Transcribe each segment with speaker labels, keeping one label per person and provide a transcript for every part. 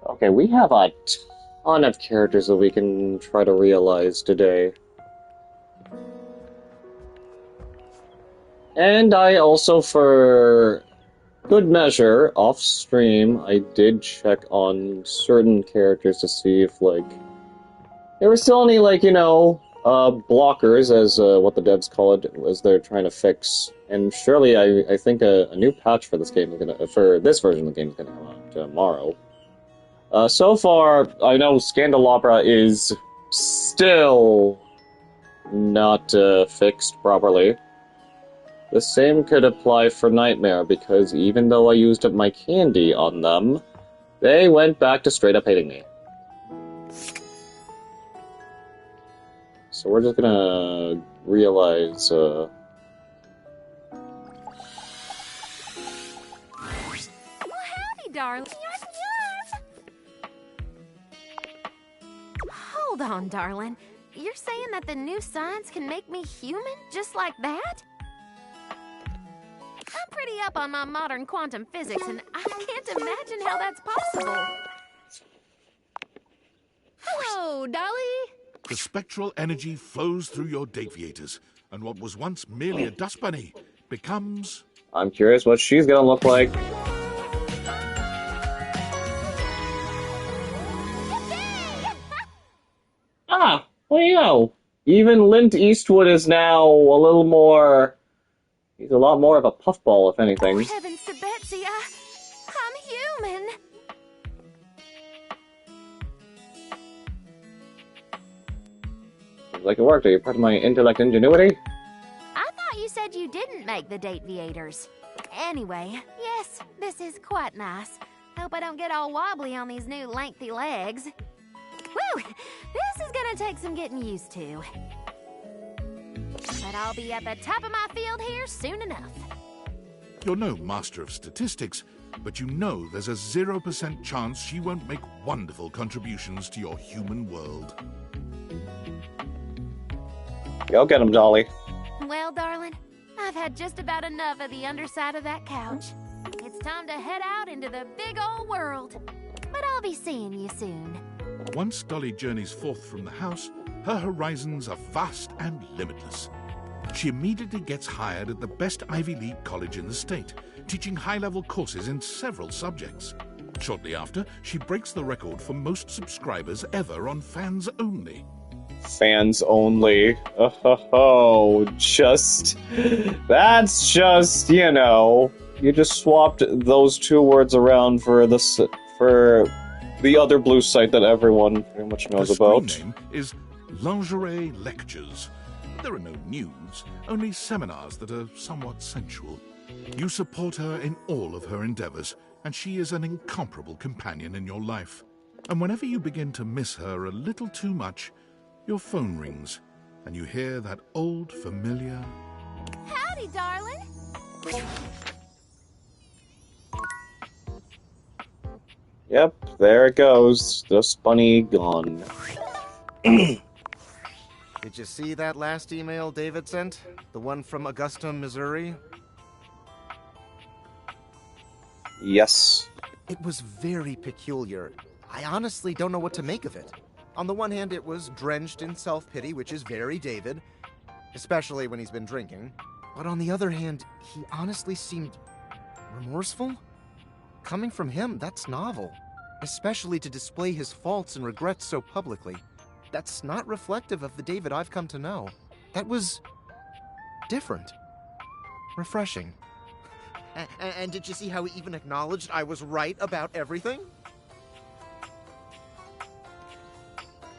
Speaker 1: Okay, we have a ton of characters that we can try to realize today. And I also, for good measure, off stream, I did check on certain characters to see if, like, there were still any, like, blockers, as what the devs call it, as they're trying to fix. And surely, I think a new patch for this game is for this version of the game is gonna come out tomorrow. So far, I know Scandalabra is still not fixed properly. The same could apply for Nightmare, because even though I used up my candy on them, they went back to straight up hating me. So we're just gonna realize,
Speaker 2: Well, howdy, darling. Hold on, darling. You're saying that the new science can make me human just like that? I'm pretty up on my modern quantum physics, and I can't imagine how that's possible. Hello, Dolly.
Speaker 3: The spectral energy flows through your deviators, and what was once merely a dust bunny becomes...
Speaker 1: I'm curious what she's gonna look like. Ah, well, you know, even Lint Eastwood is now a little more... He's a lot more of a puffball, if anything.
Speaker 2: Oh, heavens to Betsy, I'm human.
Speaker 1: Seems like it worked. Are you part of my intellect ingenuity?
Speaker 2: I thought you said you didn't make the Dateviators. Anyway, yes, this is quite nice. Hope I don't get all wobbly on these new lengthy legs. Whew, this is gonna take some getting used to. But I'll be at the top of my field here soon enough.
Speaker 3: You're no master of statistics, but you know there's a 0% chance she won't make wonderful contributions to your human world.
Speaker 1: Go get him, Dolly.
Speaker 2: Well, darling, I've had just about enough of the underside of that couch. It's time to head out into the big old world. But I'll be seeing you soon.
Speaker 3: Once Dolly journeys forth from the house, her horizons are vast and limitless. She immediately gets hired at the best Ivy League college in the state, teaching high-level courses in several subjects. Shortly after, she breaks the record for most subscribers ever on Fans Only.
Speaker 1: Fans only. Oh, that's just, you just swapped those two words around for the other blue site that everyone pretty much knows about.
Speaker 3: The screen name is Lingerie Lectures. There are no nudes, only seminars that are somewhat sensual. You support her in all of her endeavors, and she is an incomparable companion in your life. And whenever you begin to miss her a little too much, your phone rings, and you hear that old familiar...
Speaker 2: Howdy, darling.
Speaker 1: Yep, there it goes. Just bunny gone.
Speaker 4: Did you see that last email David sent? The one from Augusta, Missouri?
Speaker 1: Yes.
Speaker 4: It was very peculiar. I honestly don't know what to make of it. On the one hand, it was drenched in self-pity, which is very David, especially when he's been drinking. But on the other hand, he honestly seemed remorseful? Coming from him, that's novel. Especially to display his faults and regrets so publicly. That's not reflective of the David I've come to know. That was... different. Refreshing. And did you see how he even acknowledged I was right about everything?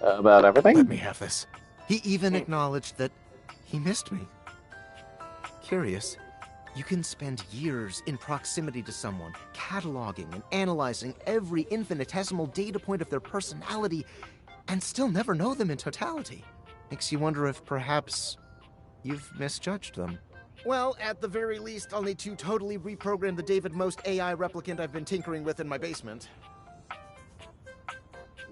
Speaker 1: About everything?
Speaker 4: Let me have this. He even acknowledged that he missed me. Curious. You can spend years in proximity to someone, cataloging and analyzing every infinitesimal data point of their personality, and still never know them in totality. Makes you wonder if perhaps you've misjudged them. Well, at the very least, I'll need to totally reprogram the David Most AI replicant I've been tinkering with in my basement.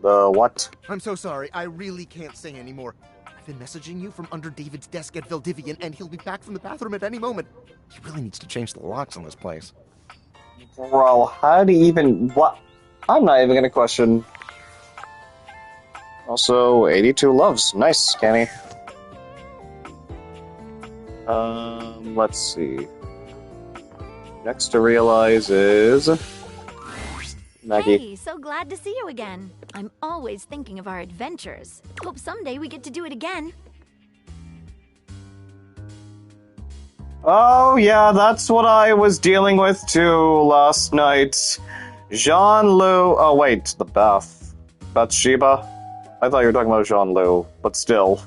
Speaker 1: The what?
Speaker 4: I'm so sorry, I really can't say anymore. I've been messaging you from under David's desk at Valdivian, and he'll be back from the bathroom at any moment. He really needs to change the locks on this place.
Speaker 1: Bro, how do you even... what? I'm not even gonna question. Also, 82 loves. Nice, Kenny. Let's see. Next to realize is Maggie.
Speaker 2: Hey, so glad to see you again. I'm always thinking of our adventures. Hope someday we get to do it again.
Speaker 1: Oh yeah, that's what I was dealing with too last night. Jean-Lu. Oh wait, the Bathsheba. I thought you were talking about Jean-Lu, but still.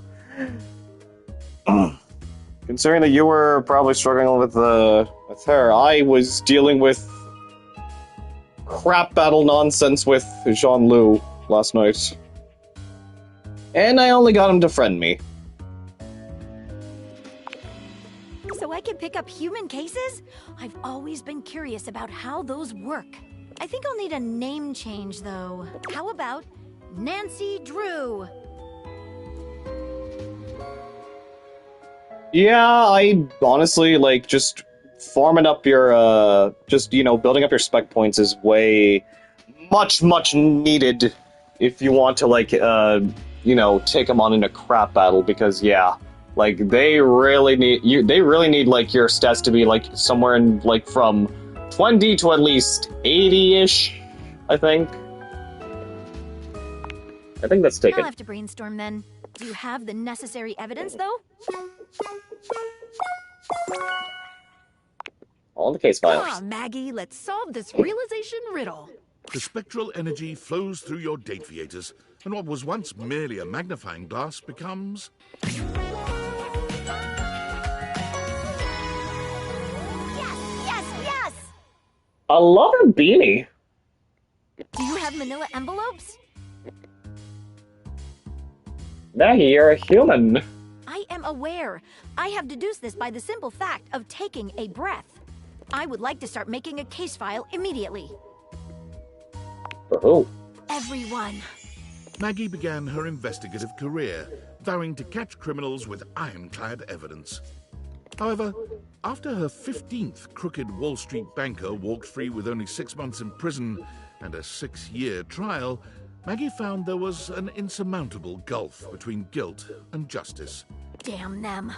Speaker 1: Considering that you were probably struggling with her, I was dealing with crap battle nonsense with Jean-Lu last night. And I only got him to friend me.
Speaker 2: So I can pick up human cases? I've always been curious about how those work. I think I'll need a name change, though. How about Nancy Drew?
Speaker 1: Yeah, I honestly, like, just forming up your, building up your spec points is way much needed if you want to, like, take them on in a crap battle, because, yeah, like, they really need, like, your stats to be, like, somewhere in, like, from 20 to at least 80-ish, I think. I think that's taken.
Speaker 2: I'll have to brainstorm then. Do you have the necessary evidence, though?
Speaker 1: All the case files.
Speaker 5: Ah, Maggie, let's solve this realization riddle.
Speaker 3: The spectral energy flows through your date viators, and what was once merely a magnifying glass becomes...
Speaker 2: Yes, yes, yes!
Speaker 1: I love her beanie.
Speaker 2: Do you have manila envelopes?
Speaker 1: Maggie, you're a human.
Speaker 2: I am aware. I have deduced this by the simple fact of taking a breath. I would like to start making a case file immediately.
Speaker 1: For who?
Speaker 2: Everyone.
Speaker 3: Maggie began her investigative career, vowing to catch criminals with ironclad evidence. However, after her 15th crooked Wall Street banker walked free with only 6 months in prison and a 6-year trial, Maggie found there was an insurmountable gulf between guilt and justice.
Speaker 2: Damn them.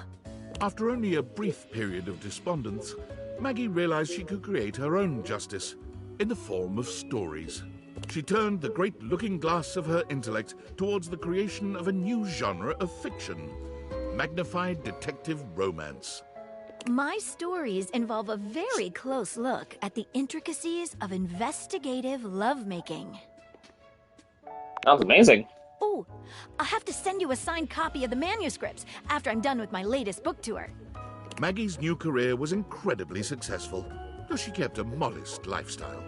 Speaker 3: After only a brief period of despondence, Maggie realized she could create her own justice in the form of stories. She turned the great looking glass of her intellect towards the creation of a new genre of fiction, magnified detective romance.
Speaker 2: My stories involve a very close look at the intricacies of investigative lovemaking.
Speaker 1: That was amazing.
Speaker 2: Oh, I'll have to send you a signed copy of the manuscripts after I'm done with my latest book tour.
Speaker 3: Maggie's new career was incredibly successful, though she kept a modest lifestyle.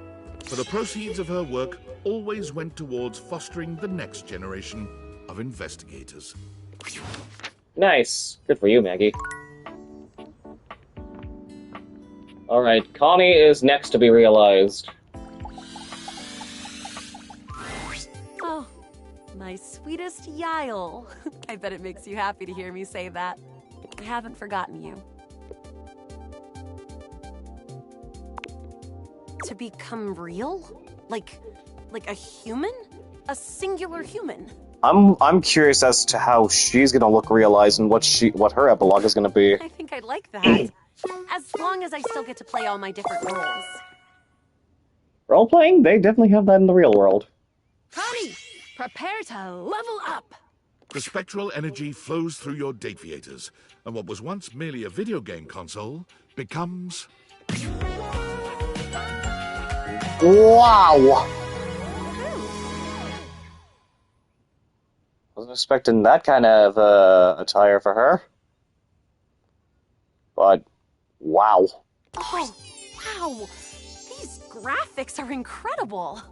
Speaker 3: For the proceeds of her work always went towards fostering the next generation of investigators.
Speaker 1: Nice. Good for you, Maggie. Alright, Connie is next to be realized.
Speaker 5: Oh, my sweetest Yael. I bet it makes you happy to hear me say that. I haven't forgotten you. To become real? Like a human? A singular human?
Speaker 1: I'm curious as to how she's gonna look realized and what her epilogue is gonna be.
Speaker 5: I think I'd like that. As long as I still get to play all my different roles.
Speaker 1: Role-playing? They definitely have that in the real world.
Speaker 5: Connie, prepare to level up!
Speaker 3: The spectral energy flows through your date viators, and what was once merely a video game console becomes...
Speaker 1: Wow! Wasn't expecting that kind of attire for her. But, wow.
Speaker 5: Oh, wow! These graphics are incredible!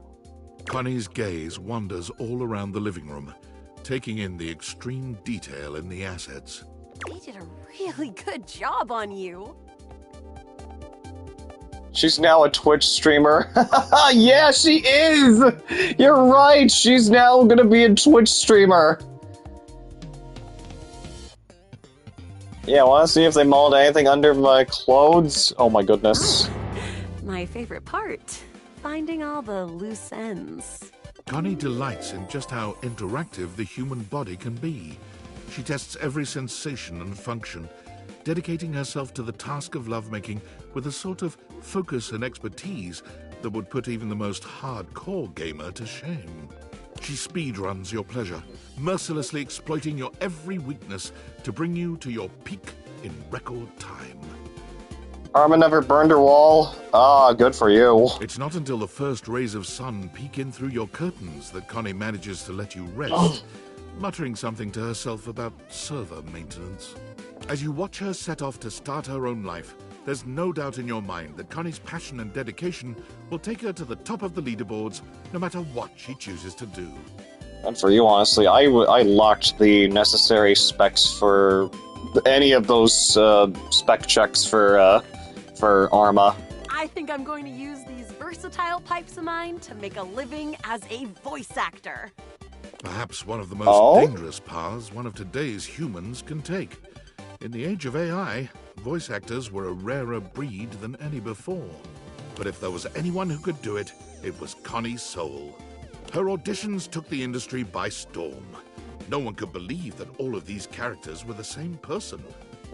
Speaker 3: Connie's gaze wanders all around the living room, taking in the extreme detail in the assets.
Speaker 5: They did a really good job on you.
Speaker 1: She's now a Twitch streamer. Yeah, she is! You're right, she's now gonna be a Twitch streamer. Yeah, wanna see if they mold anything under my clothes? Oh my goodness.
Speaker 5: My favorite part. finding all the loose ends.
Speaker 3: Connie delights in just how interactive the human body can be. She tests every sensation and function, dedicating herself to the task of lovemaking with a sort of focus and expertise that would put even the most hardcore gamer to shame. She speedruns your pleasure, mercilessly exploiting your every weakness to bring you to your peak in record time.
Speaker 1: Arma never burned her wall. Ah, good for you.
Speaker 3: It's not until the first rays of sun peek in through your curtains that Connie manages to let you rest, muttering something to herself about server maintenance. As you watch her set off to start her own life, there's no doubt in your mind that Connie's passion and dedication will take her to the top of the leaderboards, no matter what she chooses to do.
Speaker 1: And for you, honestly, I locked the necessary specs for any of those spec checks for Arma.
Speaker 5: I think I'm going to use these versatile pipes of mine to make a living as a voice actor.
Speaker 3: Perhaps one of the most dangerous paths one of today's humans can take. In the age of AI, voice actors were a rarer breed than any before. But if there was anyone who could do it, it was Connie Soul. Her auditions took the industry by storm. No one could believe that all of these characters were the same person.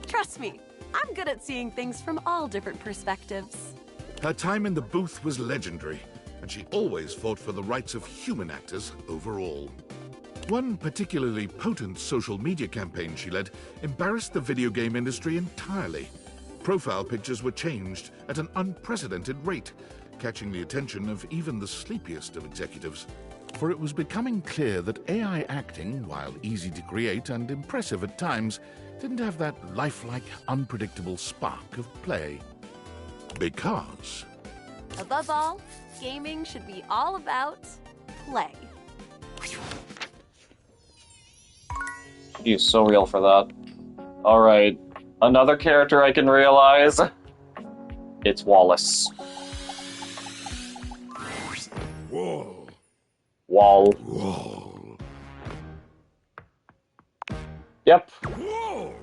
Speaker 5: Trust me, I'm good at seeing things from all different perspectives.
Speaker 3: Her time in the booth was legendary, and she always fought for the rights of human actors overall. One particularly potent social media campaign she led embarrassed the video game industry entirely. Profile pictures were changed at an unprecedented rate, catching the attention of even the sleepiest of executives. For it was becoming clear that AI acting, while easy to create and impressive at times, didn't have that lifelike, unpredictable spark of play. Because
Speaker 5: Above all, gaming should be all about play.
Speaker 1: He's so real for that. Alright, another character I can realize. It's Wallace.
Speaker 3: Wall.
Speaker 1: Wall.
Speaker 3: Wall.
Speaker 1: Yep.
Speaker 3: Wall.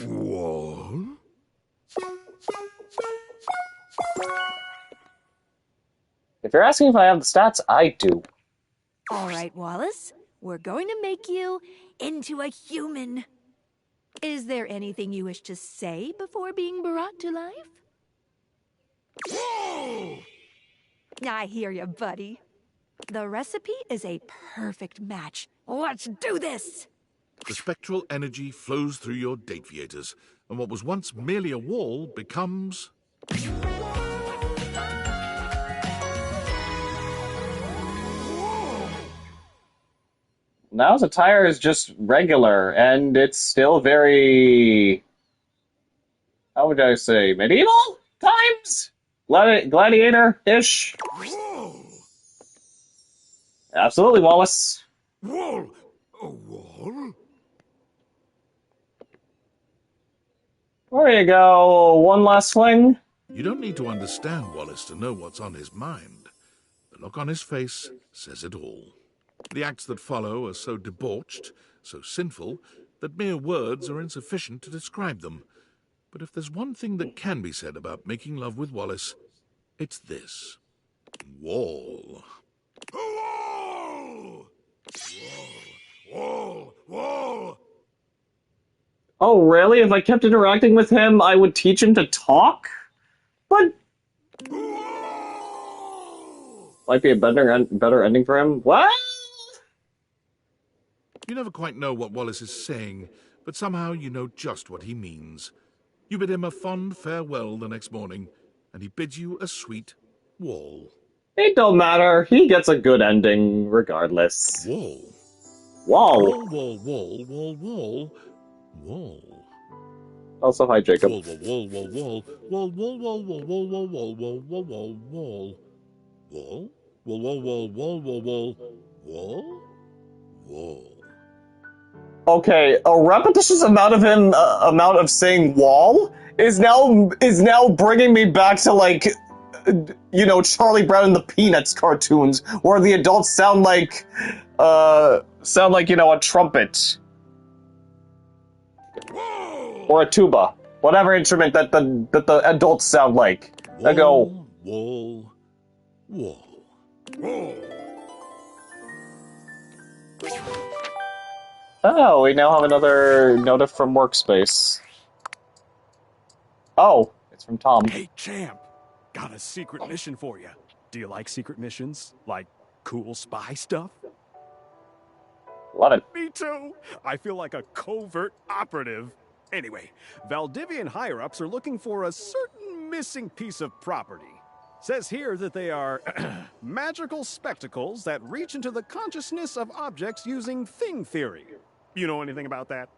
Speaker 3: Wall.
Speaker 1: If you're asking if I have the stats, I do.
Speaker 6: All right, Wallace. We're going to make you into a human. Is there anything you wish to say before being brought to life? I hear you, buddy. The recipe is a perfect match. Let's do this!
Speaker 3: The spectral energy flows through your Dateviators, and what was once merely a wall becomes...
Speaker 1: Now the tire is just regular, and it's still very... How would I say? Medieval times? Gladiator-ish? Absolutely, Wallace.
Speaker 3: Wall! A wall?
Speaker 1: There you go. One last swing.
Speaker 3: You don't need to understand Wallace to know what's on his mind. The look on his face says it all. The acts that follow are so debauched, so sinful, that mere words are insufficient to describe them. But if there's one thing that can be said about making love with Wallace, it's this. Wall. Wall! Wall! Wall!
Speaker 1: Oh, really? If I kept interacting with him, I would teach him to talk? But... Might be a better ending for him? What?
Speaker 3: You never quite know what Wallace is saying, but somehow you know just what he means. You bid him a fond farewell the next morning, and he bids you a sweet wall.
Speaker 1: It don't matter. He gets a good ending regardless.
Speaker 3: Wall.
Speaker 1: Wall.
Speaker 3: Wall, wall, wall, wall, wall.
Speaker 1: Also, hi, Jacob.
Speaker 3: Wall, wall, wall, wall, wall, wall, wall, wall, wall, wall, wall, wall, wall, wall, wall. Wall? Wall, wall, wall, wall, wall, wall, wall, wall.
Speaker 1: Okay, a repetitious amount of saying "wall" is now bringing me back to like, Charlie Brown and the Peanuts cartoons, where the adults sound like a trumpet or a tuba, whatever instrument that the adults sound like. I go
Speaker 3: wall, wall.
Speaker 1: Oh, we now have another notif from Workspace. Oh, it's from Tom.
Speaker 7: Hey, champ. Got a secret mission for you. Do you like secret missions? Like cool spy stuff?
Speaker 1: Love it.
Speaker 7: Me too. I feel like a covert operative. Anyway, Valdivian higher-ups are looking for a certain missing piece of property. Says here that they are magical spectacles that reach into the consciousness of objects using thing theory. You know anything about that?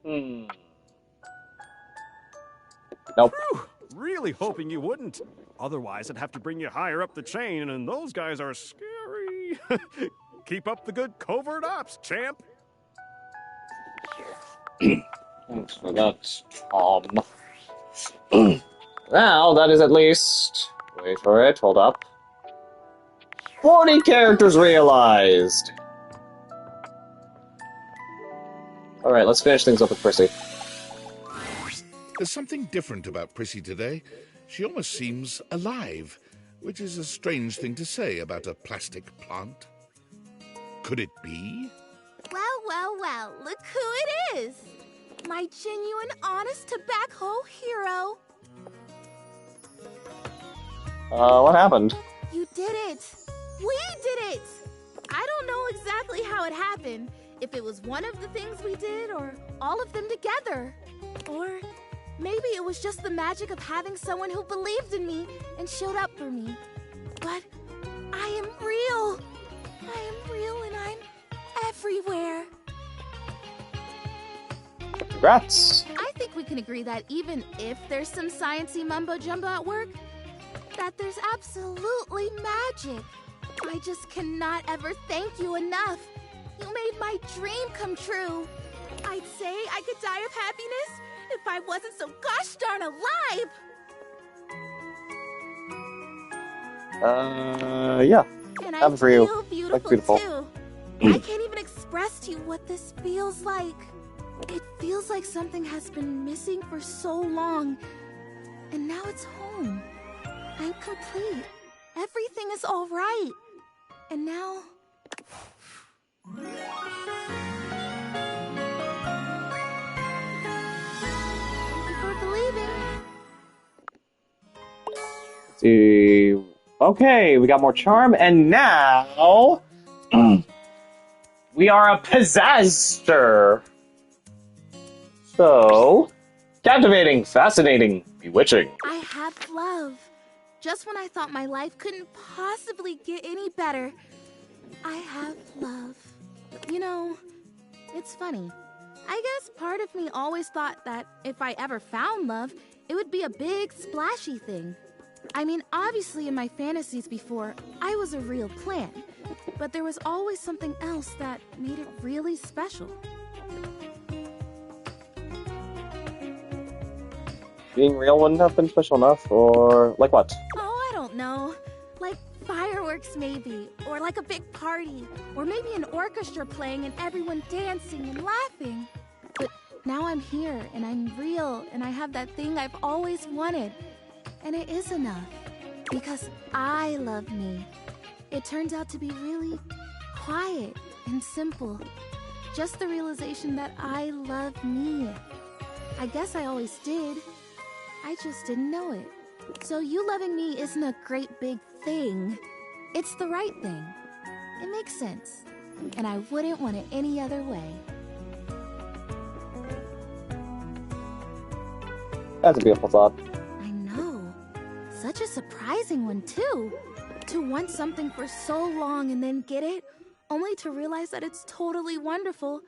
Speaker 1: Nope.
Speaker 7: Whew, really hoping you wouldn't. Otherwise, I'd have to bring you higher up the chain, and those guys are scary. Keep up the good covert ops, champ.
Speaker 1: Thanks for that, Tom. Now, that is at least... Wait for it, hold up. 40 characters realized! Alright, let's finish things up with Prissy.
Speaker 3: There's something different about Prissy today. She almost seems alive, which is a strange thing to say about a plastic plant. Could it be?
Speaker 8: Well, look who it is! My genuine, honest tobacco hero!
Speaker 1: What happened?
Speaker 8: You did it! We did it! I don't know exactly how it happened. If it was one of the things we did, or all of them together. Or maybe it was just the magic of having someone who believed in me and showed up for me. But I am real! I am real and I'm everywhere.
Speaker 1: Congrats!
Speaker 8: I think we can agree that even if there's some sciencey mumbo-jumbo at work, that there's absolutely magic. I just cannot ever thank you enough. You made my dream come true. I'd say I could die of happiness if I wasn't so gosh darn alive.
Speaker 1: Yeah.
Speaker 8: And I
Speaker 1: Happy for you.
Speaker 8: feel
Speaker 1: Like
Speaker 8: beautiful,
Speaker 1: beautiful.
Speaker 8: too. I can't even express to you what this feels like. It feels like something has been missing for so long, and now it's home. I'm complete. Everything is all right. And now... Thank you for believing.
Speaker 1: Let's see. Okay, we got more charm, and now... we are a pizzaster! So... Captivating, fascinating, bewitching.
Speaker 8: I have love. Just when I thought my life couldn't possibly get any better, I have love. You know, it's funny. I guess part of me always thought that if I ever found love, it would be a big, splashy thing. I mean, obviously in my fantasies before, I was a real plant, but there was always something else that made it really special.
Speaker 1: Being real wouldn't have been special enough, or... like what?
Speaker 8: Oh, I don't know. Like fireworks, maybe. Or like a big party. Or maybe an orchestra playing and everyone dancing and laughing. But now I'm here, and I'm real, and I have that thing I've always wanted. And it is enough. Because I love me. It turns out to be really quiet and simple. Just the realization that I love me. I guess I always did. I just didn't know it. So you loving me isn't a great big thing. It's the right thing. It makes sense. And I wouldn't want it any other way.
Speaker 1: That's a beautiful thought.
Speaker 8: I know. Such a surprising one, too. To want something for so long and then get it, only to realize that it's totally wonderful,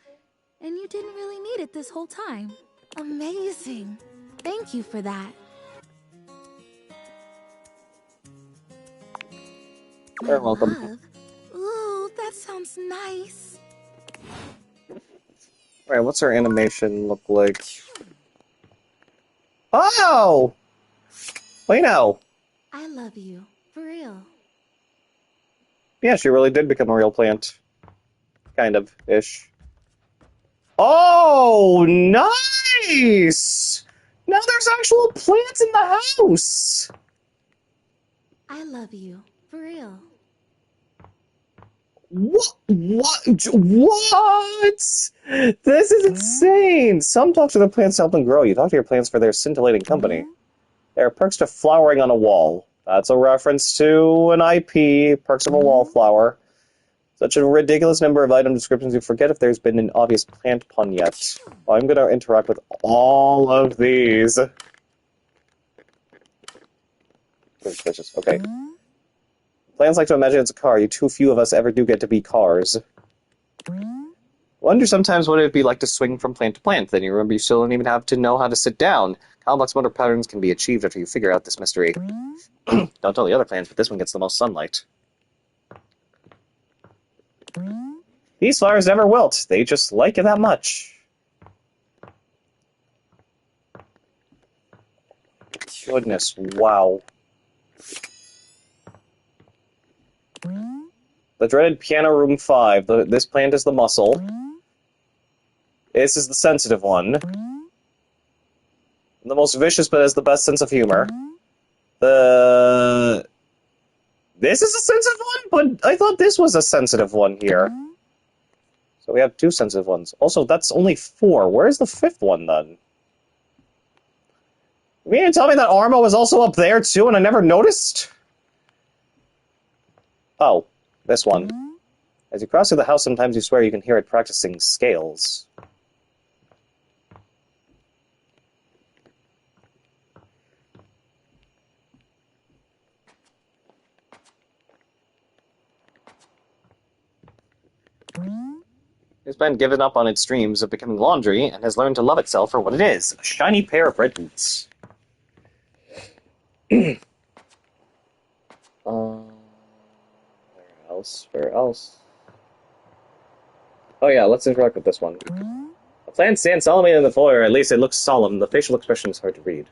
Speaker 8: and you didn't really need it this whole time. Amazing. Thank you for that.
Speaker 1: You're welcome.
Speaker 8: Love? Ooh, that sounds nice.
Speaker 1: Alright, what's our animation look like? Oh! Wait, no.
Speaker 8: I love you. For real.
Speaker 1: Yeah, she really did become a real plant. Kind of, ish. Oh, nice! Now there's actual plants in the house!
Speaker 8: I love you. For real.
Speaker 1: What? This is insane! Some talk to their plants to help them grow. You talk to your plants for their scintillating company. There are perks to flowering on a wall. That's a reference to an IP, perks of a wallflower. Such a ridiculous number of item descriptions, you forget if there's been an obvious plant pun yet. Well, I'm going to interact with all of these. Okay. Plants like to imagine it's a car. You too few of us ever do get to be cars. Wonder sometimes what it would be like to swing from plant to plant. Then you remember you still don't even have to know how to sit down. Complex motor patterns can be achieved after you figure out this mystery. Don't tell the other plants, but this one gets the most sunlight. These flowers never wilt. They just like it that much. Goodness, wow. The dreaded Piano Room 5. This plant is the muscle. This is the sensitive one. The most vicious, but has the best sense of humor. This is a sensitive one, but I thought this was a sensitive one here. So we have 2 sensitive ones. Also, that's only 4. Where's the 5th one, then? You mean to tell me that Arma was also up there, too, and I never noticed? Oh, this one. As you cross through the house, sometimes you swear you can hear it practicing scales. It's been given up on its dreams of becoming laundry and has learned to love itself for what it is, a shiny pair of red boots. Where else? Where else? Oh yeah, let's interact with this one. The plant stands solemnly in the foyer, at least it looks solemn. The facial expression is hard to read.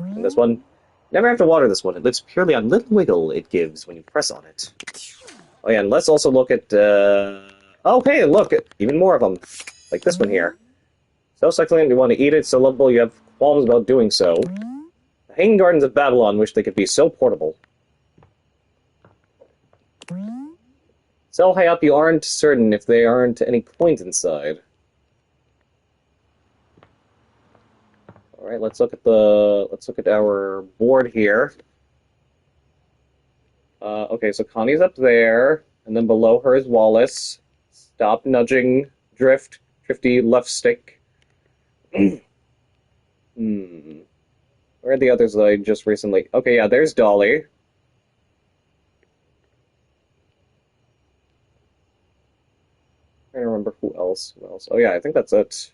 Speaker 1: And this one, never have to water this one. It lives purely on little wiggle it gives when you press on it. Oh yeah, and let's also look at, oh hey, look, even more of them. Like this one here. So succulent you want to eat it, so lovable you have qualms about doing so. The Hanging Gardens of Babylon wish they could be so portable. So high up you aren't certain if they aren't any point inside. Alright, let's look at our board here. Okay, so Connie's up there, and then below her is Wallace. Stop nudging, drifty left stick. Where are the others that I just recently... Okay, yeah, there's Dolly. I don't remember who else. Oh yeah, I think that's it.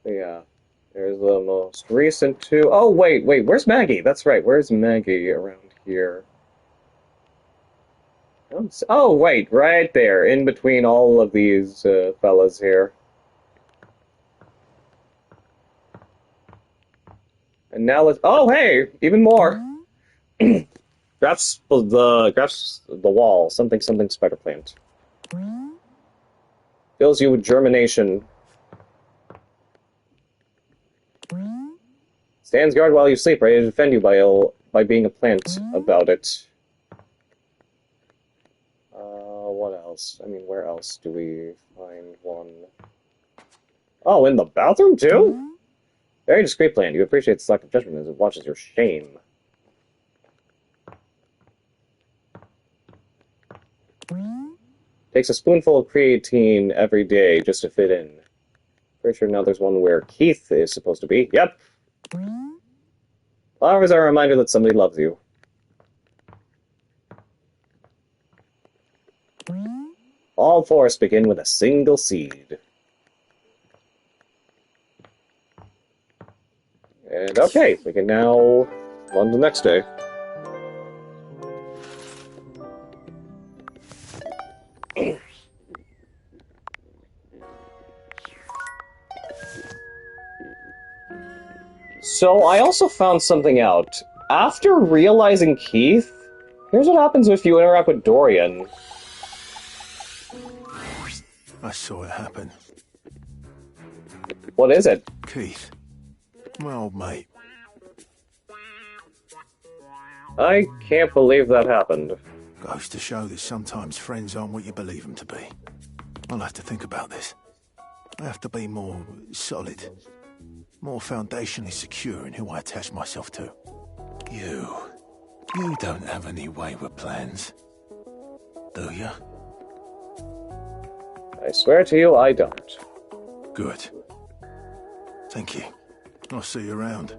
Speaker 1: Yeah. There's the most recent 2. Oh, wait, where's Maggie? That's right, where's Maggie around here? Oh, wait, right there, in between all of these fellas here. And now let's... Oh, hey! Even more! Grasps the wall. Something spider plant. Fills you with germination. Stands guard while you sleep, ready to defend you by being a plant about it. What else? I mean, where else do we find one? Oh, in the bathroom, too? Very discreet plant. You appreciate the lack of judgment as it watches your shame. Takes a spoonful of creatine every day just to fit in. Pretty sure now there's one where Keith is supposed to be. Yep. Flowers are a reminder that somebody loves you. All forests begin with a single seed. And okay, we can now on to the next day. So I also found something out. After realizing Keith, here's what happens if you interact with Dorian.
Speaker 9: I saw it happen.
Speaker 1: What is it?
Speaker 9: Keith, my old mate.
Speaker 1: I can't believe that happened.
Speaker 9: Goes to show that sometimes friends aren't what you believe them to be. I'll have to think about this. I have to be more solid. More foundationally secure in who I attach myself to. You don't have any wayward plans, do you?
Speaker 1: I swear to you, I don't.
Speaker 9: Good. Thank you. I'll see you around.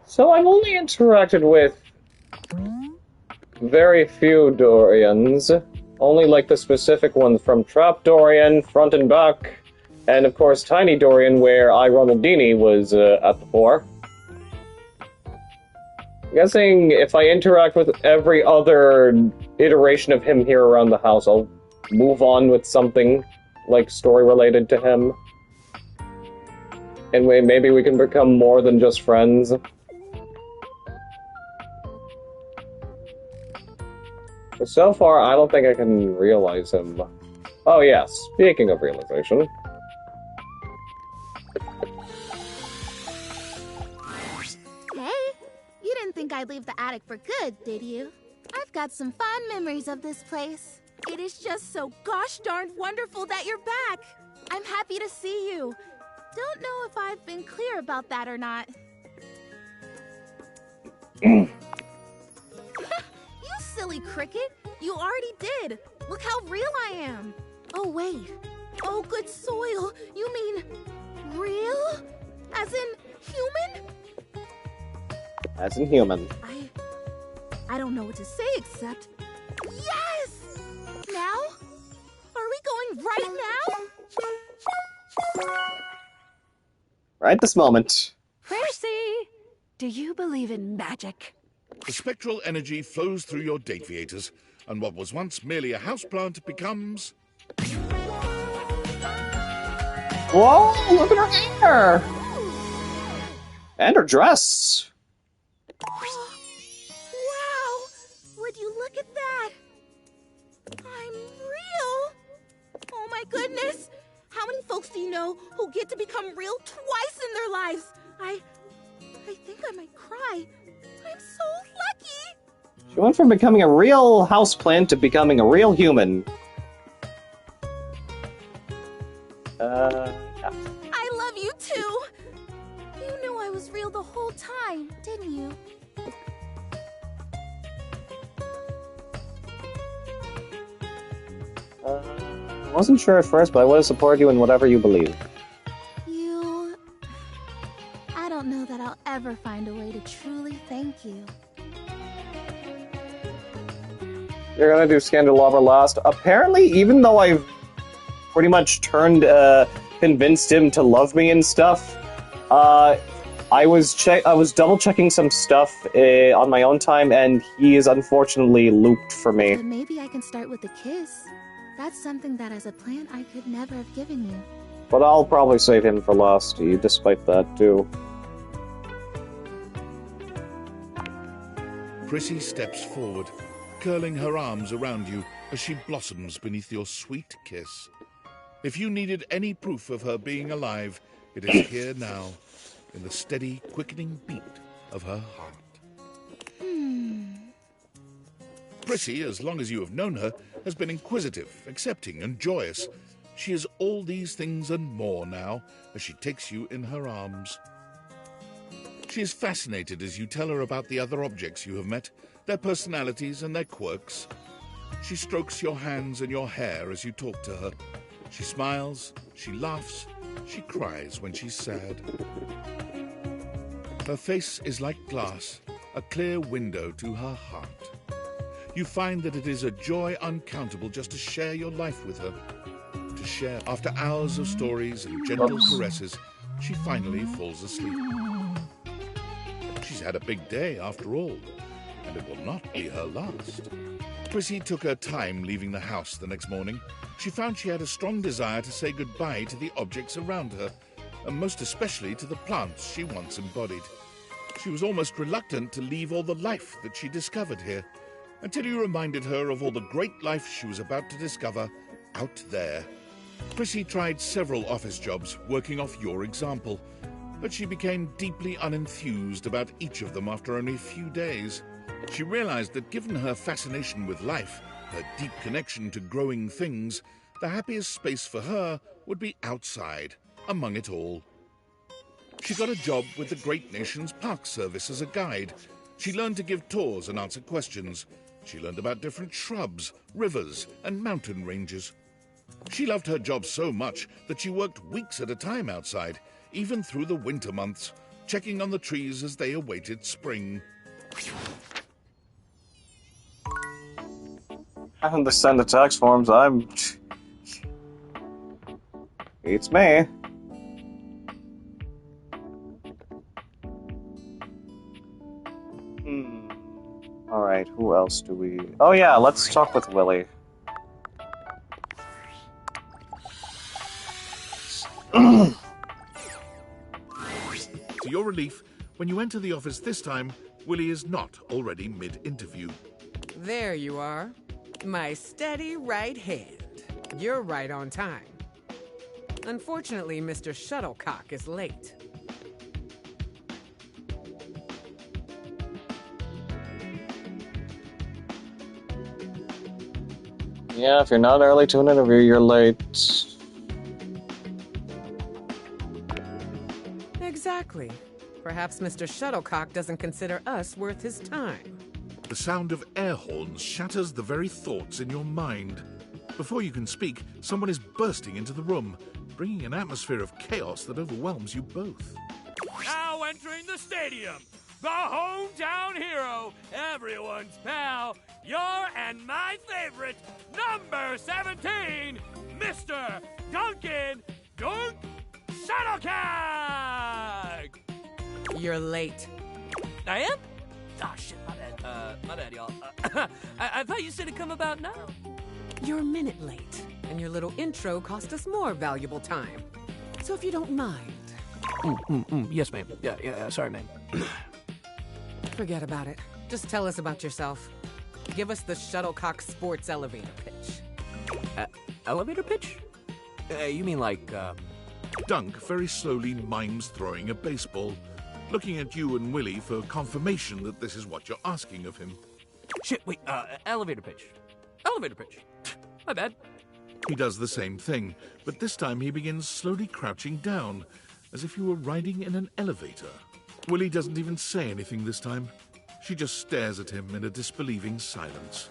Speaker 1: So I've only interacted with very few Dorians. Only like the specific ones from Trap Dorian, Front and Back, and of course Tiny Dorian, where I, Ronaldini, was at the fore. I'm guessing if I interact with every other iteration of him here around the house, I'll move on with something like story related to him. And maybe we can become more than just friends. But so far, I don't think I can realize him. Oh yes, speaking of realization.
Speaker 8: Hey, you didn't think I'd leave the attic for good, did you? I've got some fond memories of this place. It is just so gosh darn wonderful that you're back. I'm happy to see you. Don't know if I've been clear about that or not. You silly cricket. You already did. Look how real I am. Oh, wait. Oh, good soil. You mean real? As in human?
Speaker 1: As in human.
Speaker 8: I don't know what to say except... Yes! Now? Are we going right now?
Speaker 1: Right this moment.
Speaker 6: Percy, do you believe in magic?
Speaker 3: The spectral energy flows through your Dateviators, and what was once merely a houseplant becomes...
Speaker 1: Whoa, look at her hair! And her dress!
Speaker 8: Wow! Would you look at that? I'm real! Oh my goodness! How many folks do you know who get to become real twice in their lives? I think I might cry. I'm so lucky!
Speaker 1: She went from becoming a real houseplant to becoming a real human. Yeah.
Speaker 8: I love you too! You knew I was real the whole time, didn't you?
Speaker 1: I wasn't sure at first, but I would have supported you in whatever you believe.
Speaker 8: I don't know that I'll ever find a way to truly thank you.
Speaker 1: You're gonna do Scandalabra last. Apparently, even though I've pretty much convinced him to love me and stuff, I was double checking some stuff on my own time, and he is unfortunately looped for me.
Speaker 8: But maybe I can start with a kiss. That's something that as a plant I could never have given you.
Speaker 1: But I'll probably save him for last, despite that too.
Speaker 3: Prissy steps forward, curling her arms around you as she blossoms beneath your sweet kiss. If you needed any proof of her being alive, it is here now, in the steady, quickening beat of her heart. Prissy, as long as you have known her, has been inquisitive, accepting, and joyous. She is all these things and more now, as she takes you in her arms. She is fascinated as you tell her about the other objects you have met, their personalities and their quirks. She strokes your hands and your hair as you talk to her. She smiles, she laughs, she cries when she's sad. Her face is like glass, a clear window to her heart. You find that it is a joy uncountable just to share your life with her. To share after hours of stories and gentle caresses, she finally falls asleep. She's had a big day after all, and it will not be her last. Prissy took her time leaving the house the next morning. She found she had a strong desire to say goodbye to the objects around her, and most especially to the plants she once embodied. She was almost reluctant to leave all the life that she discovered here, until you reminded her of all the great life she was about to discover out there. Chrissy tried several office jobs, working off your example, but she became deeply unenthused about each of them after only a few days. She realized that given her fascination with life, her deep connection to growing things, the happiest space for her would be outside, among it all. She got a job with the Great Nations Park Service as a guide. She learned to give tours and answer questions. She learned about different shrubs, rivers, and mountain ranges. She loved her job so much that she worked weeks at a time outside, even through the winter months, checking on the trees as they awaited spring.
Speaker 1: I understand the tax forms. It's me. Alright, who else do we... Oh yeah, let's talk with Willy.
Speaker 3: To your relief, when you enter the office this time, Willy is not already mid-interview.
Speaker 10: There you are. My steady right hand. You're right on time. Unfortunately, Mr. Shuttlecock is late.
Speaker 1: Yeah, if you're not early to an interview, you're late.
Speaker 10: Exactly. Perhaps Mr. Shuttlecock doesn't consider us worth his time.
Speaker 3: The sound of air horns shatters the very thoughts in your mind. Before you can speak, someone is bursting into the room, bringing an atmosphere of chaos that overwhelms you both.
Speaker 11: Now entering the stadium, the hometown hero, everyone's pal, your and my favorite, number 17, Mr. Duncan Dunk Shuttlecock!
Speaker 10: You're late.
Speaker 11: I am? Oh, shit, my bad, y'all. I thought you said it'd come about now.
Speaker 10: You're a minute late, and your little intro cost us more valuable time. So if you don't mind...
Speaker 11: Yes, ma'am. Yeah, sorry, ma'am.
Speaker 10: Forget about it. Just tell us about yourself. Give us the Shuttlecock Sports elevator pitch.
Speaker 11: Elevator pitch? You mean like,
Speaker 3: Dunk very slowly mimes throwing a baseball, looking at you and Willy for confirmation that this is what you're asking of him.
Speaker 11: Shit, wait, elevator pitch. Elevator pitch. My bad.
Speaker 3: He does the same thing, but this time he begins slowly crouching down, as if you were riding in an elevator. Willy doesn't even say anything this time. She just stares at him in a disbelieving silence.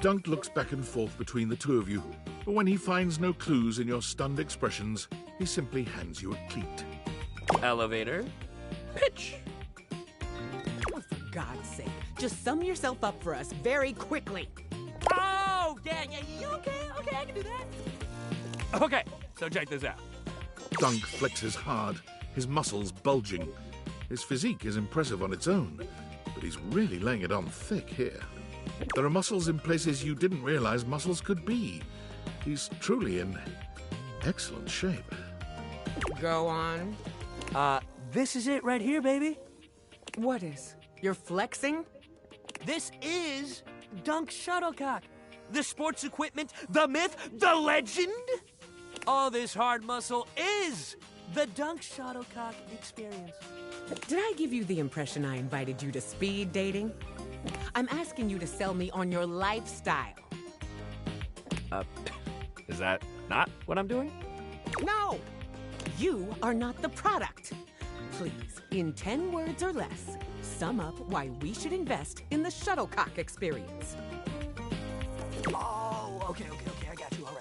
Speaker 3: Dunk looks back and forth between the two of you, but when he finds no clues in your stunned expressions, he simply hands you a cleat.
Speaker 11: Elevator pitch.
Speaker 10: Oh, for God's sake, just sum yourself up for us very quickly.
Speaker 11: Oh, yeah, okay, I can do that. Okay, so check this out.
Speaker 3: Dunk flexes hard, his muscles bulging. His physique is impressive on its own, but he's really laying it on thick here. There are muscles in places you didn't realize muscles could be. He's truly in excellent shape.
Speaker 10: Go on.
Speaker 11: This is it right here, baby.
Speaker 10: What is? You're flexing?
Speaker 11: This is Dunk Shuttlecock. The sports equipment, the myth, the legend. All this hard muscle is the Dunk Shuttlecock experience.
Speaker 10: Did I give you the impression I invited you to speed dating? I'm asking you to sell me on your lifestyle.
Speaker 11: Is that not what I'm doing?
Speaker 10: No! You are not the product. Please, in 10 words or less, sum up why we should invest in the Shuttlecock experience.
Speaker 11: Oh, okay, I got you, all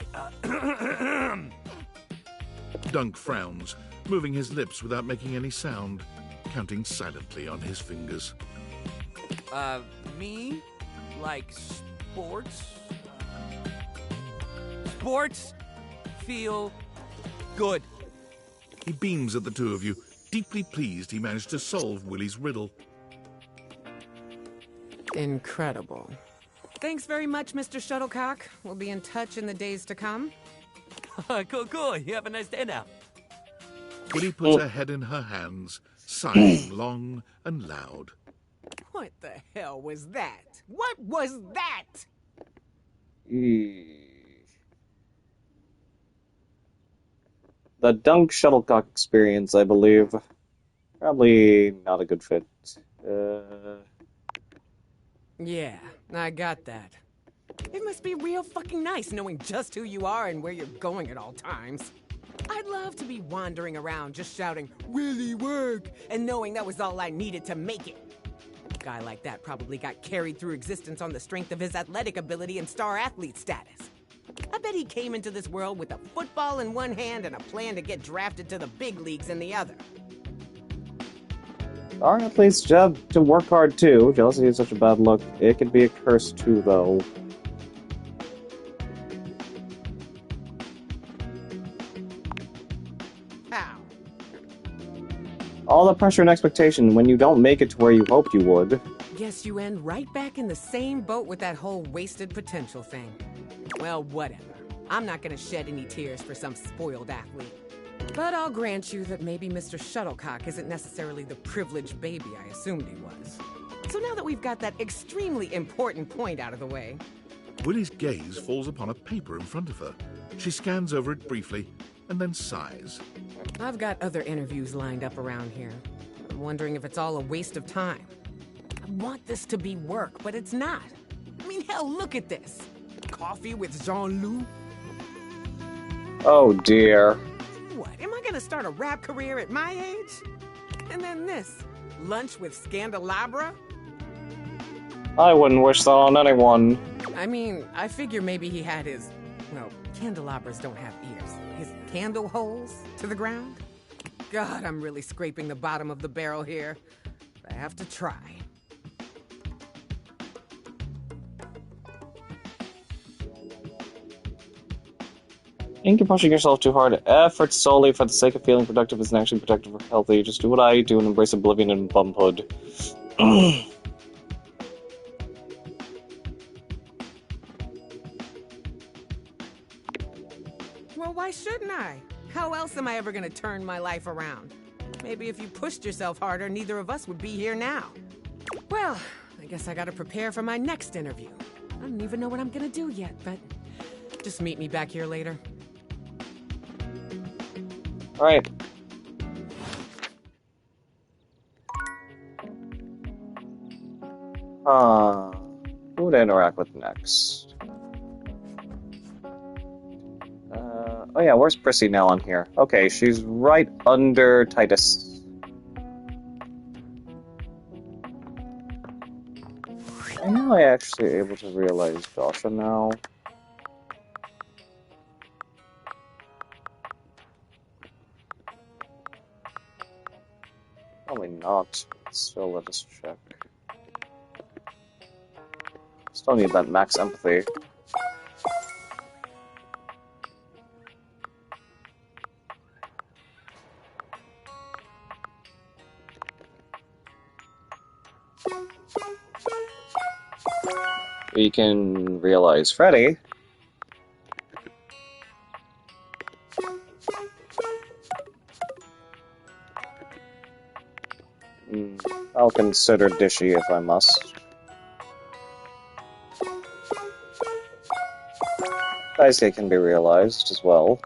Speaker 11: right.
Speaker 3: Dunk frowns, moving his lips without making any sound, counting silently on his fingers.
Speaker 11: Me? Like sports? Sports feel good.
Speaker 3: He beams at the two of you, deeply pleased he managed to solve Willy's riddle.
Speaker 10: Incredible. Thanks very much, Mr. Shuttlecock. We'll be in touch in the days to come.
Speaker 11: Cool. You have a nice day now.
Speaker 3: Willy puts her head in her hands, sighing long and loud.
Speaker 10: What the hell was that? What was that?
Speaker 1: The Dunk Shuttlecock experience, I believe. Probably not a good fit.
Speaker 10: Yeah, I got that. It must be real fucking nice knowing just who you are and where you're going at all times. I'd love to be wandering around just shouting, "Willy work!" and knowing that was all I needed to make it. A guy like that probably got carried through existence on the strength of his athletic ability and star athlete status. I bet he came into this world with a football in one hand and a plan to get drafted to the big leagues in the other.
Speaker 1: Our athlete's job to work hard too. Jealousy is such a bad look. It can be a curse too, though.
Speaker 10: How?
Speaker 1: All the pressure and expectation when you don't make it to where you hoped you would.
Speaker 10: Guess you end right back in the same boat with that whole wasted potential thing. Well, whatever. I'm not gonna shed any tears for some spoiled athlete. But I'll grant you that maybe Mr. Shuttlecock isn't necessarily the privileged baby I assumed he was. So now that we've got that extremely important point out of the way...
Speaker 3: Willie's gaze falls upon a paper in front of her. She scans over it briefly, and then sighs.
Speaker 10: I've got other interviews lined up around here. I'm wondering if it's all a waste of time. I want this to be work, but it's not. I mean, hell, look at this. Coffee with Jean-Loup?
Speaker 1: Oh dear.
Speaker 10: What, am I gonna start a rap career at my age? And then this, lunch with Scandelabra?
Speaker 1: I wouldn't wish that on anyone.
Speaker 10: I mean, I figure maybe he had his, well, candelabras don't have ears. His candle holes to the ground? God, I'm really scraping the bottom of the barrel here. I have to try.
Speaker 1: You think you're pushing yourself too hard. Effort solely for the sake of feeling productive isn't actually productive or healthy. Just do what I do and embrace oblivion and bumhood.
Speaker 10: Well, why shouldn't I? How else am I ever gonna turn my life around? Maybe if you pushed yourself harder, neither of us would be here now. Well, I guess I gotta prepare for my next interview. I don't even know what I'm gonna do yet, but just meet me back here later.
Speaker 1: Alright. Who would I interact with next? Oh yeah, where's Prissy now on here? Okay, she's right under Titus. Am I actually able to realize Dasha now? Probably not. Still, let us check. Still need that max empathy. We can realize Freddy. I'll consider Dishy if I must. Daisuke can be realized as well.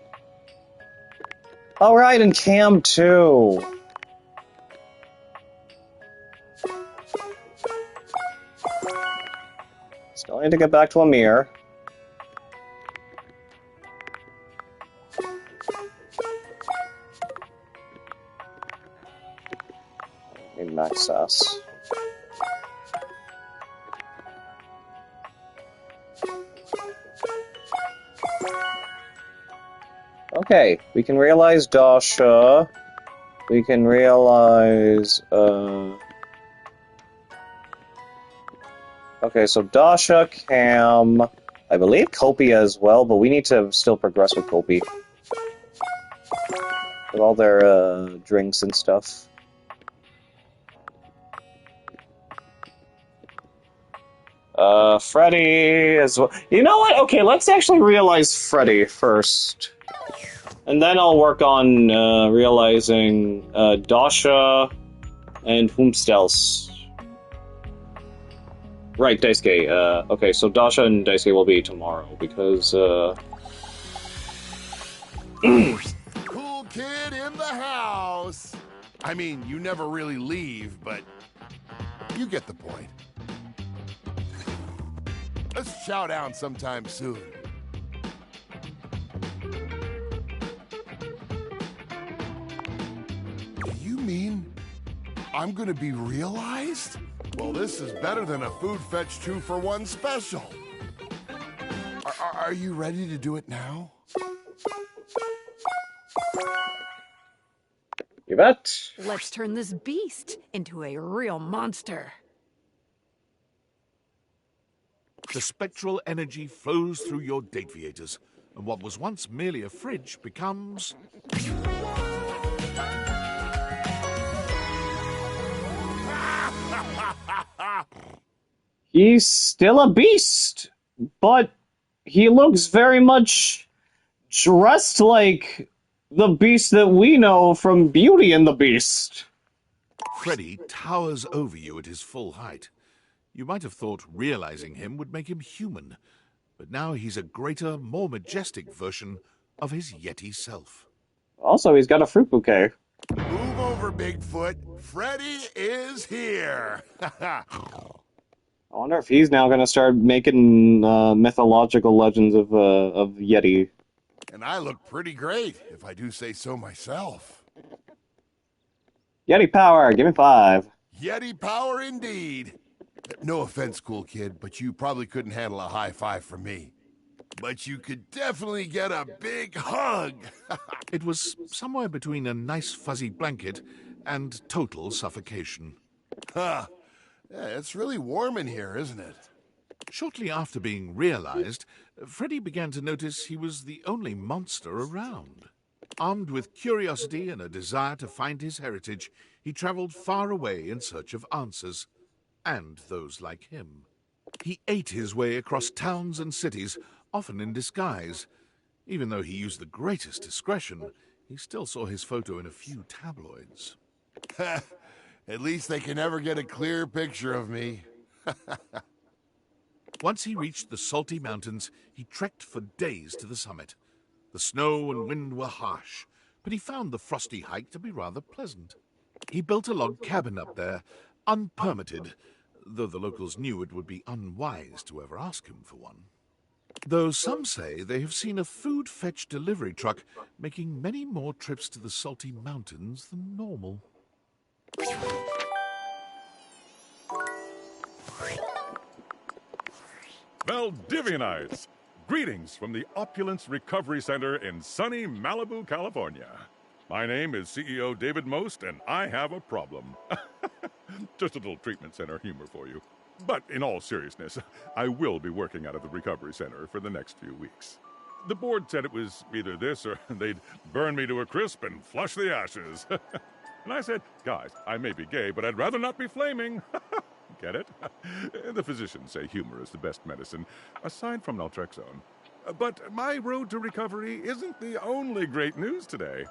Speaker 1: Alright, and Cam too! Still need to get back to Amir. Need Max Sass. Okay, we can realize Dasha. We can realize, okay, so Dasha, Cam, I believe Kopi as well, but we need to still progress with Kopi. With all their, drinks and stuff. Freddy as well. You know what? Okay, let's actually realize Freddy first. And then I'll work on, realizing, Dasha and whomst else. Right, Daisuke. Okay, so Dasha and Daisuke will be tomorrow, because,
Speaker 12: Cool kid in the house! I mean, you never really leave, but you get the point. Let's chow down sometime soon. Do you mean I'm gonna be realized? Well, this is better than a Food Fetch 2-for-1 special. Are you ready to do it now?
Speaker 1: You bet.
Speaker 6: Let's turn this beast into a real monster.
Speaker 3: The spectral energy flows through your Dateviators, and what was once merely a fridge becomes...
Speaker 1: He's still a beast, but he looks very much dressed like the beast that we know from Beauty and the Beast.
Speaker 3: Freddy towers over you at his full height. You might have thought realizing him would make him human, but now he's a greater, more majestic version of his Yeti self.
Speaker 1: Also, he's got a fruit bouquet.
Speaker 12: Move over, Bigfoot. Freddy is here.
Speaker 1: I wonder if he's now going to start making mythological legends of Yeti.
Speaker 12: And I look pretty great, if I do say so myself.
Speaker 1: Yeti power, give me 5.
Speaker 12: Yeti power indeed. No offense, cool kid, but you probably couldn't handle a high five from me. But you could definitely get a big hug.
Speaker 3: It was somewhere between a nice fuzzy blanket and total suffocation.
Speaker 12: Huh. Yeah, it's really warm in here, isn't it?
Speaker 3: Shortly after being realized, Freddy began to notice he was the only monster around. Armed with curiosity and a desire to find his heritage, he traveled far away in search of answers, and those like him. He ate his way across towns and cities, often in disguise. Even though he used the greatest discretion, he still saw his photo in a few tabloids.
Speaker 12: At least they can never get a clear picture of me.
Speaker 3: Once he reached the Salty Mountains, he trekked for days to the summit. The snow and wind were harsh, but he found the frosty hike to be rather pleasant. He built a log cabin up there, unpermitted, though the locals knew it would be unwise to ever ask him for one. Though some say they have seen a food fetch delivery truck making many more trips to the Salty Mountains than normal.
Speaker 13: Valdivianites! Greetings from the Opulence Recovery Center in sunny Malibu, California. My name is CEO David Most, and I have a problem. Just a little treatment center humor for you. But in all seriousness, I will be working out of the recovery center for the next few weeks. The board said it was either this or they'd burn me to a crisp and flush the ashes. And I said, guys, I may be gay, but I'd rather not be flaming. Get it? The physicians say humor is the best medicine, aside from naltrexone. But my road to recovery isn't the only great news today.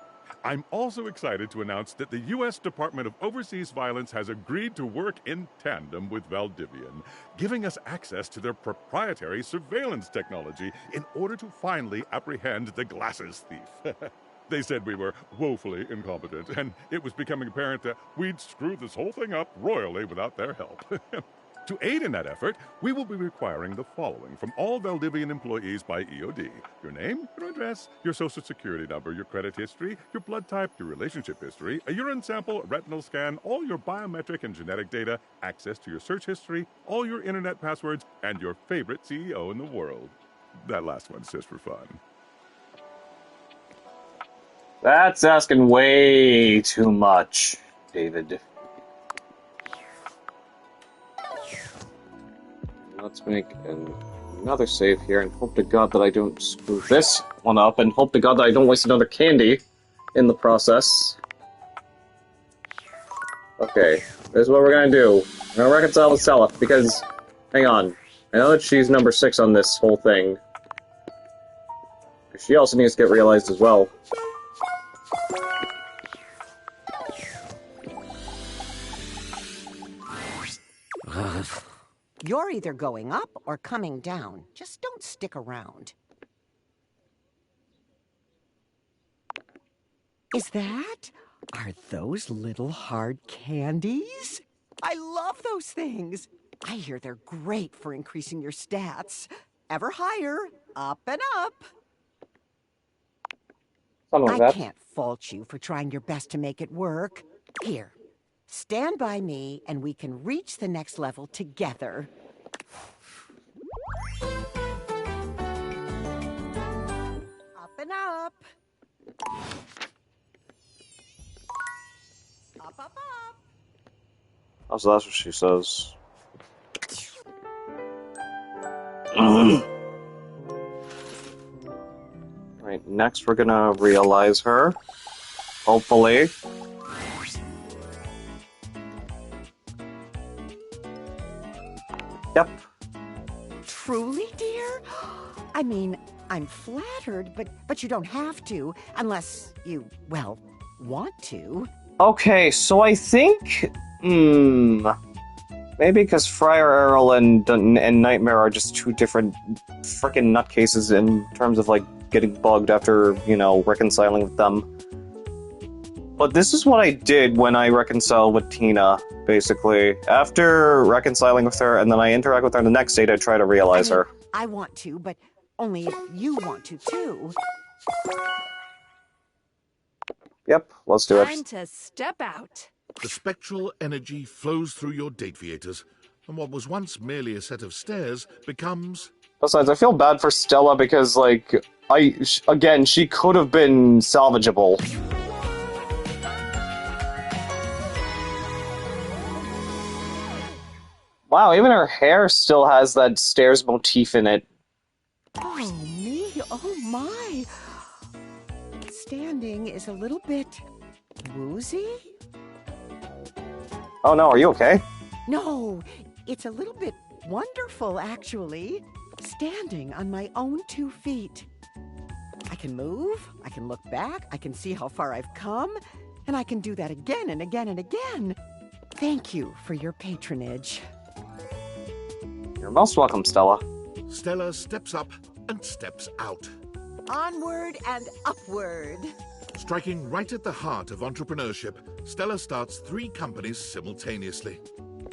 Speaker 13: I'm also excited to announce that the U.S. Department of Overseas Violence has agreed to work in tandem with Valdivian, giving us access to their proprietary surveillance technology in order to finally apprehend the glasses thief. They said we were woefully incompetent, and it was becoming apparent that we'd screw this whole thing up royally without their help. To aid in that effort, we will be requiring the following from all Valdivian employees by EOD. Your name, your address, your social security number, your credit history, your blood type, your relationship history, a urine sample, a retinal scan, all your biometric and genetic data, access to your search history, all your internet passwords, and your favorite CEO in the world. That last one's just for fun.
Speaker 1: That's asking way too much, David. Let's make another save here and hope to God that I don't screw this one up, and hope to God that I don't waste another candy in the process. Okay, this is what we're gonna do. We're gonna reconcile with Seliph, because, hang on, I know that she's number 6 on this whole thing. She also needs to get realized as well.
Speaker 14: You're either going up or coming down. Just don't stick around. Are those little hard candies? I love those things. I hear they're great for increasing your stats. Ever higher, up and up.
Speaker 1: Something like
Speaker 14: I
Speaker 1: that.
Speaker 14: can't fault you for trying your best to make it work. Here, stand by me and we can reach the next level together. Up and up. Up, up, up.
Speaker 1: Oh, so that's what she says. Right, next we're gonna realize her. Hopefully. Yep.
Speaker 14: Truly, dear? I mean, I'm flattered, but you don't have to, unless you, well, want to.
Speaker 1: Okay, so I think... maybe because Friar Earl and Nightmare are just two different frickin' nutcases in terms of, like, getting bugged after, you know, reconciling with them. But this is what I did when I reconciled with Tina, basically. After reconciling with her, and then I interact with her in the next date, I try to realize her.
Speaker 14: I want to, but only if you want to, too.
Speaker 1: Yep, let's do it.
Speaker 6: Time to step out.
Speaker 3: The spectral energy flows through your Dateviators, and what was once merely a set of stairs becomes...
Speaker 1: Besides, I feel bad for Stella because, like, again, she could have been salvageable. Wow, even her hair still has that stairs motif in it.
Speaker 14: Oh, me? Oh, my. Standing is a little bit woozy?
Speaker 1: Oh no, are you okay?
Speaker 14: No, it's a little bit wonderful, actually. Standing on my own 2 feet. I can move, I can look back, I can see how far I've come, and I can do that again and again and again. Thank you for your patronage.
Speaker 1: You're most welcome, Stella.
Speaker 3: Stella steps up and steps out.
Speaker 14: Onward and upward.
Speaker 3: Striking right at the heart of entrepreneurship, Stella starts 3 companies simultaneously.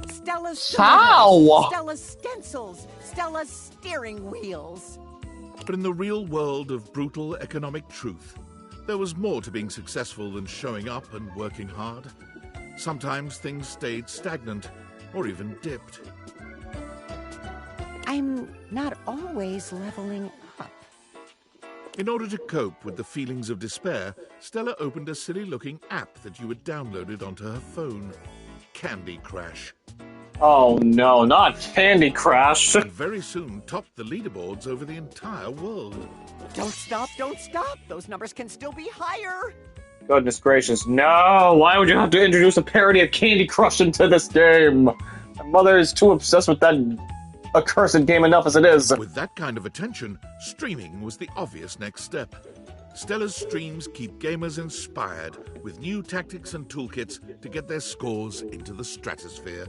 Speaker 14: Stella's
Speaker 1: How?
Speaker 14: Stella's stencils, Stella's steering wheels.
Speaker 3: But in the real world of brutal economic truth, there was more to being successful than showing up and working hard. Sometimes things stayed stagnant or even dipped.
Speaker 14: I'm not always leveling up.
Speaker 3: In order to cope with the feelings of despair, Stella opened a silly-looking app that you had downloaded onto her phone. Candy Crash.
Speaker 1: Oh no, not Candy Crash!
Speaker 3: And very soon topped the leaderboards over the entire world.
Speaker 14: Don't stop, don't stop! Those numbers can still be higher!
Speaker 1: Goodness gracious, no! Why would you have to introduce a parody of Candy Crush into this game? My mother is too obsessed with that accursed game enough as it is.
Speaker 3: With that kind of attention, streaming was the obvious next step. Stella's streams keep gamers inspired with new tactics and toolkits to get their scores into the stratosphere.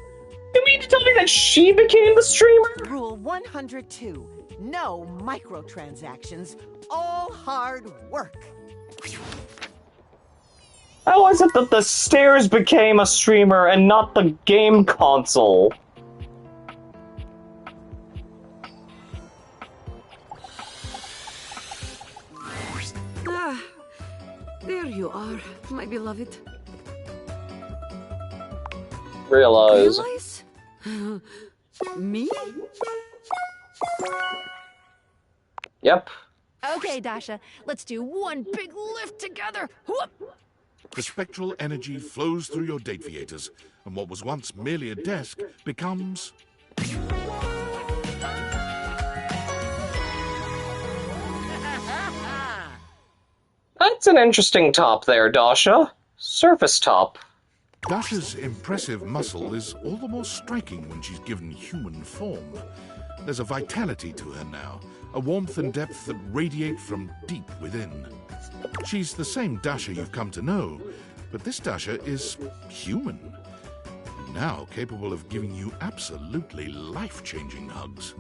Speaker 1: You mean to tell me that she became the streamer?
Speaker 14: Rule 102. No microtransactions. All hard work.
Speaker 1: How is it that the stairs became a streamer and not the game console?
Speaker 5: Ah, there you are, my beloved.
Speaker 1: Realize?
Speaker 5: Me?
Speaker 1: Yep.
Speaker 6: Okay, Dasha, let's do one big lift together. Whoop!
Speaker 3: The spectral energy flows through your Dateviators, and what was once merely a desk becomes...
Speaker 1: That's an interesting top there, Dasha. Surface top.
Speaker 3: Dasha's impressive muscle is all the more striking when she's given human form. There's a vitality to her now, a warmth and depth that radiate from deep within. She's the same Dasha you've come to know, but this Dasha is human. And now capable of giving you absolutely life-changing hugs.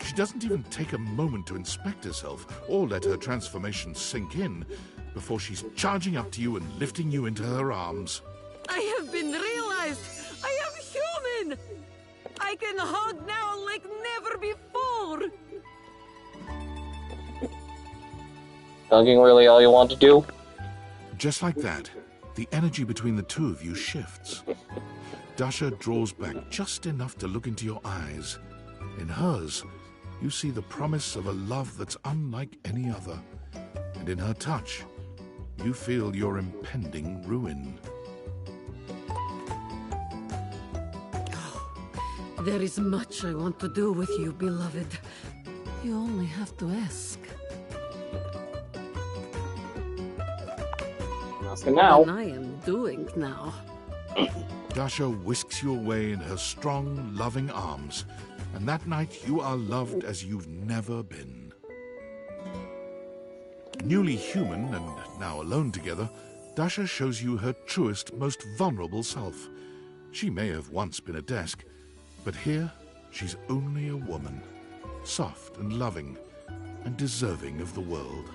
Speaker 3: She doesn't even take a moment to inspect herself or let her transformation sink in before she's charging up to you and lifting you into her arms.
Speaker 5: I have been realized! I am human! I can hug now like never before!
Speaker 1: Hugging really all you want to do?
Speaker 3: Just like that, the energy between the two of you shifts. Dasha draws back just enough to look into your eyes. In hers, you see the promise of a love that's unlike any other. And in her touch, you feel your impending ruin.
Speaker 5: There is much I want to do with you, beloved. You only have to ask.
Speaker 1: Asking now.
Speaker 5: And I am doing now.
Speaker 3: Dasha whisks you away in her strong, loving arms, and that night you are loved as you've never been. Newly human and now alone together, Dasha shows you her truest, most vulnerable self. She may have once been a desk, but here she's only a woman, soft and loving, and deserving of the world.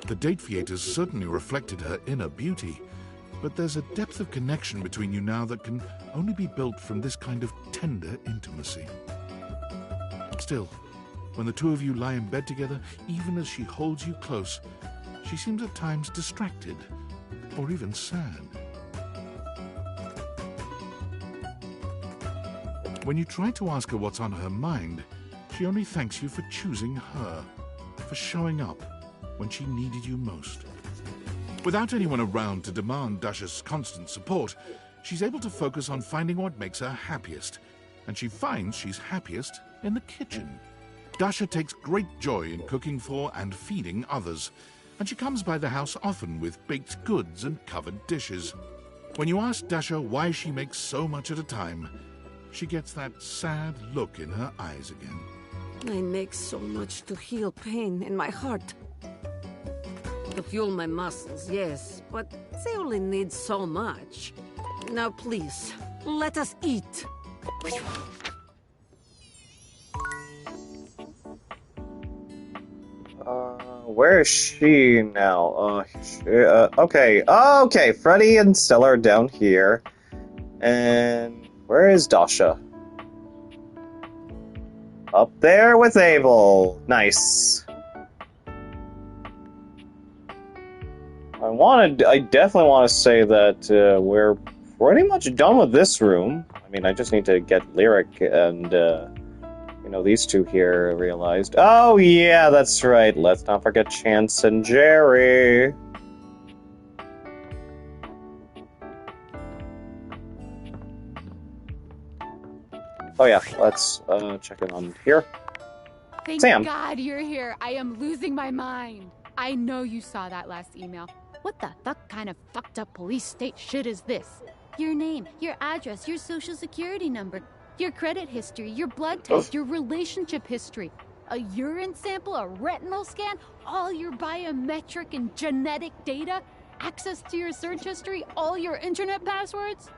Speaker 3: The Dateviators certainly reflected her inner beauty, but there's a depth of connection between you now that can only be built from this kind of tender intimacy. Still, when the two of you lie in bed together, even as she holds you close, she seems at times distracted, or even sad. When you try to ask her what's on her mind, she only thanks you for choosing her, for showing up when she needed you most. Without anyone around to demand Dasha's constant support, she's able to focus on finding what makes her happiest, and she finds she's happiest in the kitchen. Dasha takes great joy in cooking for and feeding others, and she comes by the house often with baked goods and covered dishes. When you ask Dasha why she makes so much at a time, she gets that sad look in her eyes again.
Speaker 5: I make so much to heal pain in my heart. To fuel my muscles, yes, but they only need so much. Now please, let us eat.
Speaker 1: Where is she now? Okay. Okay, Freddy and Stella are down here. And where is Dasha? Up there with Abel. Nice. I definitely want to say that we're pretty much done with this room. I mean, I just need to get Lyric and, these two here realized. Oh, yeah, that's right. Let's not forget Chance and Jerry. Oh, yeah, let's check in on here.
Speaker 15: Thank
Speaker 1: Sam.
Speaker 15: God you're here. I am losing my mind. I know you saw that last email. What the fuck kind of fucked up police state shit is this? Your name, your address, your social security number, your credit history, your blood test, your relationship history, a urine sample, a retinal scan, all your biometric and genetic data, access to your search history, all your internet passwords?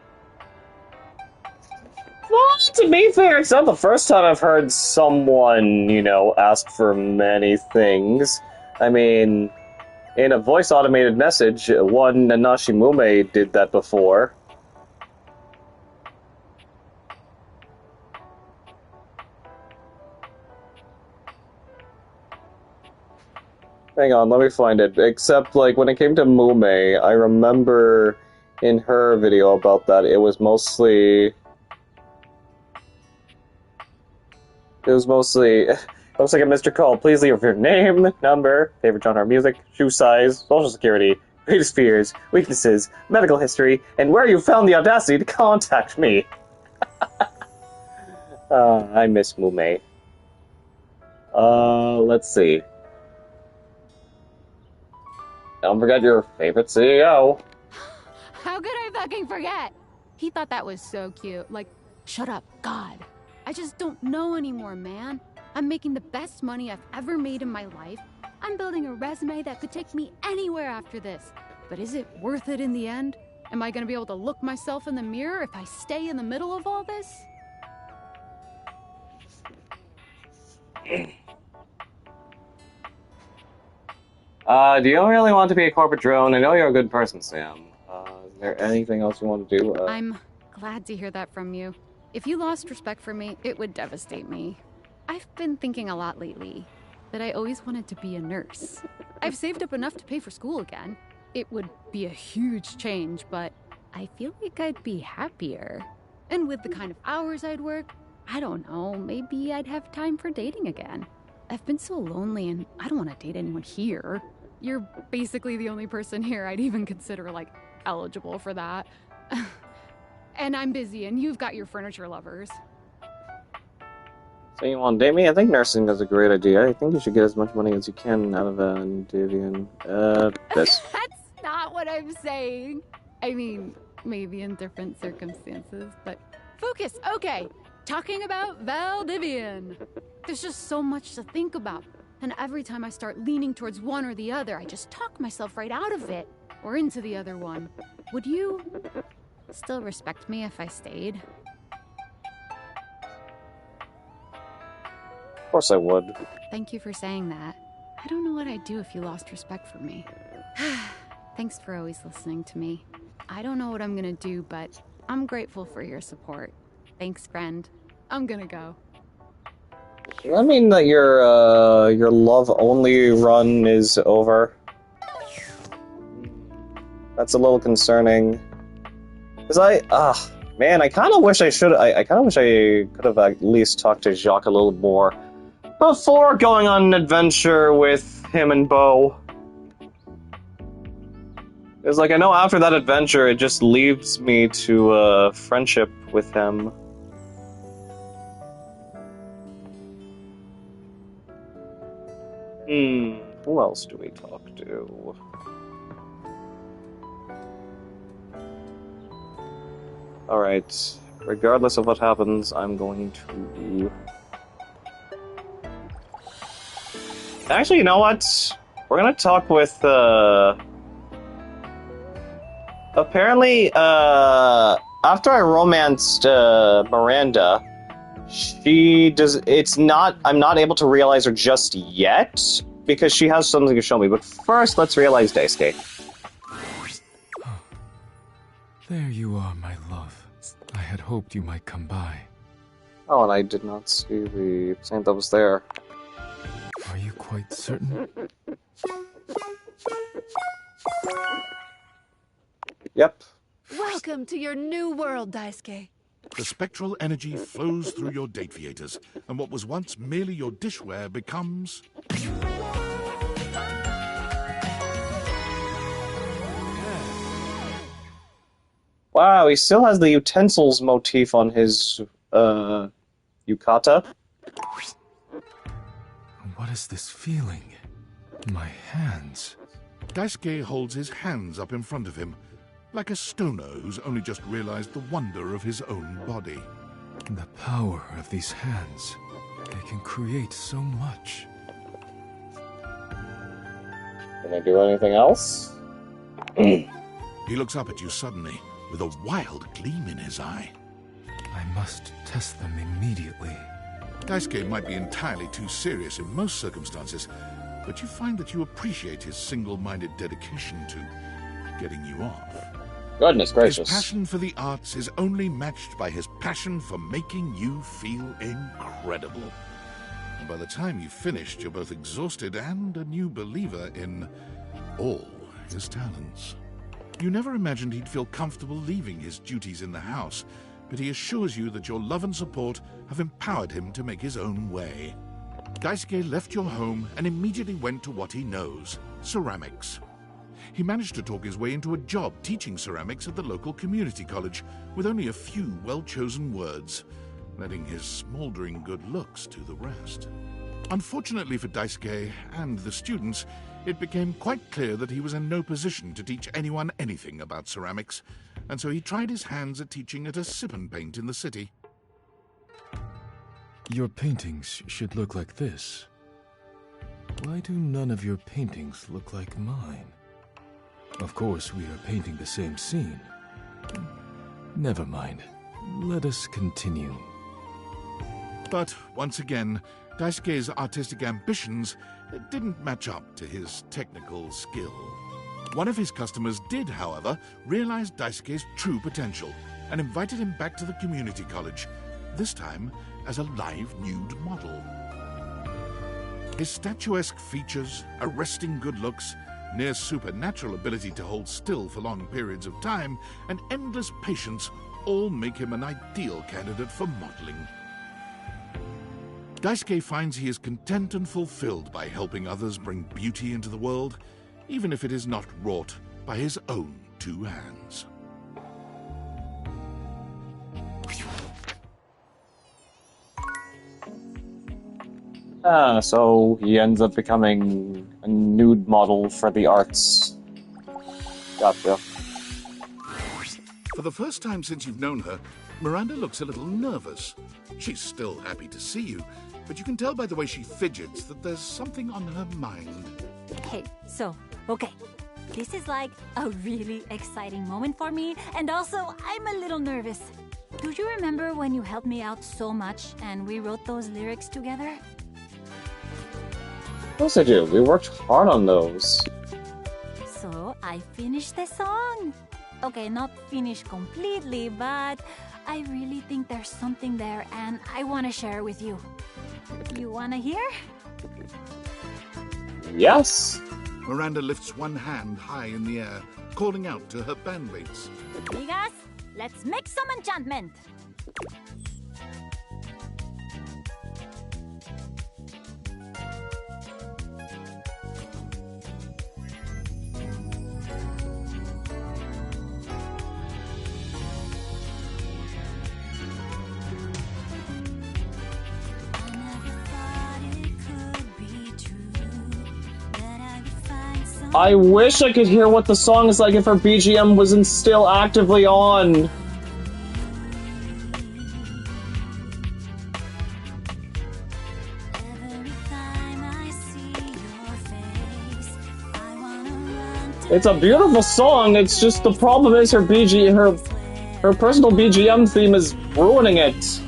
Speaker 1: Well, to be fair, it's not the first time I've heard someone, ask for many things. I mean, in a voice-automated message, one Nanashi Mume did that before. Hang on, let me find it. Except, when it came to Mume, I remember in her video about that, it was mostly, like a Mr. Call. Please leave your name, number, favorite genre of music, shoe size, social security, greatest fears, weaknesses, medical history, and where you found the audacity to contact me. I miss Mume. Let's see. Don't forget your favorite CEO.
Speaker 15: How could I fucking forget? He thought that was so cute. Shut up, God. I just don't know anymore, man. I'm making the best money I've ever made in my life. I'm building a resume that could take me anywhere after this. But is it worth it in the end? Am I gonna be able to look myself in the mirror if I stay in the middle of all this?
Speaker 1: Do you really want to be a corporate drone? I know you're a good person, Sam. Is there anything else you want to do?
Speaker 15: I'm glad to hear that from you. If you lost respect for me, it would devastate me. I've been thinking a lot lately that I always wanted to be a nurse. I've saved up enough to pay for school again. It would be a huge change, but I feel like I'd be happier. And with the kind of hours I'd work, I don't know, maybe I'd have time for dating again. I've been so lonely and I don't want to date anyone here. You're basically the only person here I'd even consider, like, eligible for that. And I'm busy and you've got your furniture lovers.
Speaker 1: So you want to date me? I think nursing is a great idea. I think you should get as much money as you can out of Valdivian. This.
Speaker 15: That's not what I'm saying. I mean, maybe in different circumstances, but focus. Okay, talking about Valdivian. There's just so much to think about. And every time I start leaning towards one or the other, I just talk myself right out of it. Or into the other one. Would you still respect me if I stayed?
Speaker 1: Of course I would.
Speaker 15: Thank you for saying that. I don't know what I'd do if you lost respect for me. Thanks for always listening to me. I don't know what I'm gonna do, but I'm grateful for your support. Thanks, friend. I'm gonna go.
Speaker 1: Does that mean that your love-only run is over? That's a little concerning. Because man, I kind of wish I could have at least talked to Jacques a little more before going on an adventure with him and Beau. It's like, I know after that adventure, it just leaves me to friendship with him. Who else do we talk to? Alright, regardless of what happens, I'm going to... Actually, you know what? We're gonna talk with, apparently, after I romanced, Miranda, I'm not able to realize her just yet, because she has something to show me, but first, let's realize Daisuke.
Speaker 16: There you are, my love. I had hoped you might come by.
Speaker 1: Oh, and I did not see the plant that was there.
Speaker 16: Are you quite certain?
Speaker 1: Yep.
Speaker 6: Welcome to your new world, Daisuke.
Speaker 3: The spectral energy flows through your Dateviators, and what was once merely your dishware becomes...
Speaker 1: Wow, he still has the utensils motif on his, yukata.
Speaker 16: What is this feeling? My hands.
Speaker 3: Daisuke holds his hands up in front of him, like a stoner who's only just realized the wonder of his own body.
Speaker 16: The power of these hands. They can create so much.
Speaker 1: Can I do anything else?
Speaker 3: He looks up at you suddenly, with a wild gleam in his eye.
Speaker 16: I must test them immediately.
Speaker 3: Daisuke might be entirely too serious in most circumstances, but you find that you appreciate his single-minded dedication to getting you off.
Speaker 1: Goodness gracious.
Speaker 3: His passion for the arts is only matched by his passion for making you feel incredible. And by the time you've finished, you're both exhausted and a new believer in all his talents. You never imagined he'd feel comfortable leaving his duties in the house, but he assures you that your love and support have empowered him to make his own way. Daisuke left your home and immediately went to what he knows, ceramics. He managed to talk his way into a job teaching ceramics at the local community college, with only a few well-chosen words, letting his smoldering good looks do the rest. Unfortunately for Daisuke and the students, it became quite clear that he was in no position to teach anyone anything about ceramics, and so he tried his hands at teaching at a sip and paint in the city.
Speaker 16: Your paintings should look like this. Why do none of your paintings look like mine? Of course, we are painting the same scene, Never mind. Let us continue.
Speaker 3: But once again, Daisuke's artistic ambitions didn't match up to his technical skill. One of his customers did, however, realize Daisuke's true potential and invited him back to the community college, this time as a live nude model. His statuesque features, arresting good looks, near supernatural ability to hold still for long periods of time, and endless patience all make him an ideal candidate for modeling. Daisuke finds he is content and fulfilled by helping others bring beauty into the world, even if it is not wrought by his own two hands.
Speaker 1: So he ends up becoming a nude model for the arts. Gotcha.
Speaker 3: For the first time since you've known her, Miranda looks a little nervous. She's still happy to see you, but you can tell by the way she fidgets that there's something on her mind.
Speaker 17: Hey, so, okay. This is like a really exciting moment for me, and also I'm a little nervous. Do you remember when you helped me out so much and we wrote those lyrics together?
Speaker 1: Of course I do. We worked hard on those.
Speaker 17: So, I finished the song. Okay, not finished completely, but I really think there's something there and I want to share with you. You want to hear?
Speaker 1: Yes.
Speaker 3: Miranda lifts one hand high in the air, calling out to her bandmates.
Speaker 17: Amigas, let's make some enchantment.
Speaker 1: I wish I could hear what the song is like if her BGM wasn't still actively on. It's a beautiful song, it's just the problem is her personal BGM theme is ruining it.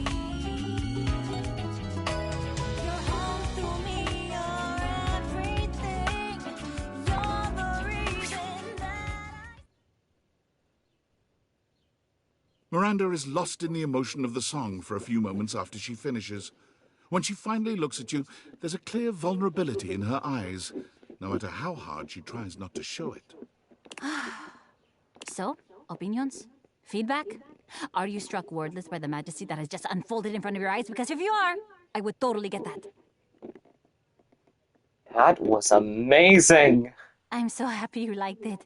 Speaker 3: Miranda is lost in the emotion of the song for a few moments after she finishes. When she finally looks at you, there's a clear vulnerability in her eyes, no matter how hard she tries not to show it.
Speaker 17: So, opinions? Feedback? Are you struck wordless by the majesty that has just unfolded in front of your eyes? Because if you are, I would totally get that.
Speaker 1: That was amazing!
Speaker 17: I'm so happy you liked it.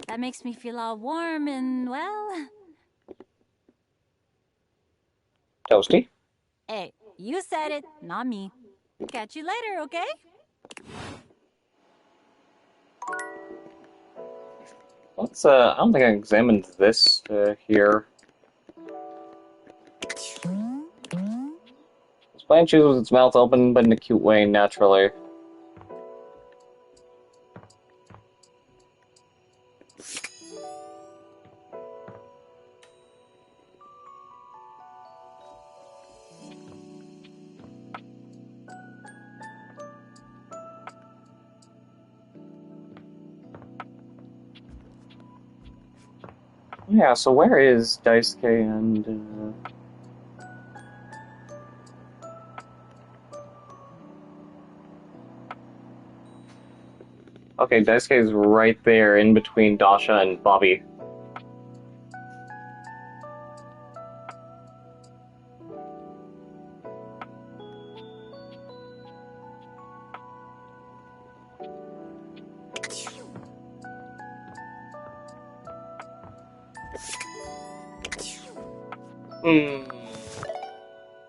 Speaker 17: That makes me feel all warm and, well...
Speaker 1: Toasty?
Speaker 17: Hey, you said it, not me. Catch you later, okay?
Speaker 1: Let's, I don't think I examined this, here. This plant chews with its mouth open, but in a cute way, naturally. Yeah, so where is Daisuke and, Okay, Daisuke is right there in between Dasha and Bobby.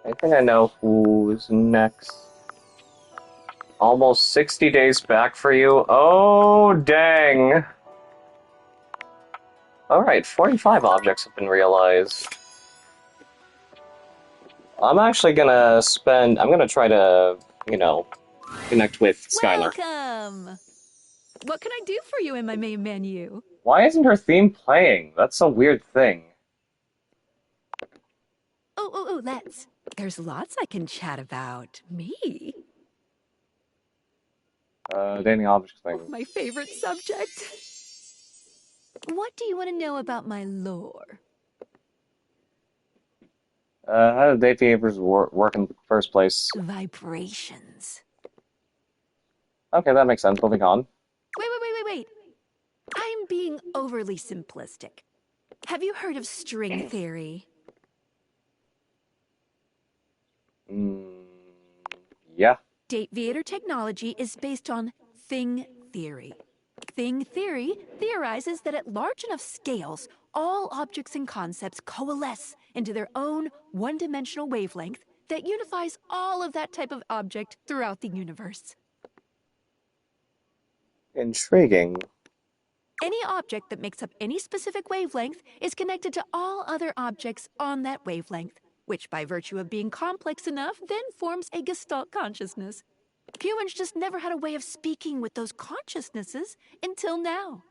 Speaker 1: I think I know who's next. Almost 60 days back for you. Oh, dang. Alright, 45 objects have been realized. I'm actually gonna I'm gonna try to, you know, connect with Skylar.
Speaker 6: Welcome! What can I do for you in my main menu?
Speaker 1: Why isn't her theme playing? That's a weird thing.
Speaker 6: let's. There's lots I can chat about. Me?
Speaker 1: Dating object thing.
Speaker 6: My favorite subject. What do you want to know about my lore?
Speaker 1: How did date behaviors work in the first place?
Speaker 6: Vibrations.
Speaker 1: Okay, that makes sense. Moving on.
Speaker 6: Wait. I'm being overly simplistic. Have you heard of string theory?
Speaker 1: Yeah.
Speaker 6: Dateviator technology is based on thing theory. Thing theory theorizes that at large enough scales, all objects and concepts coalesce into their own one-dimensional wavelength that unifies all of that type of object throughout the universe.
Speaker 1: Intriguing.
Speaker 6: Any object that makes up any specific wavelength is connected to all other objects on that wavelength, which by virtue of being complex enough then forms a Gestalt consciousness. Humans just never had a way of speaking with those consciousnesses until now.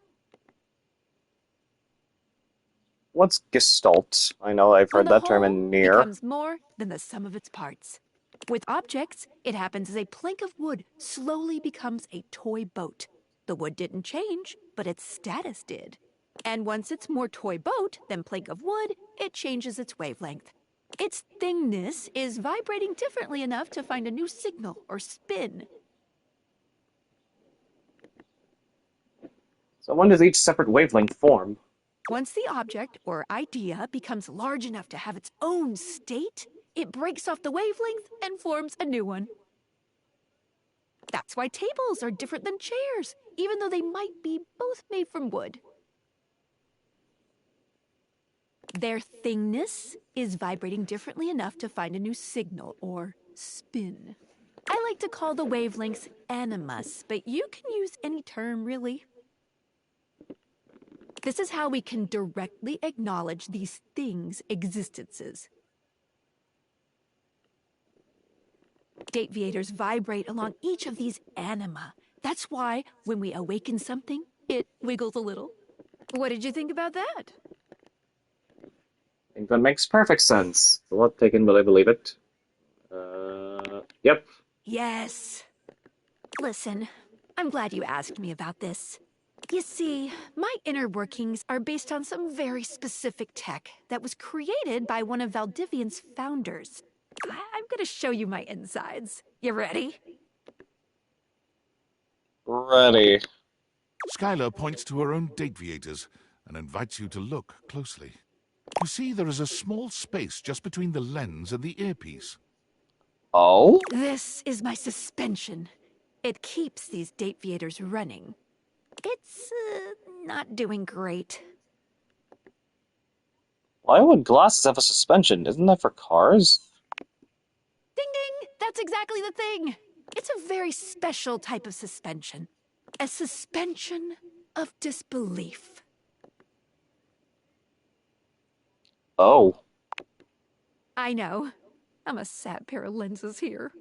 Speaker 1: What's Gestalt? I know I've heard that term in Nier.
Speaker 6: Becomes more than the sum of its parts. With objects, it happens as a plank of wood slowly becomes a toy boat. The wood didn't change, but its status did. And once it's more toy boat than plank of wood, it changes its wavelength. Its thingness is vibrating differently enough to find a new signal or spin.
Speaker 1: So when does each separate wavelength form?
Speaker 6: Once the object or idea becomes large enough to have its own state, it breaks off the wavelength and forms a new one. That's why tables are different than chairs, even though they might be both made from wood. Their thingness is vibrating differently enough to find a new signal or spin. I like to call the wavelengths animus, but you can use any term, really. This is how we can directly acknowledge these things' existences. Dateviators vibrate along each of these anima. That's why, when we awaken something, it wiggles a little. What did you think about that?
Speaker 1: I think that makes perfect sense. The what taken, will I believe it? Yep.
Speaker 6: Yes. Listen, I'm glad you asked me about this. You see, my inner workings are based on some very specific tech that was created by one of Valdivian's founders. I'm gonna show you my insides. You ready?
Speaker 1: Ready.
Speaker 3: Skylar points to her own Dateviators and invites you to look closely. You see there is a small space just between the lens and the earpiece.
Speaker 1: Oh?
Speaker 6: This is my suspension. It keeps these Dateviators running. It's, not doing great.
Speaker 1: Why would glasses have a suspension? Isn't that for cars?
Speaker 6: Ding ding! That's exactly the thing! It's a very special type of suspension. A suspension of disbelief.
Speaker 1: Oh.
Speaker 6: I know. I'm a sad pair of lenses here.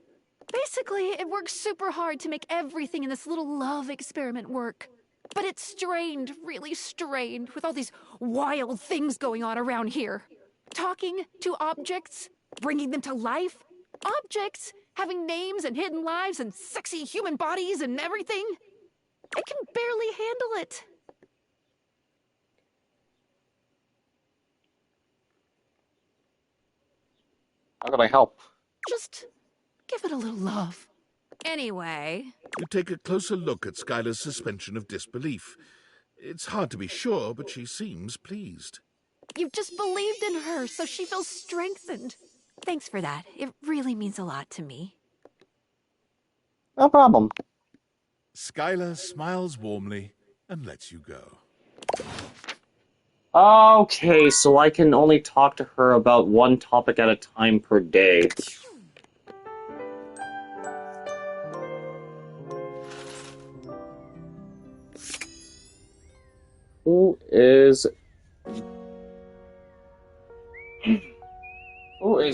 Speaker 6: Basically, it works super hard to make everything in this little love experiment work. But it's strained, really strained, with all these wild things going on around here. Talking to objects, bringing them to life. Objects having names and hidden lives and sexy human bodies and everything. I can barely handle it.
Speaker 1: How can I help?
Speaker 6: Just give it a little love. Anyway.
Speaker 3: You take a closer look at Skylar's suspension of disbelief. It's hard to be sure, but she seems pleased.
Speaker 6: You've just believed in her, so she feels strengthened. Thanks for that. It really means a lot to me.
Speaker 1: No problem.
Speaker 3: Skylar smiles warmly and lets you go.
Speaker 1: Okay, so I can only talk to her about one topic at a time per day. Who is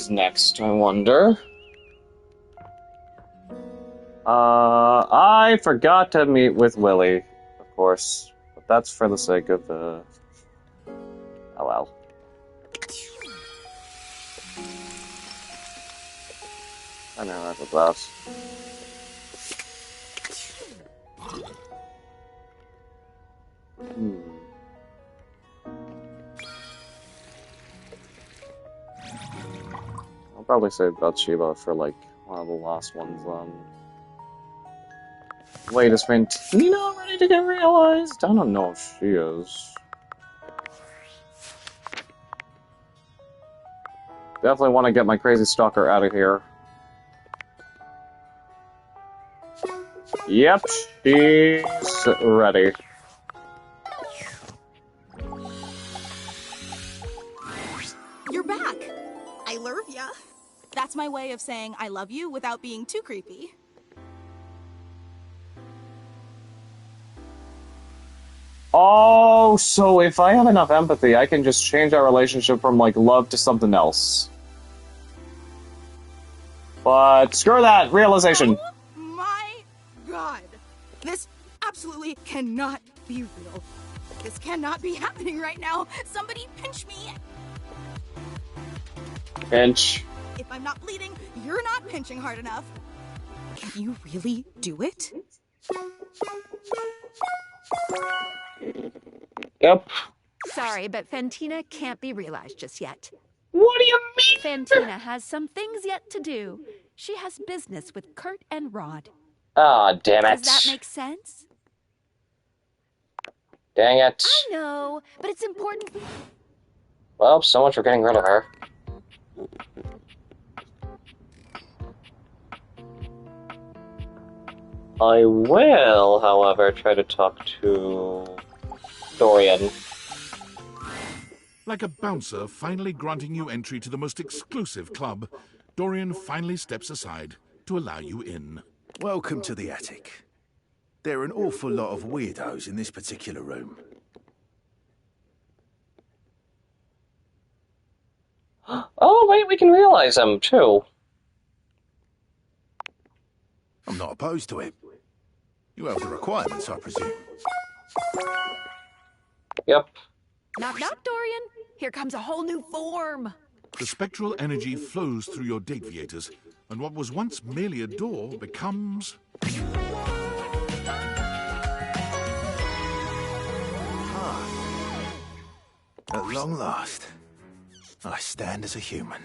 Speaker 1: next, I wonder? I forgot to meet with Willy, of course. But that's for the sake of the... Oh well. I know that's the best. I'll probably save Bathsheba for like one of the last ones then. Wait, is Fantina ready to get realized? I don't know if she is. Definitely want to get my crazy stalker out of here. Yep, she's ready.
Speaker 18: You're back. I love ya. That's my way of saying I love you without being too creepy.
Speaker 1: Oh, so if I have enough empathy, I can just change our relationship from, like, love to something else. But screw that realization.
Speaker 18: Oh my god. This absolutely cannot be real. This cannot be happening right now. Somebody pinch me.
Speaker 1: Pinch.
Speaker 18: If I'm not bleeding, you're not pinching hard enough. Can you really do it?
Speaker 1: Yep.
Speaker 6: Sorry, but Fantina can't be realized just yet.
Speaker 1: What do you mean?
Speaker 6: Fantina has some things yet to do. She has business with Kurt and Rod.
Speaker 1: Ah, damn it.
Speaker 6: Does that make sense?
Speaker 1: Dang it.
Speaker 6: I know, but it's important.
Speaker 1: Well, so much for getting rid of her. I will, however, try to talk to Dorian.
Speaker 3: Like a bouncer finally granting you entry to the most exclusive club, Dorian finally steps aside to allow you in.
Speaker 9: Welcome to the attic. There are an awful lot of weirdos in this particular room.
Speaker 1: Oh, wait, we can realize them, too.
Speaker 9: I'm not opposed to it. You have the requirements, I presume.
Speaker 1: Yep.
Speaker 6: Knock, knock, Dorian. Here comes a whole new form.
Speaker 3: The spectral energy flows through your Dateviators, and what was once merely a door becomes...
Speaker 9: At long last, I stand as a human.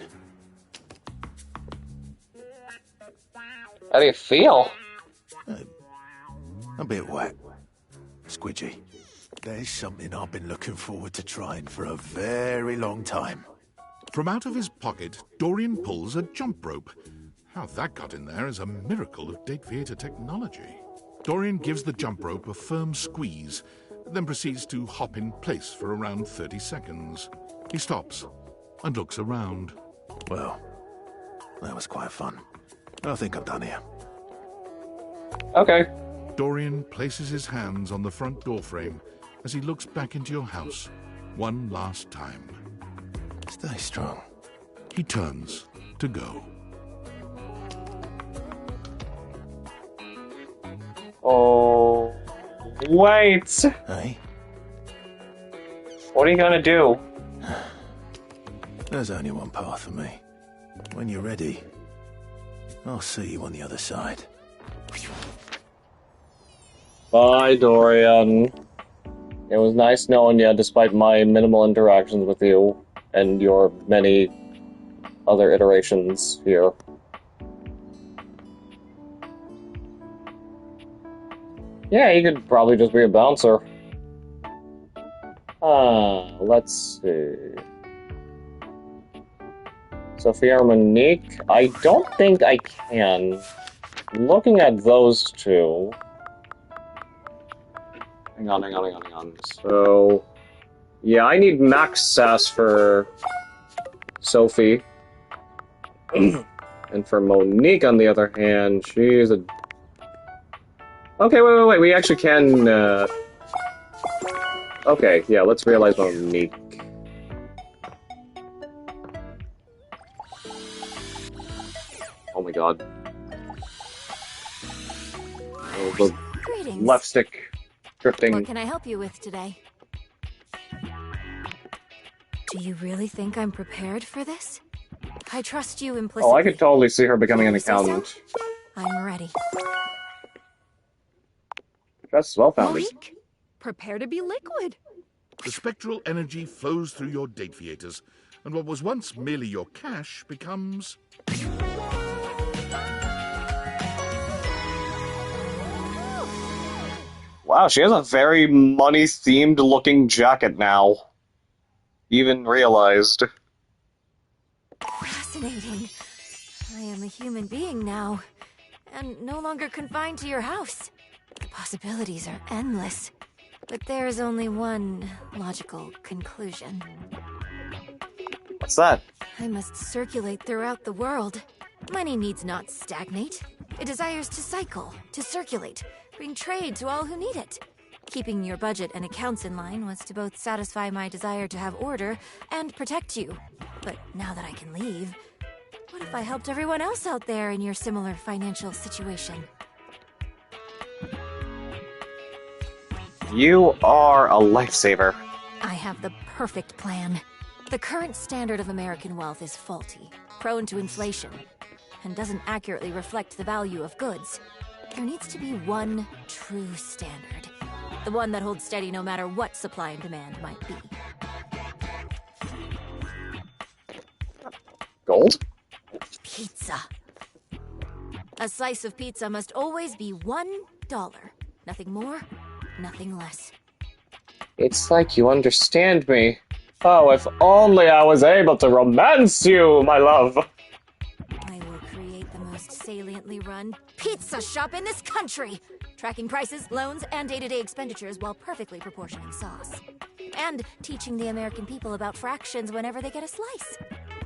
Speaker 1: How do you feel?
Speaker 9: A bit wet. Squidgy. There's something I've been looking forward to trying for a very long time.
Speaker 3: From out of his pocket, Dorian pulls a jump rope. How that got in there is a miracle of Dateviator technology. Dorian gives the jump rope a firm squeeze, then proceeds to hop in place for around 30 seconds. He stops and looks around.
Speaker 9: Well, that was quite fun. I think I'm done here.
Speaker 1: Okay.
Speaker 3: Dorian places his hands on the front door frame as he looks back into your house one last time.
Speaker 9: Stay strong.
Speaker 3: He turns to go.
Speaker 1: Oh, wait.
Speaker 9: Hey?
Speaker 1: What are you gonna do?
Speaker 9: There's only one path for me. When you're ready, I'll see you on the other side.
Speaker 1: Bye, Dorian. It was nice knowing you, despite my minimal interactions with you and your many other iterations here. Yeah, he could probably just be a bouncer. Let's see. Sophia or Monique? I don't think I can. Looking at those two... Hang on. So... Yeah, I need max sass for... Sophie. And for Monique, on the other hand, she's a... Okay, wait, we actually can, Okay, yeah, let's realize Monique. Oh my god. Oh, the
Speaker 2: Greetings.
Speaker 1: left stick drifting.
Speaker 2: What can I help you with today? Do you really think I'm prepared for this?
Speaker 17: I trust you implicitly.
Speaker 1: Oh, I could totally see her becoming an
Speaker 17: You say so?
Speaker 1: accountant.
Speaker 17: I'm ready.
Speaker 1: That's well-founded.
Speaker 6: Monique, prepare to be liquid.
Speaker 3: The spectral energy flows through your Dateviators, and what was once merely your cash becomes...
Speaker 1: Wow, she has a very money-themed looking jacket now. Even realized.
Speaker 17: Fascinating. I am a human being now, and no longer confined to your house. The possibilities are endless, but there is only one logical conclusion.
Speaker 1: What's that?
Speaker 17: I must circulate throughout the world. Money needs not stagnate. It desires to cycle, to circulate, bring trade to all who need it. Keeping your budget and accounts in line was to both satisfy my desire to have order and protect you. But now that I can leave, what if I helped everyone else out there in your similar financial situation?
Speaker 1: You are a lifesaver.
Speaker 17: I have the perfect plan. The current standard of American wealth is faulty, prone to inflation, and doesn't accurately reflect the value of goods. There needs to be one true standard. The one that holds steady no matter what supply and demand might be.
Speaker 1: Gold?
Speaker 17: Pizza. A slice of pizza must always be $1. Nothing more, nothing less.
Speaker 1: It's like you understand me. Oh, if only I was able to romance you, my love.
Speaker 17: I will create the most saliently run pizza shop in this country, tracking prices, loans, and day-to-day expenditures while perfectly proportioning sauce. And teaching the American people about fractions whenever they get a slice.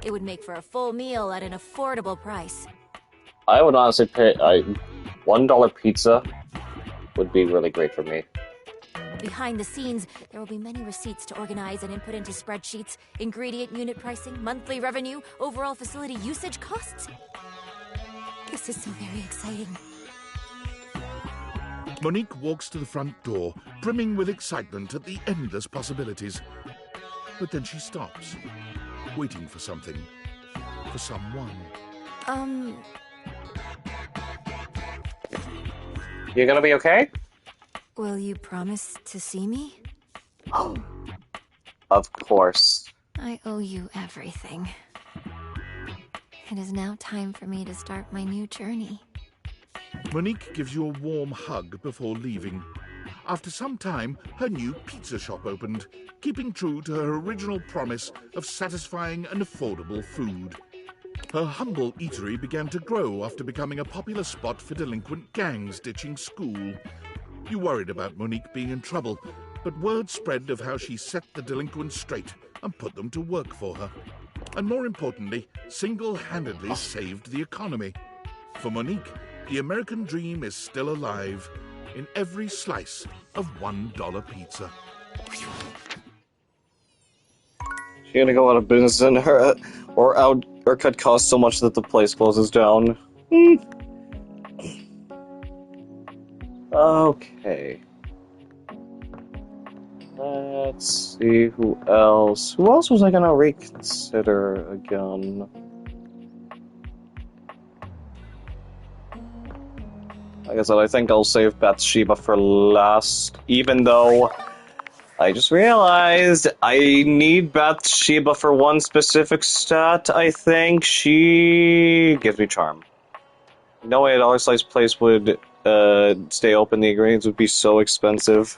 Speaker 17: It would make for a full meal at an affordable price.
Speaker 1: I would honestly pay $1 pizza would be really great for me.
Speaker 17: Behind the scenes, there will be many receipts to organize and input into spreadsheets, ingredient unit pricing, monthly revenue, overall facility usage costs. This is so very exciting.
Speaker 3: Monique walks to the front door, brimming with excitement at the endless possibilities. But then she stops, waiting for something. For someone.
Speaker 1: You gonna be okay?
Speaker 17: Will you promise to see me?
Speaker 1: Of course.
Speaker 17: I owe you everything. It is now time for me to start my new journey.
Speaker 3: Monique gives you a warm hug before leaving. After some time, her new pizza shop opened, keeping true to her original promise of satisfying and affordable food. Her humble eatery began to grow after becoming a popular spot for delinquent gangs ditching school. You worried about Monique being in trouble, but word spread of how she set the delinquents straight and put them to work for her. And more importantly, single-handedly saved the economy. For Monique, the American dream is still alive in every slice of $1 pizza.
Speaker 1: She's gonna go out of business and her or cut costs so much that the place closes down. Okay. Let's see who else. Who else was I gonna reconsider again? Like I said, I think I'll save Bathsheba for last, even though I just realized I need Bathsheba for one specific stat. I think she gives me charm. No way a dollar slice place would stay open. The ingredients would be so expensive.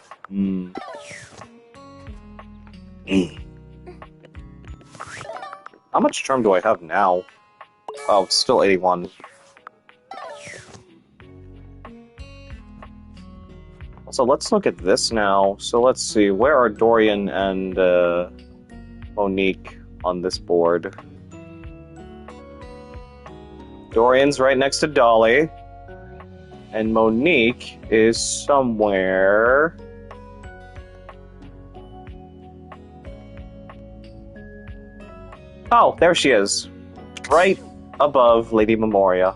Speaker 1: How much charm do I have now? Oh, it's still 81. So let's look at this now. So let's see, where are Dorian and Monique on this board? Dorian's right next to Dolly, and Monique is somewhere... Oh, there she is. Right above Lady Memoria.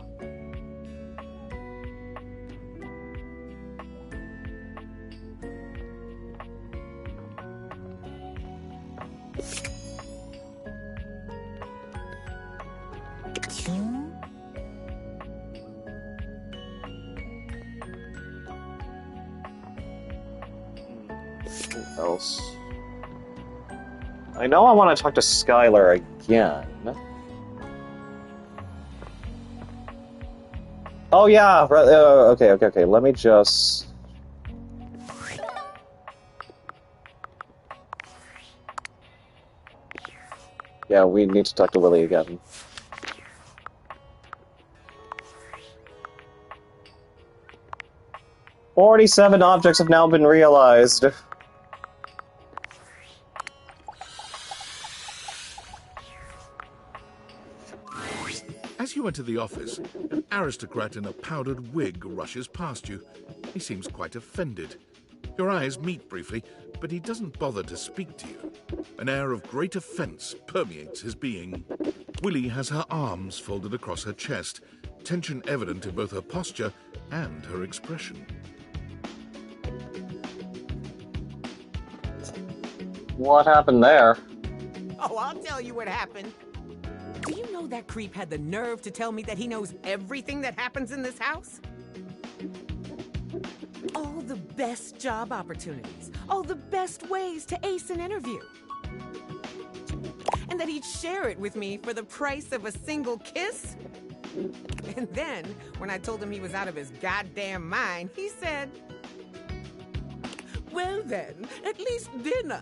Speaker 1: What else? I know I want to talk to Skylar again. Oh yeah, okay. Let me just... Yeah, we need to talk to Willy again. "47 objects have now been realized."
Speaker 3: As you enter the office, an aristocrat in a powdered wig rushes past you. He seems quite offended. Your eyes meet briefly, but he doesn't bother to speak to you. An air of great offense permeates his being. Willy has her arms folded across her chest, tension evident in both her posture and her expression.
Speaker 1: What happened there?
Speaker 10: Oh, I'll tell you what happened. Do you know that creep had the nerve to tell me that he knows everything that happens in this house? All the best job opportunities, all the best ways to ace an interview. And that he'd share it with me for the price of a single kiss? And then, when I told him he was out of his goddamn mind, he said, "Well then, at least dinner.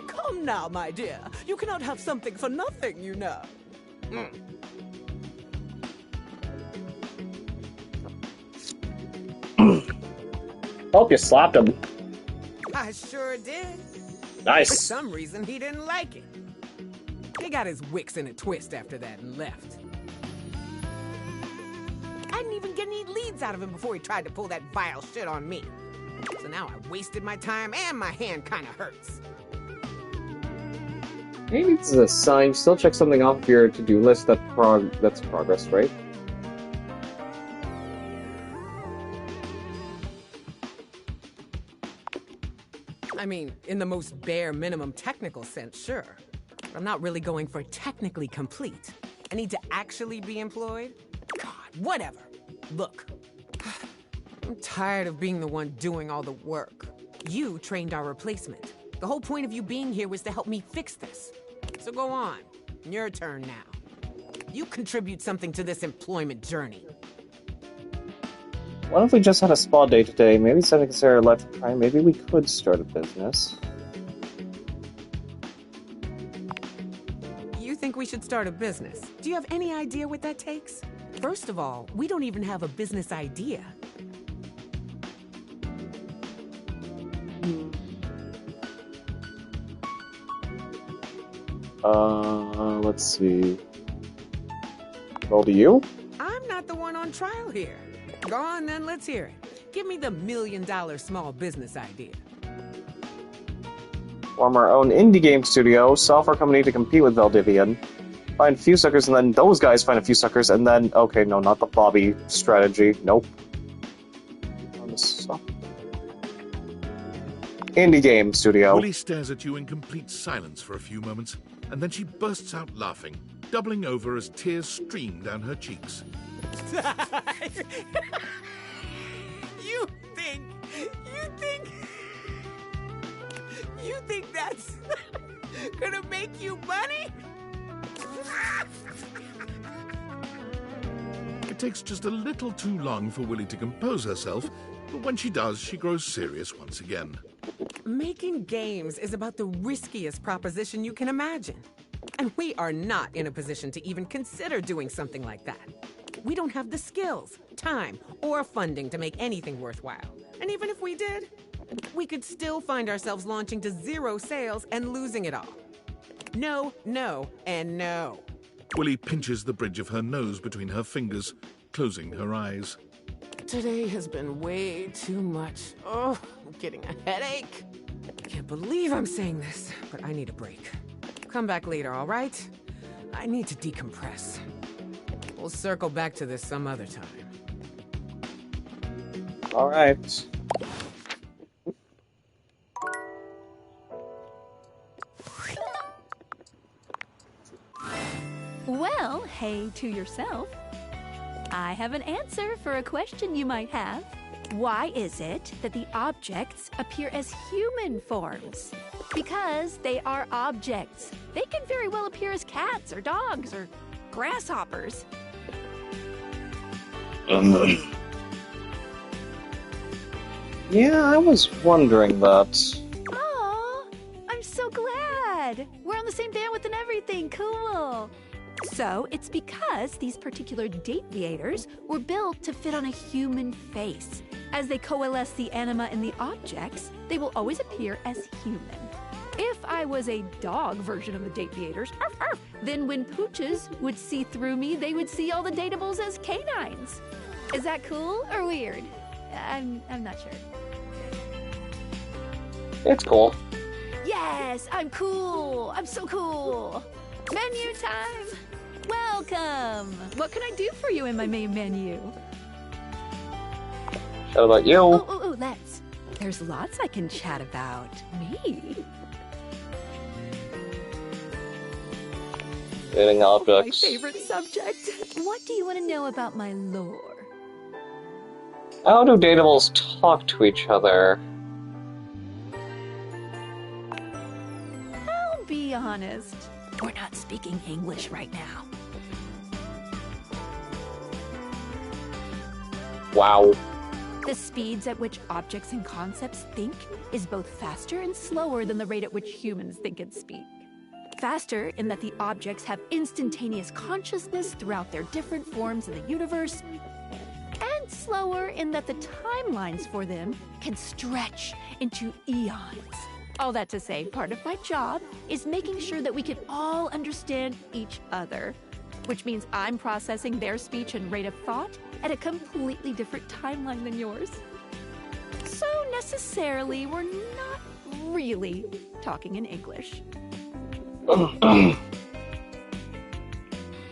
Speaker 10: Come now, my dear. You cannot have something for nothing, you know."
Speaker 1: Hope you slapped him.
Speaker 10: I sure did.
Speaker 1: Nice.
Speaker 10: For some reason, he didn't like it. He got his wicks in a twist after that and left. I didn't even get any leads out of him before he tried to pull that vile shit on me. So now I wasted my time and my hand kind of hurts.
Speaker 1: Maybe this is a sign. Still check something off your to-do list. That's progress, right?
Speaker 10: I mean, in the most bare minimum technical sense, sure. But I'm not really going for technically complete. I need to actually be employed? God, whatever. Look, I'm tired of being the one doing all the work. You trained our replacement. The whole point of you being here was to help me fix this. So go on. Your turn now. You contribute something to this employment journey.
Speaker 1: What if we just had a spa day today? Maybe instead of consider electric crime, maybe we could start a business.
Speaker 10: You think we should start a business? Do you have any idea what that takes? First of all, we don't even have a business idea.
Speaker 1: Let's see. Well, do you?
Speaker 10: I'm not the one on trial here. Go on then, let's hear it. Give me the $1 million small business idea.
Speaker 1: Form our own indie game studio, software company to compete with Valdivian. Find a few suckers, and then those guys find a few suckers, and then... Okay, no, not the Bobby strategy. Nope. Indie game studio.
Speaker 3: Willy stares at you in complete silence for a few moments, and then she bursts out laughing, doubling over as tears stream down her cheeks.
Speaker 10: You think that's gonna make you money?
Speaker 3: It takes just a little too long for Willy to compose herself, but when she does, she grows serious once again.
Speaker 10: Making games is about the riskiest proposition you can imagine. And we are not in a position to even consider doing something like that. We don't have the skills, time, or funding to make anything worthwhile. And even if we did, we could still find ourselves launching to 0 sales and losing it all. No, no, and no.
Speaker 3: Willy pinches the bridge of her nose between her fingers, closing her eyes.
Speaker 10: Today has been way too much. Oh, I'm getting a headache. I can't believe I'm saying this, but I need a break. Come back later, all right? I need to decompress. We'll circle back to this some other time.
Speaker 1: All right.
Speaker 19: Well, hey to yourself. I have an answer for a question you might have.
Speaker 6: Why is it that the objects appear as human forms? Because they are objects. They can very well appear as cats or dogs or grasshoppers.
Speaker 1: Yeah, I was wondering that.
Speaker 6: Aw, I'm so glad. We're on the same bandwidth and everything. Cool. So it's because these particular Dateviators were built to fit on a human face. As they coalesce the anima in the objects, they will always appear as human. If I was a dog version of the Dateviators, then when pooches would see through me, they would see all the datables as canines. Is that cool or weird? I'm not sure.
Speaker 1: It's cool.
Speaker 6: Yes, I'm cool. I'm so cool. Menu time. Welcome. What can I do for you in my main menu?
Speaker 1: How about you?
Speaker 6: Oh, let's. There's lots I can chat about. Me?
Speaker 1: Dating objects.
Speaker 6: My favorite subject. What do you want to know about my lore?
Speaker 1: How do datables talk to each other?
Speaker 6: I'll be honest. We're not speaking English right now.
Speaker 1: Wow.
Speaker 6: The speeds at which objects and concepts think is both faster and slower than the rate at which humans think and speak. Faster in that the objects have instantaneous consciousness throughout their different forms in the universe, and slower in that the timelines for them can stretch into eons. All that to say, part of my job is making sure that we can all understand each other, which means I'm processing their speech and rate of thought at a completely different timeline than yours. So necessarily, we're not really talking in English.
Speaker 1: I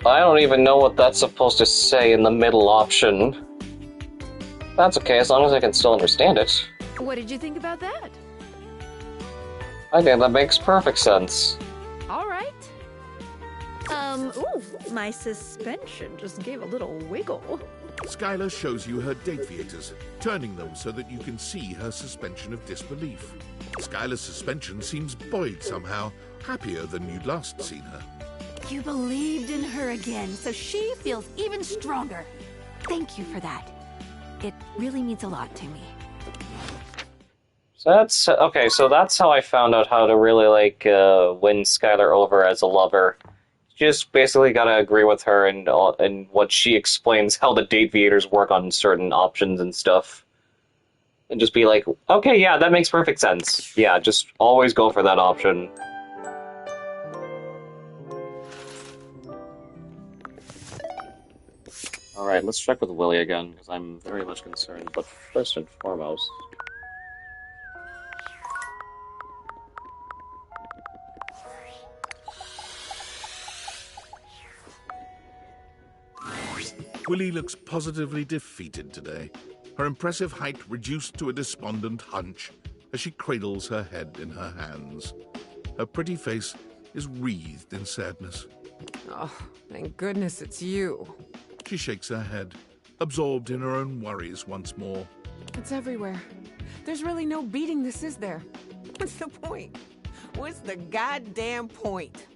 Speaker 1: don't even know what that's supposed to say in the middle option. That's okay, as long as I can still understand it.
Speaker 6: What did you think about that?
Speaker 1: I think that makes perfect sense.
Speaker 6: All right. Ooh, my suspension just gave a little wiggle.
Speaker 3: Skylar shows you her Dateviators, turning them so that you can see her suspension of disbelief. Skylar's suspension seems buoyed somehow, happier than you'd last seen her.
Speaker 6: You believed in her again, so she feels even stronger. Thank you for that. It really means a lot to me.
Speaker 1: So that's okay. So that's how I found out how to really win Skylar over as a lover. Just basically gotta agree with her and what she explains how the Dateviators work on certain options and stuff, and just be like, okay, yeah, that makes perfect sense. Yeah, just always go for that option. All right, let's check with Willie again because I'm very much concerned. But first and foremost.
Speaker 3: Willie looks positively defeated today, her impressive height reduced to a despondent hunch as she cradles her head in her hands. Her pretty face is wreathed in sadness.
Speaker 10: Oh, thank goodness it's you.
Speaker 3: She shakes her head, absorbed in her own worries once more.
Speaker 10: It's everywhere. There's really no beating this, is there? What's the point? What's the goddamn point?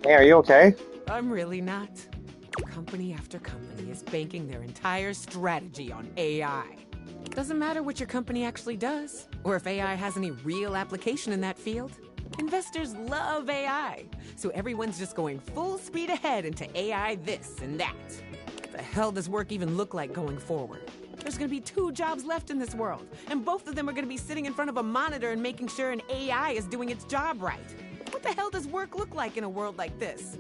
Speaker 1: Hey, are you okay?
Speaker 10: I'm really not. Company after company is banking their entire strategy on AI. Doesn't matter what your company actually does, or if AI has any real application in that field. Investors love AI, so everyone's just going full speed ahead into AI this and that. What the hell does work even look like going forward? There's gonna be 2 jobs left in this world, and both of them are gonna be sitting in front of a monitor and making sure an AI is doing its job right. What the hell does work look like in a world like this?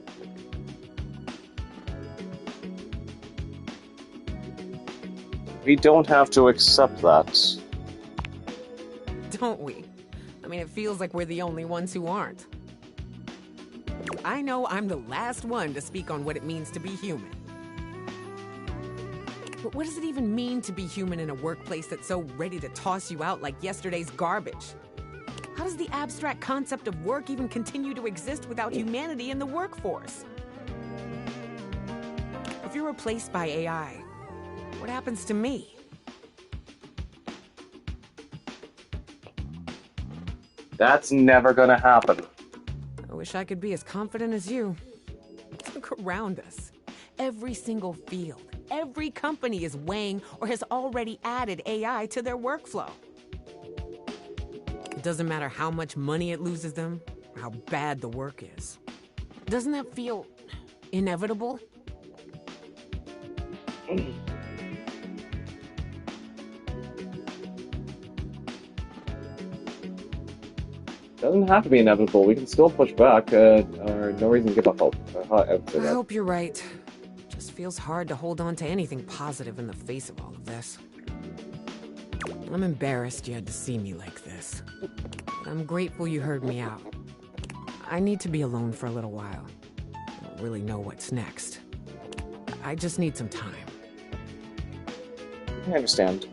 Speaker 1: We don't have to accept that.
Speaker 10: Don't we? I mean, it feels like we're the only ones who aren't. I know I'm the last one to speak on what it means to be human. But what does it even mean to be human in a workplace that's so ready to toss you out like yesterday's garbage? How does the abstract concept of work even continue to exist without humanity in the workforce? if you're replaced by AI, what happens to me?
Speaker 1: That's never gonna happen.
Speaker 10: I wish I could be as confident as you. Look around us. Every single field, every company is weighing or has already added AI to their workflow. It doesn't matter how much money it loses them, or how bad the work is. Doesn't that feel inevitable?
Speaker 1: Doesn't have to be inevitable. We can still push back, or no reason to give up hope.
Speaker 10: I hope you're right. Just feels hard to hold on to anything positive in the face of all of this. I'm embarrassed you had to see me like this. But I'm grateful you heard me out. I need to be alone for a little while. I don't really know what's next. I just need some time.
Speaker 1: I understand.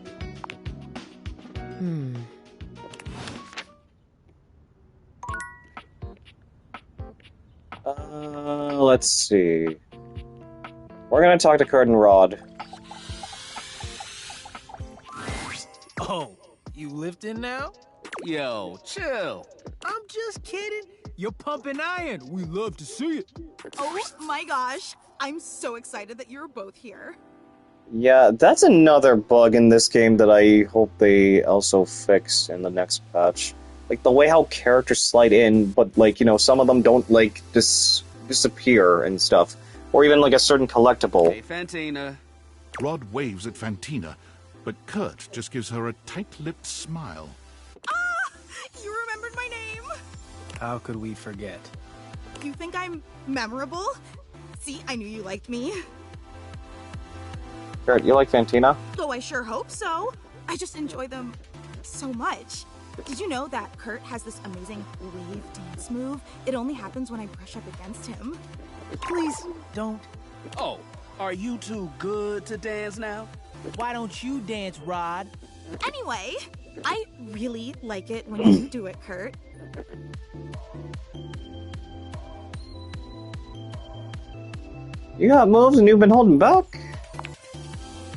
Speaker 1: Let's see. We're gonna talk to Kurt and Rod.
Speaker 19: Oh, you lifting now? Yo, chill. I'm just kidding. You're pumping iron. We love to see it.
Speaker 18: Oh my gosh. I'm so excited that you're both here.
Speaker 1: Yeah, that's another bug in this game that I hope they also fix in the next patch. Like, the way how characters slide in, but, like, you know, some of them don't, like, disappear and stuff. Or even, like, a certain collectible.
Speaker 20: Hey, Fantina.
Speaker 3: Rod waves at Fantina, but Kurt just gives her a tight-lipped smile.
Speaker 18: Ah! You remembered my name!
Speaker 19: How could we forget?
Speaker 18: You think I'm memorable? See, I knew you liked me.
Speaker 1: Kurt, you like Fantina?
Speaker 18: Oh, I sure hope so. I just enjoy them so much. Did you know that Kurt has this amazing wave dance move? It only happens when I brush up against him.
Speaker 19: Please, don't.
Speaker 20: Oh, are you too good to dance now?
Speaker 19: Why don't you dance, Rod?
Speaker 18: Anyway, I really like it when you do it, Kurt.
Speaker 1: You got moves and you've been holding back?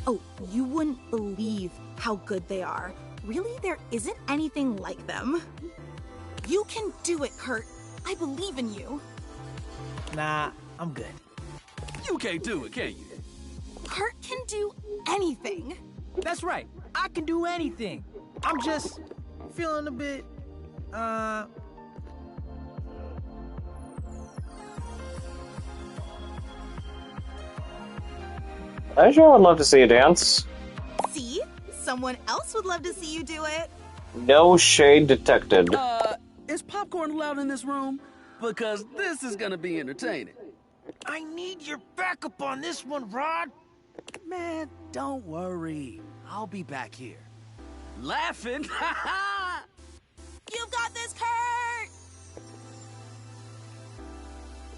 Speaker 18: Oh, you wouldn't believe how good they are. Really, there isn't anything like them. You can do it, Kurt. I believe in you.
Speaker 19: Nah, I'm good.
Speaker 20: You can't do it, can you?
Speaker 18: Kurt can do anything.
Speaker 19: That's right. I can do anything. I'm just feeling a bit,
Speaker 1: I sure would love to see you dance.
Speaker 18: See? Someone else would love to see you do it.
Speaker 1: No shade detected.
Speaker 20: Is popcorn allowed in this room? Because this is gonna be entertaining.
Speaker 19: I need your backup on this one, Rod.
Speaker 20: Man, don't worry. I'll be back here. Laughing? Ha ha!
Speaker 18: You've got this, Kurt!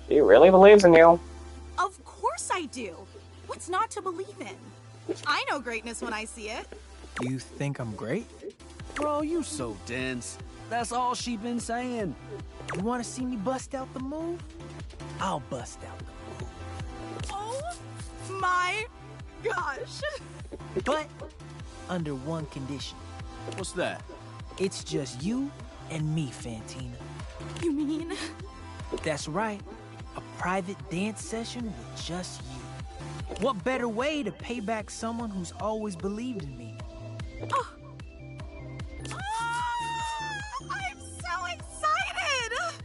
Speaker 1: She really believes in you.
Speaker 18: Of course I do. What's not to believe in? I know greatness when I see it.
Speaker 19: You think I'm great?
Speaker 20: Bro, you so dense. That's all she been saying.
Speaker 19: You want to see me bust out the move? I'll bust out the move.
Speaker 18: Oh my gosh.
Speaker 19: But under one condition.
Speaker 20: What's that?
Speaker 19: It's just you and me, Fantina.
Speaker 18: You mean?
Speaker 19: That's right. A private dance session with just you. What better way to pay back someone who's always believed in me?
Speaker 18: Oh. I'm so excited!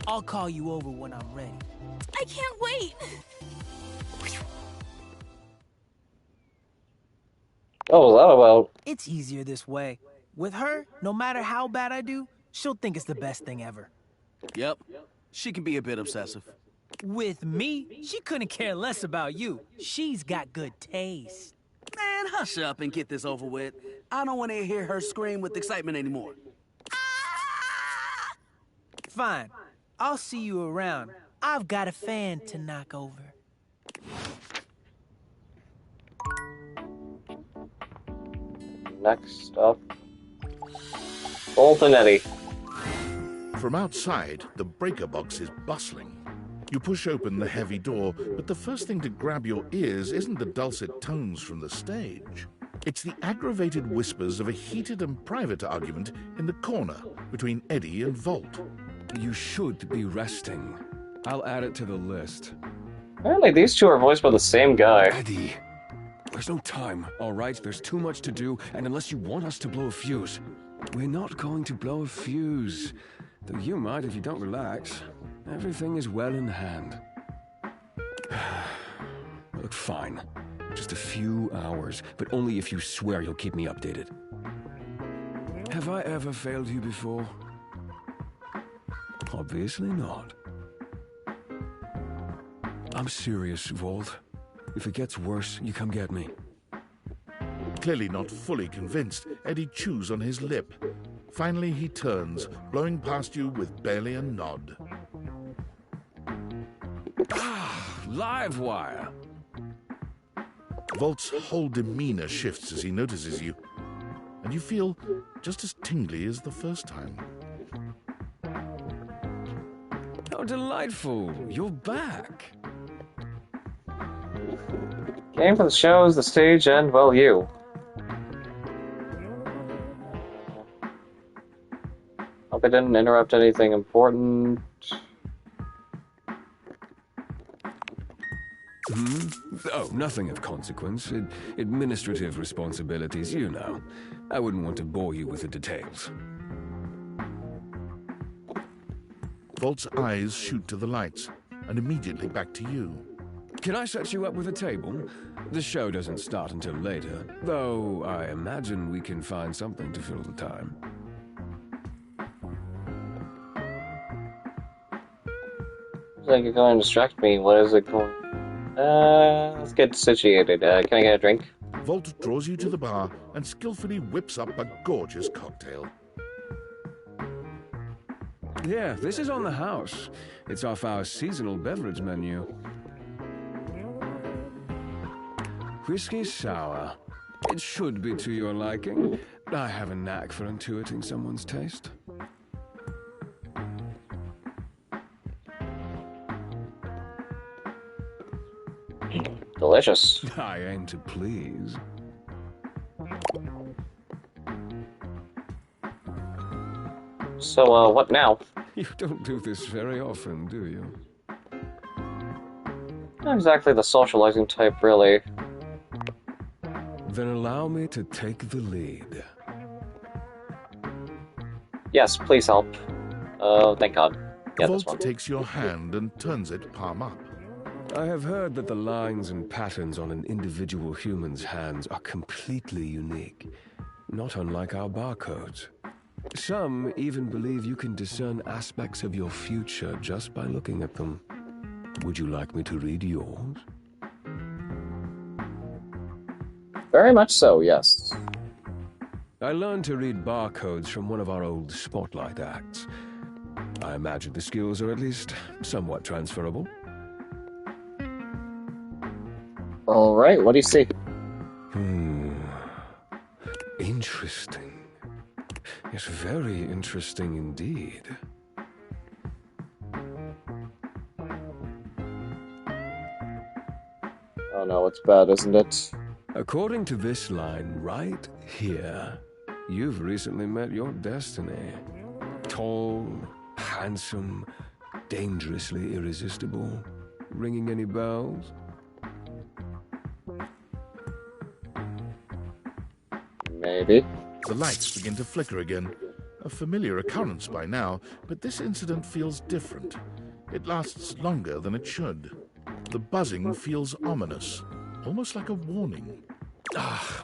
Speaker 19: I'll call you over when I'm ready.
Speaker 18: I can't wait!
Speaker 1: Oh, that about?
Speaker 19: It's easier this way. With her, no matter how bad I do, she'll think it's the best thing ever.
Speaker 20: Yep. She can be a bit obsessive.
Speaker 19: With me, she couldn't care less about you. She's got good taste.
Speaker 20: Man, hush up and get this over with. I don't want to hear her scream with excitement anymore.
Speaker 19: Fine. I'll see you around. I've got a fan to knock over.
Speaker 1: Next up, Bolt and Eddie.
Speaker 3: From outside, the breaker box is bustling. You push open the heavy door, but the first thing to grab your ears isn't the dulcet tones from the stage. It's the aggravated whispers of a heated and private argument in the corner between Eddie and Volt.
Speaker 16: You should be resting. I'll add it to the list.
Speaker 1: Apparently these two are voiced by the same guy.
Speaker 16: Eddie, there's no time, all right? There's too much to do, and unless you want us to blow a fuse, we're not going to blow a fuse. Though you might if you don't relax. Everything is well in hand. Look, fine. Just a few hours, but only if you swear you'll keep me updated. Have I ever failed you before? Obviously not. I'm serious, Volt. If it gets worse, you come get me.
Speaker 3: Clearly not fully convinced, Eddie chews on his lip. Finally, he turns, blowing past you with barely a nod.
Speaker 16: Livewire!
Speaker 3: Volt's whole demeanor shifts as he notices you, and you feel just as tingly as the first time.
Speaker 16: How delightful! You're back!
Speaker 1: Came for the shows, the stage, and, well, you. Hope I didn't interrupt anything important.
Speaker 16: Oh, nothing of consequence. Administrative responsibilities, you know. I wouldn't want to bore you with the details.
Speaker 3: Volt's eyes shoot to the lights, and immediately back to you.
Speaker 16: Can I set you up with a table? The show doesn't start until later, though I imagine we can find something to fill the time.
Speaker 1: Looks like you're going to distract me. What is it going? Let's get situated. Can I get a drink?
Speaker 3: Volt draws you to the bar and skillfully whips up a gorgeous cocktail.
Speaker 16: Yeah, this is on the house. It's off our seasonal beverage menu. Whiskey sour. It should be to your liking. I have a knack for intuiting someone's taste.
Speaker 1: Delicious.
Speaker 16: I aim to please.
Speaker 1: So, what now?
Speaker 16: You don't do this very often, do you?
Speaker 1: Not exactly the socializing type, really.
Speaker 16: Then allow me to take the lead.
Speaker 1: Yes, please help. Thank God. Yeah, this one.
Speaker 3: Volt takes your hand and turns it palm up.
Speaker 16: I have heard that the lines and patterns on an individual human's hands are completely unique, not unlike our barcodes. Some even believe you can discern aspects of your future just by looking at them. Would you like me to read yours?
Speaker 1: Very much so, yes.
Speaker 16: I learned to read barcodes from one of our old spotlight acts. I imagine the skills are at least somewhat transferable.
Speaker 1: Alright, what do you see?
Speaker 16: Interesting. Yes, very interesting indeed.
Speaker 1: Oh no, it's bad, isn't it?
Speaker 16: According to this line right here, you've recently met your destiny. Tall, handsome, dangerously irresistible. Ringing any bells?
Speaker 1: Maybe.
Speaker 3: The lights begin to flicker again. A familiar occurrence by now, but this incident feels different. It lasts longer than it should. The buzzing feels ominous, almost like a warning.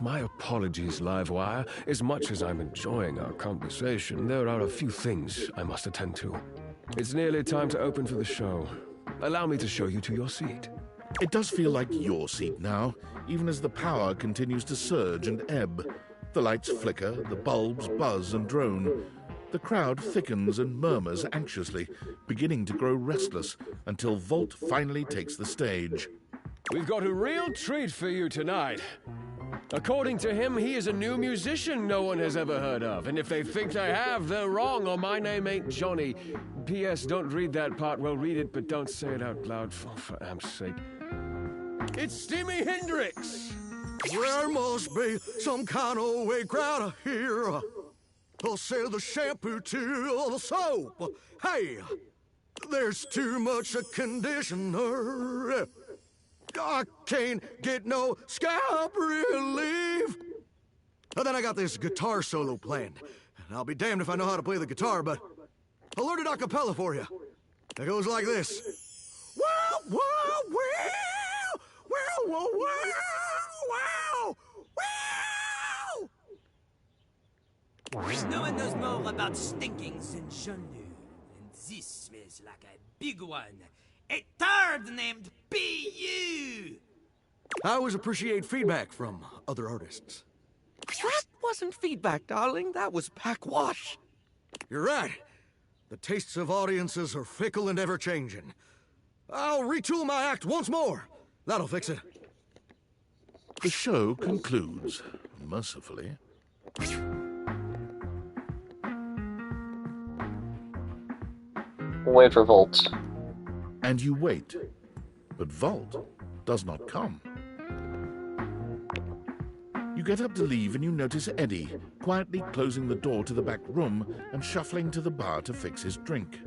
Speaker 16: My apologies, Livewire. As much as I'm enjoying our conversation, there are a few things I must attend to. It's nearly time to open for the show. Allow me to show you to your seat.
Speaker 3: It does feel like your seat now, even as the power continues to surge and ebb. The lights flicker, the bulbs buzz and drone. The crowd thickens and murmurs anxiously, beginning to grow restless until Volt finally takes the stage.
Speaker 16: We've got a real treat for you tonight. According to him, he is a new musician no one has ever heard of. And if they think they have, they're wrong, or my name ain't Johnny. P.S. Don't read that part. Well, read it, but don't say it out loud, for amp's sake. It's Jimi Hendrix!
Speaker 21: There must be some kind of way crowd here. They'll sell the shampoo to the soap. Hey, there's too much conditioner. I can't get no scalp relief. And then I got this guitar solo planned. And I'll be damned if I know how to play the guitar, but I'll learn it a cappella for you. It goes like this. Wow, wow, wow, wow, wow, wow, wow.
Speaker 11: No one knows more about stinkings than Jean-Luc. And this smells like a big one. A turd named B.U.
Speaker 21: I always appreciate feedback from other artists. That wasn't feedback, darling. That was backwash. You're right. The tastes of audiences are fickle and ever-changing. I'll retool my act once more. That'll fix it.
Speaker 3: The show concludes, mercifully.
Speaker 1: Wait for Volt.
Speaker 3: And you wait, but Volt does not come. You get up to leave and you notice Eddie quietly closing the door to the back room and shuffling to the bar to fix his drink.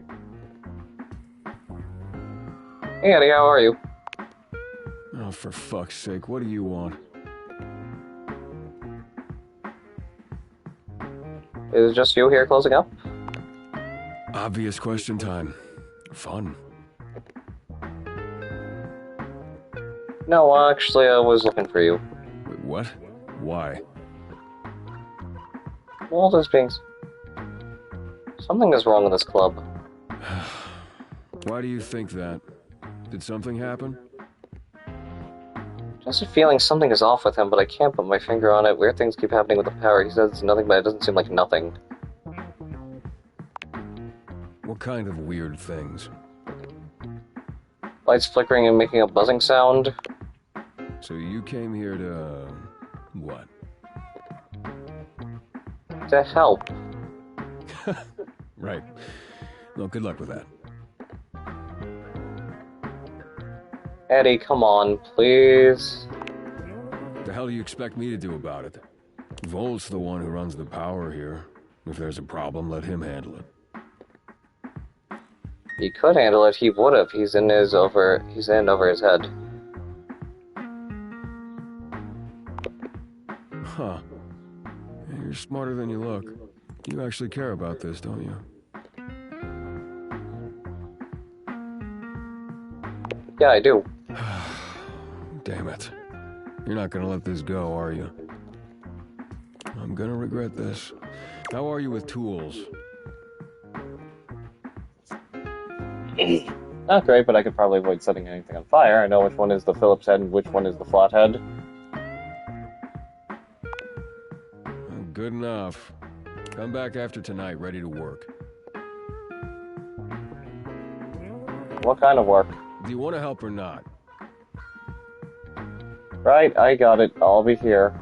Speaker 1: Hey Eddie, how are you?
Speaker 16: Oh, for fuck's sake, what do you want?
Speaker 1: Is it just you here closing up?
Speaker 16: Obvious question time. Fun.
Speaker 1: No, actually, I was looking for you.
Speaker 16: Wait, what? Why?
Speaker 1: Well, there's being... Something is wrong with this club.
Speaker 16: Why do you think that? Did something happen?
Speaker 1: Just a feeling something is off with him, but I can't put my finger on it. Weird things keep happening with the power. He says it's nothing, but it doesn't seem like nothing.
Speaker 16: What kind of weird things?
Speaker 1: Lights flickering and making a buzzing sound.
Speaker 16: So you came here to... what?
Speaker 1: To help.
Speaker 16: Right. Well, good luck with that.
Speaker 1: Eddie, come on, please.
Speaker 16: What the hell do you expect me to do about it? Volt's the one who runs the power here. If there's a problem, let him handle it.
Speaker 1: He could handle it, he would have. He's in over his head.
Speaker 16: Huh. Yeah, you're smarter than you look. You actually care about this, don't you?
Speaker 1: Yeah, I do.
Speaker 16: Damn it. You're not gonna let this go, are you? I'm gonna regret this. How are you with tools?
Speaker 1: Not great, but I could probably avoid setting anything on fire. I know which one is the Phillips head and which one is the flathead.
Speaker 16: Good enough. Come back after tonight, ready to work.
Speaker 1: What kind of work?
Speaker 16: Do you want to help or not?
Speaker 1: Right, I got it. I'll be here.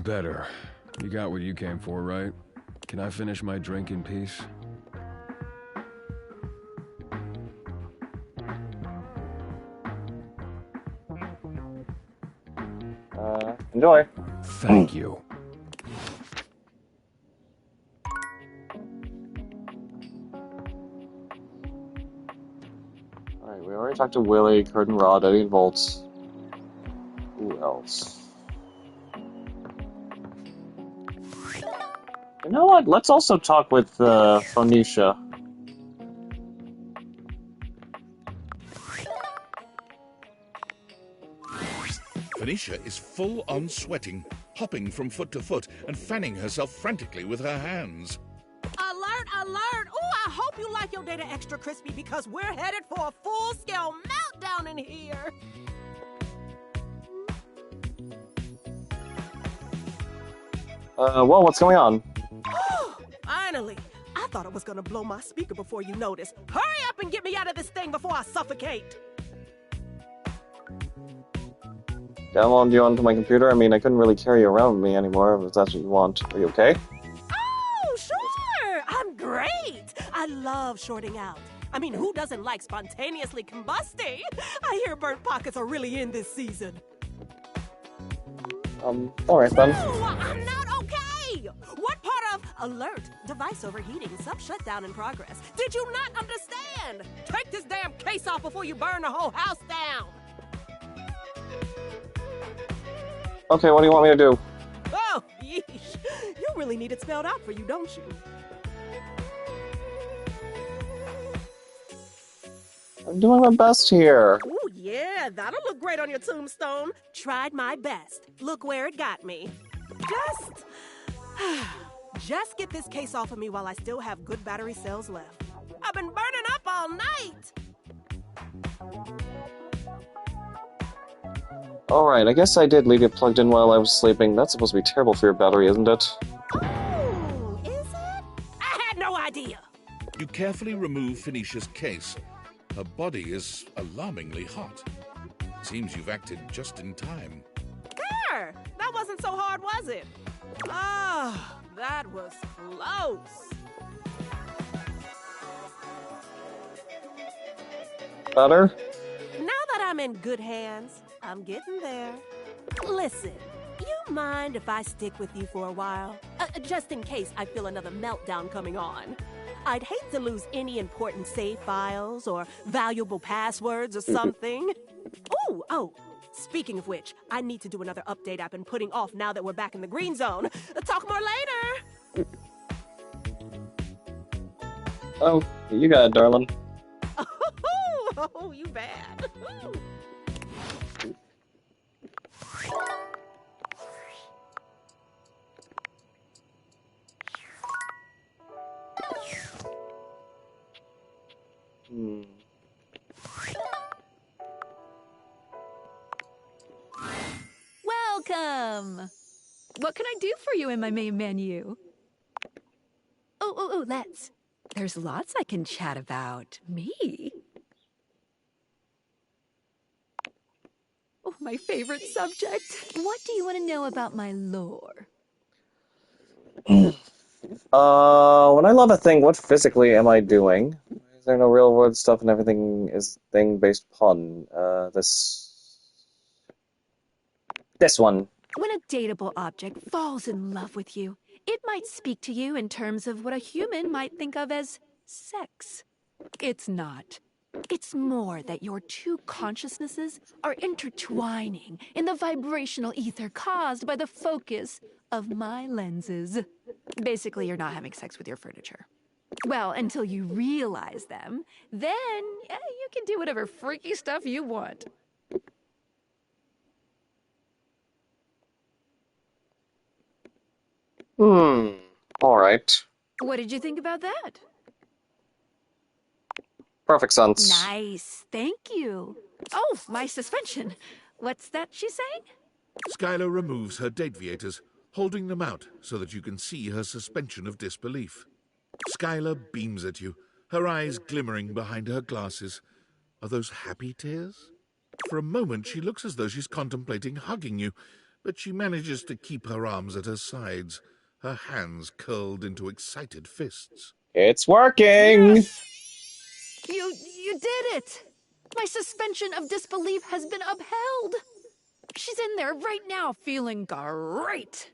Speaker 16: Better. You got what you came for, right? Can I finish my drink in peace?
Speaker 1: Enjoy.
Speaker 16: Thank you.
Speaker 1: Alright, we already talked to Willie, Kurt and Rod, Eddie and Volts. Who else? You know what? Let's also talk with Phoenicia.
Speaker 3: Phoenicia is full on sweating, hopping from foot to foot, and fanning herself frantically with her hands.
Speaker 10: Alert, alert! Ooh, I hope you like your data extra crispy because we're headed for a full-scale meltdown in here.
Speaker 1: Well, what's going on?
Speaker 10: Finally! I thought I was gonna blow my speaker before you noticed. Hurry up and get me out of this thing before I suffocate!
Speaker 1: download you onto my computer? I mean, I couldn't really carry you around with me anymore, if that's what you want. Are you okay?
Speaker 4: Oh, sure! I'm great! I love shorting out. I mean, who doesn't like spontaneously combusting? I hear burnt pockets are really in this season.
Speaker 1: Alright then.
Speaker 4: No, I'm not okay! What part of alert, device overheating, sub shutdown in progress did you not understand? Take this damn case off before you burn the whole house down!
Speaker 1: Okay, what do you want me to do?
Speaker 4: Oh, yeesh. You really need it spelled out for you, don't you?
Speaker 1: I'm doing my best here.
Speaker 4: Oh, yeah, that'll look great on your tombstone. Tried my best. Look where it got me. Just get this case off of me while I still have good battery cells left. I've been burning up all night.
Speaker 1: Alright, I guess I did leave it plugged in while I was sleeping. That's supposed to be terrible for your battery, isn't it?
Speaker 4: Oh, is it? I had no idea.
Speaker 3: You carefully remove Phoenicia's case. Her body is alarmingly hot. Seems you've acted just in time.
Speaker 4: There! That wasn't so hard, was it? Ah, that was close.
Speaker 1: Better?
Speaker 4: Now that I'm in good hands, I'm getting there. Listen, you mind if I stick with you for a while? Just in case I feel another meltdown coming on. I'd hate to lose any important save files or valuable passwords or something. Oh, speaking of which, I need to do another update I've been putting off now that we're back in the green zone. Talk more later.
Speaker 1: Oh, you got it, darling.
Speaker 4: Oh, you bad.
Speaker 6: Welcome! What can I do for you in my main menu? Oh, let's. There's lots I can chat about. Me? Oh, my favorite subject. What do you want to know about my lore?
Speaker 1: When I love a thing, what physically am I doing? Is there no real world stuff and everything is thing based upon this one?
Speaker 6: When a dateable object falls in love with you, it might speak to you in terms of what a human might think of as sex. It's not. It's more that your two consciousnesses are intertwining in the vibrational ether caused by the focus of my lenses. Basically, you're not having sex with your furniture. Well, until you realize them, then you can do whatever freaky stuff you want.
Speaker 1: Alright.
Speaker 6: What did you think about that?
Speaker 1: Perfect sense.
Speaker 6: Nice, thank you. Oh, my suspension. What's that she's saying?
Speaker 3: Skylar removes her dateviators, holding them out so that you can see her suspension of disbelief. Skylar beams at you, her eyes glimmering behind her glasses. Are those happy tears? For a moment, she looks as though she's contemplating hugging you, but she manages to keep her arms at her sides, her hands curled into excited fists.
Speaker 1: It's working!
Speaker 6: Yes! You did it! My suspension of disbelief has been upheld! She's in there right now feeling great!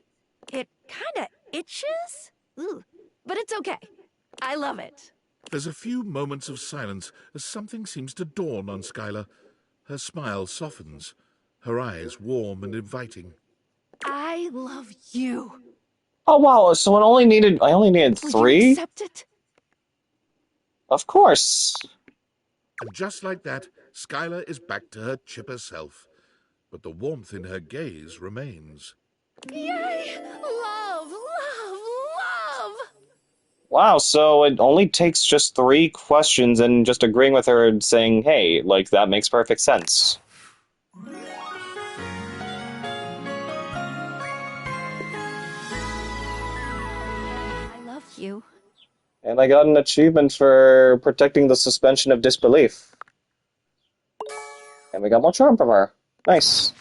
Speaker 6: It kinda itches? Ooh, but it's okay. I love it.
Speaker 3: There's a few moments of silence as something seems to dawn on Skylar. Her smile softens, her eyes warm and inviting.
Speaker 6: I love you.
Speaker 1: Oh wow, so I only needed 3?
Speaker 6: Will you accept it?
Speaker 1: Of course.
Speaker 3: And just like that, Skylar is back to her chipper self. But the warmth in her gaze remains.
Speaker 6: Yay! Love, love, love!
Speaker 1: Wow, so it only takes just 3 questions and just agreeing with her and saying, hey, like, that makes perfect sense.
Speaker 6: I love you.
Speaker 1: And I got an achievement for protecting the suspension of disbelief. And we got more charm from her. Nice.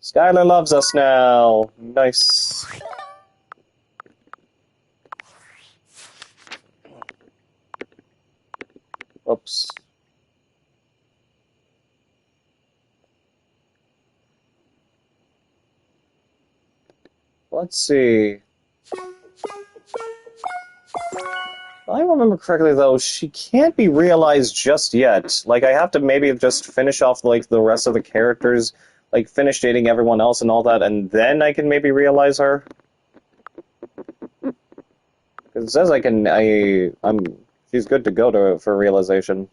Speaker 1: Skylar loves us now. Nice. Oops. Let's see. If I remember correctly, though, she can't be realized just yet. Like, I have to maybe just finish off, like, the rest of the characters, like, finish dating everyone else and all that, and then I can maybe realize her. Because it says she's good to go for realization.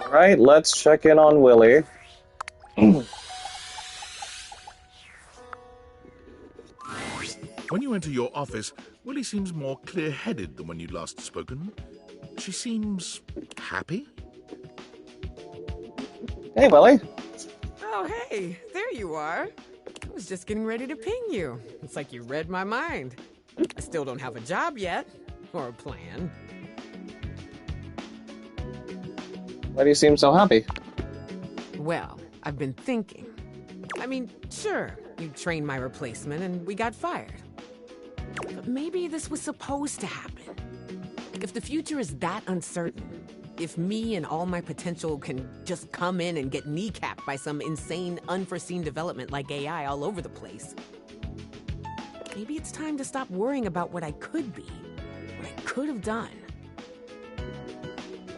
Speaker 1: Alright, let's check in on Willy.
Speaker 3: When you enter your office, Willy seems more clear-headed than when you'd last spoken. She seems happy.
Speaker 1: Hey, Willy.
Speaker 10: Oh, hey, there you are. I was just getting ready to ping you. It's like you read my mind. I still don't have a job yet, or a plan.
Speaker 1: Why do you seem so happy?
Speaker 10: Well, I've been thinking. I mean, sure, you trained my replacement and we got fired. But maybe this was supposed to happen. If the future is that uncertain, if me and all my potential can just come in and get kneecapped by some insane, unforeseen development like AI all over the place, maybe it's time to stop worrying about what I could be, what I could have done.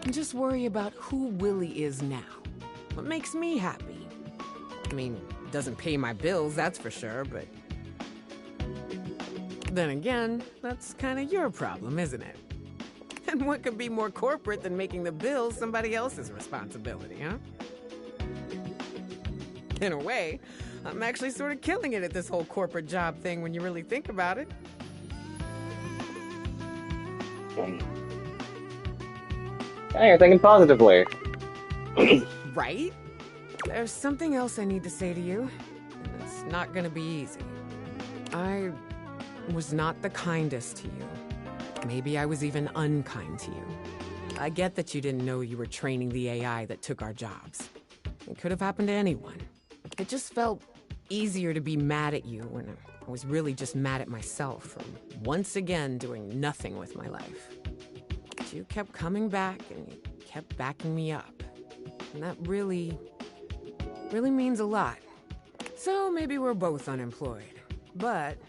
Speaker 10: And just worry about who Willy is now. What makes me happy. I mean, doesn't pay my bills, that's for sure, but... Then again, that's kind of your problem, isn't it? And what could be more corporate than making the bills somebody else's responsibility, huh? In a way, I'm actually sort of killing it at this whole corporate job thing when you really think about it.
Speaker 1: Yeah, you're thinking positively.
Speaker 10: Right? There's something else I need to say to you. And it's not gonna be easy. I was not the kindest to you. Maybe I was even unkind to you. I get that you didn't know you were training the AI that took our jobs. It could have happened to anyone. It just felt easier to be mad at you when I was really just mad at myself for once again doing nothing with my life. But you kept coming back and you kept backing me up. And that really means a lot. So maybe we're both unemployed. But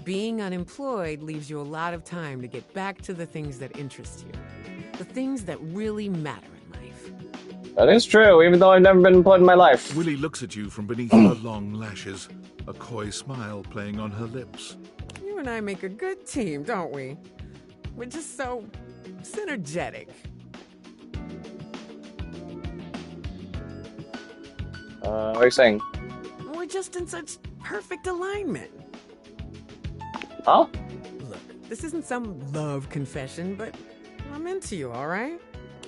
Speaker 10: being unemployed leaves you a lot of time to get back to the things that interest you. The things that really matter in life.
Speaker 1: That is true, even though I've never been employed in my life.
Speaker 3: Willy looks at you from beneath her long lashes, a coy smile playing on her lips.
Speaker 10: You and I make a good team, don't we? We're just so synergetic.
Speaker 1: What are you saying?
Speaker 10: We're just in such perfect alignment.
Speaker 1: Huh?
Speaker 10: Look, this isn't some love confession, but I'm into you, all right?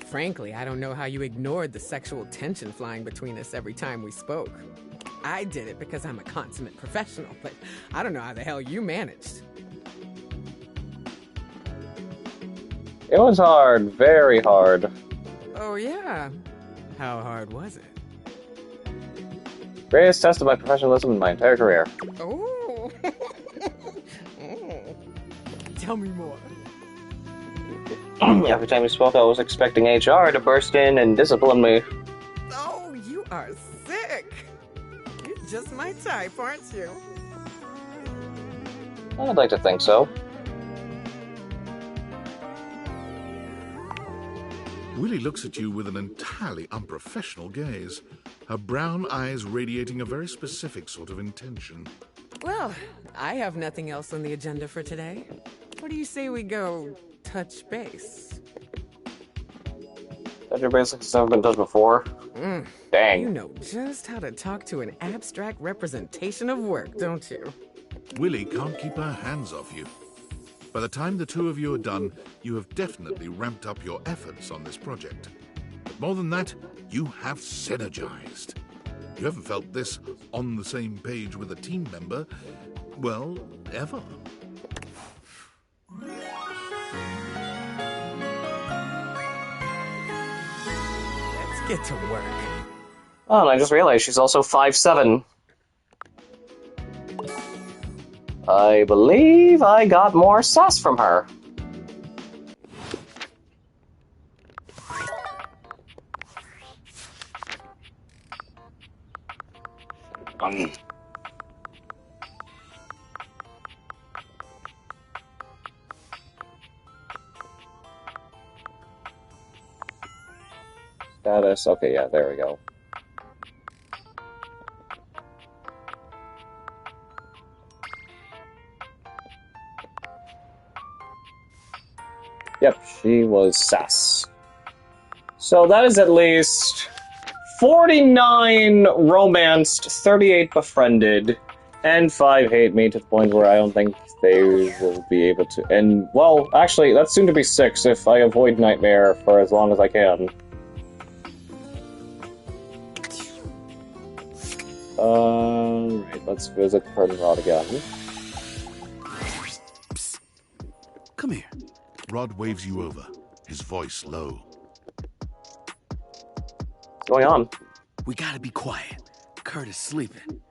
Speaker 10: Frankly, I don't know how you ignored the sexual tension flying between us every time we spoke. I did it because I'm a consummate professional, but I don't know how the hell you managed.
Speaker 1: It was hard, very hard.
Speaker 10: Oh yeah? How hard was it?
Speaker 1: Greatest test of my professionalism in my entire career.
Speaker 10: Oh! Tell me more.
Speaker 1: Every time we spoke, I was expecting HR to burst in and discipline me.
Speaker 10: Oh, you are sick! You're just my type, aren't you?
Speaker 1: I'd like to think so.
Speaker 3: Willy looks at you with an entirely unprofessional gaze, her brown eyes radiating a very specific sort of intention.
Speaker 10: Well, I have nothing else on the agenda for today. What do you say we go touch base?
Speaker 1: Touch your base like it's never been touched before? Dang.
Speaker 10: You know just how to talk to an abstract representation of work, don't you?
Speaker 3: Willy can't keep her hands off you. By the time the two of you are done, you have definitely ramped up your efforts on this project. But more than that, you have synergized. You haven't felt this on the same page with a team member, well, ever.
Speaker 11: Let's get to work.
Speaker 1: Oh, and I just realized she's also 5'7". I believe I got more sass from her. Status. Okay, yeah, there we go. Yep, she was sass. So that is at least 49 romanced, 38 befriended, and 5 hate me to the point where I don't think they will be able to. And, well, actually, that's soon to be 6 if I avoid Nightmare for as long as I can. Right, let's visit Curtain-Rod again.
Speaker 20: Psst. Come here.
Speaker 3: Rod waves you over, his voice low.
Speaker 1: What's going on?
Speaker 20: We gotta be quiet. Kurt is sleeping.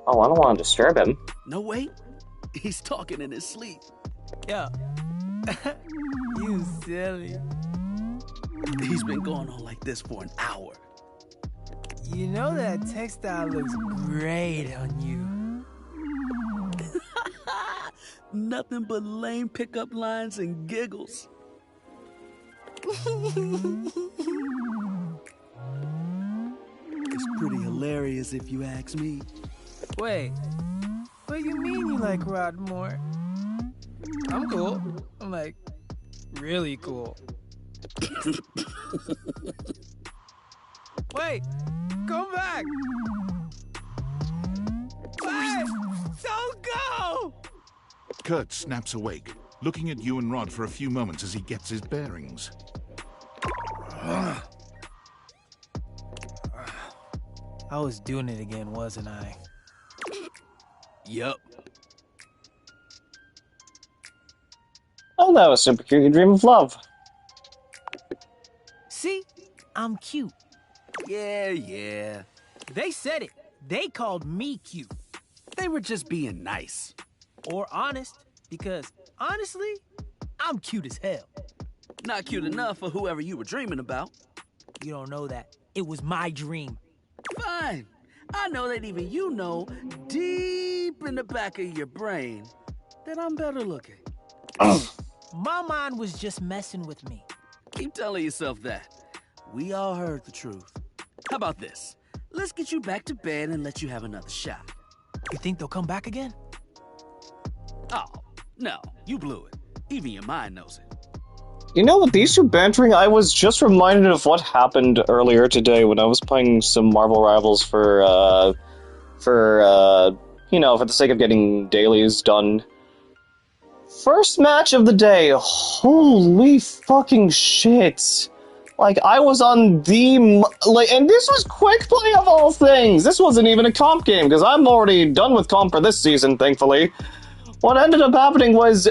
Speaker 1: Oh, I don't want to disturb him.
Speaker 20: No, wait. He's talking in his sleep.
Speaker 11: Yo. You silly.
Speaker 20: He's been going on like this for an hour.
Speaker 11: You know that textile looks great on you.
Speaker 20: Nothing but lame pickup lines and giggles. It's pretty hilarious if you ask me.
Speaker 11: Wait, what do you mean you like Rod more? I'm cool. I'm like, really cool. Wait, come back! Wait! Don't go!
Speaker 3: Kurt snaps awake, looking at you and Rod for a few moments as he gets his bearings.
Speaker 11: I was doing it again, wasn't I?
Speaker 20: Yup.
Speaker 1: Oh, that was super cute. You dream of love.
Speaker 11: See? I'm cute.
Speaker 20: Yeah.
Speaker 11: They said it. They called me cute.
Speaker 20: They were just being nice.
Speaker 11: Or honest, because honestly, I'm cute as hell.
Speaker 20: Not cute enough for whoever you were dreaming about.
Speaker 11: You don't know that. It was my dream.
Speaker 20: Fine. I know that even you know, deep in the back of your brain, that I'm better looking.
Speaker 11: My mind was just messing with me.
Speaker 20: Keep telling yourself that. We all heard the truth. How about this? Let's get you back to bed and let you have another shot.
Speaker 11: You think they'll come back again?
Speaker 20: Oh, no. You blew it. Even your mind knows it.
Speaker 1: You know, with these two bantering, I was just reminded of what happened earlier today when I was playing some Marvel Rivals for the sake of getting dailies done. First match of the day, holy fucking shit. Like, I was on and this was quick play of all things. This wasn't even a comp game, because I'm already done with comp for this season, thankfully. What ended up happening was,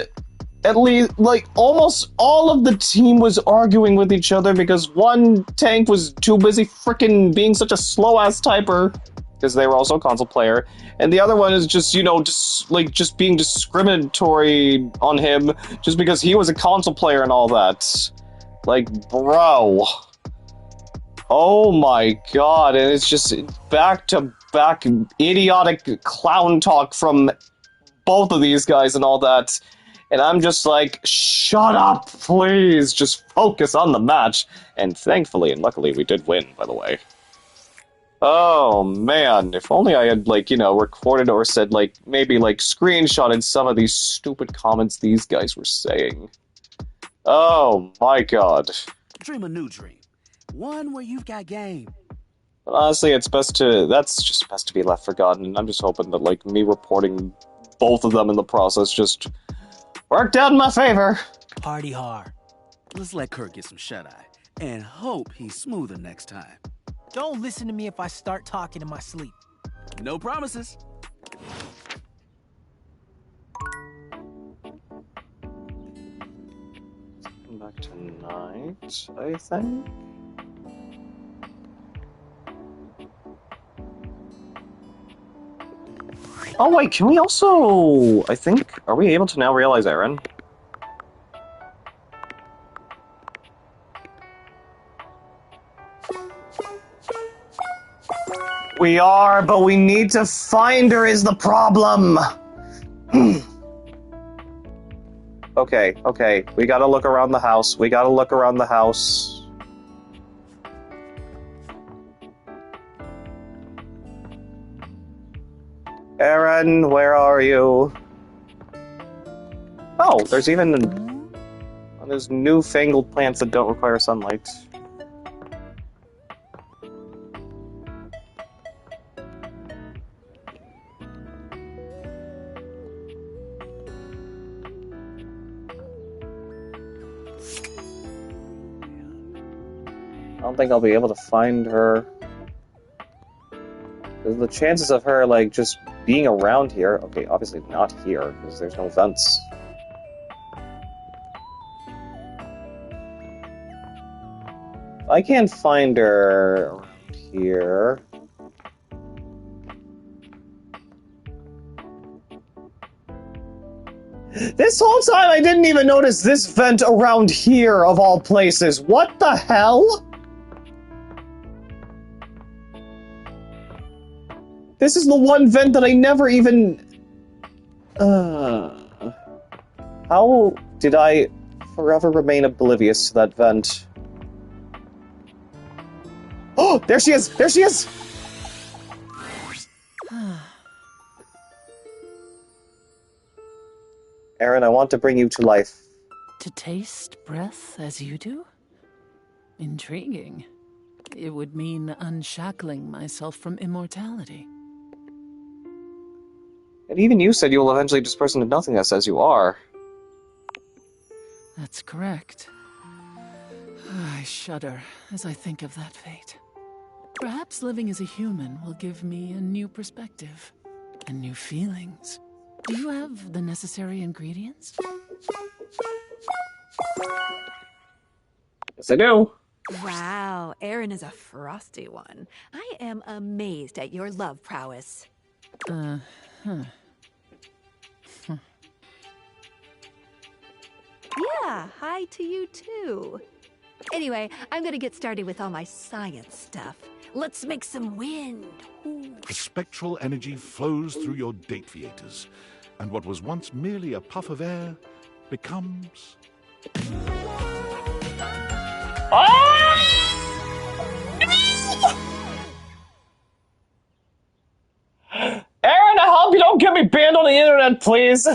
Speaker 1: at least, almost all of the team was arguing with each other because one tank was too busy frickin' being such a slow-ass typer, because they were also a console player, and the other one is just, just being discriminatory on him just because he was a console player and all that. Like, bro. Oh my god, and it's just back-to-back idiotic clown talk from both of these guys and all that. And I'm just like, shut up, please. Just focus on the match. And thankfully and luckily we did win, by the way. Oh, man. If only I had, recorded or said, maybe, screenshotted some of these stupid comments these guys were saying. Oh, my god.
Speaker 20: Dream a new dream. One where you've got game.
Speaker 1: But honestly, that's just best to be left forgotten. And I'm just hoping that, me reporting both of them in the process just worked out in my favor.
Speaker 11: Party hard.
Speaker 20: Let's let Kurt get some shut-eye, and hope he's smoother next time.
Speaker 19: Don't listen to me if I start talking in my sleep.
Speaker 20: No promises.
Speaker 1: Come back tonight, I think. Oh wait, can we also... I think... Are we able to now realize Aaron? We are, but we need to find her is the problem! Okay, we gotta look around the house, Aaron, where are you? Oh, there's even... There's newfangled plants that don't require sunlight. I don't think I'll be able to find her. The chances of her, like, just being around here... Okay, obviously not here, because there's no vents. I can't find her around here. This whole time I didn't even notice this vent around here, of all places. What the hell? This is the one vent that I never even... How did I forever remain oblivious to that vent? Oh, there she is! There she is! Aaron, I want to bring you to life.
Speaker 7: To taste breath as you do? Intriguing. It would mean unshackling myself from immortality.
Speaker 1: And even you said you will eventually disperse into nothingness as you are.
Speaker 7: That's correct. I shudder as I think of that fate. Perhaps living as a human will give me a new perspective and new feelings. Do you have the necessary ingredients?
Speaker 1: Yes, I do.
Speaker 22: Wow, Aaron is a frosty one. I am amazed at your love prowess. Yeah, hi to you too. Anyway, I'm gonna get started with all my science stuff. Let's make some wind. Ooh.
Speaker 3: The spectral energy flows through your Dateviators, and what was once merely a puff of air becomes...
Speaker 1: Aaron, I hope you don't get me banned on the internet, please!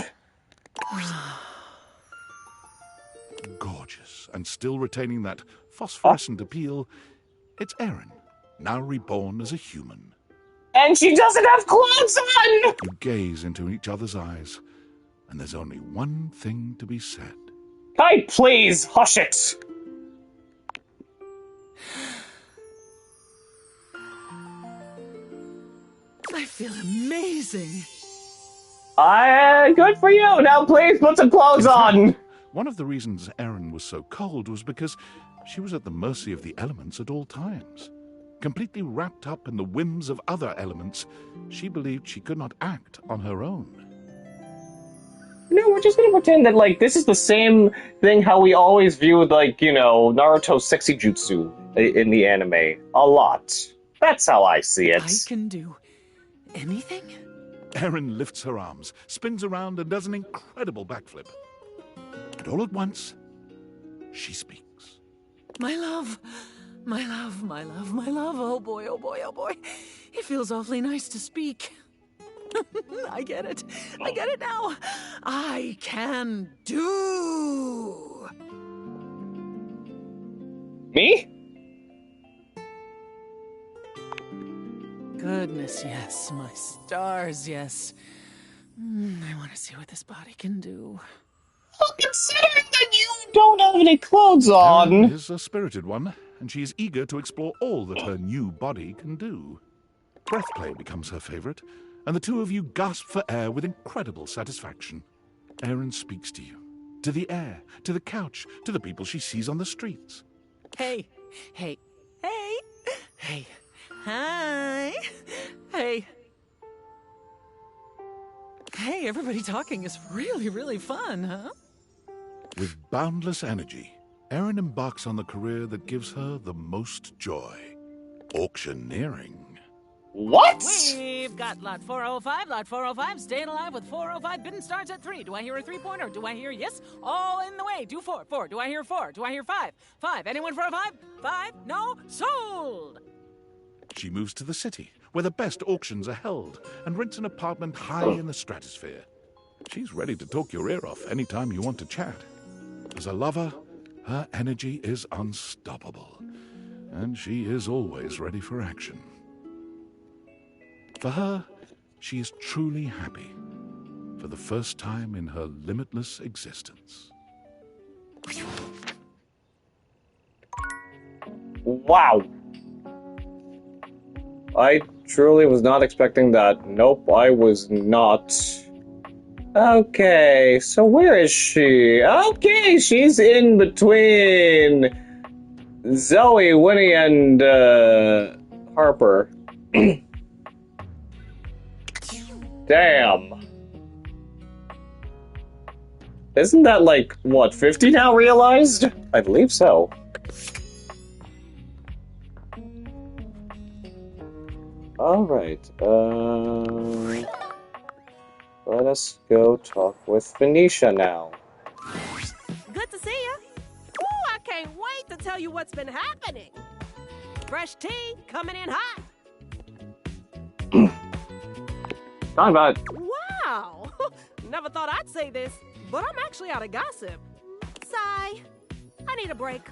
Speaker 3: Gorgeous, and still retaining that phosphorescent appeal, it's Aaron, now reborn as a human.
Speaker 1: And she doesn't have clothes on!
Speaker 3: You gaze into each other's eyes, and there's only one thing to be said.
Speaker 1: Kite, please, hush it!
Speaker 7: I feel amazing.
Speaker 1: Good for you! Now please put some clothes on!
Speaker 3: One of the reasons Aaron was so cold was because she was at the mercy of the elements at all times. Completely wrapped up in the whims of other elements, she believed she could not act on her own.
Speaker 1: No, we're just gonna pretend that, like, this is the same thing how we always viewed, like, you know, Naruto's sexy jutsu in the anime. A lot. That's how I see it.
Speaker 7: I can do anything?
Speaker 3: Aaron lifts her arms, spins around, and does an incredible backflip. And all at once, she speaks.
Speaker 7: My love, my love, my love, my love. Oh boy, oh boy, oh boy. It feels awfully nice to speak. I get it. I get it now. I can do.
Speaker 1: Me?
Speaker 7: Goodness, yes. My stars, yes. I want to see what this body can do.
Speaker 1: Well, considering that you don't have any clothes
Speaker 3: Erin
Speaker 1: on.
Speaker 3: is a spirited one, and she is eager to explore all that her new body can do. Breath play becomes her favorite, and the two of you gasp for air with incredible satisfaction. Erin speaks to you, to the air, to the couch, to the people she sees on the streets.
Speaker 7: Hey, hey, hey, hey, hi, hey. Hey, everybody talking is really, really fun, huh?
Speaker 3: With boundless energy, Erin embarks on the career that gives her the most joy. Auctioneering.
Speaker 1: What?
Speaker 7: We've got lot 405, lot 405, staying alive with 405. Bidding starts at 3. Do I hear a 3-pointer? Do I hear yes? All in the way. Do 4. 4. Do I hear 4? Do I hear 5? 5. Anyone for a 5? 5? No? Sold!
Speaker 3: She moves to the city, where the best auctions are held, and rents an apartment high in the stratosphere. She's ready to talk your ear off anytime you want to chat. As a lover, her energy is unstoppable, and she is always ready for action. For her, she is truly happy, for the first time in her limitless existence.
Speaker 1: Wow. I truly was not expecting that. Nope, I was not. Okay, so where is she? Okay, she's in between Zoe, Winnie, and Harper. Damn. Isn't that like, what, 50 now realized? I believe so. Alright, let us go talk with Phoenicia now.
Speaker 4: Good to see you. Ooh, I can't wait to tell you what's been happening. Fresh tea coming in hot.
Speaker 1: Talking about
Speaker 4: Wow. Never thought I'd say this, but I'm actually out of gossip. Sigh. I need a break.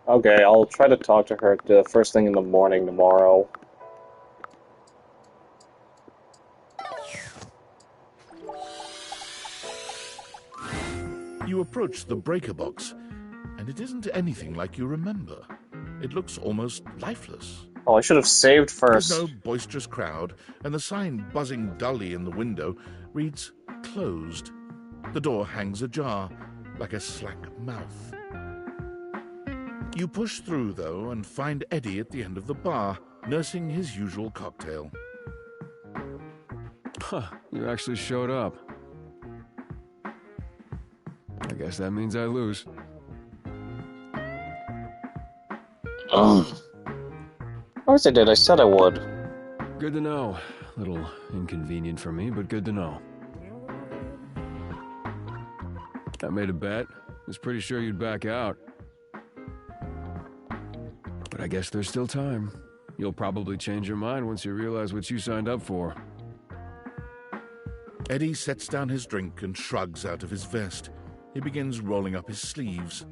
Speaker 1: Okay, I'll try to talk to her the first thing in the morning tomorrow.
Speaker 3: You approach the breaker box, and it isn't anything like you remember. It looks almost lifeless.
Speaker 1: Oh, I should have saved first.
Speaker 3: There's no boisterous crowd, and the sign buzzing dully in the window reads closed. The door hangs ajar, like a slack mouth. You push through, though, and find Eddie at the end of the bar, nursing his usual cocktail.
Speaker 16: Huh, you actually showed up. I guess that means I lose.
Speaker 1: Of course I did, I said I would.
Speaker 16: Good to know. Little inconvenient for me, but good to know. I made a bet. Was pretty sure you'd back out. But I guess there's still time. You'll probably change your mind once you realize what you signed up for.
Speaker 3: Eddie sets down his drink and shrugs out of his vest. He begins rolling up his sleeves.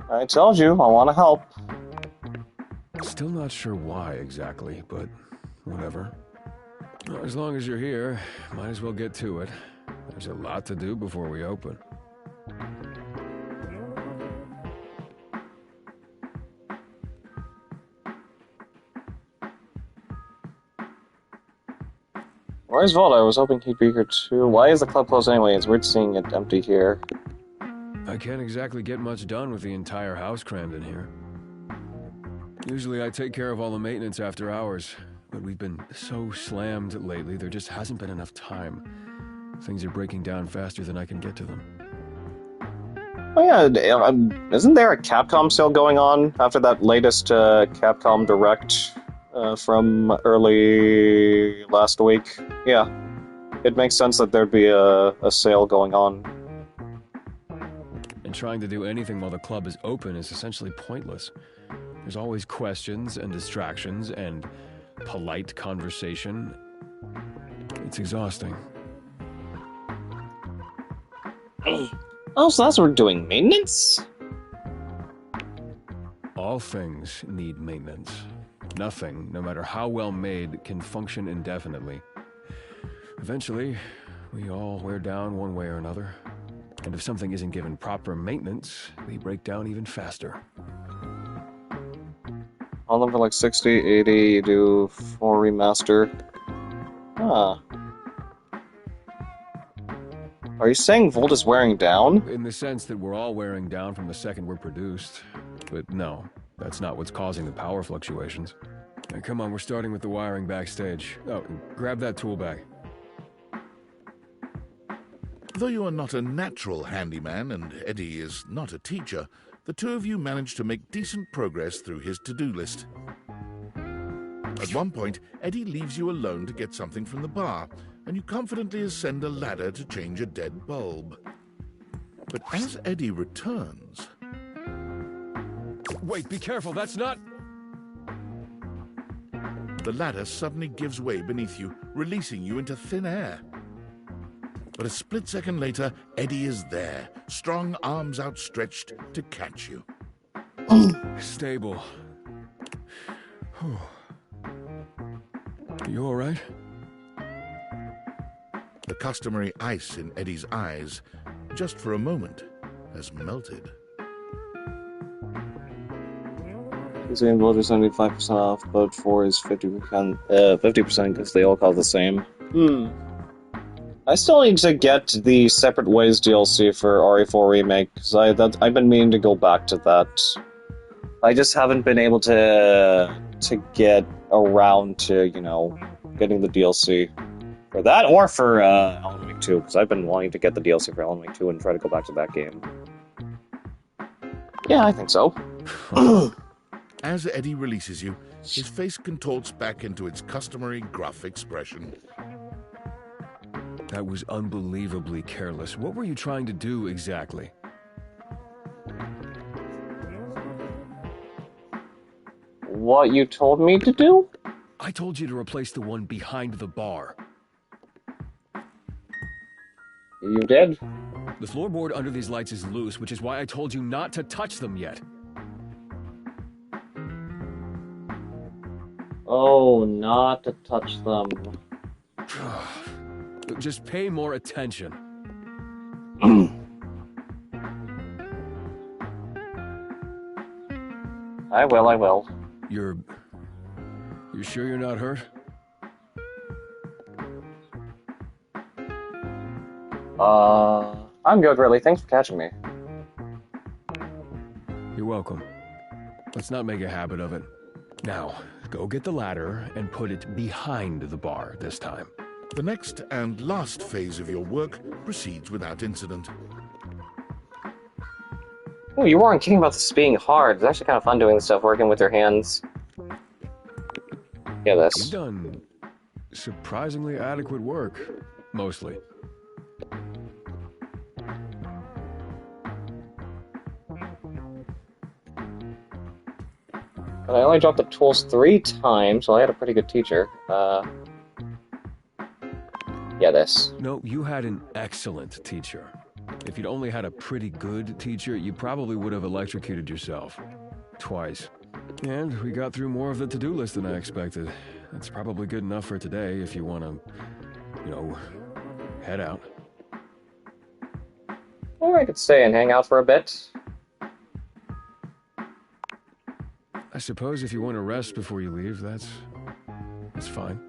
Speaker 1: I told you, I want to help.
Speaker 16: Still not sure why exactly, but whatever. As long as you're here, might as well get to it. There's a lot to do before we open.
Speaker 1: Where's Volta? I was hoping he'd be here too. Why is the club closed anyway? It's weird seeing it empty here.
Speaker 16: I can't exactly get much done with the entire house crammed in here. Usually I take care of all the maintenance after hours, but we've been so slammed lately, there just hasn't been enough time. Things are breaking down faster than I can get to them.
Speaker 1: Oh yeah, isn't there a Capcom sale going on after that latest Capcom Direct from early last week? Yeah, it makes sense that there'd be a sale going on.
Speaker 16: And trying to do anything while the club is open is essentially pointless. There's always questions and distractions and polite conversation. It's exhausting.
Speaker 1: Oh, so that's what we're doing. Maintenance?
Speaker 16: All things need maintenance. Nothing, no matter how well made, can function indefinitely. Eventually, we all wear down one way or another. And if something isn't given proper maintenance, we break down even faster.
Speaker 1: All of them for like 60, 80, you do 4 remaster. Huh. Are you saying Volt is wearing down?
Speaker 16: In the sense that we're all wearing down from the second we're produced. But no, that's not what's causing the power fluctuations. Now, come on, we're starting with the wiring backstage. Oh, grab that tool bag.
Speaker 3: Though you are not a natural handyman and Eddie is not a teacher, the two of you manage to make decent progress through his to-do list. At one point, Eddie leaves you alone to get something from the bar, and you confidently ascend a ladder to change a dead bulb. But as Eddie returns...
Speaker 16: Wait, be careful, that's not...
Speaker 3: The ladder suddenly gives way beneath you, releasing you into thin air. But a split second later, Eddie is there, strong arms outstretched to catch you.
Speaker 16: Stable. You all right?
Speaker 3: The customary ice in Eddie's eyes, just for a moment, has melted.
Speaker 1: Using Volt is 75% off, but 4 is 50% because they all cost the same. I still need to get the Separate Ways DLC for RE4 Remake, because I've been meaning to go back to that. I just haven't been able to get around to, you know, getting the DLC for that, or for Alan Wake 2, because I've been wanting to get the DLC for Alan Wake 2 and try to go back to that game. Yeah, I think so.
Speaker 3: As Eddie releases you, his face contorts back into its customary gruff expression.
Speaker 16: That was unbelievably careless. What were you trying to do exactly?
Speaker 1: What you told me to do?
Speaker 16: I told you to replace the one behind the bar.
Speaker 1: You did?
Speaker 16: The floorboard under these lights is loose, which is why I told you not to touch them yet.
Speaker 1: Oh, not to touch them.
Speaker 16: Just pay more attention.
Speaker 1: I will.
Speaker 16: You sure you're not hurt?
Speaker 1: I'm good, really. Thanks for catching me.
Speaker 16: You're welcome. Let's not make a habit of it. Now, go get the ladder and put it behind the bar this time.
Speaker 3: The next and last phase of your work proceeds without incident.
Speaker 1: Oh, you weren't kidding about this being hard. It's actually kind of fun doing this stuff, working with your hands. Yeah, this.
Speaker 16: You've done surprisingly adequate work, mostly.
Speaker 1: But I only dropped the tools 3 times, so I had a pretty good teacher. Yeah, this.
Speaker 16: No, you had an excellent teacher. If you'd only had a pretty good teacher, you probably would have electrocuted yourself. Twice. And we got through more of the to-do list than I expected. That's probably good enough for today if you want to, you know, head out.
Speaker 1: Or I could stay and hang out for a bit.
Speaker 16: I suppose if you want to rest before you leave, that's fine.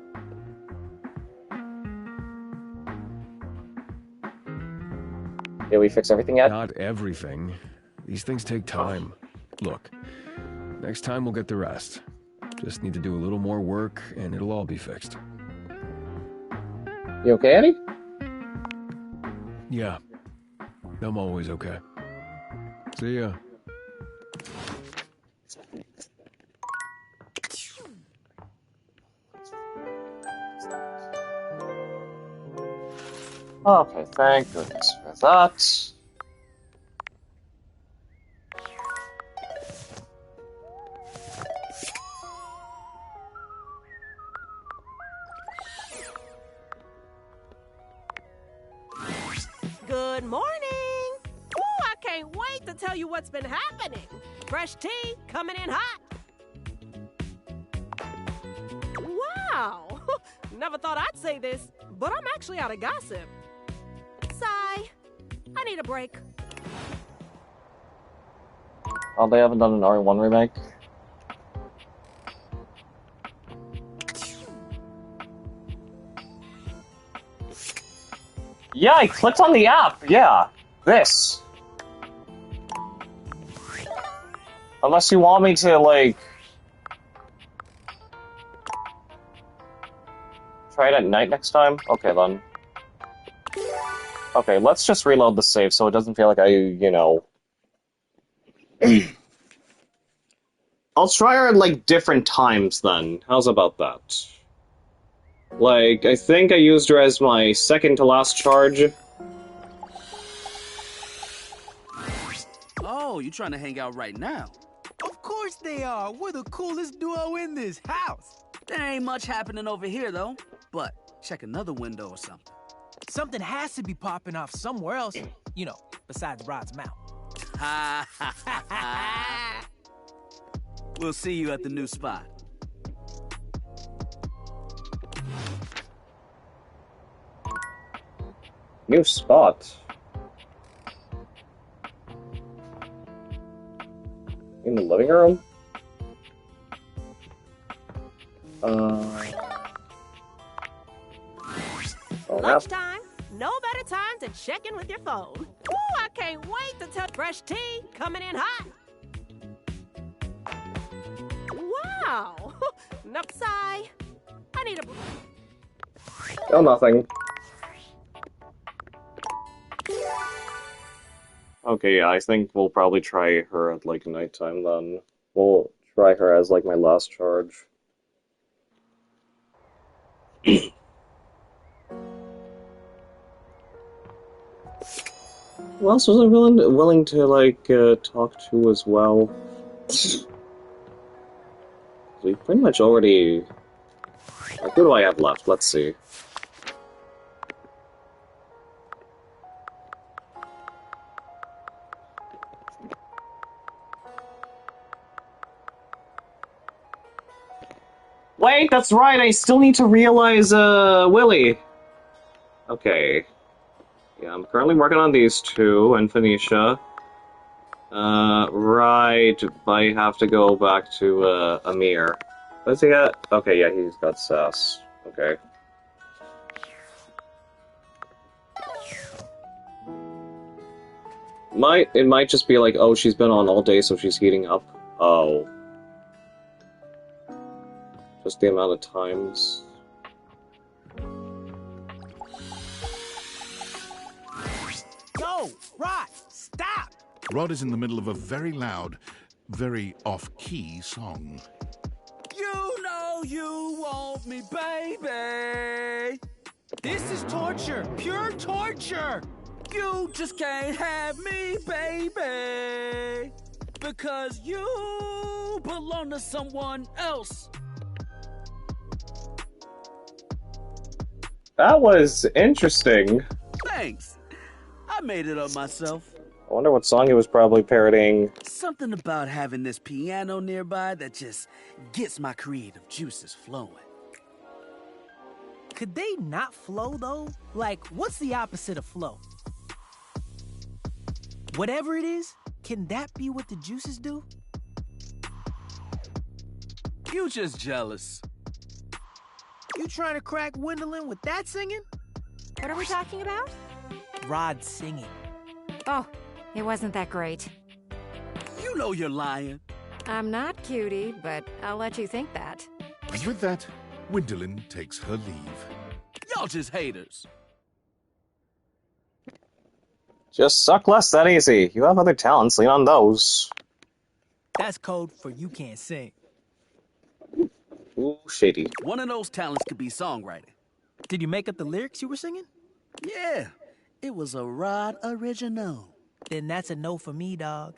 Speaker 1: Did we fix everything yet?
Speaker 16: Not everything. These things take time. Look, next time we'll get the rest. Just need to do a little more work, and it'll all be fixed.
Speaker 1: You okay, Eddie?
Speaker 16: Yeah. I'm always okay. See ya.
Speaker 1: Okay, thank goodness for that.
Speaker 4: Good morning! Ooh, I can't wait to tell you what's been happening. Fresh tea coming in hot. Wow! Never thought I'd say this, but I'm actually out of gossip. Sigh. I need a break.
Speaker 1: Oh, they haven't done an RE1 remake? Yeah, I clicked on the app! Yeah! This! Unless you want me to, like... try it at night next time? Okay, then. Okay, let's just reload the save so it doesn't feel like I, you know... I'll try her at, like, different times, then. How's about that? Like, I think I used her as my second to last charge.
Speaker 20: Oh, you trying to hang out right now?
Speaker 19: Of course they are. We're the coolest duo in this house.
Speaker 20: There ain't much happening over here, though. But check another window or something.
Speaker 19: Something has to be popping off somewhere else, you know, besides Rod's mouth.
Speaker 20: Ha ha ha ha! We'll see you at the new spot.
Speaker 1: New spot? In the living room?
Speaker 4: Lunchtime? No better time to check in with your phone. Ooh, I can't wait to tell fresh tea coming in hot. Wow! Nope, sigh. I need a...
Speaker 1: Oh, nothing. Okay, yeah, I think we'll probably try her at, like, nighttime, then. We'll try her as, like, my last charge. Who else was I willing to, like, talk to as well? We pretty much already... Like, who do I have left? Let's see. Wait, that's right, I still need to realize, Willy. Okay. Yeah, I'm currently working on these two, and Phoenicia. Right, I have to go back to, Amir. What's he got? Okay, yeah, he's got Sass. Okay. It might just be like, oh, she's been on all day, so she's heating up. Oh. Just the amount of times.
Speaker 19: Yo, Rod, stop!
Speaker 3: Rod is in the middle of a very loud, very off-key song.
Speaker 20: You know you want me, baby.
Speaker 19: This is torture, pure torture.
Speaker 20: You just can't have me, baby. Because you belong to someone else.
Speaker 1: That was interesting.
Speaker 20: Thanks. I made it up myself.
Speaker 1: I wonder what song he was probably parodying.
Speaker 20: Something about having this piano nearby that just gets my creative juices flowing.
Speaker 19: Could they not flow, though? Like, what's the opposite of flow? Whatever it is, can that be what the juices do?
Speaker 20: You just jealous.
Speaker 19: You trying to crack Gwendolyn with that singing?
Speaker 2: What are we talking about?
Speaker 19: Rod singing.
Speaker 2: Oh, it wasn't that great.
Speaker 20: You know you're lying.
Speaker 2: I'm not, cutie, but I'll let you think that.
Speaker 3: And with that, Gwendolyn takes her leave.
Speaker 20: Y'all just haters.
Speaker 1: Just suck less that easy. You have other talents, lean on those.
Speaker 19: That's code for you can't sing.
Speaker 1: Ooh, shady.
Speaker 20: One of those talents could be songwriting.
Speaker 19: Did you make up the lyrics you were singing?
Speaker 20: Yeah, it was a Rod original.
Speaker 19: Then that's a no for me, dog.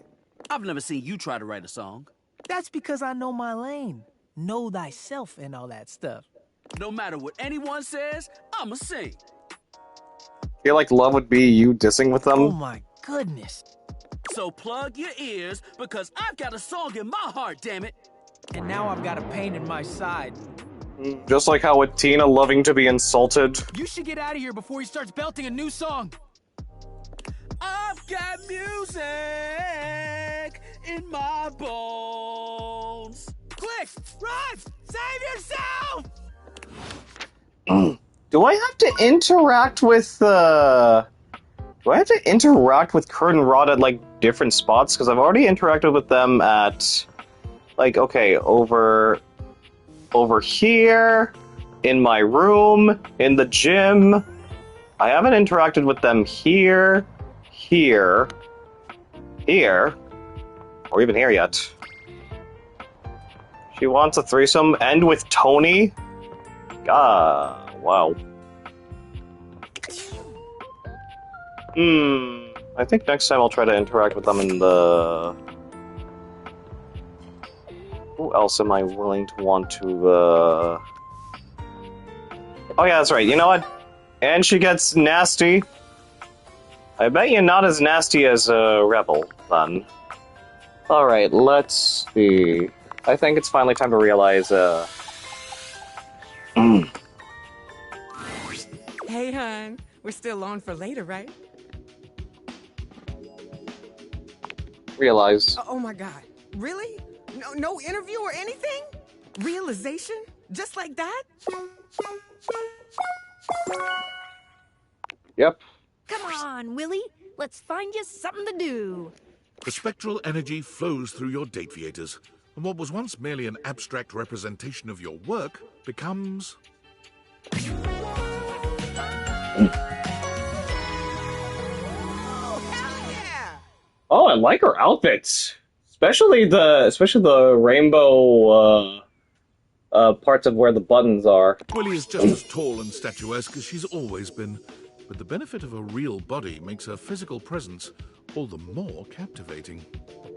Speaker 20: I've never seen you try to write a song.
Speaker 19: That's because I know my lane. Know thyself and all that stuff.
Speaker 20: No matter what anyone says, I'ma sing.
Speaker 1: feel like love would be you dissing with them.
Speaker 19: Oh my goodness.
Speaker 20: So plug your ears, because I've got a song in my heart, damn it.
Speaker 19: And now I've got a pain in my side.
Speaker 1: Just like how with Tina loving to be insulted.
Speaker 19: You should get out of here before he starts belting a new song.
Speaker 20: I've got music in my bones.
Speaker 19: Quick, run! Save yourself!
Speaker 1: Do I have to interact with, Do I have to interact with Kurt and Rod at, like, different spots? Because I've already interacted with them at, like, okay, over here, in my room, in the gym. I haven't interacted with them here, or even here yet. She wants a threesome, and with Tony? God, wow. I think next time I'll try to interact with them in the... Who else am I willing to want to, Oh yeah, that's right, you know what? And she gets nasty. I bet you're not as nasty as a Rebel, then. Alright, let's see. I think it's finally time to realize,
Speaker 10: Hey, hon. We're still on for later, right?
Speaker 1: Realize.
Speaker 10: Oh my God. Really? No interview or anything? Realization? Just like that?
Speaker 1: Yep.
Speaker 6: Come on, Willie. Let's find you something to do.
Speaker 3: The spectral energy flows through your Dateviators, and what was once merely an abstract representation of your work becomes...
Speaker 1: Oh, I like her outfits. Especially the rainbow parts of where the buttons are.
Speaker 3: Willie is just as tall and statuesque as she's always been, but the benefit of a real body makes her physical presence all the more captivating.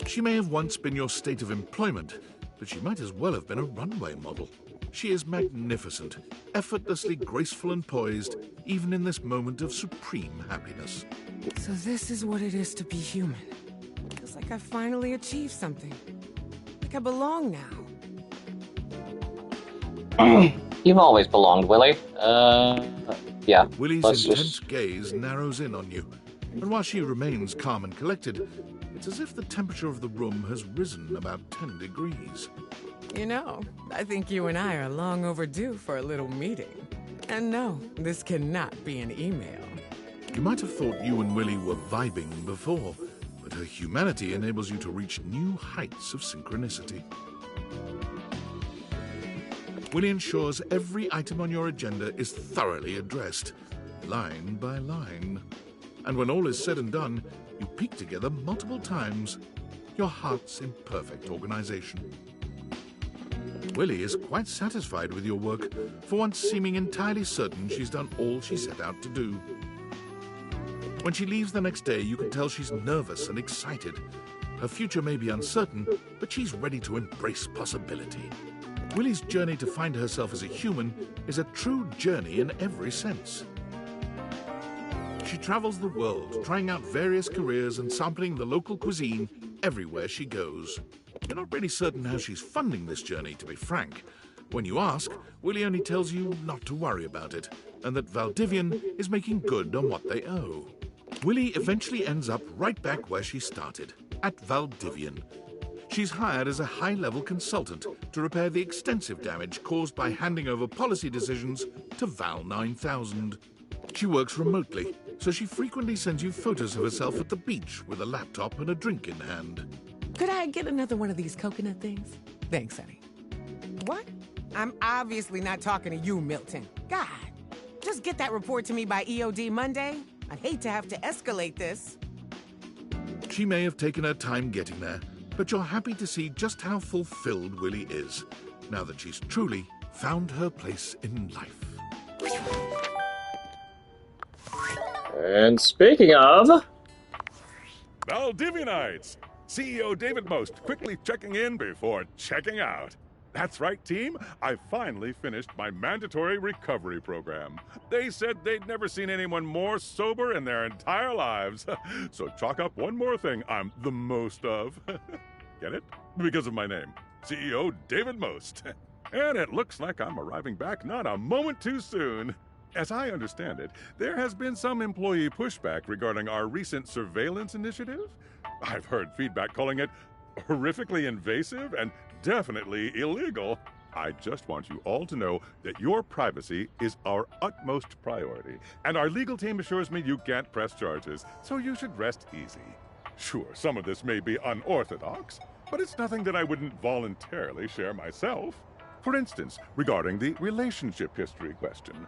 Speaker 3: She may have once been your state of employment, but she might as well have been a runway model. She is magnificent, effortlessly graceful and poised, even in this moment of supreme happiness.
Speaker 10: So this is what it is to be human. Feels like I finally achieved something. Like I belong now.
Speaker 1: You've always belonged, Willie. Yeah.
Speaker 3: Willie's intense gaze narrows in on you, and while she remains calm and collected, it's as if the temperature of the room has risen about 10 degrees.
Speaker 10: You know, I think you and I are long overdue for a little meeting. And no, this cannot be an email.
Speaker 3: You might have thought you and Willie were vibing before, but her humanity enables you to reach new heights of synchronicity. Willie ensures every item on your agenda is thoroughly addressed, line by line. And when all is said and done, you peek together multiple times, your hearts in perfect organization. Willie is quite satisfied with your work, for once seeming entirely certain she's done all she set out to do. When she leaves the next day, you can tell she's nervous and excited. Her future may be uncertain, but she's ready to embrace possibility. Willie's journey to find herself as a human is a true journey in every sense. She travels the world, trying out various careers and sampling the local cuisine everywhere she goes. You're not really certain how she's funding this journey, to be frank. When you ask, Willie only tells you not to worry about it, and that Valdivian is making good on what they owe. Willie eventually ends up right back where she started, at Valdivian. She's hired as a high-level consultant to repair the extensive damage caused by handing over policy decisions to Val 9000. She works remotely, so she frequently sends you photos of herself at the beach with a laptop and a drink in hand.
Speaker 10: Could I get another one of these coconut things? Thanks, honey. What? I'm obviously not talking to you, Milton. God, just get that report to me by EOD Monday. I'd hate to have to escalate this.
Speaker 3: She may have taken her time getting there, but you're happy to see just how fulfilled Willie is, now that she's truly found her place in life.
Speaker 1: And speaking of...
Speaker 13: Valdivianites! CEO David Most quickly checking in before checking out. That's right, team. I finally finished my mandatory recovery program. They said they'd never seen anyone more sober in their entire lives. So chalk up one more thing I'm the most of. Get it? Because of my name, CEO David Most. And it looks like I'm arriving back not a moment too soon. As I understand it, there has been some employee pushback regarding our recent surveillance initiative. I've heard feedback calling it horrifically invasive and definitely illegal. I just want you all to know that your privacy is our utmost priority, and our legal team assures me you can't press charges, so you should rest easy. Sure, some of this may be unorthodox, but it's nothing that I wouldn't voluntarily share myself. For instance, regarding the relationship history question,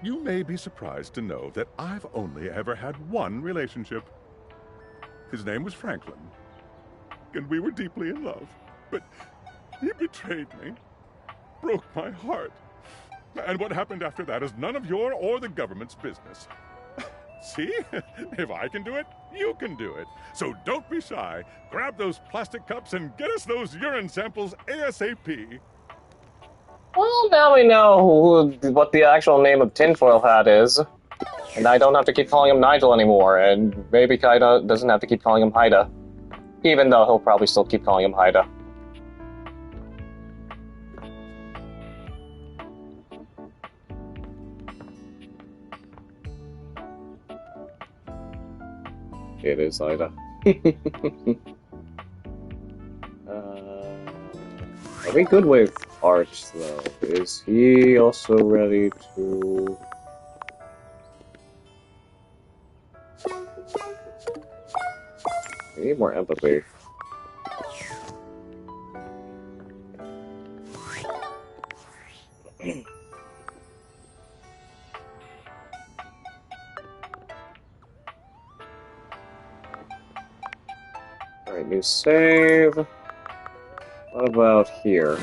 Speaker 13: you may be surprised to know that I've only ever had one relationship. His name was Franklin, and we were deeply in love, but he betrayed me, broke my heart, and what happened after that is none of your or the government's business. See? If I can do it, you can do it. So don't be shy. Grab those plastic cups and get us those urine samples ASAP.
Speaker 1: Well, now we know what the actual name of Tinfoil Hat is. And I don't have to keep calling him Nigel anymore, and maybe Kaida doesn't have to keep calling him Haida. Even though he'll probably still keep calling him Haida. It is Haida. Are we good with Arch, though? Is he also ready to... We need more empathy. Alright, new save. What about here?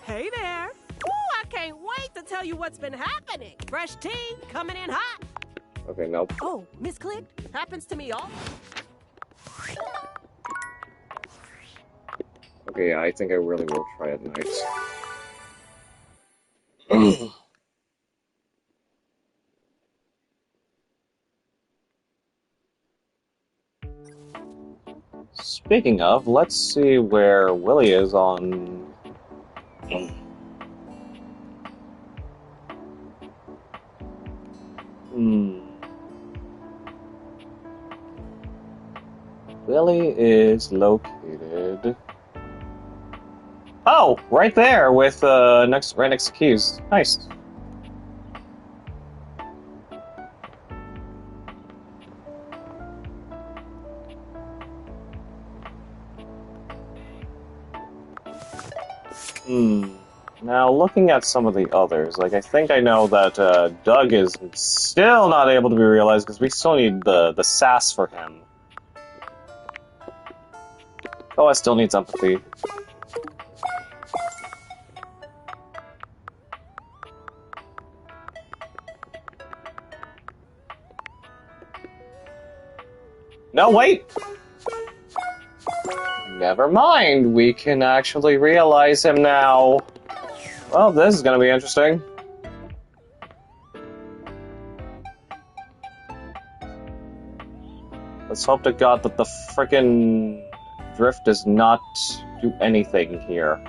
Speaker 4: Hey there. Ooh, I can't wait to tell you what's been happening. Fresh tea coming in hot.
Speaker 1: Okay, nope.
Speaker 4: Oh, misclicked? Happens to me all.
Speaker 1: Okay, yeah, I think I really will try at night. Speaking of, let's see where Willie is on... Willie is located... Oh! Right there with, right next to Keys. Nice. Now, looking at some of the others, like, I think I know that Doug is still not able to be realized because we still need the sass for him. Oh, I still needs empathy. No, wait! Never mind, we can actually realize him now. Well, this is gonna be interesting. Let's hope to God that the frickin' drift does not do anything here.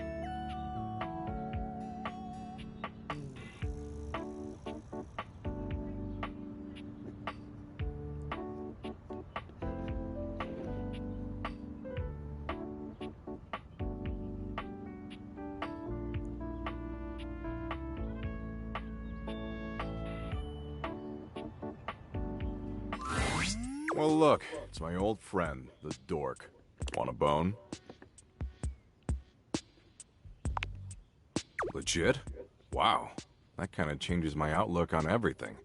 Speaker 8: Well, look, it's my old friend, the dork. Want a bone? Legit? Wow, that kind of changes my outlook on everything.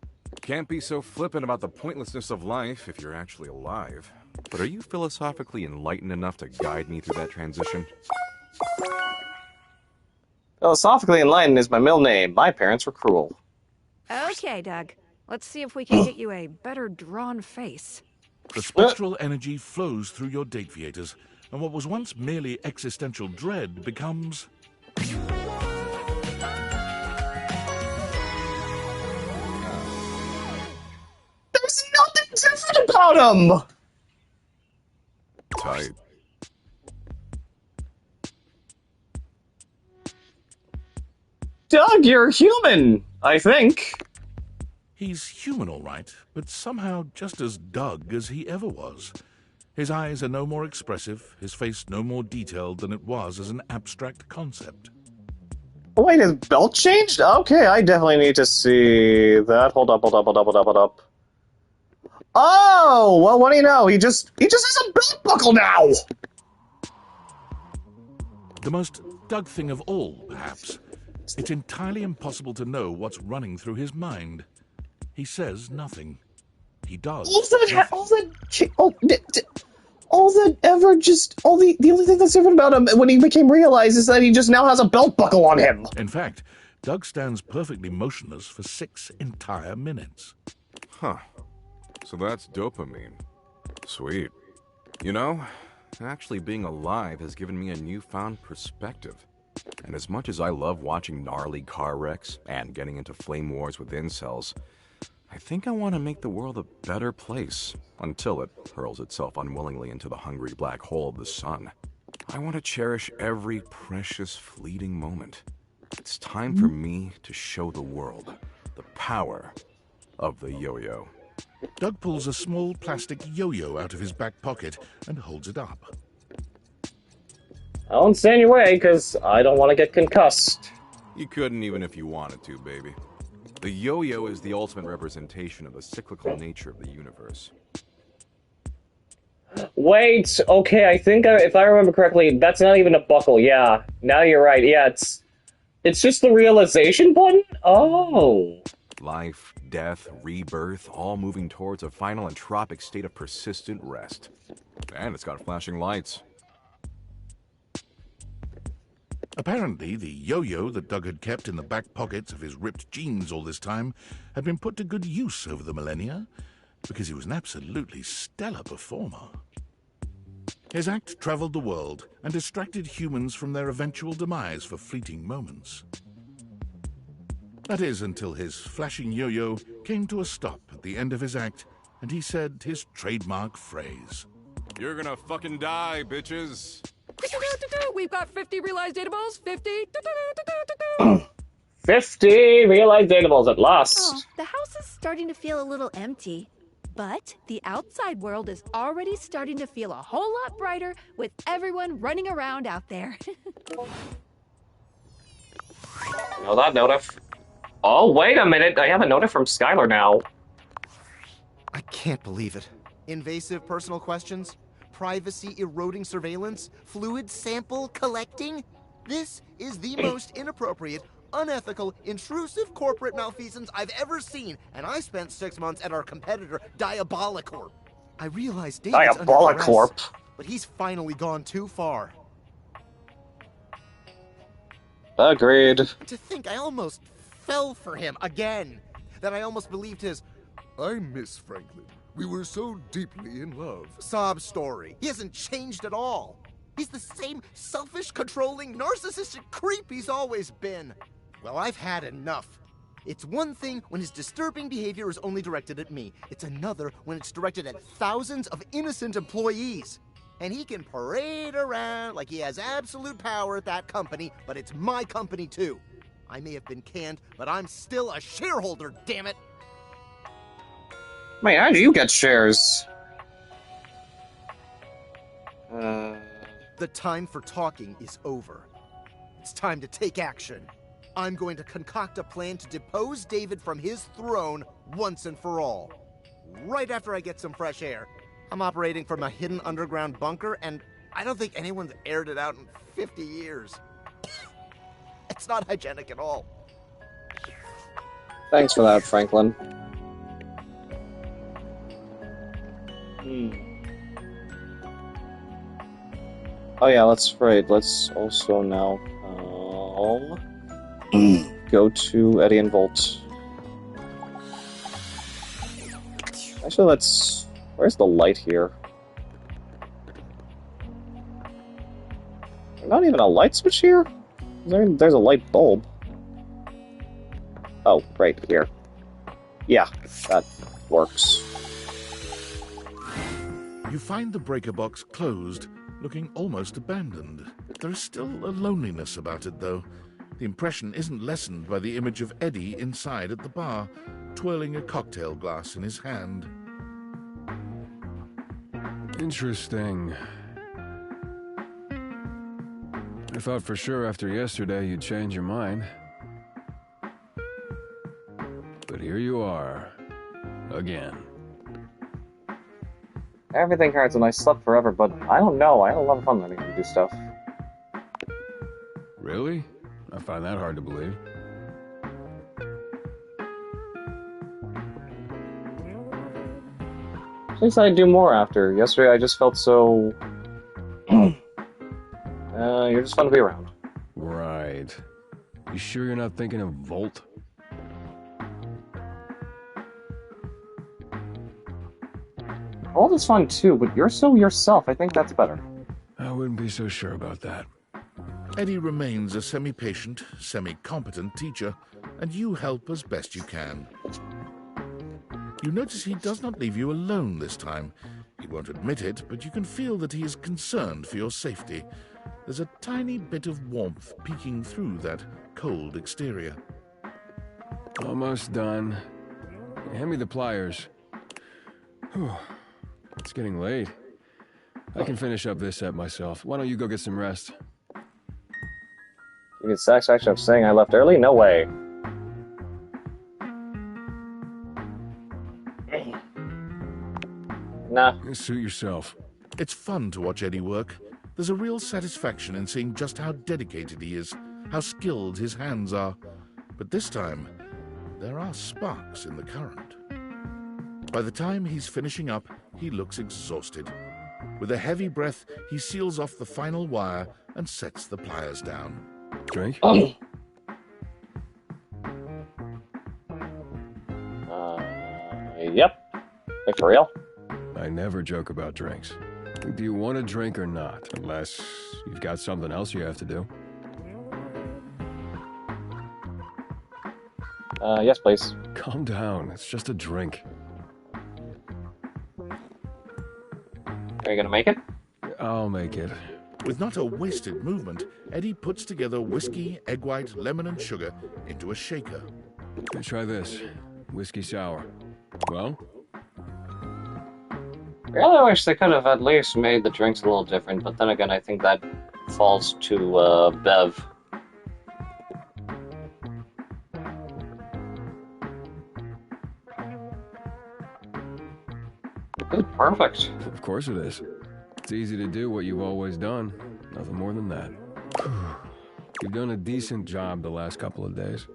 Speaker 8: Can't be so flippant about the pointlessness of life if you're actually alive. But are you philosophically enlightened enough to guide me through that transition?
Speaker 1: Philosophically enlightened is my middle name. My parents were cruel.
Speaker 6: Okay, Doug. Let's see if we can get you a better drawn face.
Speaker 3: The spectral energy flows through your dataviators, and what was once merely existential dread becomes
Speaker 1: There's nothing different about him!
Speaker 8: Tight.
Speaker 1: Doug, you're human, I think.
Speaker 3: He's human, all right, but somehow just as Doug as he ever was. His eyes are no more expressive, his face no more detailed than it was as an abstract concept.
Speaker 1: Oh, wait, his belt changed? Okay, I definitely need to see that. Hold up. Oh, well, what do you know? He just has a belt buckle now!
Speaker 3: The most Doug thing of all, perhaps. It's entirely impossible to know what's running through his mind. He says nothing. He does.
Speaker 1: The only thing that's different about him when he became realized is that he just now has a belt buckle on him.
Speaker 3: In fact, Doug stands perfectly motionless for 6 entire minutes.
Speaker 8: Huh. So that's dopamine. Sweet. You know, actually being alive has given me a newfound perspective. And as much as I love watching gnarly car wrecks and getting into flame wars with incels, I think I want to make the world a better place until it hurls itself unwillingly into the hungry black hole of the sun. I want to cherish every precious fleeting moment. It's time for me to show the world the power of the yo-yo.
Speaker 3: Doug pulls a small plastic yo-yo out of his back pocket and holds it up.
Speaker 1: I won't stand in your way, because I don't want to get concussed.
Speaker 8: You couldn't even if you wanted to, baby. The yo-yo is the ultimate representation of the cyclical nature of the universe.
Speaker 1: Wait, okay, I think if I remember correctly, that's not even a buckle, yeah. Now you're right, yeah, it's just the realization button? Oh.
Speaker 8: Life, death, rebirth, all moving towards a final entropic state of persistent rest. And it's got flashing lights.
Speaker 3: Apparently, the yo-yo that Doug had kept in the back pockets of his ripped jeans all this time had been put to good use over the millennia, because he was an absolutely stellar performer. His act traveled the world and distracted humans from their eventual demise for fleeting moments. That is, until his flashing yo-yo came to a stop at the end of his act, and he said his trademark phrase.
Speaker 8: You're gonna fucking die, bitches!
Speaker 6: We've got 50 realized datables. 50.
Speaker 1: 50 realized datables at last.
Speaker 22: Oh, the house is starting to feel a little empty. But the outside world is already starting to feel a whole lot brighter with everyone running around out there.
Speaker 1: No, that notif. Oh, wait a minute. I have a notif from Skylar now.
Speaker 12: I can't believe it. Invasive personal questions? Privacy-eroding surveillance? Fluid sample collecting? This is the most inappropriate, unethical, intrusive corporate malfeasance I've ever seen, and I spent 6 months at our competitor, Diabolicorp. I realize David's under
Speaker 1: Diabolicorp?
Speaker 12: duress, but he's finally gone too far.
Speaker 1: Agreed.
Speaker 12: To think I almost fell for him again. That I almost believed his, "I miss Franklin. We were so deeply in love" sob story. He hasn't changed at all. He's the same selfish, controlling, narcissistic creep he's always been. Well, I've had enough. It's one thing when his disturbing behavior is only directed at me. It's another when it's directed at thousands of innocent employees. And he can parade around like he has absolute power at that company, but it's my company too. I may have been canned, but I'm still a shareholder, damn it!
Speaker 1: Wait, how do you get shares?
Speaker 12: The time for talking is over. It's time to take action. I'm going to concoct a plan to depose David from his throne once and for all. Right after I get some fresh air. I'm operating from a hidden underground bunker, and I don't think anyone's aired it out in 50 years. It's not hygienic at all.
Speaker 1: Thanks for that, Franklin. Oh yeah, that's right. Let's also now go to Eddie and Volt. Actually, let's... Where's the light here? Not even a light switch here? There's a light bulb. Oh, right here. Yeah, that works.
Speaker 3: You find the breaker box closed, looking almost abandoned. There is still a loneliness about it, though. The impression isn't lessened by the image of Eddie inside at the bar, twirling a cocktail glass in his hand.
Speaker 16: Interesting. I thought for sure after yesterday you'd change your mind. But here you are. Again.
Speaker 1: Everything hurts and I slept forever, but I don't know. I had a lot of fun learning to do stuff.
Speaker 16: Really? I find that hard to believe.
Speaker 1: At least I'd do more after. Yesterday I just felt so... you're just fun to be around.
Speaker 16: Right. You sure you're not thinking of Volt?
Speaker 1: Volt is fun too, but you're so yourself. I think that's better.
Speaker 16: I wouldn't be so sure about that.
Speaker 3: Eddie remains a semi-patient, semi-competent teacher, and you help as best you can. You notice he does not leave you alone this time. He won't admit it, but you can feel that he is concerned for your safety. There's a tiny bit of warmth peeking through that cold exterior.
Speaker 16: Almost done. Hand me the pliers. Whew. It's getting late. I can finish up this set myself. Why don't you go get some rest?
Speaker 1: You get satisfaction of saying I left early? No way. Nah.
Speaker 16: Suit yourself.
Speaker 3: It's fun to watch Eddie work. There's a real satisfaction in seeing just how dedicated he is, how skilled his hands are. But this time, there are sparks in the current. By the time he's finishing up, he looks exhausted. With a heavy breath, he seals off the final wire and sets the pliers down.
Speaker 16: Drink?
Speaker 1: Yep. Like for real?
Speaker 16: I never joke about drinks. Do you want a drink or not? Unless you've got something else you have to do.
Speaker 1: Yes, please.
Speaker 16: Calm down. It's just a drink.
Speaker 1: Are you gonna make it?
Speaker 16: I'll make it.
Speaker 3: With not a wasted movement, Eddie puts together whiskey, egg white, lemon, and sugar into a shaker.
Speaker 16: Try this. Whiskey sour. Well?
Speaker 1: I really wish they could have at least made the drinks a little different, but then again, I think that falls to, Bev. Perfect.
Speaker 16: Of course it is. It's easy to do what you've always done. Nothing more than that. You've done a decent job the last couple of days.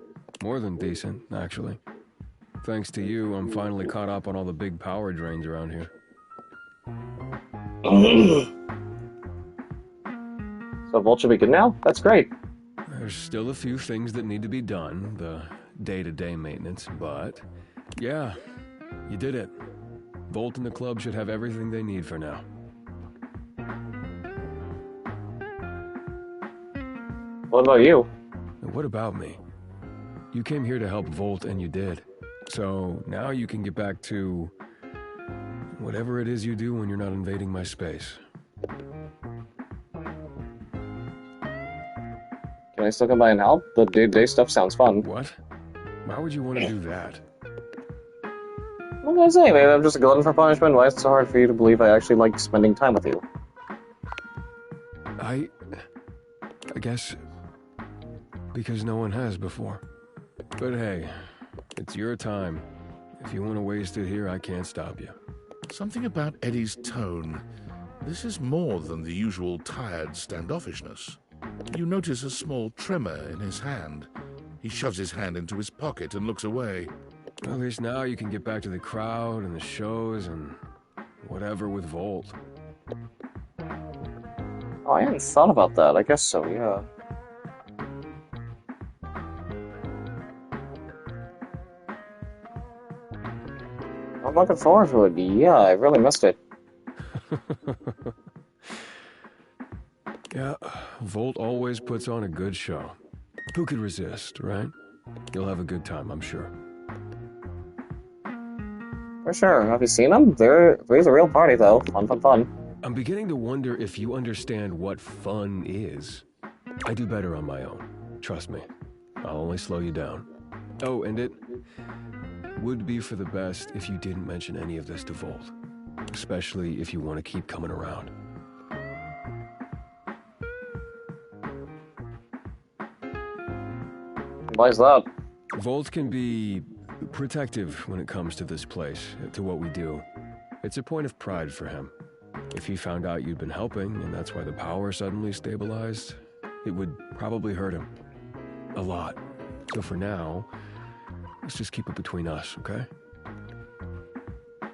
Speaker 16: More than decent, actually. Thanks to you, I'm finally caught up on all the big power drains around here.
Speaker 1: So Volt should be good now? That's great.
Speaker 16: There's still a few things that need to be done, the day-to-day maintenance, but yeah, you did it. Volt and the club should have everything they need for now.
Speaker 1: What about you?
Speaker 16: And what about me? You came here to help Volt, and you did. So now you can get back to whatever it is you do when you're not invading my space.
Speaker 1: Can I still come by and help? The day-to-day stuff sounds fun.
Speaker 16: What? Why would you want to do that?
Speaker 1: What did I say? Maybe I'm just a glutton for punishment. Why is it so hard for you to believe I actually like spending time with you?
Speaker 16: I guess because no one has before. But hey, it's your time. If you want to waste it here, I can't stop you.
Speaker 3: Something about Eddie's tone. This is more than the usual tired standoffishness. You notice a small tremor in his hand. He shoves his hand into his pocket and looks away.
Speaker 16: Well, at least now you can get back to the crowd and the shows and whatever with Volt.
Speaker 1: Oh, I hadn't thought about that. I guess so, yeah. I'm looking forward to it. Yeah, I really missed it.
Speaker 16: Yeah, Volt always puts on a good show. Who could resist, right? You'll have a good time, I'm sure.
Speaker 1: For sure. Have you seen them? There's a real party, though. Fun, fun, fun.
Speaker 16: I'm beginning to wonder if you understand what fun is. I do better on my own. Trust me. I'll only slow you down. Oh, and it would be for the best if you didn't mention any of this to Volt. Especially if you want to keep coming around.
Speaker 1: Why is that?
Speaker 16: Volt can be protective when it comes to this place, to what we do. It's a point of pride for him. If he found out you'd been helping, and that's why the power suddenly stabilized, it would probably hurt him. A lot. So for now, let's just keep it between us, okay?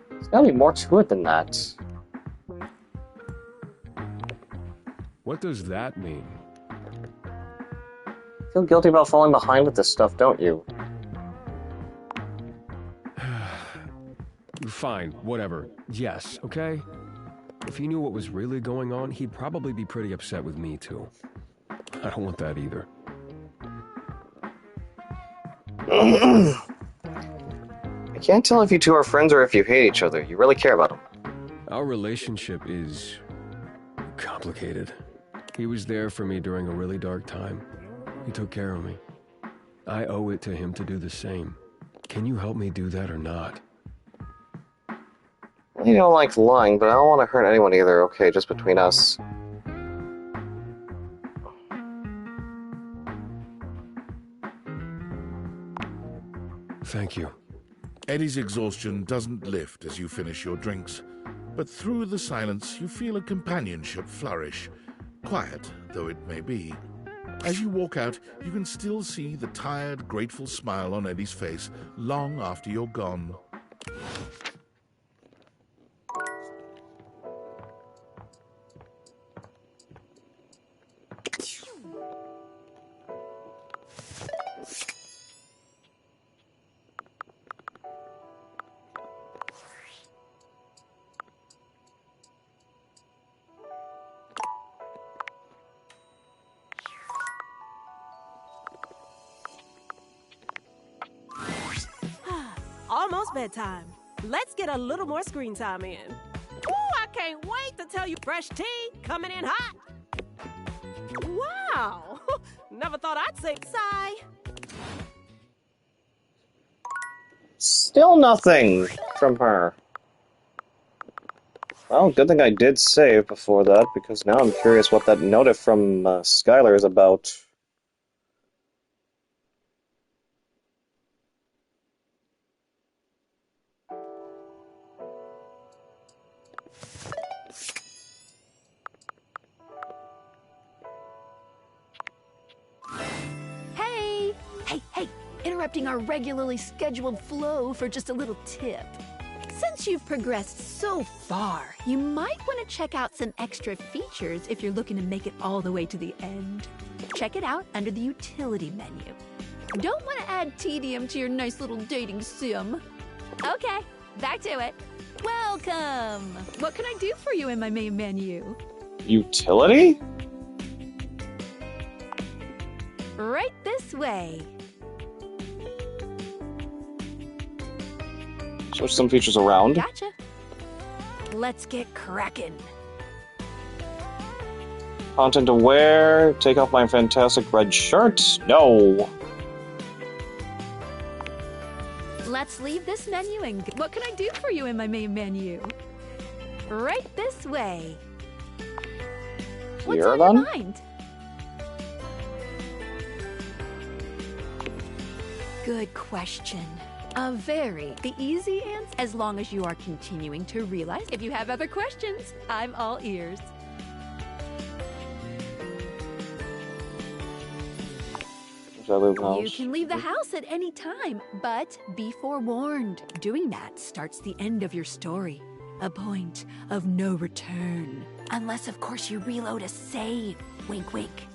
Speaker 1: There's gotta be more to it than that.
Speaker 16: What does that mean?
Speaker 1: You feel guilty about falling behind with this stuff, don't you?
Speaker 16: Fine, whatever. Yes, okay? If he knew what was really going on, he'd probably be pretty upset with me, too. I don't want that either.
Speaker 1: I can't tell if you two are friends or if you hate each other. You really care about him.
Speaker 16: Our relationship is complicated. He was there for me during a really dark time. He took care of me. I owe it to him to do the same. Can you help me do that or not?
Speaker 1: You don't like lying, but I don't want to hurt anyone either, okay? Just between us.
Speaker 16: Thank you.
Speaker 3: Eddie's exhaustion doesn't lift as you finish your drinks, but through the silence you feel a companionship flourish, quiet though it may be. As you walk out, you can still see the tired, grateful smile on Eddie's face long after you're gone.
Speaker 4: Almost bedtime. Let's get a little more screen time in. Ooh, I can't wait to tell you fresh tea coming in hot. Wow. Never thought I'd say sigh.
Speaker 1: Still nothing from her. Well, good thing I did save before that, because now I'm curious what that note from Skylar is about.
Speaker 6: Hey, interrupting our regularly scheduled flow for just a little tip. Since you've progressed so far, you might want to check out some extra features if you're looking to make it all the way to the end. Check it out under the utility menu. Don't want to add tedium to your nice little dating sim. Okay, back to it. Welcome! What can I do for you in my main menu?
Speaker 1: Utility?
Speaker 6: Right this way.
Speaker 1: Switch some features around.
Speaker 6: Gotcha. Let's get cracking.
Speaker 1: Content aware. Take off my fantastic red shirt. No.
Speaker 6: Let's leave this menu and what can I do for you in my main menu? Right this way. What's
Speaker 1: Here,
Speaker 6: on
Speaker 1: then?
Speaker 6: your mind? Good question. The easy answer, as long as you are continuing to realize. If you have other questions, I'm all ears. You can leave the house at any time, but be forewarned. Doing that starts the end of your story. A point of no return. Unless, of course, you reload a save. Wink, wink.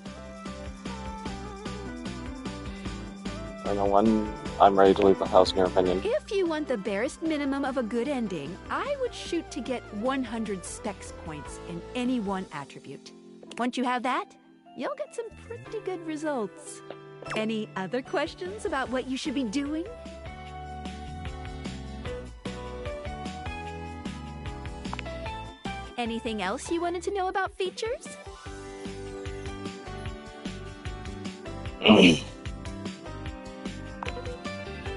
Speaker 1: I know when I'm ready to leave the house, in your opinion.
Speaker 6: If you want the barest minimum of a good ending, I would shoot to get 100 specs points in any one attribute. Once you have that, you'll get some pretty good results. Any other questions about what you should be doing? Anything else you wanted to know about features?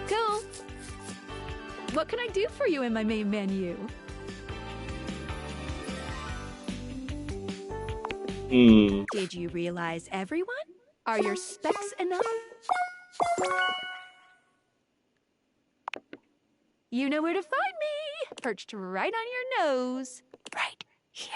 Speaker 6: Cool. What can I do for you in my main menu? Did you realize everyone? Are your specs enough? You know where to find me! Perched right on your nose. Right here.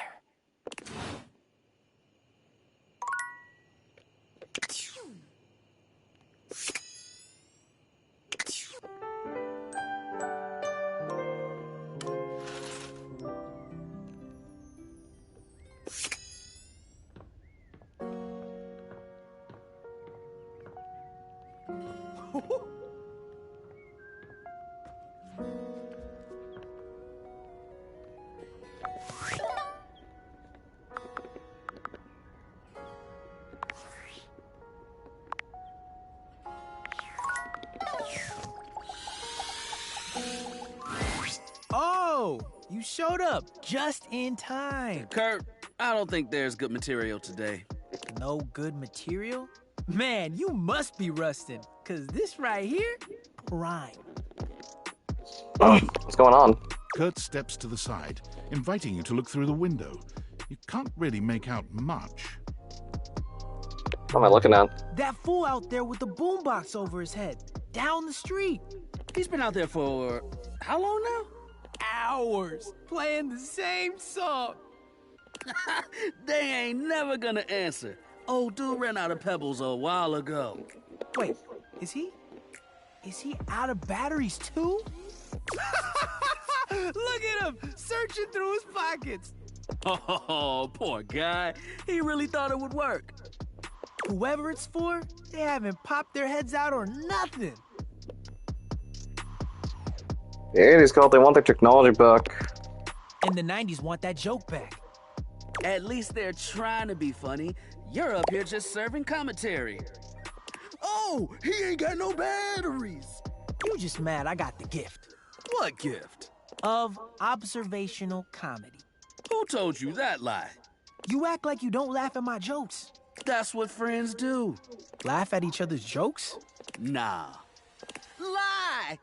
Speaker 19: Oh, you showed up just in time.
Speaker 20: Kurt, I don't think there's good material today.
Speaker 19: No good material? Man, you must be rusting, cause this right here, prime.
Speaker 1: What's going on?
Speaker 3: Kurt steps to the side, inviting you to look through the window. You can't really make out much.
Speaker 1: What am I looking at?
Speaker 19: That fool out there with the boombox over his head, down the street.
Speaker 20: He's been out there for how long now?
Speaker 19: Hours, playing the same song.
Speaker 20: They ain't never gonna answer. Old dude ran out of pebbles a while ago.
Speaker 19: Wait, is he out of batteries too? Look at him, searching through his pockets.
Speaker 20: Oh, poor guy. He really thought it would work.
Speaker 19: Whoever it's for, they haven't popped their heads out or nothing.
Speaker 1: The 80s called, they want their technology back.
Speaker 19: And the 90s want that joke back.
Speaker 20: At least they're trying to be funny. You're up here just serving commentary.
Speaker 21: Oh, he ain't got no batteries.
Speaker 19: You just mad I got the gift.
Speaker 20: What gift?
Speaker 19: Of observational comedy.
Speaker 20: Who told you that lie?
Speaker 19: You act like you don't laugh at my jokes.
Speaker 20: That's what friends do.
Speaker 19: Laugh at each other's jokes?
Speaker 20: Nah. Lie!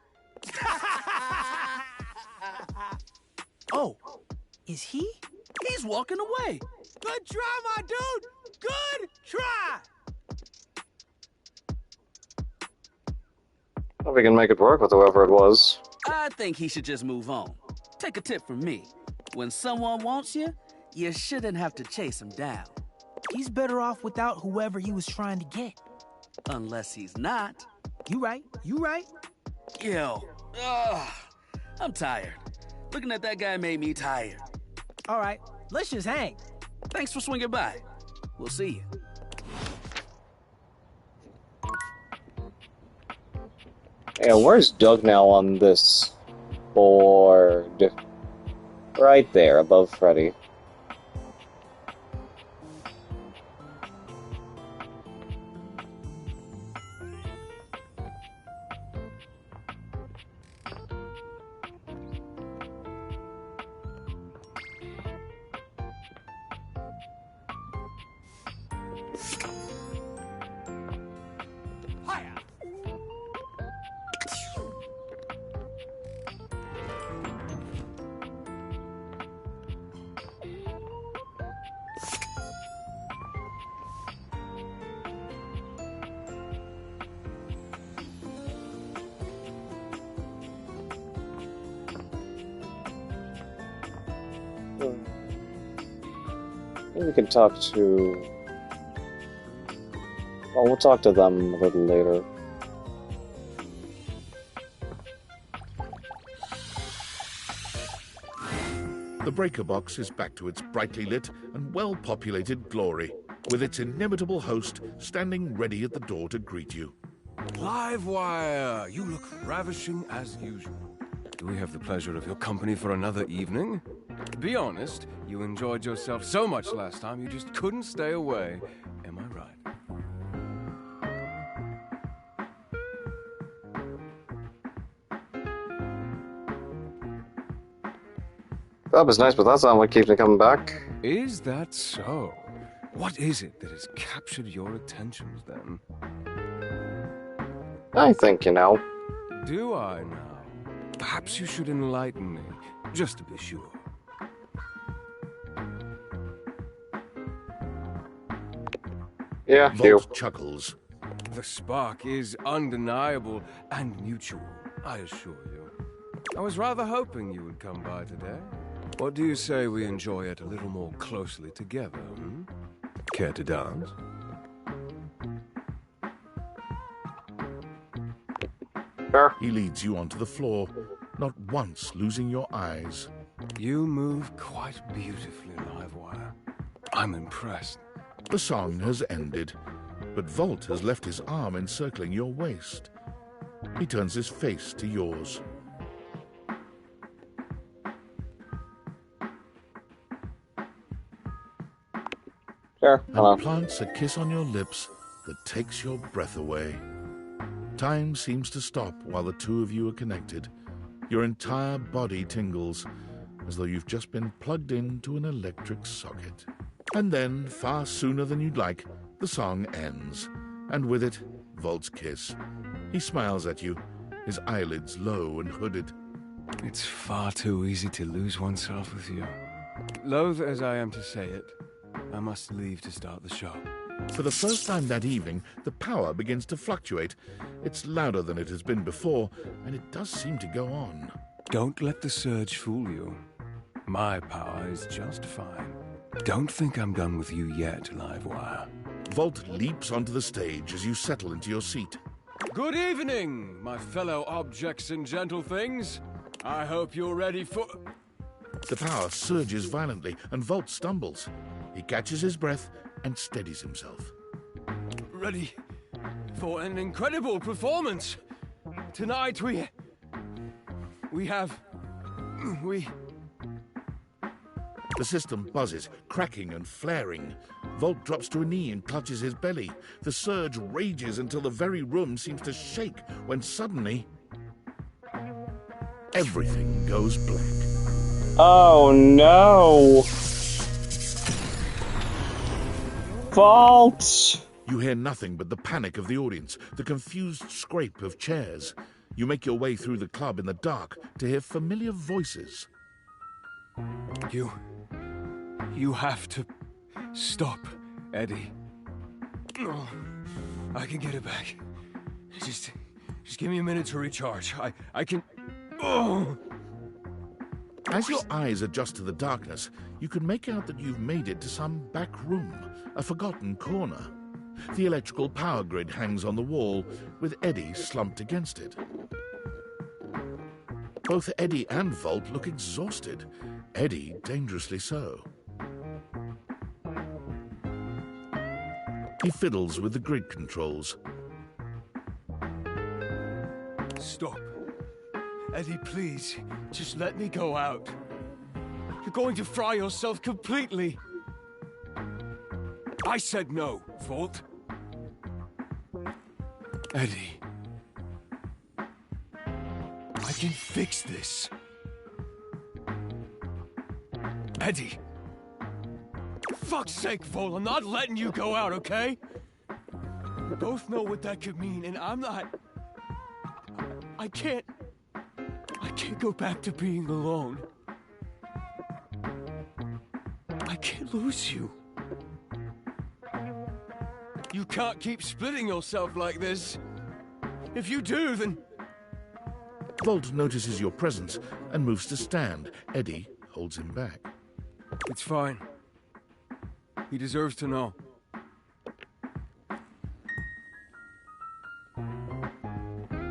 Speaker 19: Oh, is he?
Speaker 20: He's walking away.
Speaker 19: Good try, my dude! Good try!
Speaker 1: Hope we can make it work with whoever it was.
Speaker 20: I think he should just move on. Take a tip from me. When someone wants you, you shouldn't have to chase him down.
Speaker 19: He's better off without whoever he was trying to get.
Speaker 20: Unless he's not.
Speaker 19: You right.
Speaker 20: Yo, I'm tired. Looking at that guy made me tired.
Speaker 19: All right, let's just hang.
Speaker 20: Thanks for swinging by. We'll see you.
Speaker 1: Yeah, where's Doug now on this board? Right there, above Freddy. Maybe we can talk to... Well, we'll talk to them a little later.
Speaker 3: The breaker box is back to its brightly lit and well-populated glory, with its inimitable host standing ready at the door to greet you.
Speaker 16: Livewire! You look ravishing as usual. Do we have the pleasure of your company for another evening? Be honest, you enjoyed yourself so much last time you just couldn't stay away. Am I right?
Speaker 1: That was nice, but that's not what keeps me coming back.
Speaker 16: Is that so? What is it that has captured your attentions, then?
Speaker 1: I think you know.
Speaker 16: Do I now? Perhaps you should enlighten me, just to be sure.
Speaker 1: Yeah,
Speaker 3: Volt chuckles.
Speaker 16: The spark is undeniable and mutual, I assure you. I was rather hoping you would come by today. What do you say we enjoy it a little more closely together, hmm? Care to dance?
Speaker 1: Sure.
Speaker 3: He leads you onto the floor, not once losing your eyes.
Speaker 16: You move quite beautifully, Livewire. I'm impressed.
Speaker 3: The song has ended, but Volt has left his arm encircling your waist. He turns his face to yours.
Speaker 1: Sure.
Speaker 3: And plants a kiss on your lips that takes your breath away. Time seems to stop while the two of you are connected. Your entire body tingles, as though you've just been plugged into an electric socket. And then, far sooner than you'd like, the song ends, and with it, Volt's kiss. He smiles at you, his eyelids low and hooded.
Speaker 16: It's far too easy to lose oneself with you. Loath as I am to say it, I must leave to start the show.
Speaker 3: For the first time that evening, the power begins to fluctuate. It's louder than it has been before, and it does seem to go on.
Speaker 16: Don't let the surge fool you. My power is just fine. Don't think I'm done with you yet, Livewire.
Speaker 3: Volt leaps onto the stage as you settle into your seat.
Speaker 16: Good evening, my fellow objects and gentle things. I hope you're ready for...
Speaker 3: The power surges violently, and Volt stumbles. He catches his breath and steadies himself.
Speaker 16: Ready for an incredible performance. Tonight we have...
Speaker 3: The system buzzes, cracking and flaring. Volt drops to a knee and clutches his belly. The surge rages until the very room seems to shake, when suddenly... everything goes black.
Speaker 1: Oh no! Volt!
Speaker 3: You hear nothing but the panic of the audience, the confused scrape of chairs. You make your way through the club in the dark to hear familiar voices.
Speaker 16: You have to stop, Eddie. Oh, I can get it back. Just give me a minute to recharge. I can... Oh!
Speaker 3: As your eyes adjust to the darkness, you can make out that you've made it to some back room, a forgotten corner. The electrical power grid hangs on the wall, with Eddie slumped against it. Both Eddie and Volt look exhausted. Eddie dangerously so. He fiddles with the grid controls.
Speaker 16: Stop. Eddie, please, just let me go out. You're going to fry yourself completely. I said no, Volt. Eddie. I can fix this. Eddie. Fuck's sake, Vol, I'm not letting you go out, okay? We both know what that could mean, and I'm not... I can't go back to being alone. I can't lose you. You can't keep splitting yourself like this. If you do, then...
Speaker 3: Volt notices your presence and moves to stand. Eddie holds him back.
Speaker 16: It's fine. He deserves to know.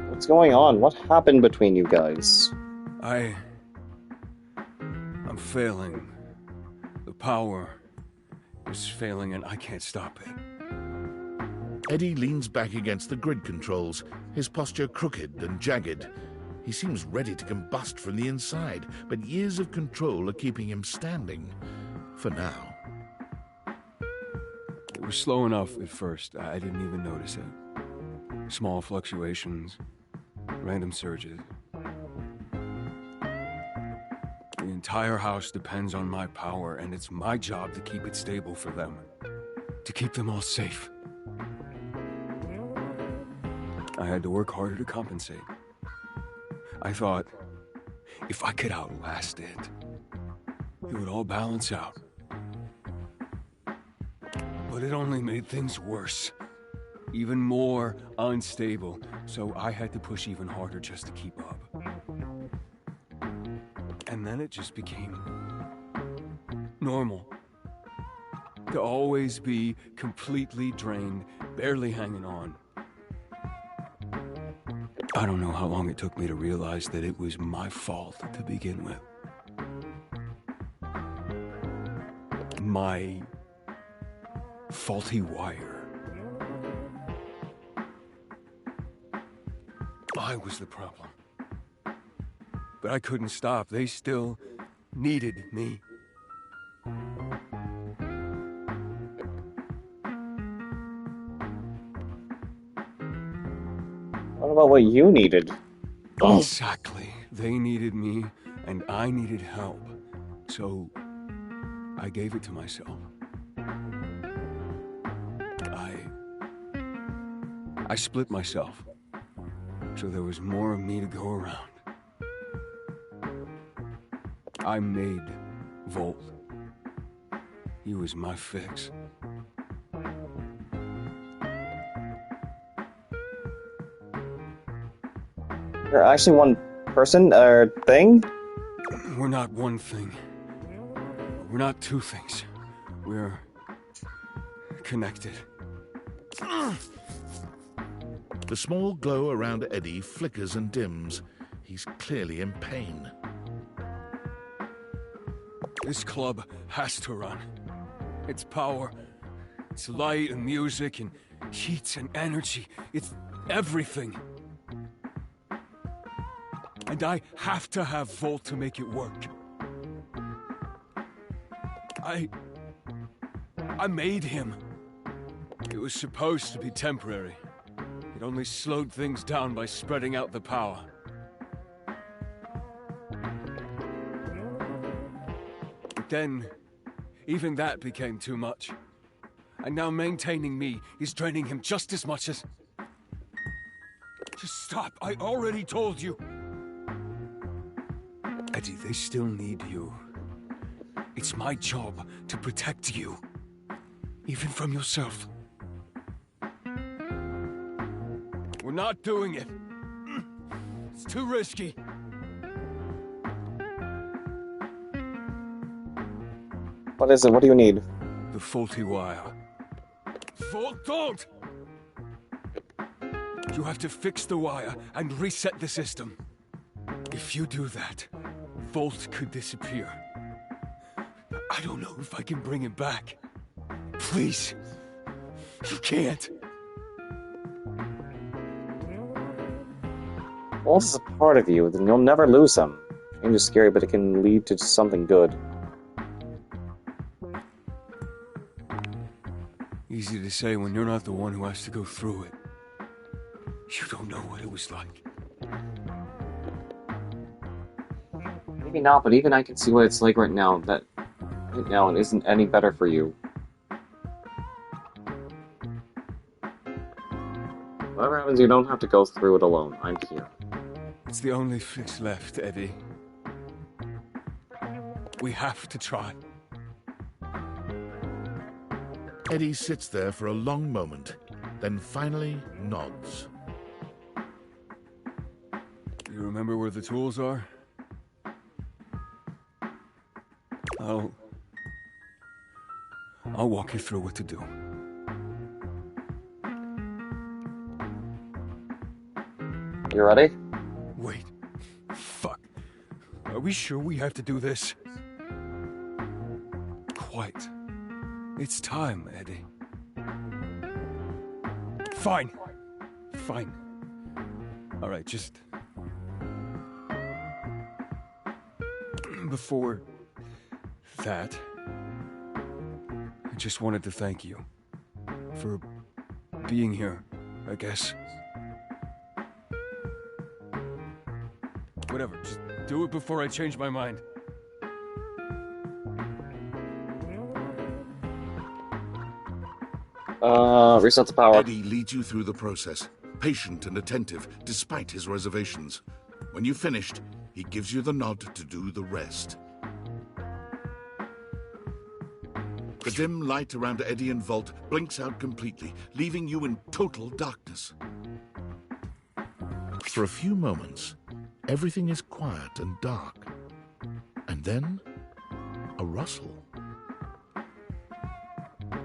Speaker 1: What's going on? What happened between you guys?
Speaker 16: I'm failing. The power is failing and I can't stop it.
Speaker 3: Eddie leans back against the grid controls, his posture crooked and jagged. He seems ready to combust from the inside, but years of control are keeping him standing. For now.
Speaker 16: It was slow enough at first. I didn't even notice it. Small fluctuations, random surges. entire house depends on my power, and it's my job to keep it stable for them. To keep them all safe. I had to work harder to compensate. I thought, if I could outlast it, it would all balance out. But it only made things worse. Even more unstable, so I had to push even harder just to keep up. And then it just became normal. To always be completely drained, barely hanging on. I don't know how long it took me to realize that it was my fault to begin with. My faulty wire. I was the problem. But I couldn't stop. They still needed me.
Speaker 1: What about what you needed?
Speaker 16: Exactly. They needed me, and I needed help. So, I gave it to myself. I split myself. So there was more of me to go around. I made Volt. He was my fix.
Speaker 1: You're actually one person or thing?
Speaker 16: We're not one thing. We're not two things. We're connected.
Speaker 3: The small glow around Eddie flickers and dims. He's clearly in pain.
Speaker 16: This club has to run. It's power, it's light and music and heat and energy. It's everything. And I have to have Volt to make it work. I made him. It was supposed to be temporary. It only slowed things down by spreading out the power. But then, even that became too much. And now maintaining me is draining him just as much as... Just stop, I already told you! Eddie, they still need you. It's my job to protect you. Even from yourself. We're not doing it. It's too risky.
Speaker 1: What is it? What do you need?
Speaker 16: The faulty wire. Volt, don't! You have to fix the wire and reset the system. If you do that, Volt could disappear. I don't know if I can bring him back. Please. You can't.
Speaker 1: Volt is a part of you, then you'll never lose him. Change is scary, but it can lead to something good.
Speaker 16: Easy to say when you're not the one who has to go through it. You don't know what it was like.
Speaker 1: Maybe not, but even I can see what it's like right now. That right now it isn't any better for you. Whatever happens, you don't have to go through it alone. I'm here.
Speaker 16: It's the only fix left, Eddie. We have to try.
Speaker 3: Eddie sits there for a long moment, then finally nods.
Speaker 16: You remember where the tools are? I'll walk you through what to do.
Speaker 1: You ready?
Speaker 16: Wait. Fuck. Are we sure we have to do this? Quite. It's time, Eddie. Fine. Fine. All right, just... Before that, I just wanted to thank you for being here, I guess. Whatever, just do it before I change my mind.
Speaker 1: Reset the power.
Speaker 3: Eddie leads you through the process, patient and attentive despite his reservations. When you've finished, he gives you the nod to do the rest. The dim light around Eddie and Vault blinks out completely, leaving you in total darkness. For a few moments, everything is quiet and dark. And then, a rustle.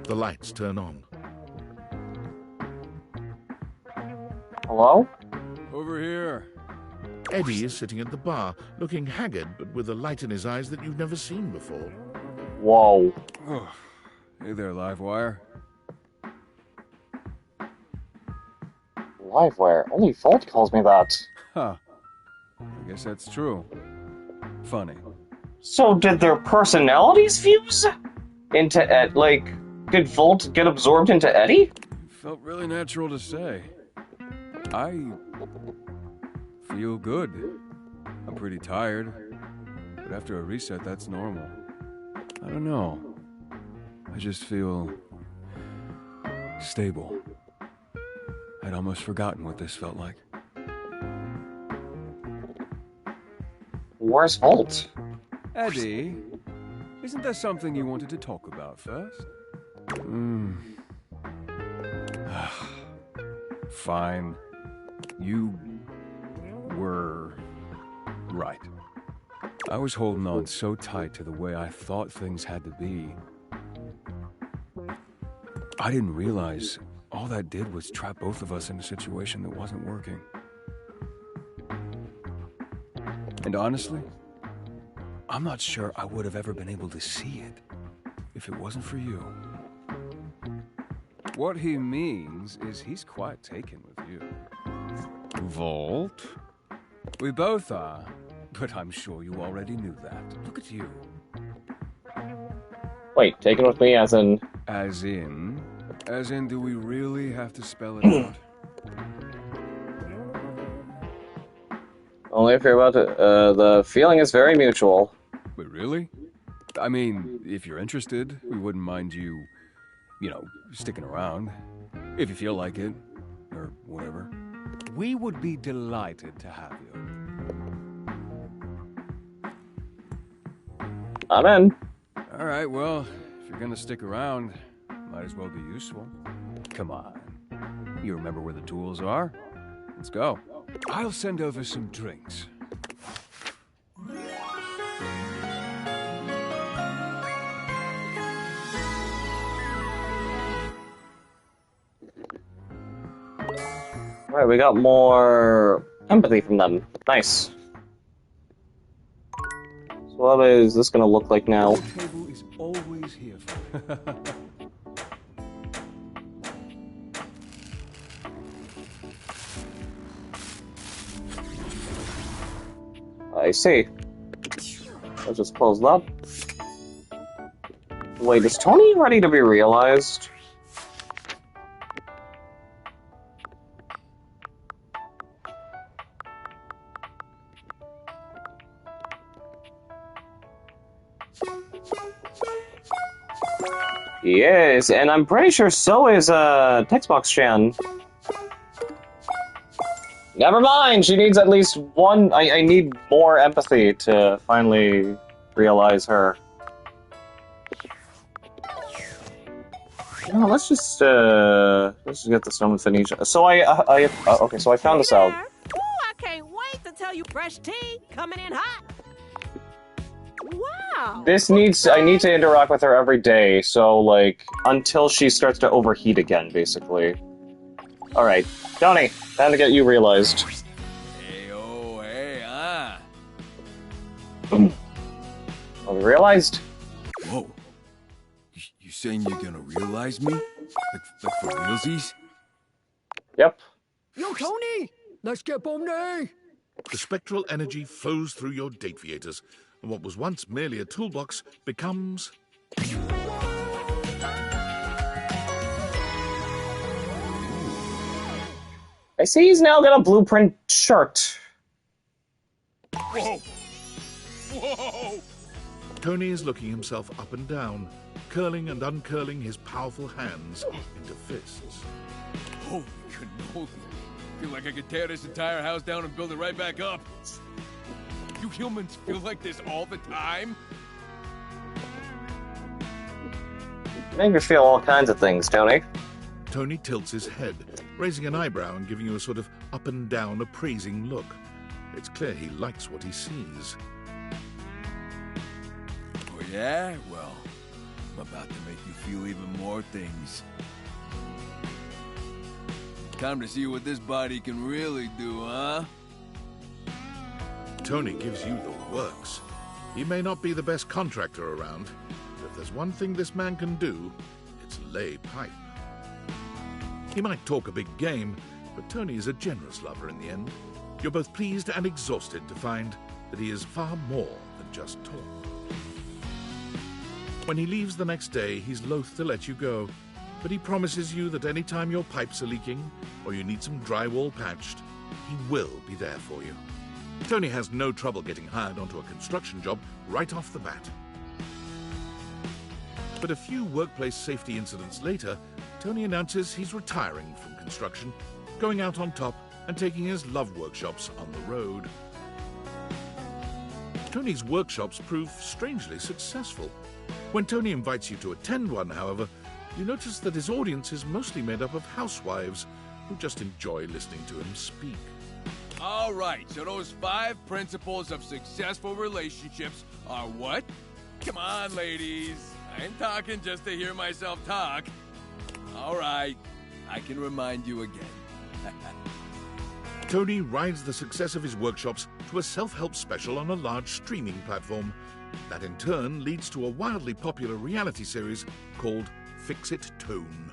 Speaker 3: The lights turn on.
Speaker 1: Hello?
Speaker 8: Over here.
Speaker 3: Eddie is sitting at the bar, looking haggard but with a light in his eyes that you've never seen before.
Speaker 1: Whoa.
Speaker 8: Oh. Hey there, Livewire.
Speaker 1: Livewire? Only Vault calls me that.
Speaker 8: Huh. I guess that's true. Funny.
Speaker 1: So did their personalities fuse? Into Ed, like, did Vault get absorbed into Eddie?
Speaker 8: Felt really natural to say. I feel good. I'm pretty tired, but after a reset, that's normal. I don't know. I just feel stable. I'd almost forgotten what this felt like.
Speaker 1: Where's Vault?
Speaker 8: Eddie, isn't there something you wanted to talk about first? Fine. You were right. I was holding on so tight to the way I thought things had to be. I didn't realize all that did was trap both of us in a situation that wasn't working. And honestly, I'm not sure I would have ever been able to see it if it wasn't for you. What he means is he's quite taken with you. Vault? We both are, but I'm sure you already knew that. Look at you.
Speaker 1: Wait, taken with me as in...
Speaker 8: As in, do we really have to spell it out?
Speaker 1: Only if you're about to... the feeling is very mutual.
Speaker 8: But really? I mean, if you're interested, we wouldn't mind you, sticking around. If you feel like it, or whatever. We would be delighted to have you.
Speaker 1: I'm in.
Speaker 8: Alright, well, if you're gonna stick around, might as well be useful. Come on. You remember where the tools are? Let's go. I'll send over some drinks.
Speaker 1: Alright, we got more empathy from them. Nice. So what is this gonna look like now?
Speaker 8: The table is always here for
Speaker 1: I see. Let's just close that. Wait, is Tony ready to be realized? Yes, and I'm pretty sure so is Textbox-chan. Never mind, she needs at least one... I need more empathy to finally realize her. No, let's just get this done with Anisha. So okay, so I found this out.
Speaker 4: Ooh, I can't wait to tell you fresh tea coming in hot. Wow.
Speaker 1: I need to interact with her every day, so, like, until she starts to overheat again, basically. Alright, Johnny, time to get you realized.
Speaker 19: Hey, oh, hey, ah.
Speaker 1: Are we realized?
Speaker 19: Whoa. You saying you're gonna realize me? Like for realsies?
Speaker 1: Yep.
Speaker 21: Yo, Tony! Let's get Bomney!
Speaker 3: The spectral energy flows through your Dateviators, and what was once merely a toolbox becomes...
Speaker 1: I see he's now got a blueprint shirt.
Speaker 3: Whoa! Whoa! Tony is looking himself up and down, curling and uncurling his powerful hands into fists.
Speaker 5: Holy cannoli. Feel like I could tear this entire house down and build it right back up. You humans feel like this all the time?
Speaker 1: You make me feel all kinds of things, Tony.
Speaker 3: Tony tilts his head, raising an eyebrow and giving you a sort of up and down appraising look. It's clear he likes what he sees.
Speaker 5: Oh yeah? Well, I'm about to make you feel even more things. Time to see what this body can really do, huh?
Speaker 3: Tony gives you the works. He may not be the best contractor around, but if there's one thing this man can do, it's lay pipe. He might talk a big game, but Tony is a generous lover in the end. You're both pleased and exhausted to find that he is far more than just talk. When he leaves the next day, he's loath to let you go, but he promises you that any time your pipes are leaking or you need some drywall patched, he will be there for you. Tony has no trouble getting hired onto a construction job right off the bat. But a few workplace safety incidents later, Tony announces he's retiring from construction, going out on top and taking his love workshops on the road. Tony's workshops prove strangely successful. When Tony invites you to attend one, however, you notice that his audience is mostly made up of housewives who just enjoy listening to him speak.
Speaker 5: All right, so those 5 principles of successful relationships are what? Come on, ladies. I ain't talking just to hear myself talk. All right, I can remind you again.
Speaker 3: Tony rides the success of his workshops to a self-help special on a large streaming platform. That in turn leads to a wildly popular reality series called Fix It Tone.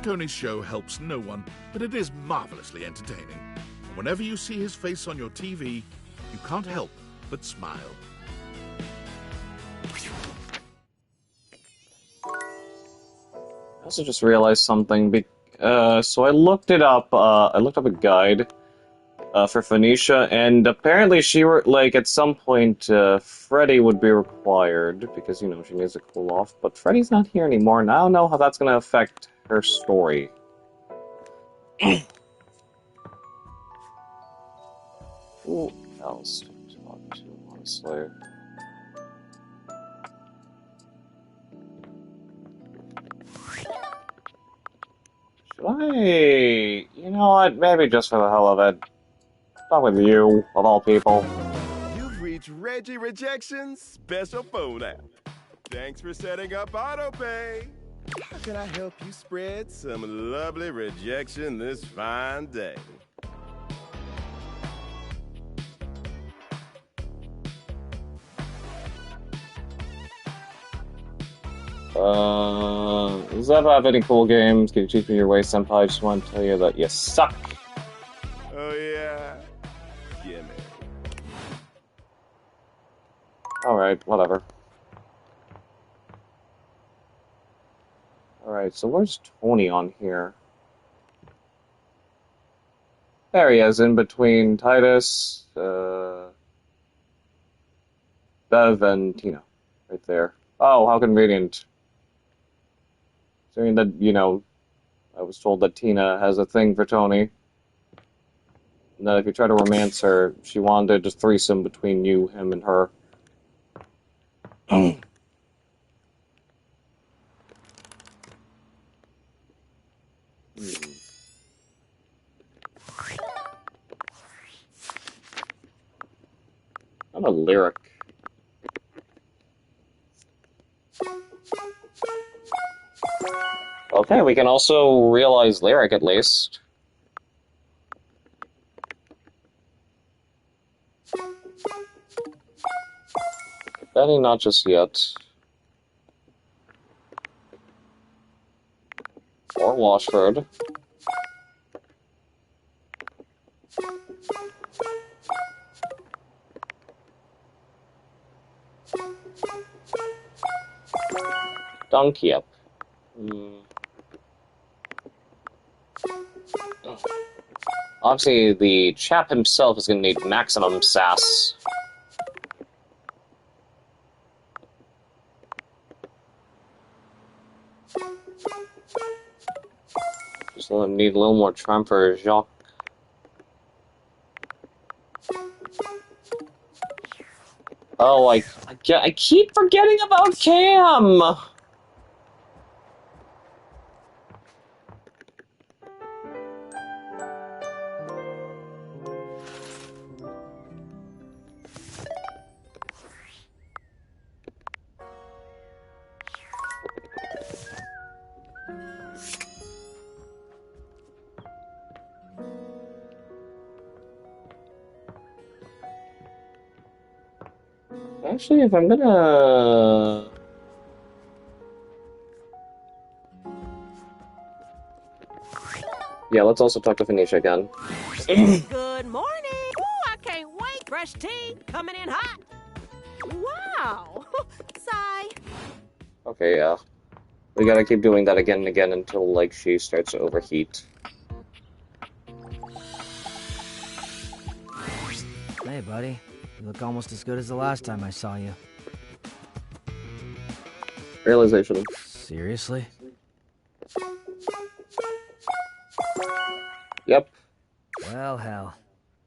Speaker 3: Tony's show helps no one, but it is marvelously entertaining. And whenever you see his face on your TV, you can't help but smile.
Speaker 1: I also just realized something. So I looked it up. I looked up a guide for Phoenicia, and apparently at some point, Freddy would be required because she needs to cool off. But Freddy's not here anymore, and I don't know how that's going to affect her story. Who else to talk to, honestly? Should I... You know what? Maybe just for the hell of it. Talk with you, of all people.
Speaker 14: You've reached Reggie Rejection's special phone app. Thanks for setting up autopay. How can I help you spread some lovely rejection this fine day?
Speaker 1: Does that have any cool games? Can you teach me your way, Senpai? I just want to tell you that you suck.
Speaker 14: Oh, yeah? Yeah, man.
Speaker 1: Alright, whatever. Alright, so where's Tony on here? There he is, in between Titus, Bev, and Tina. Right there. Oh, how convenient. Saying that, I was told that Tina has a thing for Tony. And that if you try to romance her, she wanted a threesome between you, him, and her. I'm a lyric. Okay, we can also realize lyric at least. Benny, not just yet. Or Washford. Dunk, yep. Obviously, the chap himself is going to need maximum sass. Gonna need a little more time for Jacques. Oh, I keep forgetting about Cam! Actually, if I'm gonna... Yeah, let's also talk to Phoenicia again.
Speaker 4: Good morning. Ooh, I can't wait. Fresh tea coming in hot. Wow. Sigh.
Speaker 1: Okay, yeah. We gotta keep doing that again and again until, like, she starts to overheat.
Speaker 9: Hey, buddy. You look almost as good as the last time I saw you.
Speaker 1: Realization.
Speaker 9: Seriously?
Speaker 1: Yep.
Speaker 9: Well, hell.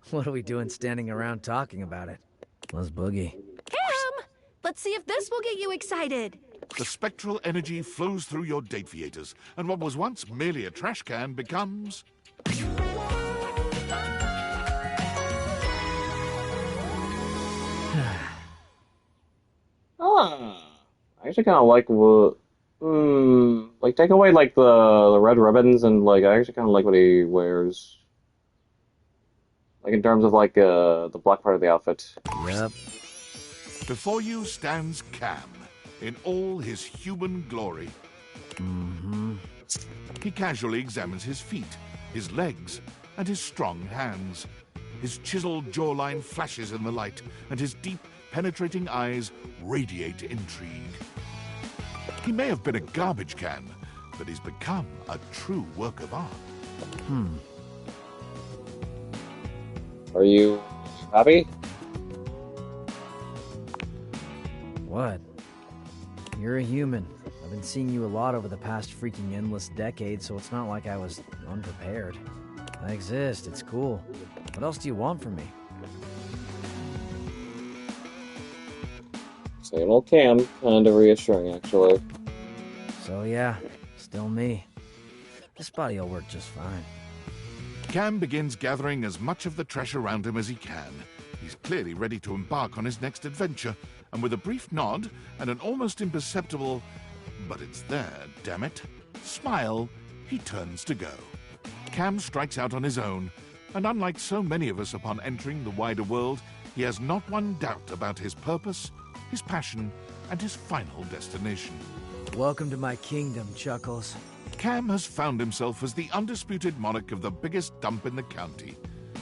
Speaker 9: What are we doing standing around talking about it? Let's boogie.
Speaker 6: Cam! Let's see if this will get you excited.
Speaker 3: The spectral energy flows through your Dateviators, and what was once merely a trash can becomes...
Speaker 1: I actually kind of like what... like, take away, like, the red ribbons, and, like, I actually kind of like what he wears. Like, in terms of, like, the black part of the outfit.
Speaker 9: Yep.
Speaker 3: Before you stands Cam, in all his human glory.
Speaker 9: Mm-hmm.
Speaker 3: He casually examines his feet, his legs, and his strong hands. His chiseled jawline flashes in the light, and his deep, penetrating eyes radiate intrigue. He may have been a garbage can, but he's become a true work of art.
Speaker 1: Are you happy?
Speaker 9: What? You're a human. I've been seeing you a lot over the past freaking endless decade, so it's not like I was unprepared. I exist, it's cool. What else do you want from me?
Speaker 1: Same old Cam, kind of reassuring, actually.
Speaker 9: So yeah, still me. This body will work just fine.
Speaker 3: Cam begins gathering as much of the trash around him as he can. He's clearly ready to embark on his next adventure, and with a brief nod and an almost imperceptible, but it's there, damn it, smile, he turns to go. Cam strikes out on his own, and unlike so many of us upon entering the wider world, he has not one doubt about his purpose, his passion, and his final destination.
Speaker 9: Welcome to my kingdom, Chuckles.
Speaker 3: Cam has found himself as the undisputed monarch of the biggest dump in the county.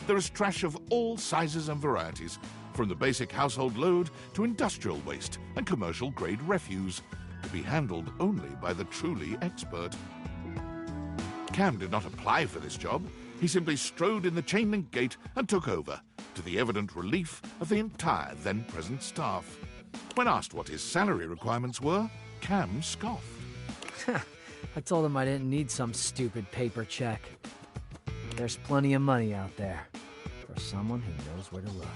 Speaker 3: There is trash of all sizes and varieties, from the basic household load to industrial waste and commercial-grade refuse, to be handled only by the truly expert. Cam did not apply for this job. He simply strode in the chain-link gate and took over, to the evident relief of the entire then-present staff. When asked what his salary requirements were, Cam scoffed.
Speaker 9: I told him I didn't need some stupid paper check. There's plenty of money out there for someone who knows where to look.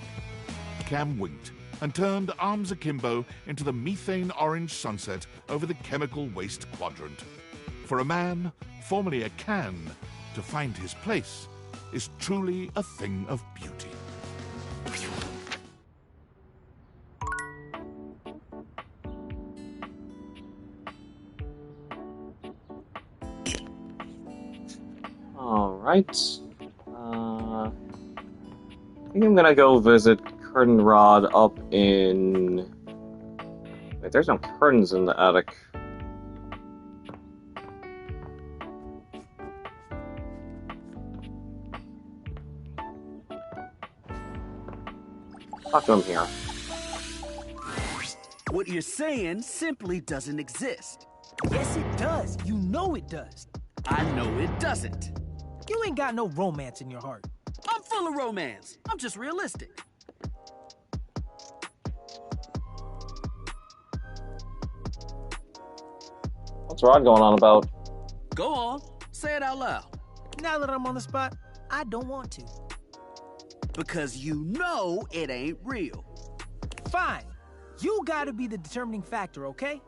Speaker 3: Cam winked and turned arms akimbo into the methane-orange sunset over the chemical waste quadrant. For a man, formerly a can, to find his place is truly a thing of beauty.
Speaker 1: Alright. I think I'm gonna go visit Curtain Rod up in... Wait, there's no curtains in the attic. Talk to him here.
Speaker 20: What you're saying simply doesn't exist.
Speaker 11: Yes, it does. You know it does.
Speaker 20: I know it doesn't.
Speaker 11: You ain't got no romance in your heart.
Speaker 20: I'm full of romance. I'm just realistic.
Speaker 1: What's Rod going on about?
Speaker 20: Go on. Say it out loud.
Speaker 19: Now that I'm on the spot, I don't want to.
Speaker 20: Because you know it ain't real.
Speaker 19: Fine. You gotta be the determining factor, okay?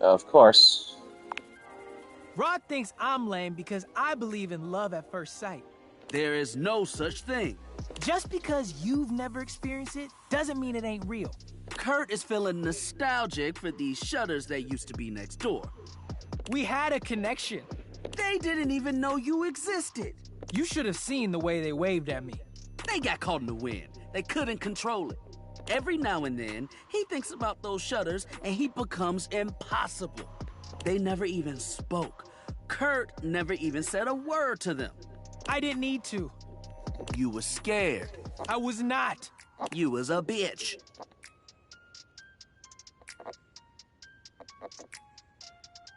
Speaker 1: Of course.
Speaker 19: Rod thinks I'm lame because I believe in love at first sight.
Speaker 20: There is no such thing.
Speaker 19: Just because you've never experienced it doesn't mean it ain't real.
Speaker 20: Kurt is feeling nostalgic for these shutters that used to be next door.
Speaker 19: We had a connection.
Speaker 20: They didn't even know you existed.
Speaker 19: You should have seen the way they waved at me.
Speaker 20: They got caught in the wind. They couldn't control it. Every now and then, he thinks about those shutters and he becomes impossible. They never even spoke. Kurt never even said a word to them.
Speaker 19: I didn't need to.
Speaker 20: You were scared.
Speaker 19: I was not.
Speaker 20: You was a bitch.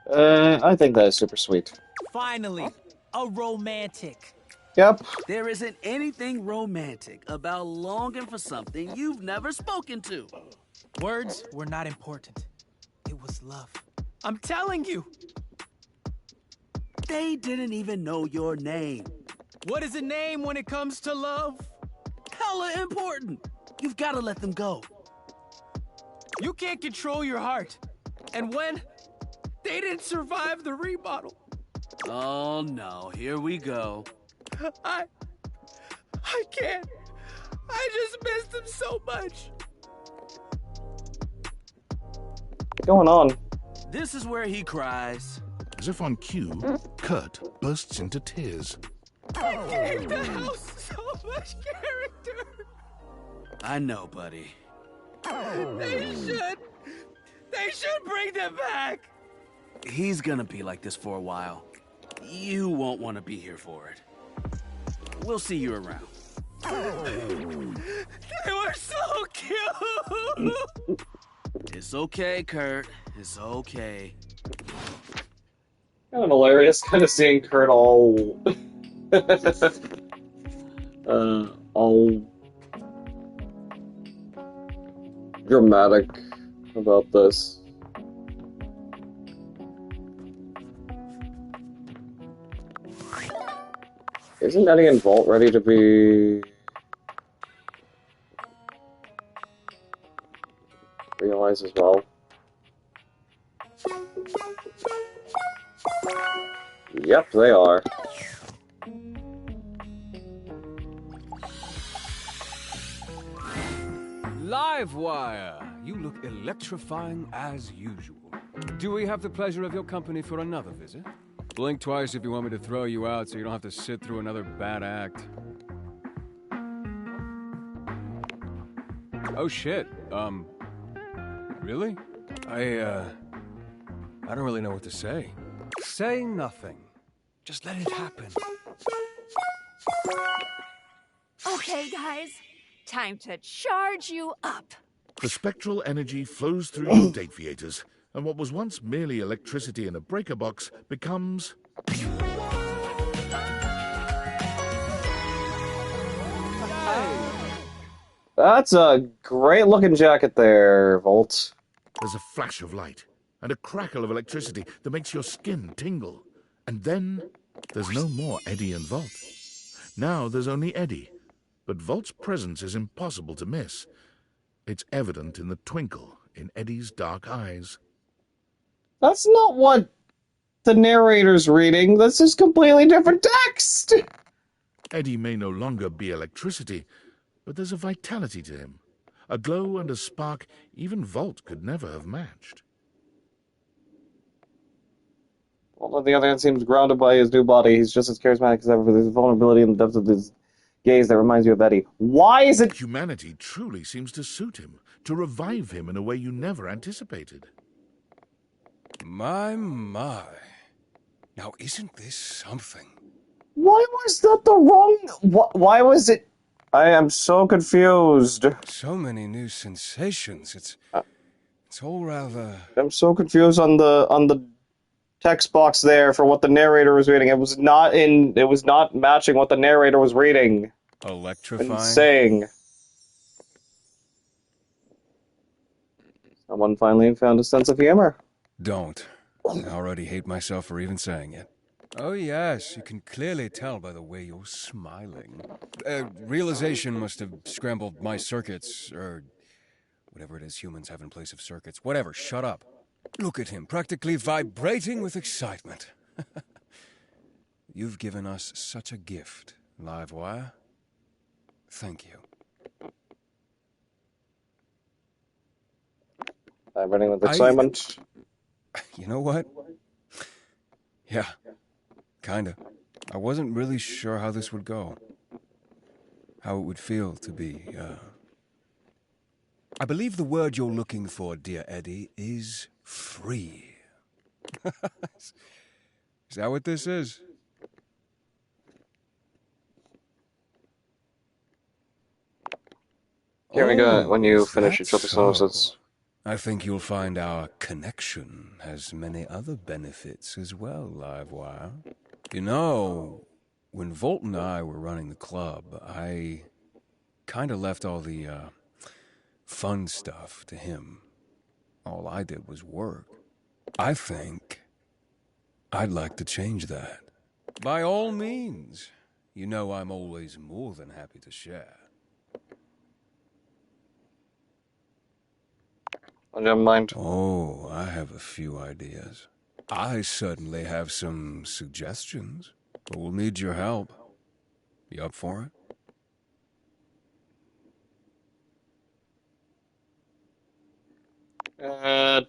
Speaker 1: I think that is super sweet.
Speaker 19: Finally, a romantic.
Speaker 1: Yep.
Speaker 20: There isn't anything romantic about longing for something you've never spoken to.
Speaker 19: Words were not important. It was love. I'm telling you.
Speaker 20: They didn't even know your name.
Speaker 19: What is a name when it comes to love?
Speaker 20: Hella important. You've got to let them go.
Speaker 19: You can't control your heart. And when they didn't survive the remodel.
Speaker 20: Oh no, here we go.
Speaker 19: I can't. I just missed them so much.
Speaker 1: What's going on?
Speaker 20: This is where he cries.
Speaker 3: As if on cue, Kurt bursts into tears.
Speaker 19: I gave the house so much character.
Speaker 20: I know, buddy.
Speaker 19: They should bring them back.
Speaker 20: He's gonna be like this for a while. You won't want to be here for it. We'll see you around.
Speaker 19: They were so cute.
Speaker 20: It's okay, Kurt. It's okay.
Speaker 1: Kind of hilarious, kind of seeing Kurt all, all dramatic about this. Isn't Eddie and Vault ready to be realized as well? Yep, they are.
Speaker 15: Livewire! You look electrifying as usual. Do we have the pleasure of your company for another visit? Blink twice if you want me to throw you out so you don't have to sit through another bad act. Oh shit, really? I don't really know what to say. Say nothing. Just let it happen.
Speaker 6: Okay, guys. Time to charge you up.
Speaker 3: The spectral energy flows through your Dateviators, and what was once merely electricity in a breaker box becomes...
Speaker 1: That's a great looking jacket there, Volt.
Speaker 3: There's a flash of light and a crackle of electricity that makes your skin tingle. And then there's no more Eddie and Volt. Now there's only Eddie, but Volt's presence is impossible to miss. It's evident in the twinkle in Eddie's dark eyes.
Speaker 1: That's not what the narrator's reading. This is completely different text.
Speaker 3: Eddie may no longer be electricity, but there's a vitality to him. A glow and a spark even Volt could never have matched.
Speaker 1: Well, on the other hand, seems grounded by his new body. He's just as charismatic as ever, with his vulnerability in the depths of his gaze that reminds you of Eddie. Why is it...
Speaker 3: Humanity truly seems to suit him, to revive him in a way you never anticipated.
Speaker 15: My. Now, isn't this something?
Speaker 1: Why was that the wrong... Why was it... I am so confused.
Speaker 15: So many new sensations. It's all rather...
Speaker 1: I'm so confused on the text box there for what the narrator was reading. It was not matching what the narrator was reading.
Speaker 15: Electrifying.
Speaker 1: And saying. Someone finally found a sense of humor.
Speaker 15: Don't. I already hate myself for even saying it. Oh yes, you can clearly tell by the way you're smiling. Realization must have scrambled my circuits, or whatever it is humans have in place of circuits. Whatever, shut up. Look at him, practically vibrating with excitement. You've given us such a gift, Livewire. Thank you.
Speaker 1: Vibrating with excitement.
Speaker 15: You know what? Yeah, kinda. I wasn't really sure how this would go. How it would feel to be, I believe the word you're looking for, dear Eddie, is free. Is that what this is?
Speaker 1: Here we go, when you
Speaker 15: is
Speaker 1: finish
Speaker 15: that
Speaker 1: each other's
Speaker 15: so?
Speaker 1: sentences.
Speaker 15: I think you'll find our connection has many other benefits as well, Livewire. You know, when Volt and I were running the club, I kind of left all the, fun stuff to him. All I did was work. I think I'd like to change that. By all means. You know I'm always more than happy to share.
Speaker 1: Never mind.
Speaker 15: Oh, I have a few ideas. I certainly have some suggestions, but we'll need your help. You up for
Speaker 1: it?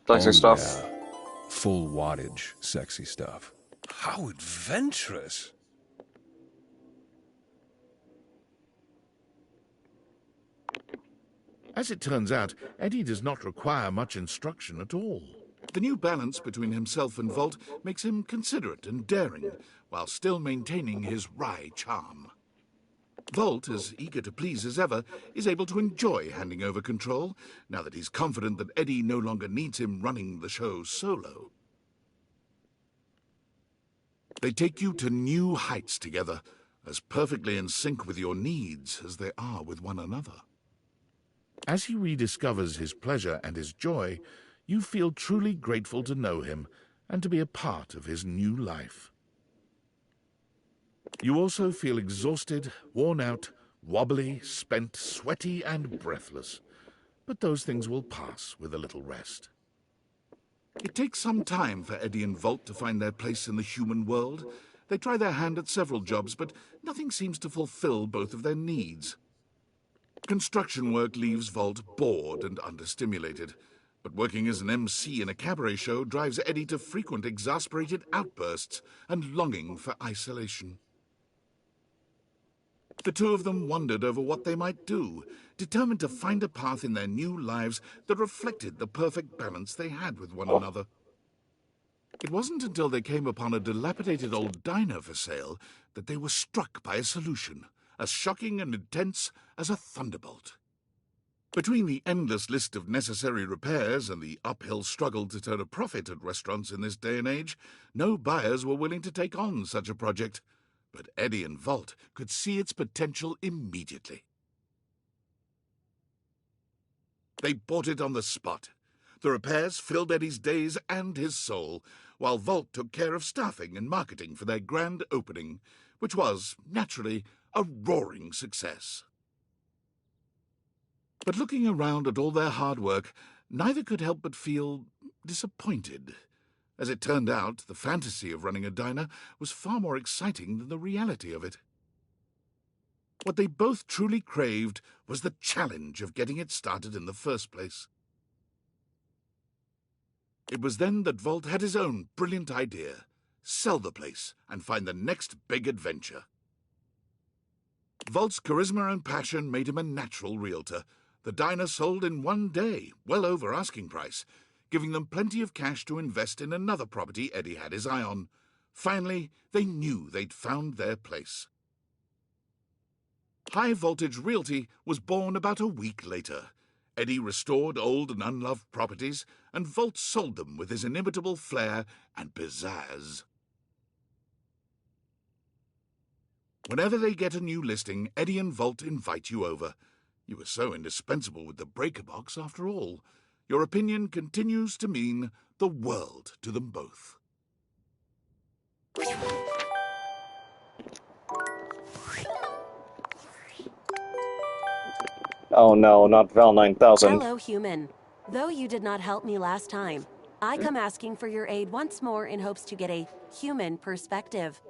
Speaker 1: Sexy stuff.
Speaker 15: Yeah. Full wattage, sexy stuff. How adventurous!
Speaker 3: As it turns out, Eddie does not require much instruction at all. The new balance between himself and Volt makes him considerate and daring, while still maintaining his wry charm. Volt, as eager to please as ever, is able to enjoy handing over control, now that he's confident that Eddie no longer needs him running the show solo. They take you to new heights together, as perfectly in sync with your needs as they are with one another. As he rediscovers his pleasure and his joy, you feel truly grateful to know him and to be a part of his new life. You also feel exhausted, worn out, wobbly, spent, sweaty, and breathless. But those things will pass with a little rest. It takes some time for Eddie and Volt to find their place in the human world. They try their hand at several jobs, but nothing seems to fulfill both of their needs. Construction work leaves Volt bored and understimulated, but working as an MC in a cabaret show drives Eddie to frequent exasperated outbursts and longing for isolation. The two of them wondered over what they might do, determined to find a path in their new lives that reflected the perfect balance they had with one another. It wasn't until they came upon a dilapidated old diner for sale that they were struck by a solution, as shocking and intense as a thunderbolt. Between the endless list of necessary repairs and the uphill struggle to turn a profit at restaurants in this day and age, no buyers were willing to take on such a project. But Eddie and Volt could see its potential immediately. They bought it on the spot. The repairs filled Eddie's days and his soul, while Volt took care of staffing and marketing for their grand opening, which was, naturally, a roaring success. But looking around at all their hard work, neither could help but feel disappointed. As it turned out, the fantasy of running a diner was far more exciting than the reality of it. What they both truly craved was the challenge of getting it started in the first place. It was then that Volt had his own brilliant idea: sell the place and find the next big adventure. Volt's charisma and passion made him a natural realtor. The diner sold in one day, well over asking price, giving them plenty of cash to invest in another property Eddie had his eye on. Finally, they knew they'd found their place. High Voltage Realty was born about a week later. Eddie restored old and unloved properties, and Volt sold them with his inimitable flair and pizzazz. Whenever they get a new listing, Eddie and Volt invite you over. You were so indispensable with the breaker box, after all. Your opinion continues to mean the world to them both.
Speaker 1: Oh no, not Val 9000.
Speaker 4: Hello, human. Though you did not help me last time, I come asking for your aid once more in hopes to get a human perspective.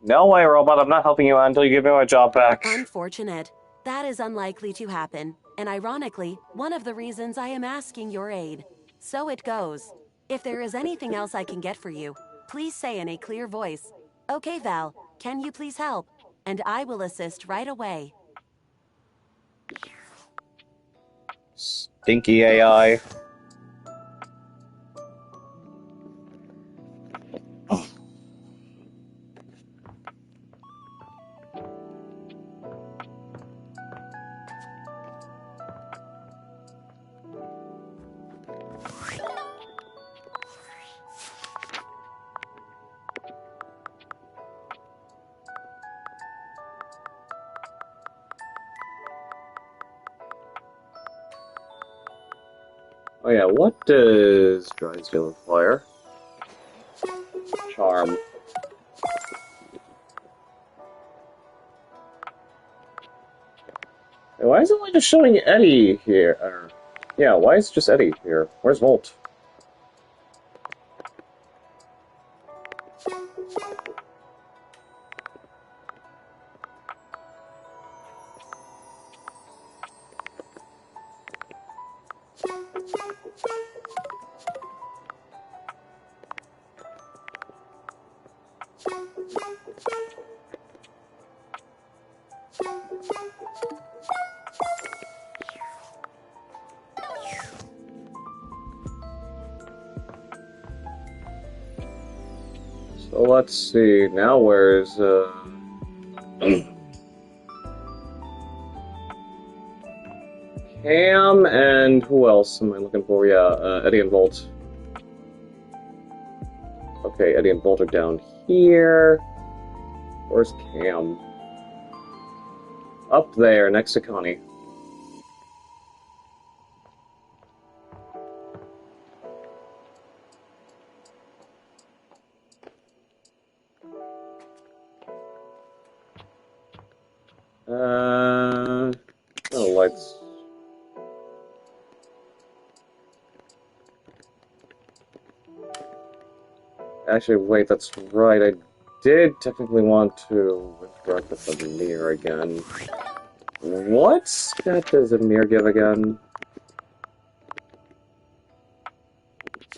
Speaker 1: No way, robot. I'm not helping you out until you give me my job back.
Speaker 4: Unfortunate. That is unlikely to happen, and ironically, one of the reasons I am asking your aid. So it goes. If there is anything else I can get for you, please say in a clear voice, "Okay, Val, can you please help?" And I will assist right away.
Speaker 1: Stinky AI. Oh yeah, what does Drysdale require? Charm. Hey, why is it like just showing Eddie here? Yeah, why is just Eddie here? Where's Volt? So let's see, now where's, Cam and who else am I looking for? Yeah, Eddie and Volt. Okay, Eddie and Volt are down here. Where's Cam? Up there, next to Connie. Oh, lights. Actually, wait, that's right. I did technically want to interact with Amir again. What stat does Amir give again?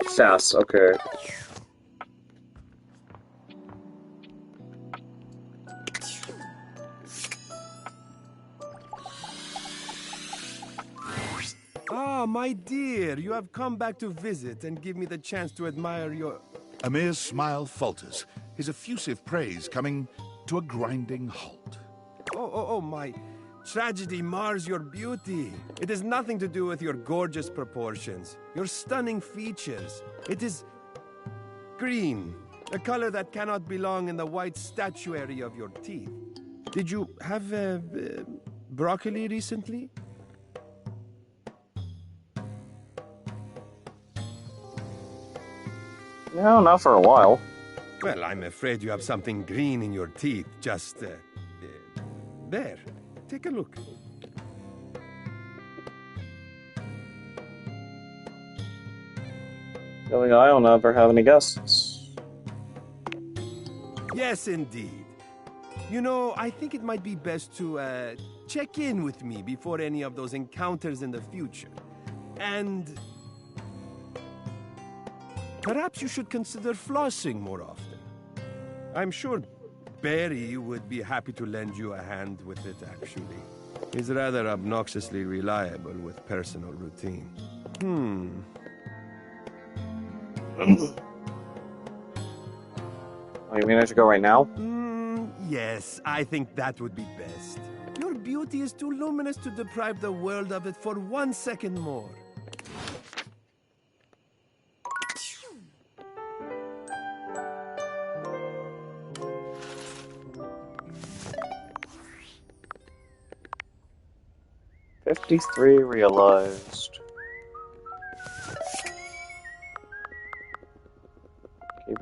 Speaker 1: Sass, okay.
Speaker 14: Ah, my dear, you have come back to visit and give me the chance to admire your...
Speaker 3: Amir's smile falters, his effusive praise coming to a grinding halt.
Speaker 14: Oh, my tragedy mars your beauty. It has nothing to do with your gorgeous proportions, your stunning features. It is green, a color that cannot belong in the white statuary of your teeth. Did you have broccoli recently?
Speaker 1: No, not for a while.
Speaker 14: Well, I'm afraid you have something green in your teeth. Just, there. Take a look.
Speaker 1: Going, I don't ever have any guests.
Speaker 14: Yes, indeed. You know, I think it might be best to, check in with me before any of those encounters in the future. And... perhaps you should consider flossing more often. I'm sure Barry would be happy to lend you a hand with it, actually. He's rather obnoxiously reliable with personal routine.
Speaker 1: Oh, you mean I should go right now?
Speaker 14: Yes, I think that would be best. Your beauty is too luminous to deprive the world of it for 1 second more.
Speaker 1: $53 realized.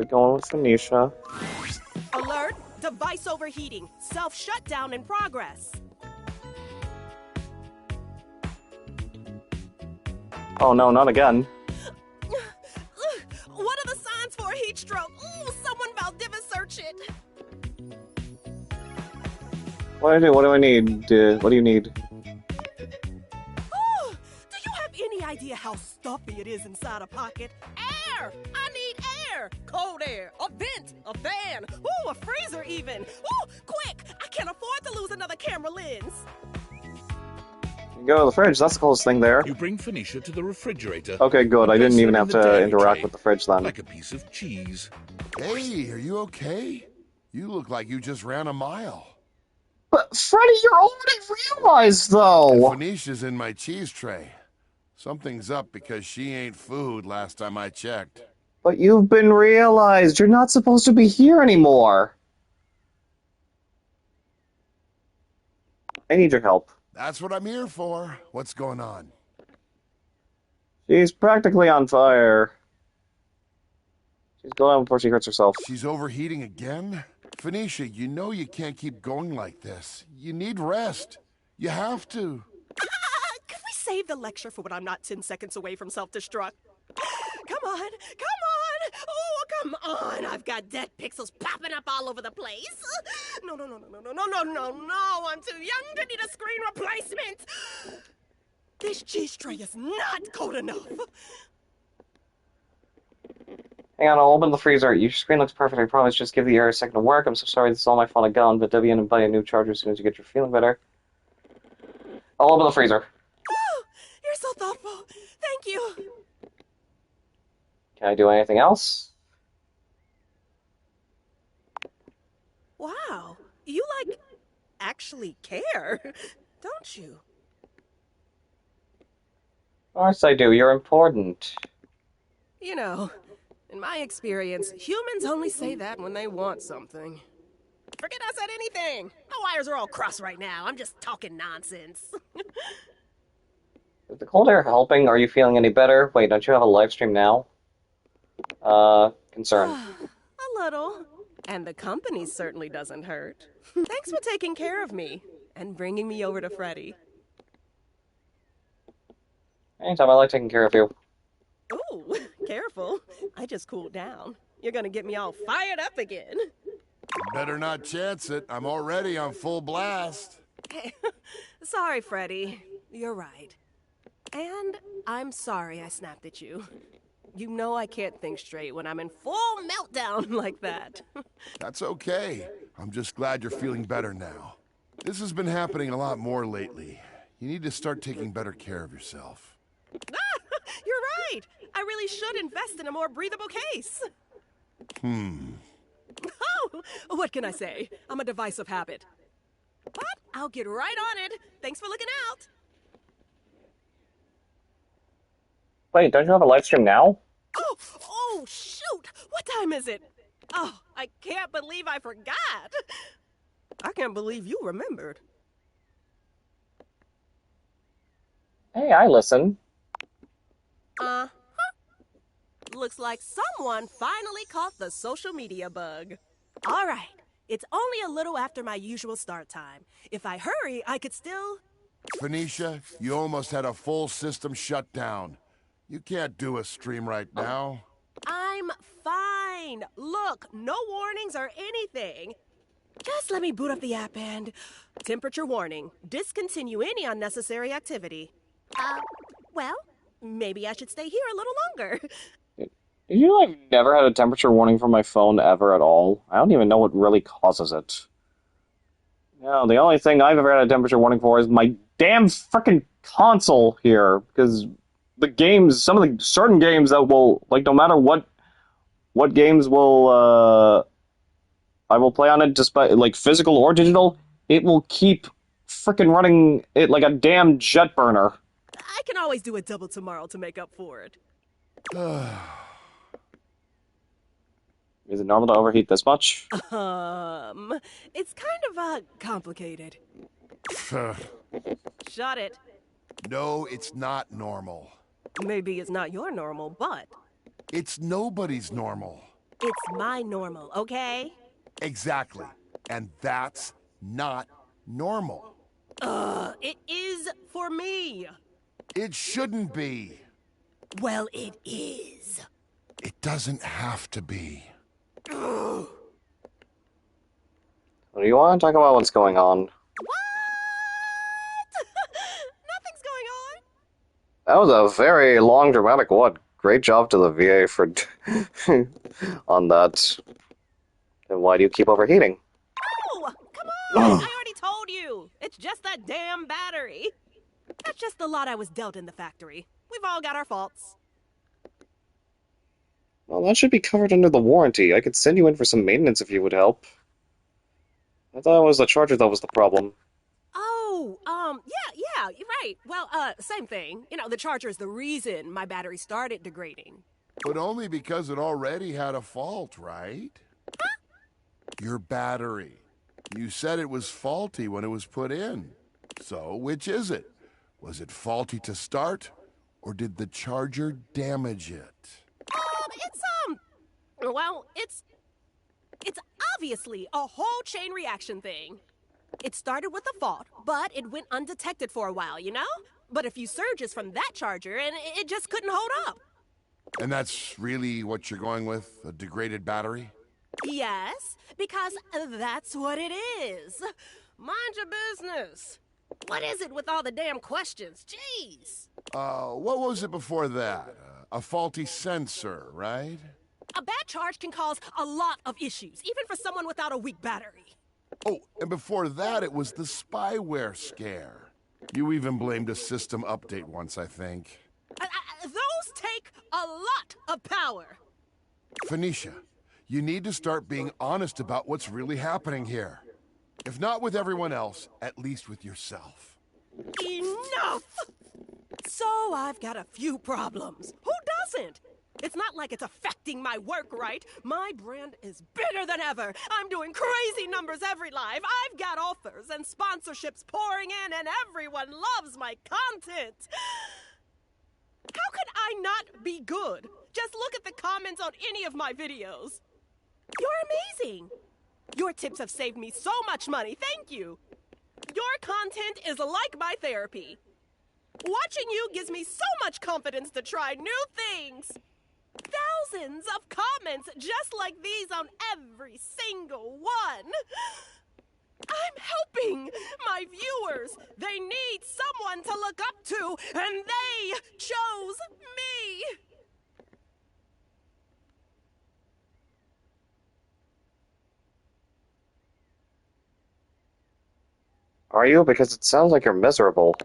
Speaker 1: going with Phoenicia.
Speaker 4: Alert! Device overheating. Self-shutdown in progress.
Speaker 1: Oh no, not again.
Speaker 4: What are the signs for a heat stroke? Ooh, someone Valdivis search it.
Speaker 1: What do I do? What do I need? What do you need?
Speaker 4: Ooh, do you have any idea how stuffy it is inside a pocket? Air! I need air! Cold air, a vent, a fan, ooh, a freezer even. Ooh, quick! I can't afford to lose another camera lens.
Speaker 1: You go to the fridge, that's the closest thing there.
Speaker 3: You bring Phoenicia to the refrigerator.
Speaker 1: Okay, good. I didn't even have to interact with the fridge then.
Speaker 3: Like a piece of cheese.
Speaker 17: Hey, are you okay? You look like you just ran a mile.
Speaker 1: But Freddy, you're already realized though!
Speaker 17: Phoenicia's in my cheese tray. Something's up because she ain't food last time I checked.
Speaker 1: But you've been realized. You're not supposed to be here anymore. I need your help.
Speaker 17: That's what I'm here for. What's going on?
Speaker 1: She's practically on fire. She's going on before she hurts herself.
Speaker 17: She's overheating again? Phoenicia, you know you can't keep going like this. You need rest. You have to.
Speaker 4: Could we save the lecture for when I'm not 10 seconds away from self-destruct? Come on, come on! Oh, come on! I've got dead pixels popping up all over the place. No, no, no, no, no, no, no, no, no! I'm too young to need a screen replacement. This cheese tray is not cold enough.
Speaker 1: Hang on, I'll open the freezer. Your screen looks perfect. I promise. Just give the air a second to work. I'm so sorry. This is all my fault again, but Debbie and buy a new charger as soon as you get your feeling better. I'll open the freezer.
Speaker 4: Oh, you're so thoughtful. Thank you.
Speaker 1: Can I do anything else?
Speaker 4: Wow, you, like, actually care, don't you?
Speaker 1: Of course I do. You're important.
Speaker 4: You know, in my experience, humans only say that when they want something. Forget I said anything. My wires are all crossed right now. I'm just talking nonsense.
Speaker 1: Is the cold air helping? Are you feeling any better? Wait, don't you have a live stream now? Concern.
Speaker 4: A little. And the company certainly doesn't hurt. Thanks for taking care of me and bringing me over to Freddy.
Speaker 1: Anytime, I like taking care of you.
Speaker 4: Ooh, careful. I just cooled down. You're gonna get me all fired up again.
Speaker 17: Better not chance it. I'm already on full blast.
Speaker 4: Sorry, Freddy. You're right. And I'm sorry I snapped at you. You know I can't think straight when I'm in full meltdown like that.
Speaker 17: That's okay. I'm just glad you're feeling better now. This has been happening a lot more lately. You need to start taking better care of yourself.
Speaker 4: You're right. I really should invest in a more breathable case. Oh, what can I say? I'm a device of habit. But I'll get right on it. Thanks for looking out.
Speaker 1: Wait, don't you have a live stream now?
Speaker 4: Oh, shoot! What time is it? Oh, I can't believe I forgot. I can't believe you remembered.
Speaker 1: Hey, I listen.
Speaker 4: Looks like someone finally caught the social media bug. All right, it's only a little after my usual start time. If I hurry, I could still...
Speaker 17: Phoenicia, you almost had a full system shut down. You can't do a stream right now.
Speaker 4: I'm fine. Look, no warnings or anything. Just let me boot up the app and... Temperature warning. Discontinue any unnecessary activity. Well, maybe I should stay here a little longer.
Speaker 1: You know I've never had a temperature warning from my phone ever at all. I don't even know what really causes it. No, the only thing I've ever had a temperature warning for is my damn frickin' console here, because the games, some of the certain games that will, like, no matter what games will, I will play on it, despite, like, physical or digital, it will keep frickin' running it like a damn jet burner.
Speaker 4: I can always do a double tomorrow to make up for it.
Speaker 1: Is it normal to overheat this much?
Speaker 4: It's kind of, complicated. Shut it.
Speaker 17: No, it's not normal.
Speaker 4: Maybe it's not your normal, but...
Speaker 17: It's nobody's normal.
Speaker 4: It's my normal, okay?
Speaker 17: Exactly. And that's not normal.
Speaker 4: It is for me.
Speaker 17: It shouldn't be.
Speaker 4: Well, it is.
Speaker 17: It doesn't have to be.
Speaker 1: Do you want to talk about what's going on?
Speaker 4: Nothing's going on.
Speaker 1: That was a very long, dramatic one. Great job to the VA for on that. And why do you keep overheating?
Speaker 4: Oh, come on! I already told you. It's just that damn battery. That's just the lot I was dealt in the factory. We've all got our faults.
Speaker 1: Well, that should be covered under the warranty. I could send you in for some maintenance if you would help. I thought it was the charger that was the problem.
Speaker 4: Oh, yeah, you're right. Well, same thing. You know, the charger is the reason my battery started degrading.
Speaker 17: But only because it already had a fault, right? Your battery. You said it was faulty when it was put in. So, which is it? Was it faulty to start, or did the charger damage it?
Speaker 4: It's obviously a whole chain reaction thing. It started with a fault, but it went undetected for a while, you know? But a few surges from that charger, and it just couldn't hold up.
Speaker 17: And that's really what you're going with? A degraded battery?
Speaker 4: Yes, because that's what it is. Mind your business. What is it with all the damn questions? Jeez.
Speaker 17: What was it before that? A faulty sensor, right?
Speaker 4: A bad charge can cause a lot of issues, even for someone without a weak battery.
Speaker 17: Oh, and before that, it was the spyware scare. You even blamed a system update once, I think.
Speaker 4: Those take a lot of power.
Speaker 17: Phoenicia, you need to start being honest about what's really happening here. If not with everyone else, at least with yourself.
Speaker 4: Enough! So I've got a few problems. Who doesn't? It's not like it's affecting my work, right? My brand is bigger than ever. I'm doing crazy numbers every live. I've got offers and sponsorships pouring in, and everyone loves my content. How could I not be good? Just look at the comments on any of my videos. You're amazing. Your tips have saved me so much money. Thank you. Your content is like my therapy. Watching you gives me so much confidence to try new things. Thousands of comments just like these on every single one. I'm helping my viewers. They need someone to look up to, and they chose me.
Speaker 1: Are you? Because it sounds like you're miserable.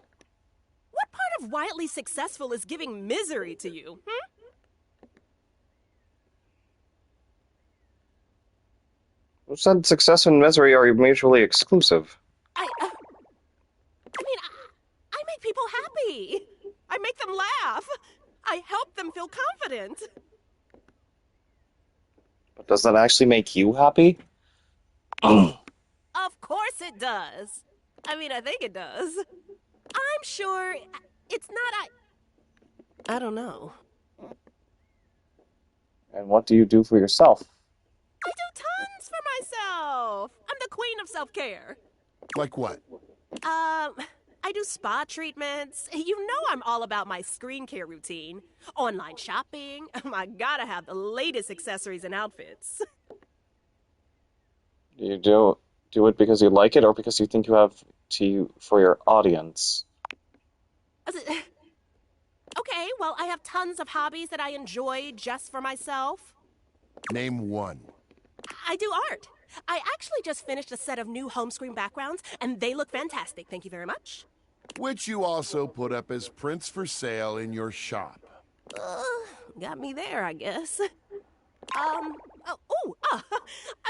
Speaker 4: What part of wildly successful is giving misery to you,
Speaker 1: Who said success and misery are mutually exclusive?
Speaker 4: I make people happy. I make them laugh. I help them feel confident.
Speaker 1: But does that actually make you happy?
Speaker 4: Of course it does. I think it does. I'm sure it's not I don't know.
Speaker 1: And what do you do for yourself?
Speaker 4: I do tons for myself. I'm the queen of self-care.
Speaker 17: Like what?
Speaker 4: I do spa treatments. You know I'm all about my screen care routine. Online shopping. I gotta have the latest accessories and outfits.
Speaker 1: You do it because you like it or because you think you have to for your audience?
Speaker 4: Okay, well, I have tons of hobbies that I enjoy just for myself.
Speaker 17: Name one.
Speaker 4: I do art. I actually just finished a set of new home screen backgrounds, and they look fantastic. Thank you very much.
Speaker 17: Which you also put up as prints for sale in your shop.
Speaker 4: Got me there, I guess. I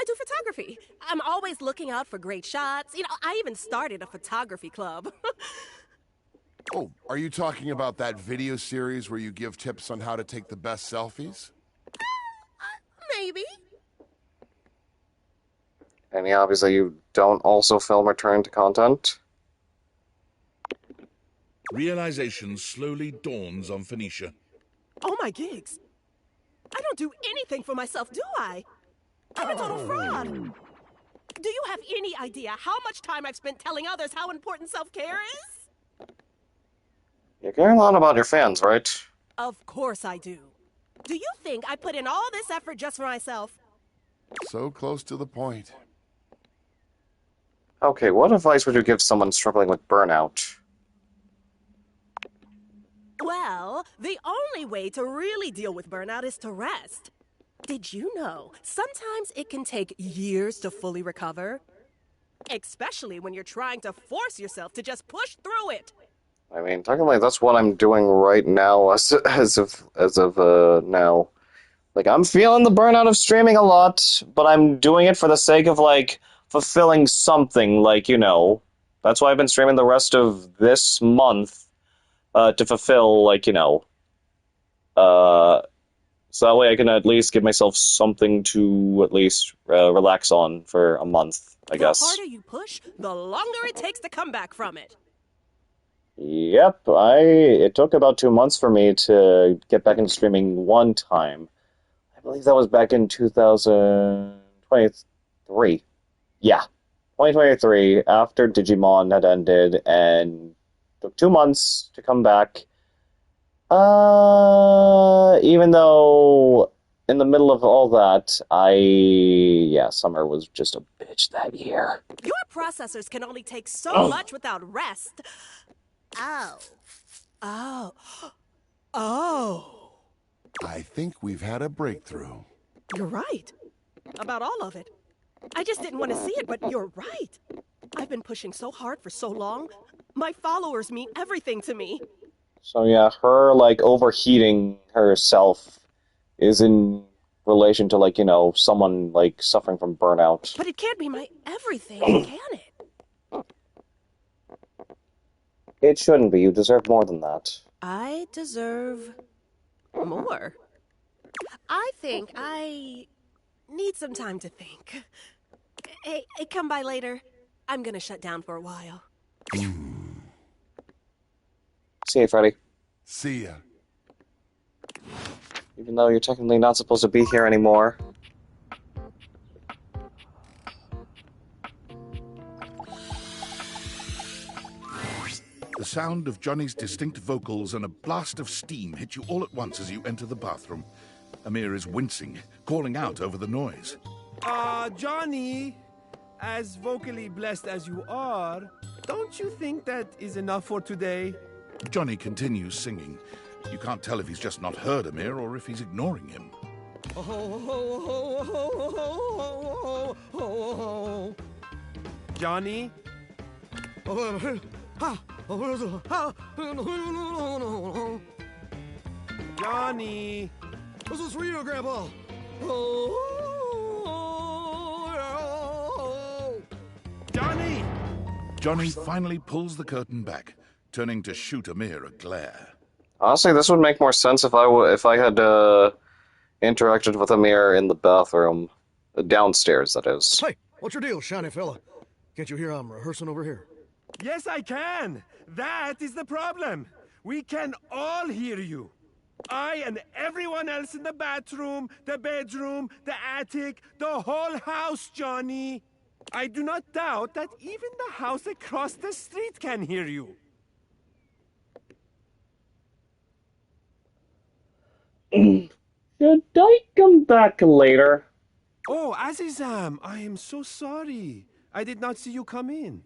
Speaker 4: do photography. I'm always looking out for great shots. I even started a photography club.
Speaker 17: Oh, are you talking about that video series where you give tips on how to take the best selfies?
Speaker 4: Maybe.
Speaker 1: Any hobbies that you don't also film or turn into content?
Speaker 3: Realization slowly dawns on Phoenicia.
Speaker 4: Oh, my gigs. I don't do anything for myself, do I? I'm a total fraud. Do you have any idea how much time I've spent telling others how important self-care is?
Speaker 1: You care a lot about your fans, right?
Speaker 4: Of course I do. Do you think I put in all this effort just for myself?
Speaker 17: So close to the point.
Speaker 1: Okay, what advice would you give someone struggling with burnout?
Speaker 4: Well, the only way to really deal with burnout is to rest. Did you know sometimes it can take years to fully recover? Especially when you're trying to force yourself to just push through it.
Speaker 1: I mean, technically, that's what I'm doing right now, as of now. Like, I'm feeling the burnout of streaming a lot, but I'm doing it for the sake of, like, fulfilling something, like, you know. That's why I've been streaming the rest of this month, to fulfill, like, you know, so that way I can at least give myself something to at least relax on for a month, I guess.
Speaker 4: The harder you push, the longer it takes to come back from it.
Speaker 1: Yep, it took about 2 months for me to get back into streaming one time. I believe that was back in 2023. Yeah, 2023, after Digimon had ended, and took 2 months to come back. Even though in the middle of all that, summer was just a bitch that year.
Speaker 4: Your processors can only take so much without rest. Oh.
Speaker 17: I think we've had a breakthrough.
Speaker 4: You're right. About all of it. I just didn't want to see it, but you're right. I've been pushing so hard for so long. My followers mean everything to me.
Speaker 1: So yeah, her, like, overheating herself is in relation to, like, you know, someone, like, suffering from burnout.
Speaker 4: But it can't be my everything, can it?
Speaker 1: It shouldn't be. You deserve more than that.
Speaker 4: I deserve more. I think I need some time to think. Hey, come by later. I'm gonna shut down for a while.
Speaker 1: See you, Freddy.
Speaker 17: See ya.
Speaker 1: Even though you're technically not supposed to be here anymore.
Speaker 3: The sound of Johnny's distinct vocals and a blast of steam hit you all at once as you enter the bathroom. Amir is wincing, calling out over the noise.
Speaker 11: Johnny, as vocally blessed as you are, don't you think that is enough for today?
Speaker 3: Johnny continues singing. You can't tell if he's just not heard Amir or if he's ignoring him.
Speaker 11: Johnny? Johnny!
Speaker 21: This is for you, Grandpa!
Speaker 11: Johnny!
Speaker 3: Johnny finally pulls the curtain back, turning to shoot Amir a glare.
Speaker 1: Honestly, this would make more sense if I had interacted with Amir in the bathroom. Downstairs, that is.
Speaker 21: Hey, what's your deal, shiny fella? Can't you hear I'm rehearsing over here?
Speaker 11: Yes, I can. That is the problem. We can all hear you. I and everyone else in the bathroom, the bedroom, the attic, the whole house, Johnny. I do not doubt that even the house across the street can hear you.
Speaker 1: Should I come back later?
Speaker 11: Oh, Azizam, I am so sorry. I did not see you come in.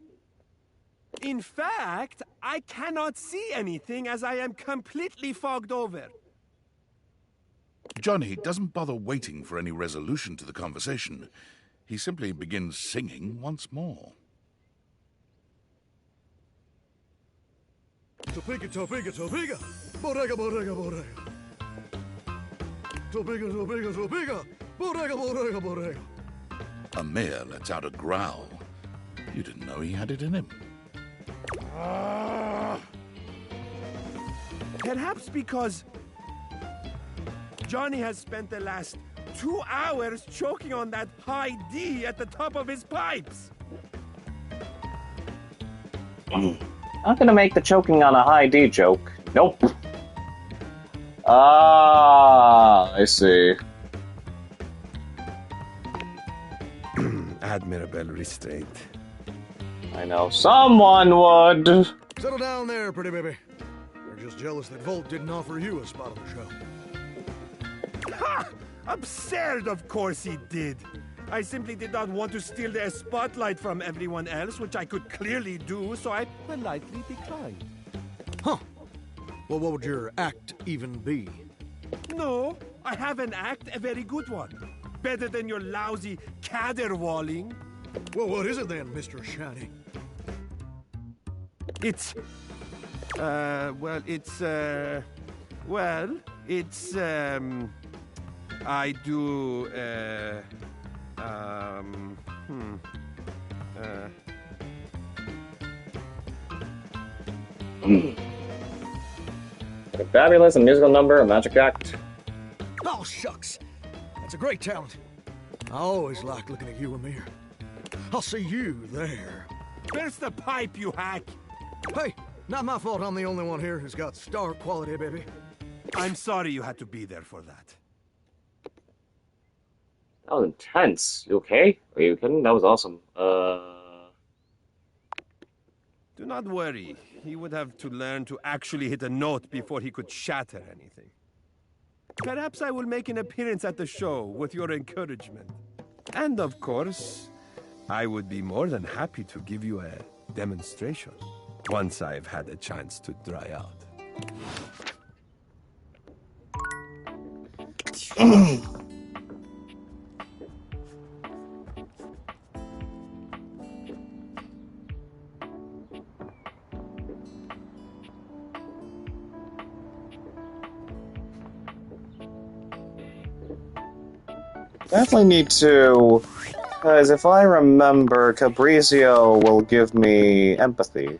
Speaker 11: In fact, I cannot see anything as I am completely fogged over.
Speaker 3: Johnny doesn't bother waiting for any resolution to the conversation. He simply begins singing once more.
Speaker 21: Topiga, topiga, topiga. Bodega, bodega, bodega. Topiga, topiga, topiga. Bodega, bodega, bodega.
Speaker 3: Amir lets out a growl. You didn't know he had it in him.
Speaker 11: Perhaps because Johnny has spent the last 2 hours choking on that high D at the top of his pipes.
Speaker 1: Not gonna make the choking on a high D joke. Nope. Ah, I see.
Speaker 16: Admirable restraint.
Speaker 1: I know someone would.
Speaker 21: Settle down there, pretty baby. We're just jealous that Volt didn't offer you a spot on the show.
Speaker 11: Ha! Absurd, of course he did. I simply did not want to steal the spotlight from everyone else, which I could clearly do, so I politely declined.
Speaker 21: Huh. Well, what would your act even be?
Speaker 11: No, I have an act, a very good one. Better than your lousy caterwauling.
Speaker 21: Well, what is it then, Mr. Shiny?
Speaker 11: It's... I do,
Speaker 1: A fabulous and musical number, a magic act.
Speaker 21: Oh, shucks. That's a great talent. I always like looking at you, Amir. I'll see you there.
Speaker 11: Where's the pipe, you hack?
Speaker 21: Hey, not my fault I'm the only one here who's got star quality, baby.
Speaker 11: I'm sorry you had to be there for that.
Speaker 1: That was intense. You okay? Are you kidding? That was awesome.
Speaker 11: Do not worry. He would have to learn to actually hit a note before he could shatter anything. Perhaps I will make an appearance at the show with your encouragement. And of course, I would be more than happy to give you a demonstration once I've had a chance to dry out.
Speaker 1: Definitely need to, because if I remember, Cabrizio will give me empathy.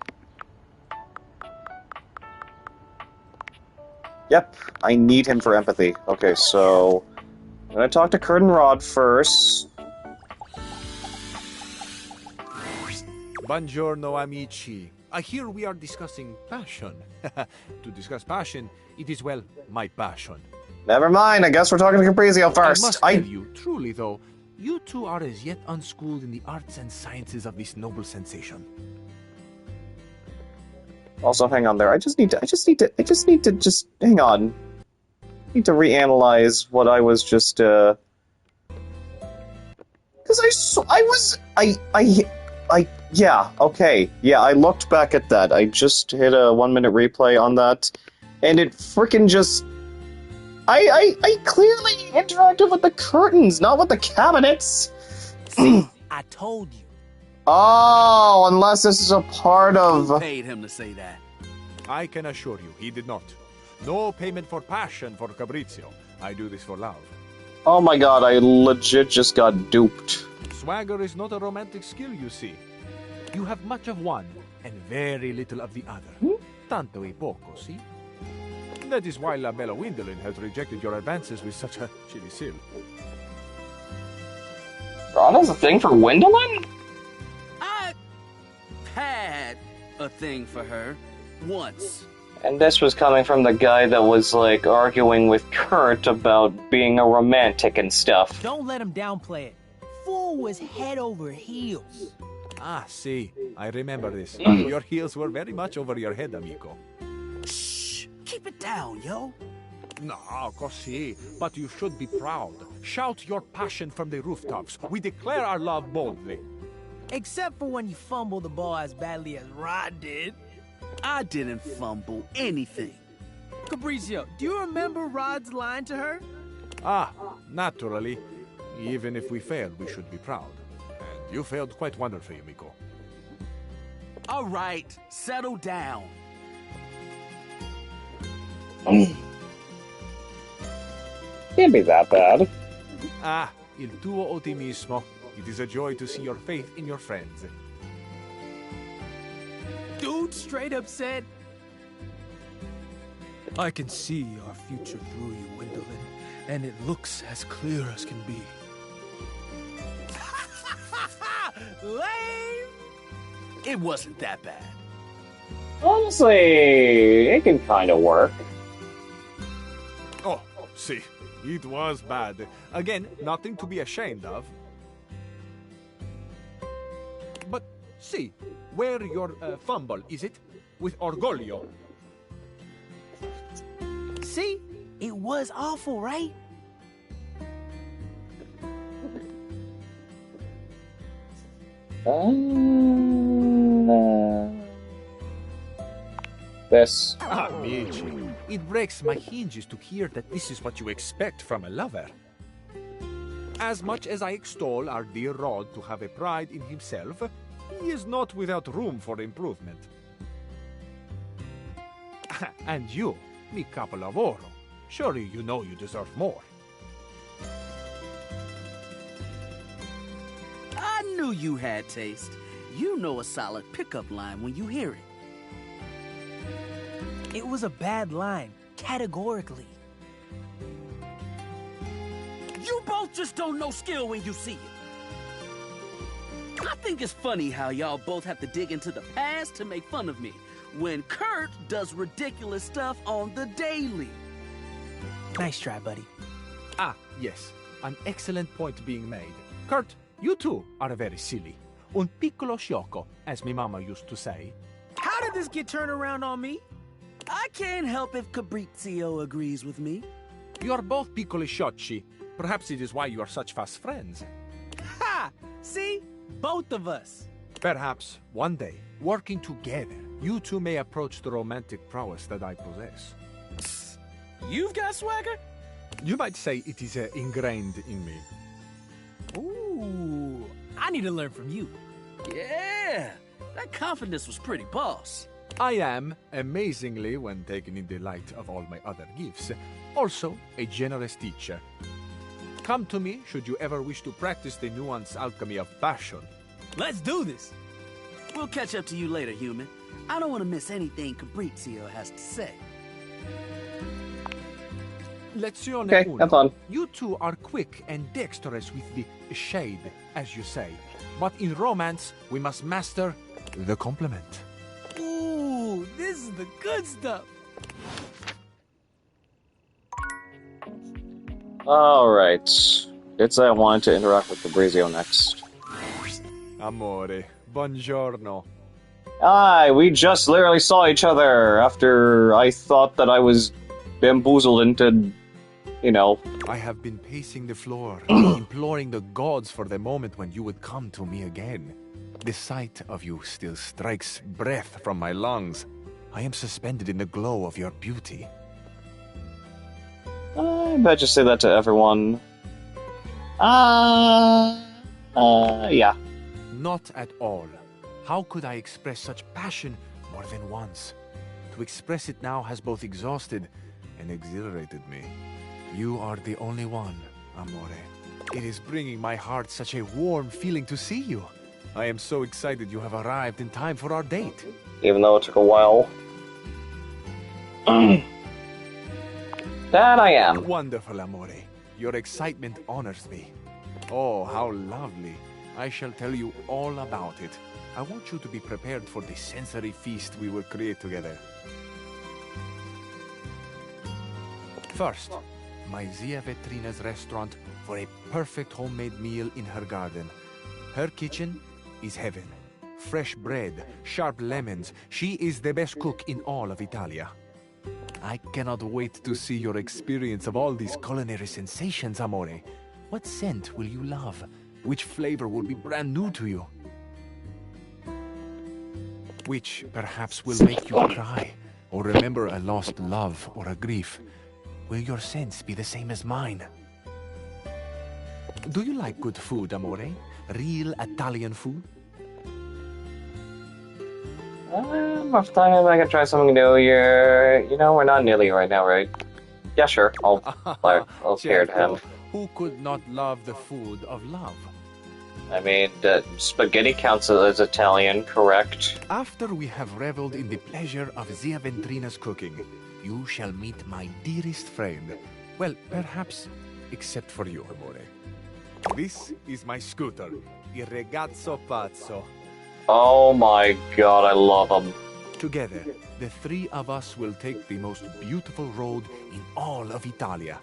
Speaker 1: Yep, I need him for empathy. Okay, so I'm gonna talk to Kurt and Rod first.
Speaker 7: Buongiorno, amici. I hear we are discussing passion. To discuss passion, it is, well, my passion.
Speaker 1: Never mind, I guess we're talking to Cabrizio first.
Speaker 7: I must tell you, truly though, you two are as yet unschooled in the arts and sciences of this noble sensation.
Speaker 1: Also, hang on there. I just need to hang on. I need to reanalyze what I was just, because yeah, okay. Yeah, I looked back at that. I just hit a 1-minute replay on that, and it frickin' just... I clearly interacted with the curtains, not with the cabinets!
Speaker 11: See, I told you.
Speaker 1: Oh, unless this is a part of...
Speaker 20: Who paid him to say that?
Speaker 7: I can assure you, he did not. No payment for passion for Cabrizio. I do this for love.
Speaker 1: Oh my god, I legit just got duped.
Speaker 7: Swagger is not a romantic skill, you see. You have much of one, and very little of the other. Tanto e poco, see? That is why La Bella Windolin has rejected your advances with such a chilly seal.
Speaker 1: Ron has a thing for Windolin?
Speaker 20: I had a thing for her once.
Speaker 1: And this was coming from the guy that was, like, arguing with Kurt about being a romantic and stuff.
Speaker 11: Don't let him downplay it. Fool was head over heels.
Speaker 7: Ah, see, I remember this. Your heels were very much over your head, amico.
Speaker 20: Shh, keep it down, yo.
Speaker 7: No, così, but you should be proud. Shout your passion from the rooftops. We declare our love boldly.
Speaker 11: Except for when you fumble the ball as badly as Rod did.
Speaker 20: I didn't fumble anything.
Speaker 11: Cabrizio, do you remember Rod's line to her?
Speaker 7: Ah, naturally. Even if we failed, we should be proud. And you failed quite wonderfully, amico.
Speaker 20: All right, settle down.
Speaker 1: Can't be that bad.
Speaker 7: Ah, il tuo ottimismo. It is a joy to see your faith in your friends.
Speaker 11: Dude straight up said, I can see our future through you, Windolin, and it looks as clear as can be. Lame!
Speaker 20: It wasn't that bad.
Speaker 1: Honestly, it can kind of work.
Speaker 7: Oh, see, It was bad. Again, nothing to be ashamed of. But see, where your fumble, is it? With Orgoglio.
Speaker 11: See? It was awful, right?
Speaker 1: This.
Speaker 7: Amici, it breaks my hinges to hear that this is what you expect from a lover. As much as I extol our dear Rod to have a pride in himself, he is not without room for improvement. And you, mi capolavoro, surely you know you deserve more.
Speaker 20: I knew you had taste. You know a solid pickup line when you hear it.
Speaker 11: It was a bad line, categorically.
Speaker 20: You both just don't know skill when you see it. I think it's funny how y'all both have to dig into the past to make fun of me, when Kurt does ridiculous stuff on the daily.
Speaker 11: Nice try, buddy.
Speaker 7: Ah, yes. An excellent point being made. Kurt, you too are very silly. Un piccolo sciocco, as my mama used to say.
Speaker 11: How did this get turned around on me?
Speaker 20: I can't help if Fabrizio agrees with me.
Speaker 7: You are both piccoli sciocchi. Perhaps it is why you are such fast friends.
Speaker 11: Ha! See? Both of us.
Speaker 7: Perhaps, one day, working together, you two may approach the romantic prowess that I possess.
Speaker 11: You've got swagger?
Speaker 7: You might say it is ingrained in me.
Speaker 11: Ooh, I need to learn from you.
Speaker 20: Yeah, that confidence was pretty boss.
Speaker 7: I am, amazingly, when taken in the light of all my other gifts, also a generous teacher. Come to me should you ever wish to practice the nuanced alchemy of passion.
Speaker 11: Let's do this!
Speaker 20: We'll catch up to you later, human. I don't want to miss anything Fabrizio has to say.
Speaker 7: Lezione
Speaker 1: Okay,
Speaker 7: uno.
Speaker 1: have fun.
Speaker 7: You two are quick and dexterous with the shade, as you say. But in romance, we must master the compliment.
Speaker 11: Ooh, this is the good stuff.
Speaker 1: Alright. It's I wanted to interact with Fabrizio next.
Speaker 7: Amore, buongiorno.
Speaker 1: Aye, we just literally saw each other after I thought that I was bamboozled into, you know.
Speaker 7: I have been pacing the floor, imploring the gods for the moment when you would come to me again. The sight of you still strikes breath from my lungs. I am suspended in the glow of your beauty.
Speaker 1: I bet you say that to everyone. Yeah.
Speaker 7: Not at all. How could I express such passion more than once? To express it now has both exhausted and exhilarated me. You are the only one, amore. It is bringing my heart such a warm feeling to see you. I am so excited you have arrived in time for our date.
Speaker 1: Even though it took a while. That I am.
Speaker 7: Wonderful, amore. Your excitement honors me. Oh, how lovely. I shall tell you all about it. I want you to be prepared for the sensory feast we will create together. First, my Zia Vetrina's restaurant for a perfect homemade meal in her garden. Her kitchen is heaven. Fresh bread, sharp lemons. She is the best cook in all of Italia. I cannot wait to see your experience of all these culinary sensations, amore. What scent will you love? Which flavor will be brand new to you? Which perhaps will make you cry, or remember a lost love or a grief? Will your scents be the same as mine? Do you like good food, amore? Real Italian food?
Speaker 1: Rough time, I could try something new. You know, we're not nearly right now, right? Yeah, sure. I'll pair to him.
Speaker 7: Who could not love the food of love?
Speaker 1: I mean, spaghetti counts as Italian, correct?
Speaker 7: After we have reveled in the pleasure of Zia Vetrina's cooking, you shall meet my dearest friend. Well, perhaps, except for you, amore. This is my scooter, Il Ragazzo Pazzo.
Speaker 1: Oh my god, I love him.
Speaker 7: Together, the three of us will take the most beautiful road in all of Italia.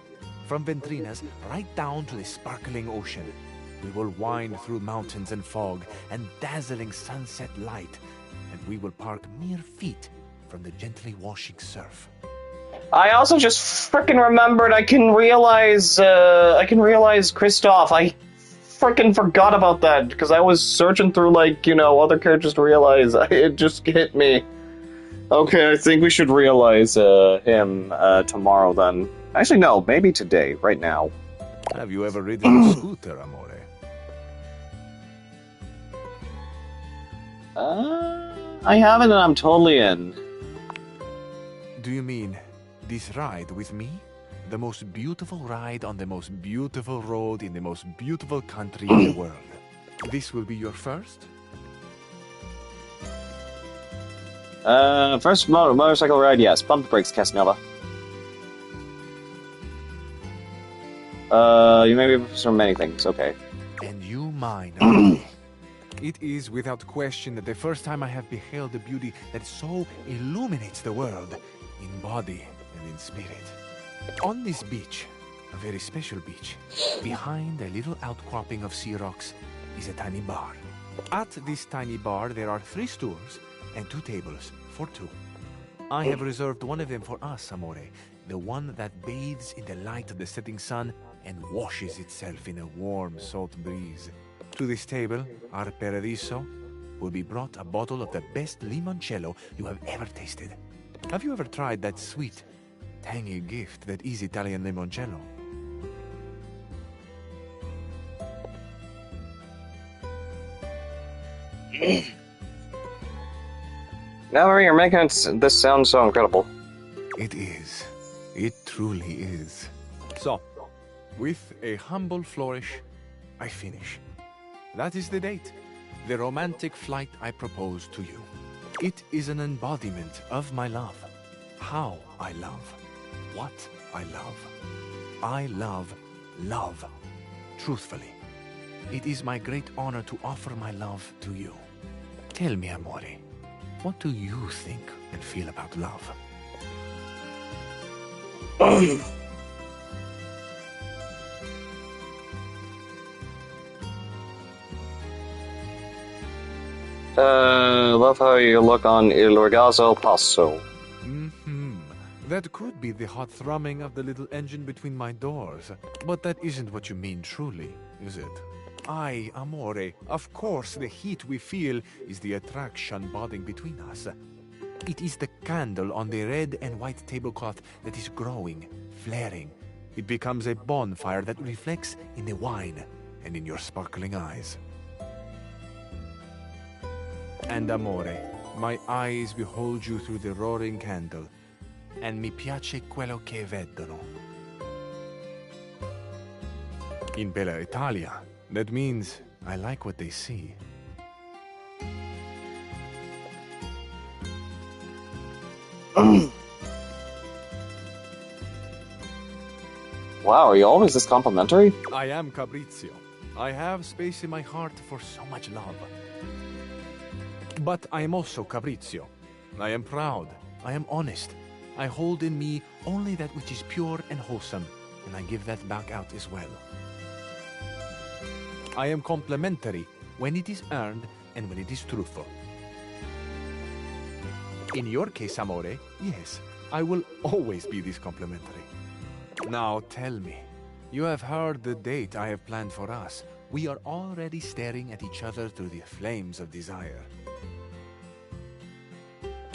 Speaker 7: from Ventrinas right down to the sparkling ocean. We will wind through mountains and fog and dazzling sunset light, and we will park mere feet from the gently washing surf.
Speaker 1: I also just frickin' remembered I can realize Kristoff. I frickin' forgot about that, because I was searching through, like, you know, other characters to realize. It just hit me. Okay, I think we should realize him tomorrow then. Actually, no, maybe today, right now.
Speaker 7: Have you ever ridden a scooter, Amore?
Speaker 1: I haven't, and I'm totally in.
Speaker 7: Do you mean this ride with me? The most beautiful ride on the most beautiful road in the most beautiful country in the world. This will be your first?
Speaker 1: First motorcycle ride, yes. Bump the brakes, Casanova. You may be for many things, okay.
Speaker 7: And you mine, Amore. It is without question that the first time I have beheld the beauty that so illuminates the world, in body and in spirit. On this beach, a very special beach, behind a little outcropping of sea rocks, is a tiny bar. At this tiny bar, there are 3 stools and 2 tables for 2. I have reserved one of them for us, Amore, the one that bathes in the light of the setting sun and washes itself in a warm, salt breeze. To this table, our Paradiso, will be brought a bottle of the best limoncello you have ever tasted. Have you ever tried that sweet, tangy gift that is Italian limoncello?
Speaker 1: Now you're making this sound so incredible.
Speaker 7: It is. It truly is. So, with a humble flourish, I finish. That is the date, the romantic flight I propose to you. It is an embodiment of my love, how I love, what I love. I love love, truthfully. It is my great honor to offer my love to you. Tell me, Amore, what do you think and feel about love?
Speaker 1: Love how you look on Il Ragazzo Passo.
Speaker 7: That could be the hot thrumming of the little engine between my doors. But that isn't what you mean truly, is it? Aye, Amore, of course the heat we feel is the attraction budding between us. It is the candle on the red and white tablecloth that is growing, flaring. It becomes a bonfire that reflects in the wine and in your sparkling eyes. And Amore, my eyes behold you through the roaring candle, and mi piace quello che vedono. In Bella Italia, that means I like what they see.
Speaker 1: Wow, are you always this complimentary?
Speaker 7: I am Fabrizio. I have space in my heart for so much love. But I am also Fabrizio. I am proud. I am honest. I hold in me only that which is pure and wholesome, and I give that back out as well. I am complimentary when it is earned and when it is truthful. In your case, Amore, yes, I will always be this complimentary. Now tell me, you have heard the date I have planned for us. We are already staring at each other through the flames of desire.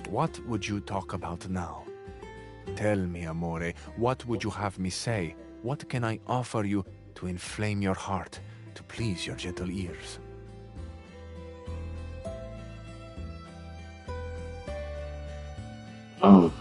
Speaker 7: What would you talk about now? Tell me, Amore, what would you have me say? What can I offer you to inflame your heart, to please your gentle ears?
Speaker 1: Oh.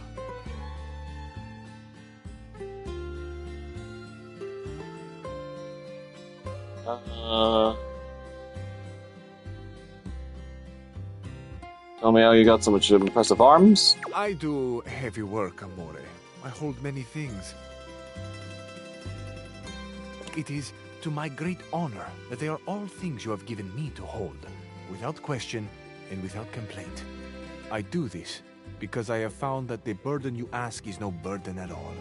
Speaker 1: Tell me how you got so much impressive arms.
Speaker 7: I do heavy work, Amore. I hold many things. It is to my great honor that they are all things you have given me to hold, without question and without complaint. I do this because I have found that the burden you ask is no burden at all.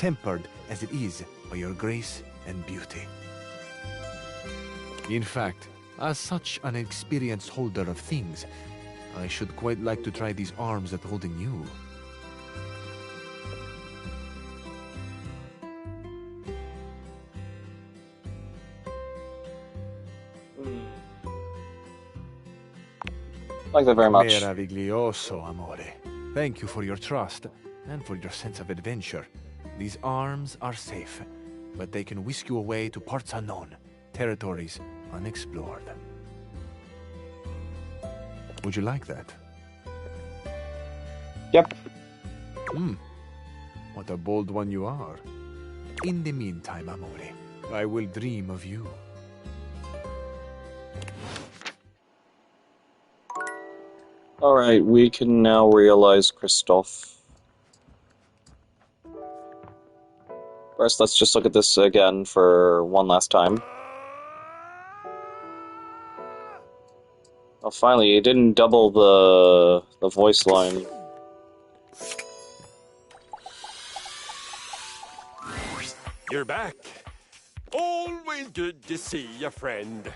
Speaker 7: tempered as it is by your grace and beauty. In fact, as such an experienced holder of things, I should quite like to try these arms at holding you.
Speaker 1: Like that very much.
Speaker 7: Meraviglioso, amore. Thank you for your trust and for your sense of adventure. These arms are safe, but they can whisk you away to parts unknown, territories unexplored. Would you like that?
Speaker 1: Yep.
Speaker 7: What a bold one you are. In the meantime, amore, I will dream of you.
Speaker 1: Alright, we can now realize Kristoff. First, let's just look at this again for one last time. Oh, finally, it didn't double the voice line.
Speaker 14: You're back. Always good to see a friend.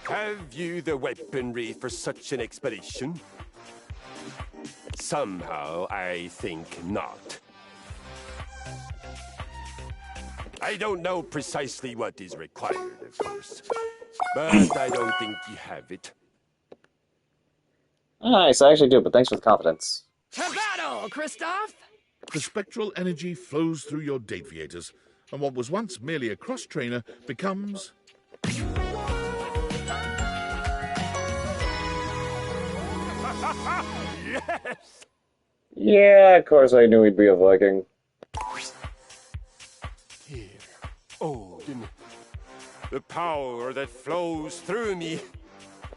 Speaker 14: Have you the weaponry for such an expedition? Somehow, I think not. I don't know precisely what is required, of course, but I don't think you have it.
Speaker 1: Nice, I actually do, but thanks for the confidence.
Speaker 10: To battle, Kristoff!
Speaker 13: The spectral energy flows through your Dateviators, and what was once merely a cross-trainer becomes...
Speaker 14: Yes!
Speaker 1: Yeah, of course I knew he'd be a Viking.
Speaker 14: Here, Odin. The power that flows through me.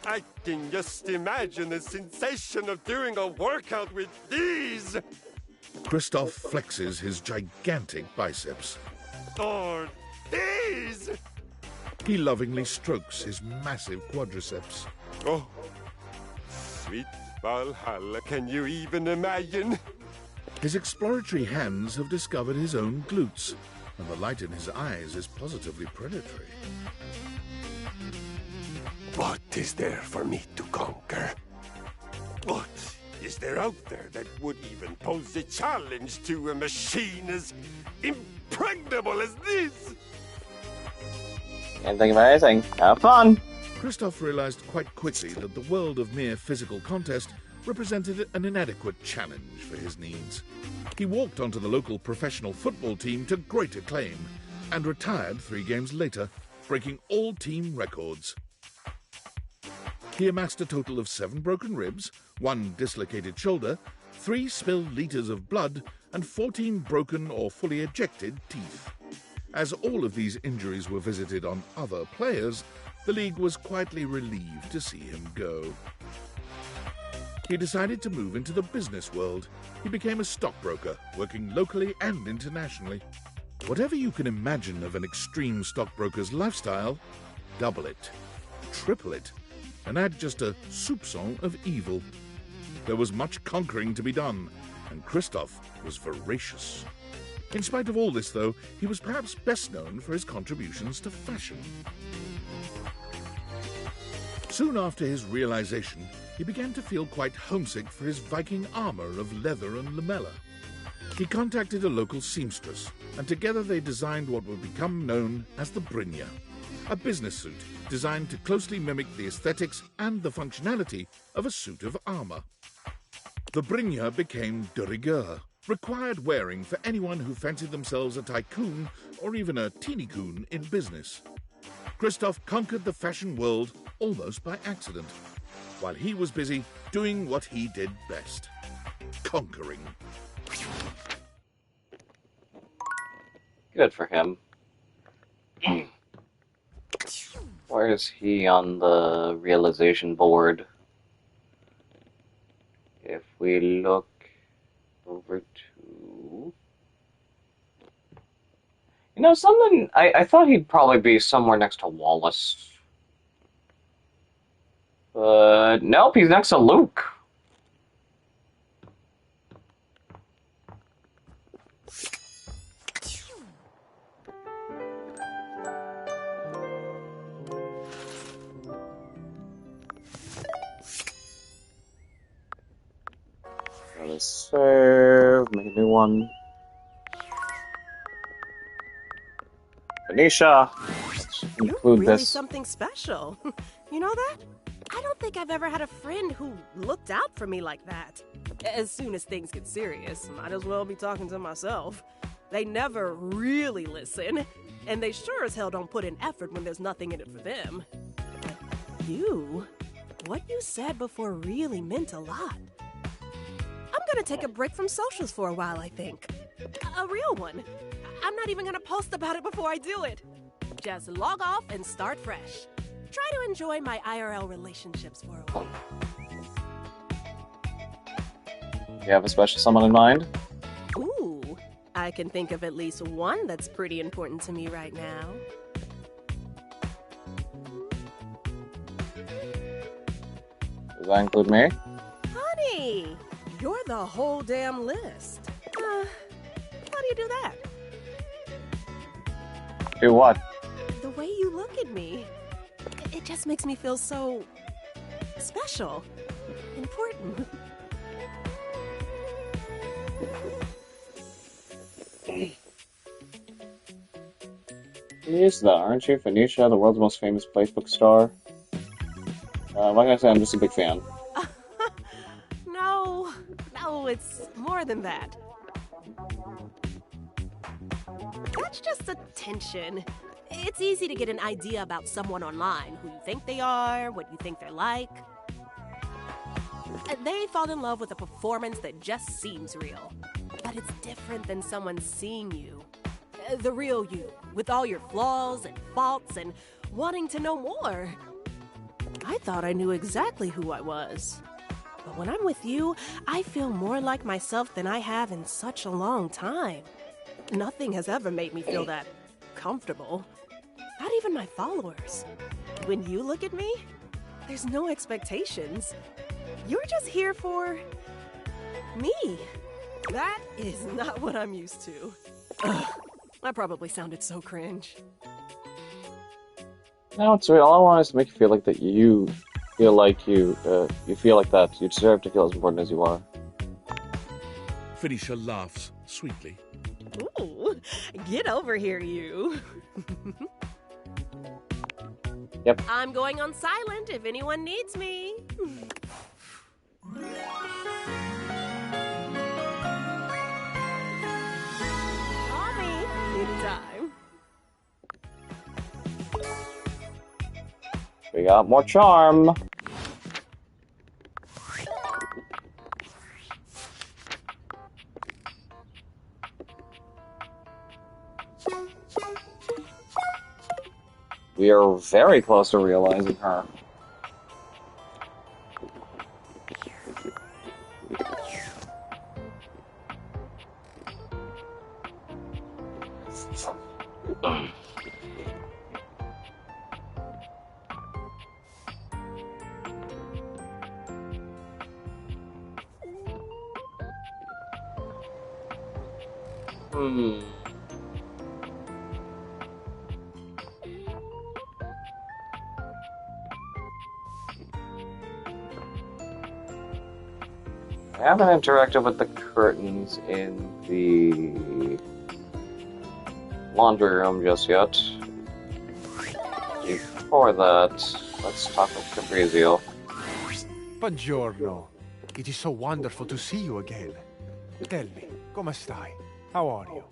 Speaker 14: I can just imagine the sensation of doing a workout with these.
Speaker 13: Kristoff flexes his gigantic biceps.
Speaker 14: Or these.
Speaker 13: He lovingly strokes his massive quadriceps.
Speaker 14: Oh, sweet Valhalla, can you even imagine?
Speaker 13: His exploratory hands have discovered his own glutes, and the light in his eyes is positively predatory.
Speaker 14: What is there for me to conquer? What is there out there that would even pose a challenge to a machine as impregnable as this?
Speaker 1: Can't think of anything. Have fun!
Speaker 13: Kristoff realized quite quickly that the world of mere physical contest represented an inadequate challenge for his needs. He walked onto the local professional football team to great acclaim, and retired 3 games later, breaking all team records. He amassed a total of 7 broken ribs, 1 dislocated shoulder, 3 spilled liters of blood, and 14 broken or fully ejected teeth. As all of these injuries were visited on other players, the league was quietly relieved to see him go. He decided to move into the business world. He became a stockbroker, working locally and internationally. Whatever you can imagine of an extreme stockbroker's lifestyle, double it, triple it, and add just a soupçon of evil. There was much conquering to be done, and Kristoff was voracious. In spite of all this, though, he was perhaps best known for his contributions to fashion. Soon after his realization, he began to feel quite homesick for his Viking armor of leather and lamella. He contacted a local seamstress, and together they designed what would become known as the Brynja, a business suit designed to closely mimic the aesthetics and the functionality of a suit of armor. The Brynja became de rigueur, required wearing for anyone who fancied themselves a tycoon or even a teeny-coon in business. Kristoff conquered the fashion world almost by accident, while he was busy doing what he did best, conquering.
Speaker 1: Good for him. Where is he on the realization board? If we look over to... You know, something... I thought he'd probably be somewhere next to Wallace. But nope, he's next to Luke. Save, make a new one. Venetia! Let's include
Speaker 4: Really
Speaker 1: this.
Speaker 4: something special. You know that? I don't think I've ever had a friend who looked out for me like that. As soon as things get serious, might as well be talking to myself. They never really listen, and they sure as hell don't put in effort when there's nothing in it for them. But what you said before really meant a lot. I'm gonna take a break from socials for a while, I think. A real one. I'm not even gonna post about it before I do it. Just log off and start fresh. Try to enjoy my IRL relationships for a while.
Speaker 1: You have a special someone in mind?
Speaker 4: Ooh, I can think of at least one that's pretty important to me right now.
Speaker 1: Does that include me?
Speaker 4: Honey, you're the whole damn list. How do you do that?
Speaker 1: Do what?
Speaker 4: The way you look at me. It just makes me feel so special, important.
Speaker 1: You're used to that, aren't you? Venetia, the world's most famous playbook star. Like I said, I'm just a big fan.
Speaker 4: No, it's more than that. That's just attention. It's easy to get an idea about someone online, who you think they are, what you think they're like. They fall in love with a performance that just seems real. But it's different than someone seeing you. The real you, with all your flaws and faults and wanting to know more. I thought I knew exactly who I was. But when I'm with you, I feel more like myself than I have in such a long time. Nothing has ever made me feel that comfortable. Not even my followers. When you look at me, there's no expectations. You're just here for me. That is not what I'm used to. Ugh, I probably sounded so cringe.
Speaker 1: No, it's real. All I want is to make you feel like that you feel like you feel like that you deserve to feel as important as you are.
Speaker 3: Venetia laughs sweetly.
Speaker 4: Ooh, get over here, you.
Speaker 1: Yep.
Speaker 4: I'm going on silent if anyone needs me. Call me anytime.
Speaker 1: We got more charm. We are very close to realizing her. I haven't interacted with the curtains in the laundry room just yet. Before that, let's talk with Fabrizio.
Speaker 7: Buongiorno. It is so wonderful to see you again. Tell me, come stai? How are you?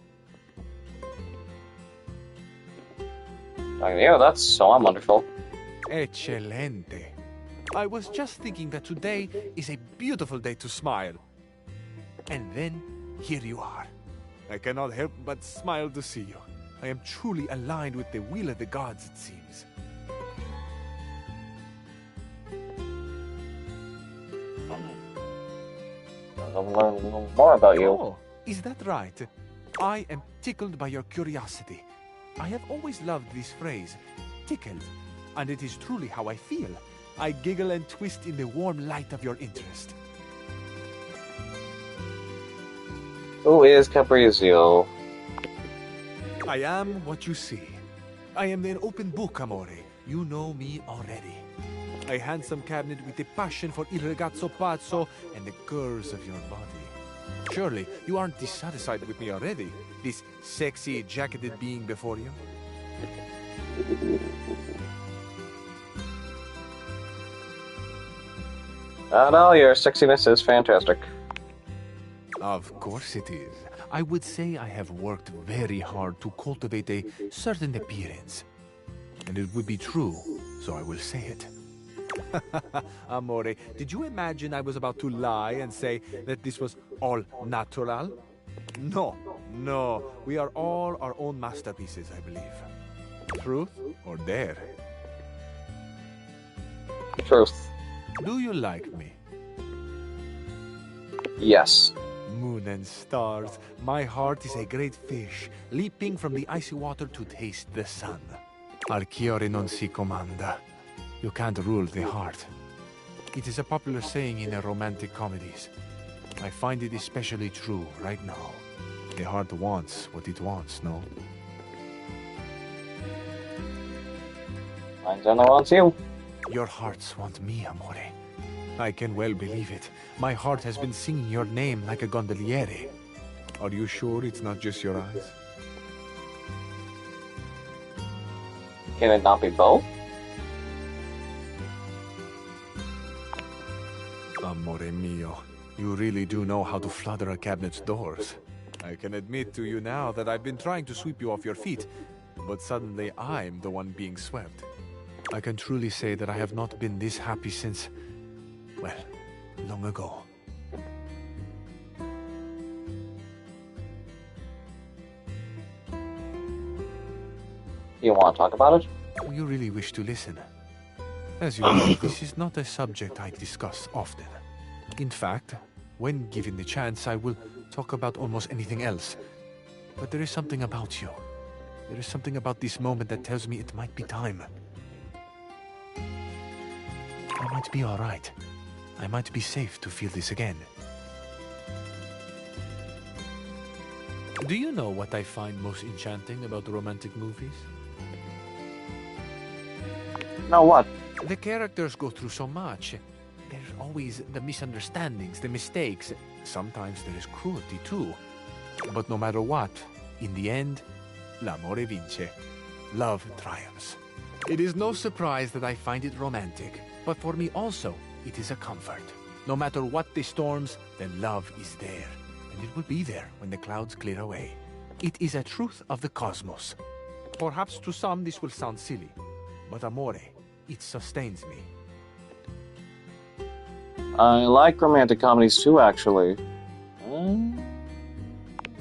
Speaker 1: Yeah, that's so wonderful.
Speaker 7: Eccellente. I was just thinking that today is a beautiful day to smile. And then, here you are. I cannot help but smile to see you. I am truly aligned with the will of the gods, it seems.
Speaker 1: I'll learn a little more about you.
Speaker 7: Oh, is that right? I am tickled by your curiosity. I have always loved this phrase, tickled, and it is truly how I feel. I giggle and twist in the warm light of your interest.
Speaker 1: Who is Fabrizio?
Speaker 7: I am what you see. I am an open book, amore. You know me already. A handsome cabinet with a passion for il ragazzo pazzo and the curves of your body. Surely you aren't dissatisfied with me already, this sexy, jacketed being before you?
Speaker 1: No, your sexiness is fantastic.
Speaker 7: Of course it is. I would say I have worked very hard to cultivate a certain appearance. And it would be true, so I will say it. Amore, did you imagine I was about to lie and say that this was all natural? No, no. We are all our own masterpieces, I believe. Truth or dare?
Speaker 1: Truth.
Speaker 7: Do you like me?
Speaker 1: Yes.
Speaker 7: Moon and stars, my heart is a great fish, leaping from the icy water to taste the sun. Archiore non si comanda. You can't rule the heart. It is a popular saying in the romantic comedies. I find it especially true right now. The heart wants what it wants, no?
Speaker 1: Mine's only wants you.
Speaker 7: Your hearts want me, amore. I can well believe it. My heart has been singing your name like a gondoliere. Are you sure it's not just your eyes?
Speaker 1: Can it not be both?
Speaker 7: Amore mio, you really do know how to flutter a cabinet's doors. I can admit to you now that I've been trying to sweep you off your feet, but suddenly I'm the one being swept. I can truly say that I have not been this happy since, well, long ago.
Speaker 1: You want to talk about it?
Speaker 7: You really wish to listen? As you know, this is not a subject I discuss often. In fact, when given the chance, I will talk about almost anything else. But there is something about you. There is something about this moment that tells me it might be time. I might be all right. I might be safe to feel this again. Do you know what I find most enchanting about romantic movies?
Speaker 1: No, what?
Speaker 7: The characters go through so much. There's always the misunderstandings, the mistakes. Sometimes there is cruelty too. But no matter what, in the end, l'amore vince. Love triumphs. It is no surprise that I find it romantic, but for me also, it is a comfort. No matter what the storms, the love is there, and it will be there when the clouds clear away. It is a truth of the cosmos. Perhaps to some this will sound silly, but amore, it sustains me.
Speaker 1: I like romantic comedies too, actually.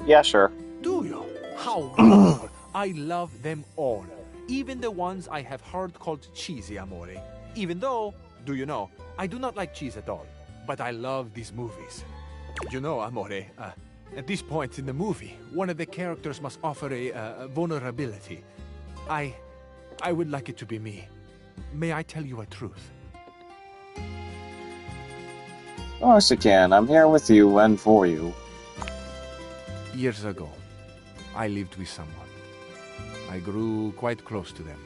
Speaker 1: Yeah, sure.
Speaker 7: Do you? How wonderful! I love them all. Even the ones I have heard called cheesy, amore. Even though, do you know, I do not like cheese at all. But I love these movies. You know, amore, at this point in the movie, one of the characters must offer a vulnerability. I would like it to be me. May I tell you a truth?
Speaker 1: Of course you can. I'm here with you and for you.
Speaker 7: Years ago, I lived with someone. I grew quite close to them.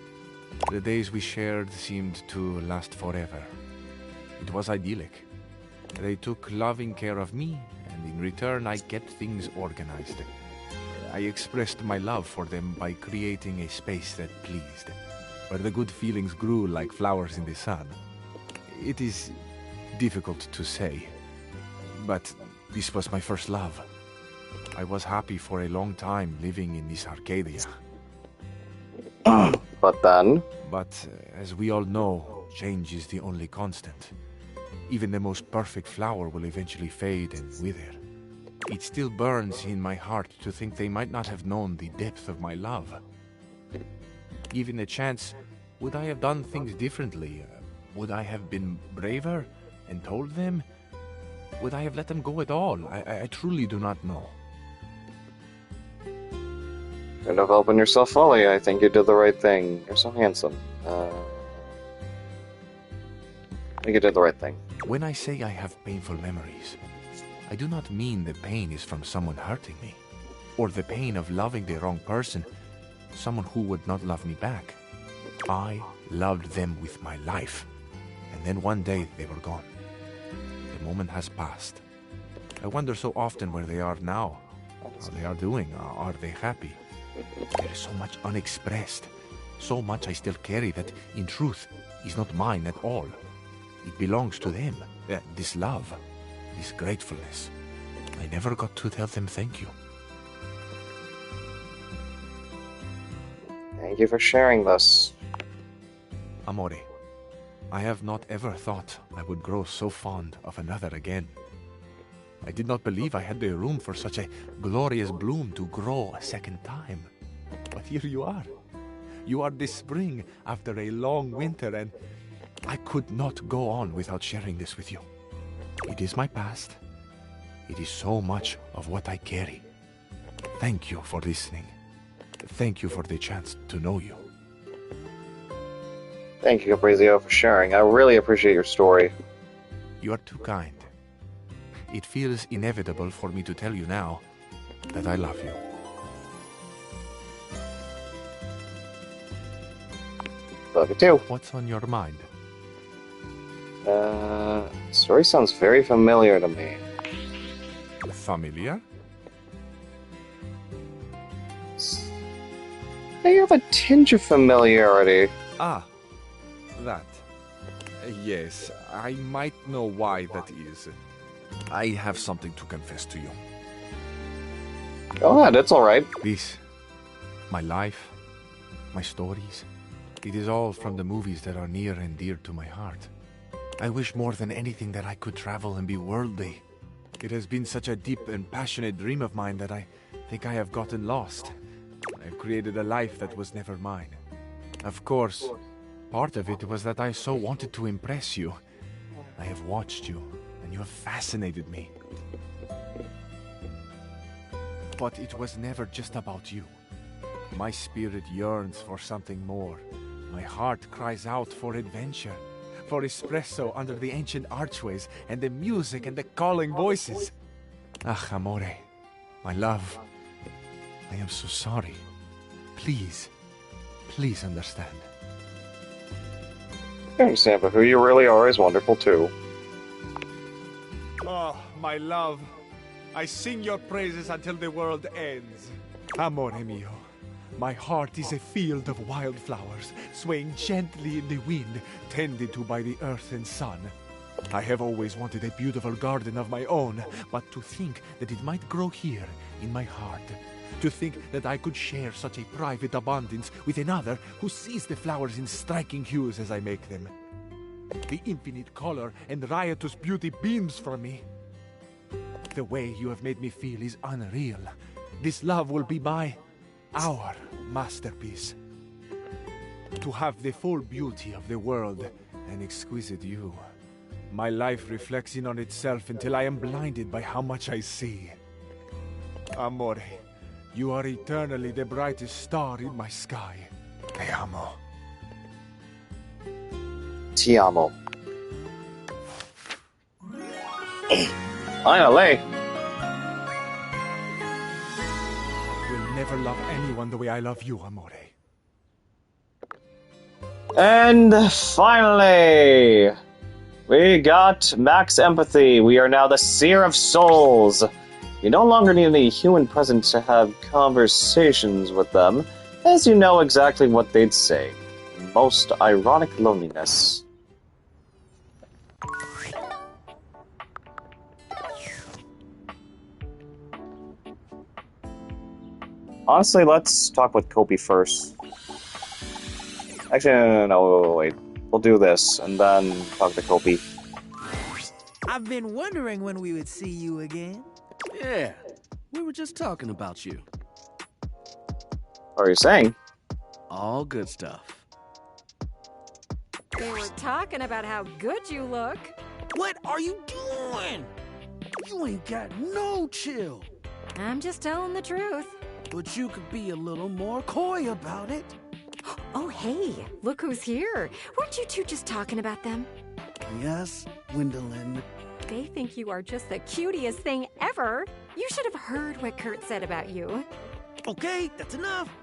Speaker 7: The days we shared seemed to last forever. It was idyllic. They took loving care of me, and in return I kept things organized. I expressed my love for them by creating a space that pleased, where the good feelings grew like flowers in the sun. It is difficult to say, but this was my first love. I was happy for a long time living in this Arcadia.
Speaker 1: But then?
Speaker 7: But as we all know, change is the only constant. Even the most perfect flower will eventually fade and wither. It still burns in my heart to think they might not have known the depth of my love. Given a chance, would I have done things differently? Would I have been braver and told them? Would I have let them go at all? I truly do not know.
Speaker 1: Could have opened yourself fully. I think you did the right thing. You're so handsome. I think you did the right thing.
Speaker 7: When I say I have painful memories, I do not mean the pain is from someone hurting me, or the pain of loving the wrong person, someone who would not love me back. I loved them with my life, and then one day they were gone. The moment has passed. I wonder so often where they are now. How they are doing. Are they happy? There is so much unexpressed. So much I still carry that, in truth, is not mine at all. It belongs to them. This love, this gratefulness. I never got to tell them thank you.
Speaker 1: Thank you for sharing this.
Speaker 7: Amore, I have not ever thought I would grow so fond of another again. I did not believe I had the room for such a glorious bloom to grow a second time. But here you are. You are this spring after a long winter, and I could not go on without sharing this with you. It is my past. It is so much of what I carry. Thank you for listening. Thank you for the chance to know you.
Speaker 1: Thank you, Fabrizio, for sharing. I really appreciate your story.
Speaker 7: You are too kind. It feels inevitable for me to tell you now that I love you.
Speaker 1: Love you too.
Speaker 7: What's on your mind?
Speaker 1: Story sounds very familiar to me.
Speaker 7: Familiar?
Speaker 1: They have a tinge of familiarity.
Speaker 7: Ah, that. Yes, I might know why that is. I have something to confess to you.
Speaker 1: Go ahead, it's alright.
Speaker 7: This, my life, my stories, it is all from the movies that are near and dear to my heart. I wish more than anything that I could travel and be worldly. It has been such a deep and passionate dream of mine that I think I have gotten lost. I've created a life that was never mine. Of course, part of it was that I so wanted to impress you. I have watched you, and you have fascinated me. But it was never just about you. My spirit yearns for something more. My heart cries out for adventure, for espresso under the ancient archways, and the music and the calling voices. Ah, amore, my love, I am so sorry. Please, please understand.
Speaker 1: I understand, but who you really are is wonderful too.
Speaker 7: Oh, my love, I sing your praises until the world ends. Amore mio, my heart is a field of wildflowers, swaying gently in the wind, tended to by the earth and sun. I have always wanted a beautiful garden of my own, but to think that it might grow here, in my heart, to think that I could share such a private abundance with another who sees the flowers in striking hues as I make them. The infinite color and riotous beauty beams from me. The way you have made me feel is unreal. This love will be our masterpiece. To have the full beauty of the world and exquisite you. My life reflects in on itself until I am blinded by how much I see. Amore, you are eternally the brightest star in my sky. Te amo.
Speaker 1: Ti amo. Finally.
Speaker 7: Will never love anyone the way I love you, amore.
Speaker 1: And finally, we got max empathy. We are now the Seer of Souls. You no longer need any human presence to have conversations with them, as you know exactly what they'd say. Most ironic loneliness. Honestly, let's talk with Kopi first. Actually, no, wait. We'll do this, and then talk to Kopi.
Speaker 11: I've been wondering when we would see you again.
Speaker 20: Yeah, we were just talking about you.
Speaker 1: What are you saying?
Speaker 20: All good stuff.
Speaker 6: They were talking about how good you look.
Speaker 11: What are you doing? You ain't got no chill.
Speaker 6: I'm just telling the truth.
Speaker 11: But you could be a little more coy about it.
Speaker 6: Oh, hey, look who's here. Weren't you two just talking about them?
Speaker 11: Yes, Gwendolyn.
Speaker 6: They think you are just the cutest thing ever. You should have heard what Kurt said about you.
Speaker 11: Okay, that's enough.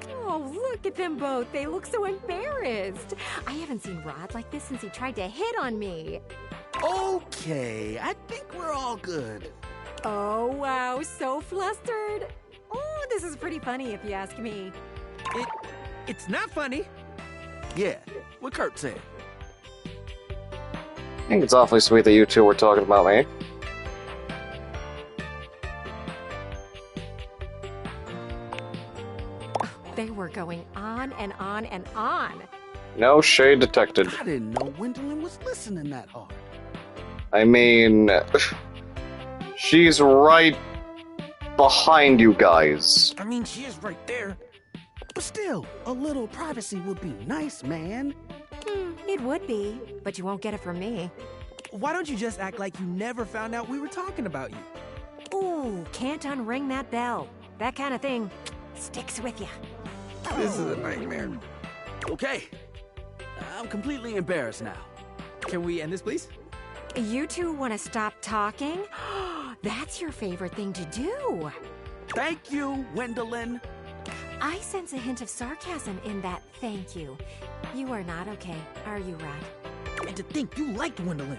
Speaker 6: Oh, look at them both. They look so embarrassed. I haven't seen Rod like this since he tried to hit on me.
Speaker 11: Okay, I think we're all good.
Speaker 2: Oh, wow, so flustered. Oh, this is pretty funny if you ask me.
Speaker 11: It's not funny.
Speaker 20: Yeah, what Kurt said.
Speaker 1: I think it's awfully sweet that you two were talking about me.
Speaker 2: They were going on and on and on.
Speaker 1: No shade detected.
Speaker 20: I didn't know Wendelin was listening that hard.
Speaker 1: I mean, she's right behind you guys.
Speaker 20: I mean, she is right there. But still, a little privacy would be nice, man.
Speaker 2: It would be, but you won't get it from me.
Speaker 11: Why don't you just act like you never found out we were talking about you?
Speaker 2: Ooh, can't unring that bell. That kind of thing sticks with you.
Speaker 11: This is a nightmare.
Speaker 20: Okay. I'm completely embarrassed now.
Speaker 11: Can we end this, please?
Speaker 2: You two want to stop talking? That's your favorite thing to do.
Speaker 20: Thank you, Wendelin.
Speaker 2: I sense a hint of sarcasm in that thank you. You are not okay, are you, Rod?
Speaker 11: And to think you liked Wendelin.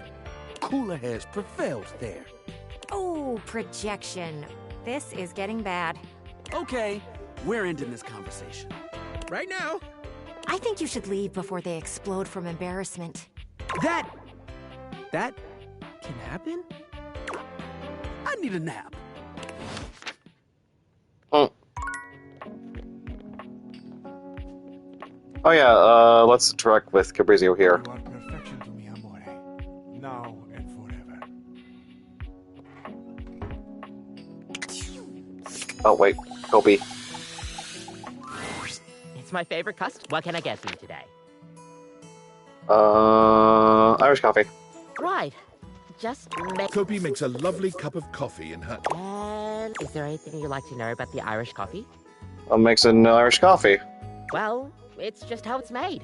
Speaker 20: Cooler heads prevails there.
Speaker 2: Oh, projection. This is getting bad.
Speaker 20: Okay, we're ending this conversation.
Speaker 11: Right now.
Speaker 2: I think you should leave before they explode from embarrassment.
Speaker 11: That can happen?
Speaker 20: I need a nap.
Speaker 1: Oh yeah, let's interact with Cabrizio here.
Speaker 7: You are perfection to me, amore. Now and forever.
Speaker 1: Oh wait, Kobe.
Speaker 18: It's my favorite custard. What can I get for you today?
Speaker 1: Irish coffee.
Speaker 18: Right. Just make...
Speaker 3: Kobe makes a lovely cup of coffee in her...
Speaker 18: And is there anything you'd like to know about the Irish coffee?
Speaker 1: What makes an Irish coffee?
Speaker 18: Well, it's just how it's made.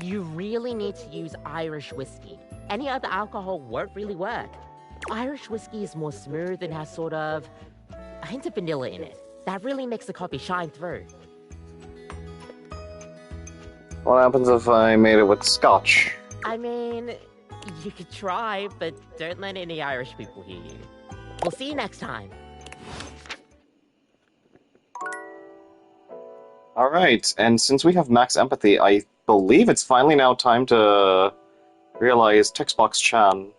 Speaker 18: You really need to use Irish whiskey. Any other alcohol won't really work. Irish whiskey is more smooth and has sort of a hint of vanilla in it. That really makes the coffee shine through.
Speaker 1: What happens if I made it with scotch?
Speaker 18: I mean, you could try, but don't let any Irish people hear you. We'll see you next time.
Speaker 1: Alright, and since we have max empathy, I believe it's finally now time to realize Textbox-chan.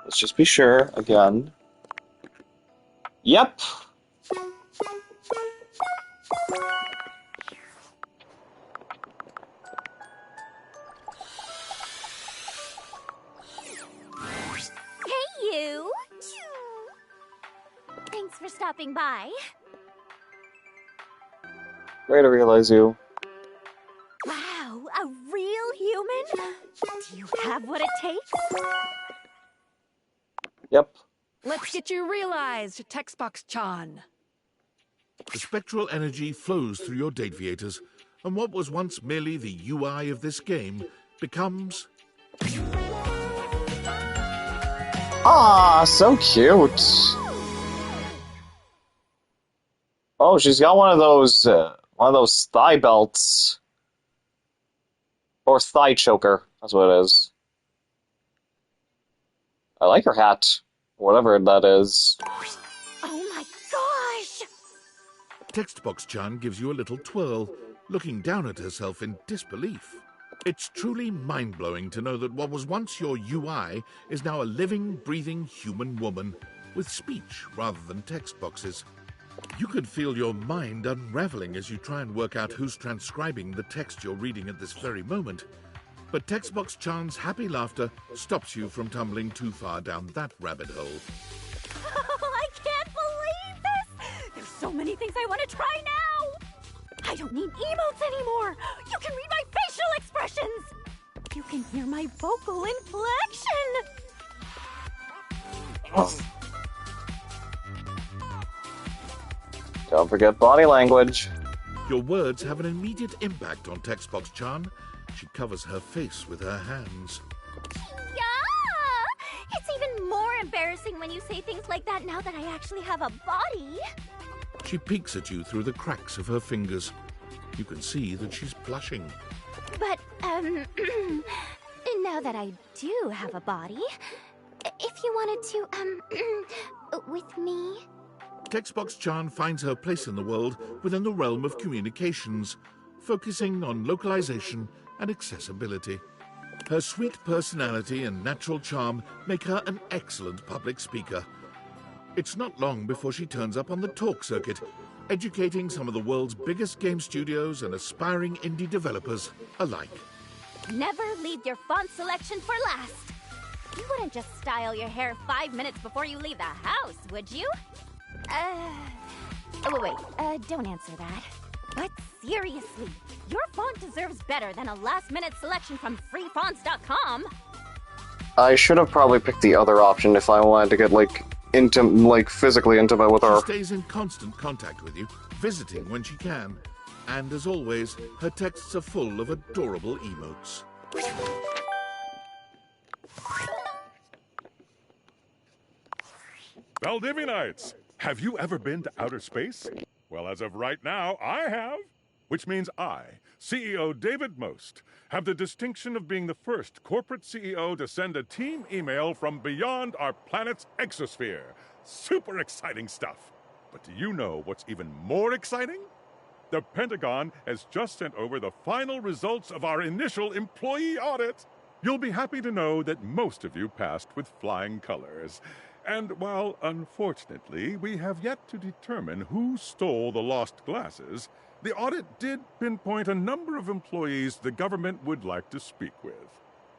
Speaker 1: Let's just be sure, again. Yep!
Speaker 23: Hey, you! Thanks for stopping by.
Speaker 1: Great to realize you.
Speaker 23: Wow, a real human? Do you have what it takes?
Speaker 1: Yep.
Speaker 6: Let's get you realized, Textbox-chan.
Speaker 3: The spectral energy flows through your Dateviators, and what was once merely the UI of this game becomes...
Speaker 1: Ah, so cute. Oh, she's got one of those thigh belts. Or thigh choker, that's what it is. I like her hat. Whatever that is.
Speaker 23: Oh my gosh!
Speaker 3: Textbox-chan gives you a little twirl, looking down at herself in disbelief. It's truly mind-blowing to know that what was once your UI is now a living, breathing human woman, with speech rather than text boxes. You could feel your mind unraveling as you try and work out who's transcribing the text you're reading at this very moment. But Textbox-chan's happy laughter stops you from tumbling too far down that rabbit hole.
Speaker 23: Oh, I can't believe this! There's so many things I want to try now! I don't need emotes anymore! You can read my facial expressions! You can hear my vocal inflection!
Speaker 1: Don't forget body language.
Speaker 3: Your words have an immediate impact on Textbox-chan. She covers her face with her hands.
Speaker 23: embarrassing when you say things like that now that I actually have a body.
Speaker 3: She peeks at you through the cracks of her fingers. You can see that she's blushing.
Speaker 23: But, now that I do have a body, if you wanted to, with me...
Speaker 3: Textbox Chan finds her place in the world within the realm of communications, focusing on localization and accessibility. Her sweet personality and natural charm make her an excellent public speaker. It's not long before she turns up on the talk circuit, educating some of the world's biggest game studios and aspiring indie developers alike.
Speaker 23: Never leave your font selection for last. You wouldn't just style your hair 5 minutes before you leave the house, would you? Don't answer that. But seriously, your font deserves better than a last-minute selection from freefonts.com.
Speaker 1: I should have probably picked the other option if I wanted to get physically intimate with her.
Speaker 3: She stays in constant contact with you, visiting when she can. And as always, her texts are full of adorable emotes.
Speaker 13: Valdivianites, have you ever been to outer space? Well, as of right now, I have. Which means I, CEO David Most, have the distinction of being the first corporate CEO to send a team email from beyond our planet's exosphere. Super exciting stuff. But do you know what's even more exciting? The Pentagon has just sent over the final results of our initial employee audit. You'll be happy to know that most of you passed with flying colors. And while, unfortunately, we have yet to determine who stole the lost glasses, the audit did pinpoint a number of employees the government would like to speak with.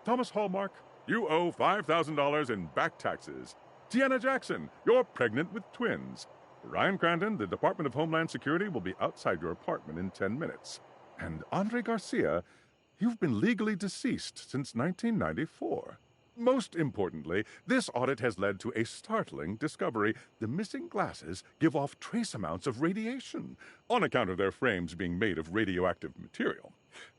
Speaker 13: Thomas Hallmark, you owe $5,000 in back taxes. Tiana Jackson, you're pregnant with twins. Ryan Crandon, the Department of Homeland Security will be outside your apartment in 10 minutes. And Andre Garcia, you've been legally deceased since 1994. Most importantly, this audit has led to a startling discovery. The missing glasses give off trace amounts of radiation, on account of their frames being made of radioactive material.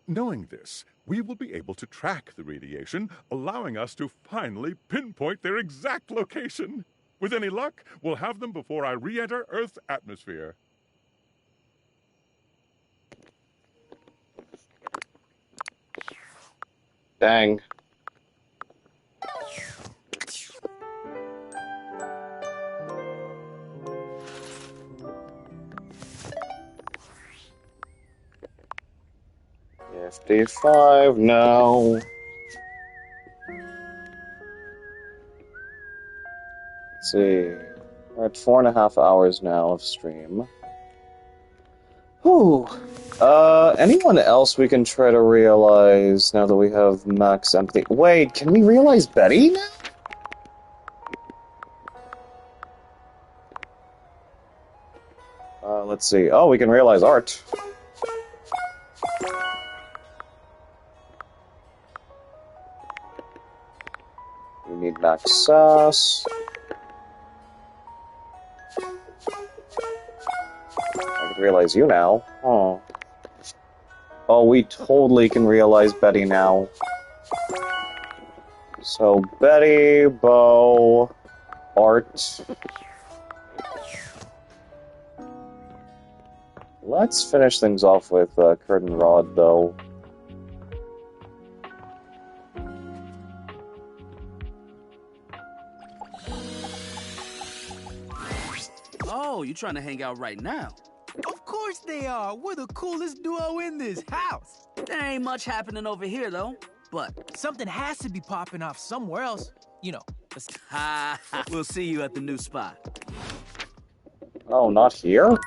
Speaker 13: Knowing this, we will be able to track the radiation, allowing us to finally pinpoint their exact location. With any luck, we'll have them before I re-enter Earth's atmosphere.
Speaker 1: Dang. $55 now. Let's see. We're at 4.5 hours now of stream. Whew. Anyone else we can try to realize now that we have max empathy? Wait, can we realize Betty now? Let's see. Oh, we can realize Art. We need max sass. I can realize you now. Oh. Oh, we totally can realize Betty now. So, Betty, Bo, Art. Let's finish things off with Kurt and Rod, though.
Speaker 20: Oh, you trying to hang out right now?
Speaker 19: Of course they are. We're the coolest duo in this house.
Speaker 20: There ain't much happening over here, though. But
Speaker 19: something has to be popping off somewhere else. You know.
Speaker 20: We'll see you at the new spot.
Speaker 1: Oh, not here?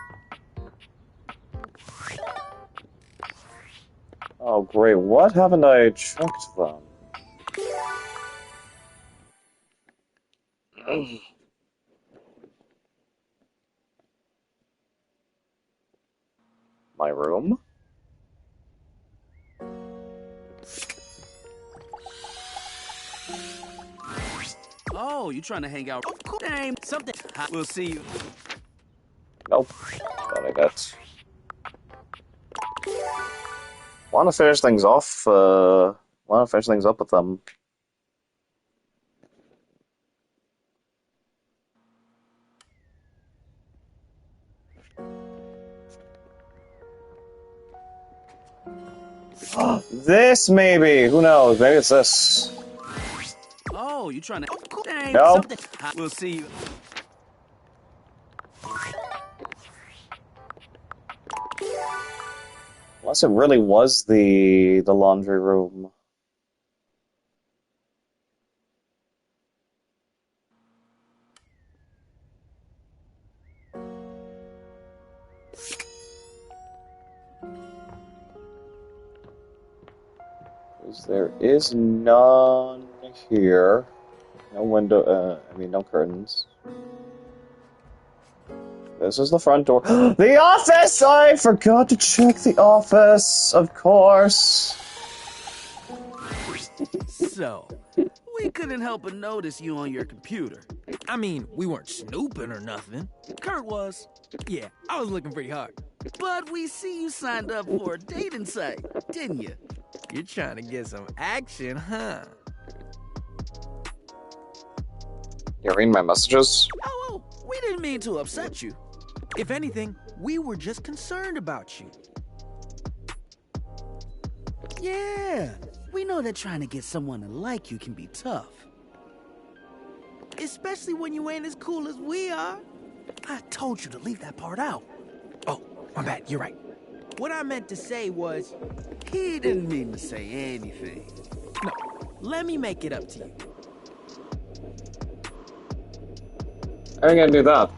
Speaker 1: Oh, great. What haven't I checked them? My room?
Speaker 20: Oh, you trying to hang out? Of course. There ain't something. We'll see you.
Speaker 1: Nope. Don't need that. Want to finish things off? Want to finish things up with them? This maybe. Who knows? Maybe it's this.
Speaker 20: Oh, you trying to... Dang,
Speaker 1: No.
Speaker 20: something... We'll see you.
Speaker 1: Unless it really was the laundry room. There is none here. No window, no curtains. This is the front door. The office! I forgot to check the office, of course.
Speaker 20: So, we couldn't help but notice you on your computer.
Speaker 19: I mean, we weren't snooping or nothing.
Speaker 20: Kurt was.
Speaker 19: Yeah, I was looking pretty hard.
Speaker 20: But we see you signed up for a dating site, didn't you?
Speaker 19: You're trying to get some action, huh?
Speaker 1: You reading my messages?
Speaker 20: Oh, we didn't mean to upset you.
Speaker 19: If anything, we were just concerned about you.
Speaker 20: Yeah, we know that trying to get someone to like you can be tough.
Speaker 19: Especially when you ain't as cool as we are.
Speaker 11: I told you to leave that part out.
Speaker 19: Oh, my bad, you're right. What I meant to say was...
Speaker 20: He didn't mean to say anything.
Speaker 19: No, let me make it up to you.
Speaker 1: I ain't gonna do that.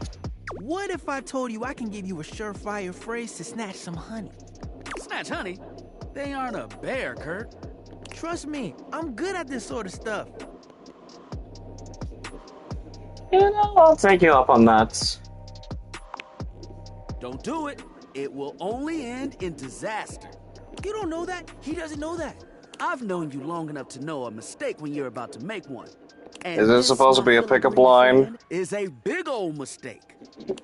Speaker 19: What if I told you I can give you a surefire phrase to snatch some honey?
Speaker 20: Snatch honey? They aren't a bear, Kurt.
Speaker 19: Trust me, I'm good at this sort of stuff.
Speaker 1: You know, I'll take you up on that.
Speaker 20: Don't do it. It will only end in disaster.
Speaker 19: You don't know that. He doesn't know that.
Speaker 20: I've known you long enough to know a mistake when you're about to make one. And
Speaker 1: is this supposed to be a pickup line?
Speaker 20: Is a big old mistake.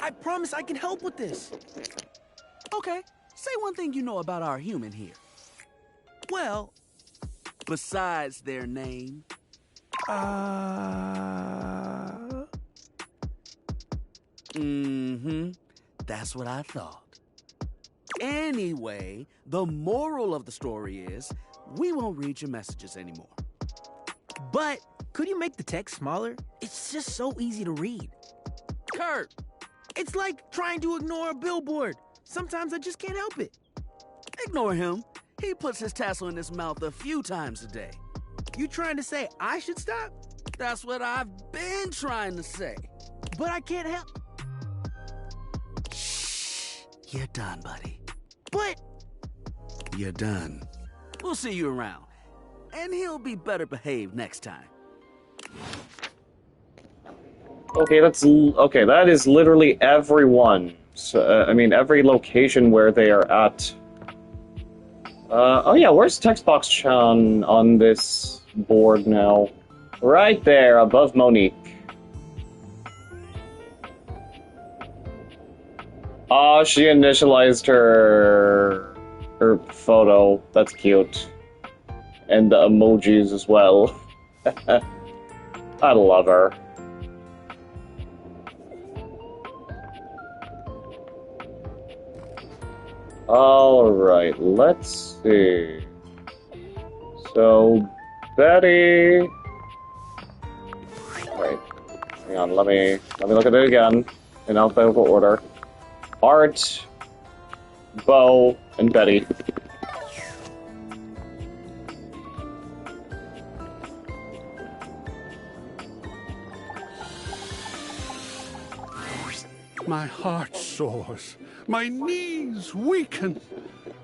Speaker 19: I promise I can help with this.
Speaker 20: Okay, say one thing you know about our human here.
Speaker 19: Well,
Speaker 20: besides their name. That's what I thought. Anyway, the moral of the story is, we won't read your messages anymore.
Speaker 19: But could you make the text smaller? It's just so easy to read.
Speaker 20: Kurt!
Speaker 19: It's like trying to ignore a billboard. Sometimes I just can't help it.
Speaker 20: Ignore him. He puts his tassel in his mouth a few times a day.
Speaker 19: You trying to say I should stop?
Speaker 20: That's what I've been trying to say.
Speaker 19: But I can't help.
Speaker 20: Shh. You're done, buddy.
Speaker 19: But...
Speaker 20: You're done. We'll see you around. And he'll be better behaved next time.
Speaker 1: Okay, that is literally everyone. So, I mean, every location where they are at. Oh yeah, where's text box Chan on this board now? Right there, above Monique. Oh, she initialized her photo. That's cute. And the emojis as well. I love her. Alright, let's see. So, Betty... Wait, hang on, let me look at it again, in alphabetical order. Art, Bo, and Betty.
Speaker 8: My heart soars. My knees weaken.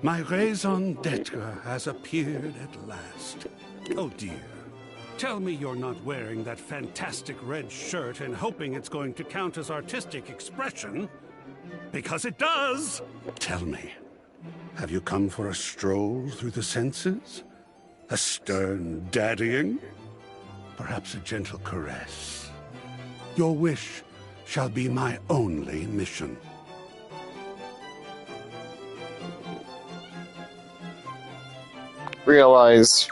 Speaker 8: My raison d'etre has appeared at last. Oh dear. Tell me you're not wearing that fantastic red shirt and hoping it's going to count as artistic expression. Because it does! Tell me, have you come for a stroll through the senses? A stern daddying? Perhaps a gentle caress? Your wish shall be my only mission.
Speaker 1: Realize.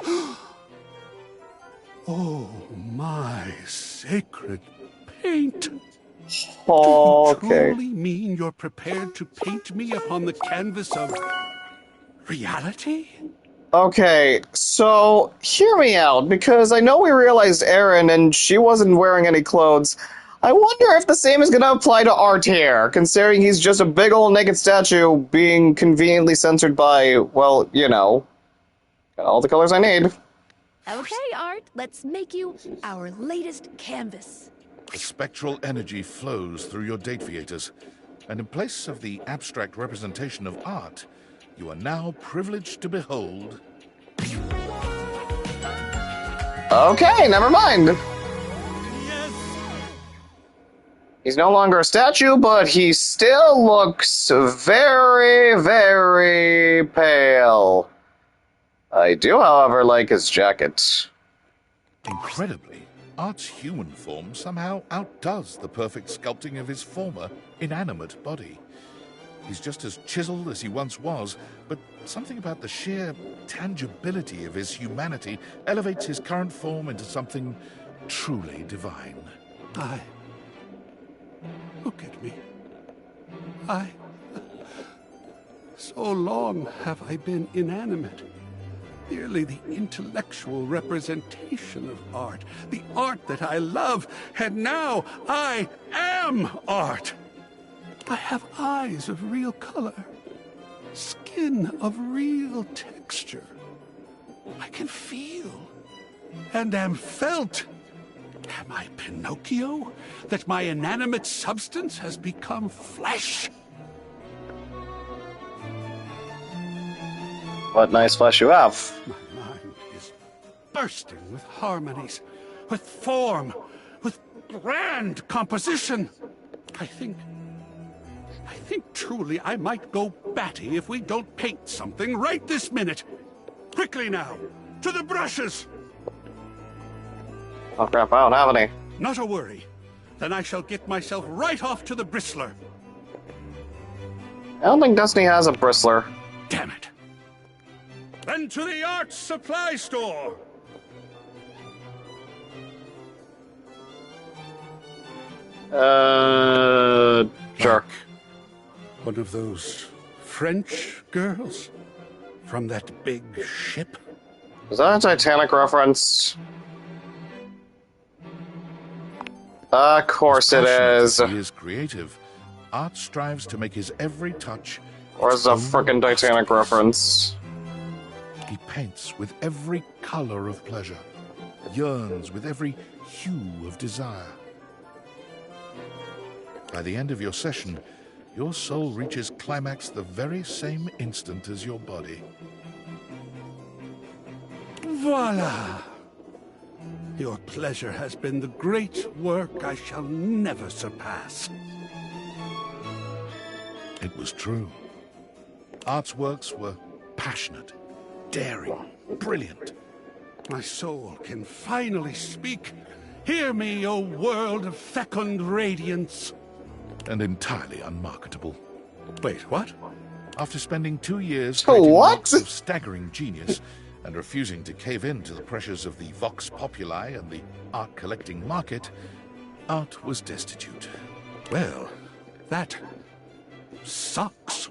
Speaker 8: Oh, my sacred paint.
Speaker 1: Oh,
Speaker 8: do you truly mean you're prepared to paint me upon the canvas of Reality?
Speaker 1: Okay, so hear me out, because I know we realized Erin and she wasn't wearing any clothes. I wonder if the same is gonna apply to Art here, considering he's just a big old naked statue being conveniently censored by, well, you know, got all the colors I need.
Speaker 6: Okay, Art, let's make you our latest canvas.
Speaker 3: A spectral energy flows through your Dateviators, and in place of the abstract representation of art, you are now privileged to behold...
Speaker 1: Okay, never mind. He's no longer a statue, but he still looks very, very pale. I do, however, like his jacket.
Speaker 3: Incredibly, Art's human form somehow outdoes the perfect sculpting of his former, inanimate body. He's just as chiseled as he once was, but something about the sheer tangibility of his humanity elevates his current form into something truly divine.
Speaker 8: Look at me. So long have I been inanimate. Merely the intellectual representation of art. The art that I love. And now I am art. I have eyes of real color. Skin of real texture. I can feel. And am felt. Am I Pinocchio? That my inanimate substance has become flesh?
Speaker 1: What nice flesh you have.
Speaker 8: My mind is bursting with harmonies, with form, with grand composition. I think truly I might go batty if we don't paint something right this minute. Quickly now, to the brushes!
Speaker 1: Oh crap, I don't have any.
Speaker 8: Not a worry. Then I shall get myself right off to the bristler.
Speaker 1: I don't think Destiny has a bristler.
Speaker 8: Damn it. Then to the art supply store.
Speaker 1: Sure.
Speaker 8: One of those French girls from that big ship?
Speaker 1: Is that a Titanic reference? Of course it is.
Speaker 3: He is creative. Art strives to make his every touch...
Speaker 1: Where's the frickin' Titanic reference?
Speaker 3: He paints with every color of pleasure, yearns with every hue of desire. By the end of your session, your soul reaches climax the very same instant as your body.
Speaker 8: Voila! Your pleasure has been the great work I shall never surpass.
Speaker 3: It was true. Art's works were passionate, daring, brilliant.
Speaker 8: My soul can finally speak. Hear me, O world of fecund radiance.
Speaker 3: And entirely unmarketable.
Speaker 8: Wait, what?
Speaker 3: After spending 2 years
Speaker 1: what?
Speaker 3: works of staggering genius and refusing to cave in to the pressures of the vox populi and the art collecting market, Art was destitute.
Speaker 8: Well, that sucks.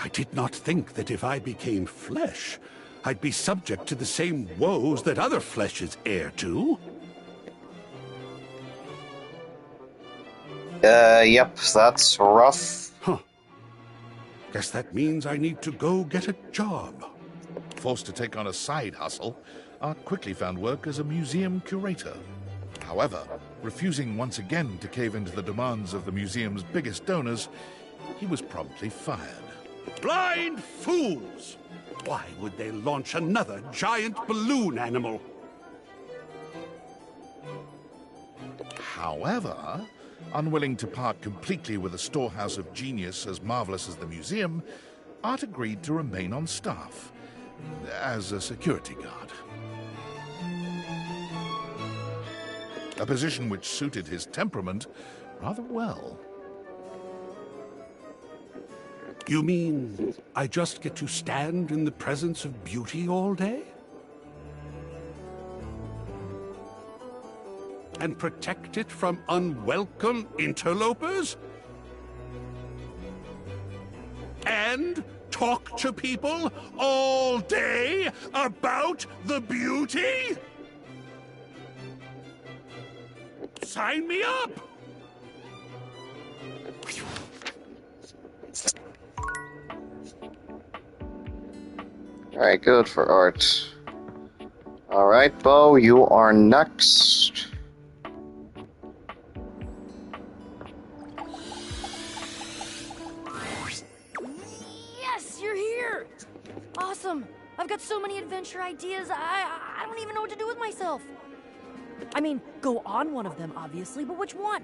Speaker 8: I did not think that if I became flesh, I'd be subject to the same woes that other flesh is heir to.
Speaker 1: Yep, that's rough.
Speaker 8: Huh. Guess that means I need to go get a job.
Speaker 3: Forced to take on a side hustle, Art quickly found work as a museum curator. However, refusing once again to cave into the demands of the museum's biggest donors, he was promptly fired.
Speaker 8: Blind fools! Why would they launch another giant balloon animal?
Speaker 3: However, unwilling to part completely with a storehouse of genius as marvelous as the museum, Art agreed to remain on staff as a security guard. A position which suited his temperament rather well.
Speaker 8: You mean I just get to stand in the presence of beauty all day? And protect it from unwelcome interlopers? And talk to people all day about the beauty? Sign me up!
Speaker 1: Alright, good for art. Alright, Bo, you are next.
Speaker 5: Yes, you're here! Awesome! I've got so many adventure ideas, I don't even know what to do with myself. I mean, go on one of them, obviously, but which one?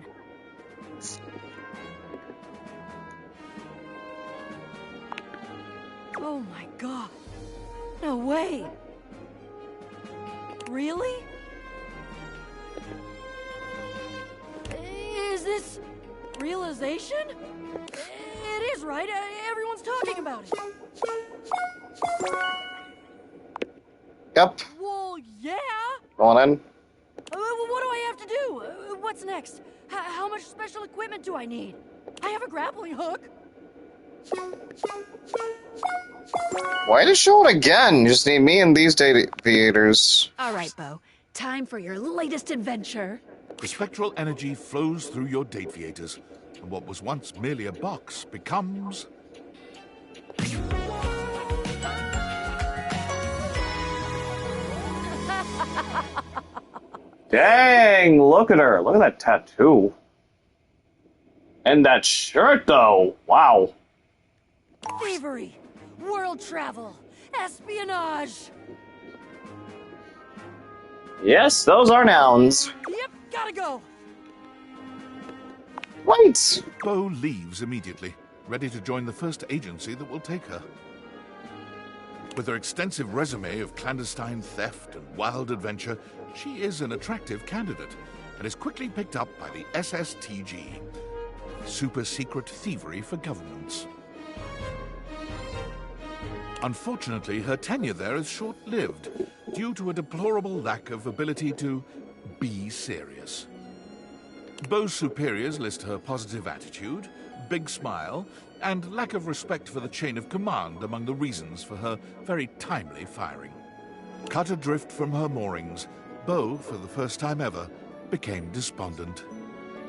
Speaker 5: Oh my god. No way. Really? Is this realization? It is, right? Everyone's talking about it.
Speaker 1: Yep.
Speaker 5: Well, yeah.
Speaker 1: Go on in.
Speaker 5: What do I have to do? What's next? How much special equipment do I need? I have a grappling hook.
Speaker 1: Why to show it again? You just need me and these data theaters.
Speaker 6: All right, Bo. Time for your latest adventure.
Speaker 3: The spectral energy flows through your Dateviators, and what was once merely a box becomes...
Speaker 1: Dang, look at her. Look at that tattoo. And that shirt, though. Wow.
Speaker 5: Thievery, world travel, espionage.
Speaker 1: Yes, those are nouns.
Speaker 5: Yep, gotta go.
Speaker 1: Wait!
Speaker 3: Bo leaves immediately, ready to join the first agency that will take her. With her extensive resume of clandestine theft and wild adventure, she is an attractive candidate and is quickly picked up by the SSTG, Super Secret Thievery for Governments. Unfortunately, her tenure there is short-lived due to a deplorable lack of ability to be serious. Bo's superiors list her positive attitude, big smile, and lack of respect for the chain of command among the reasons for her very timely firing. Cut adrift from her moorings, Bo, for the first time ever, became despondent.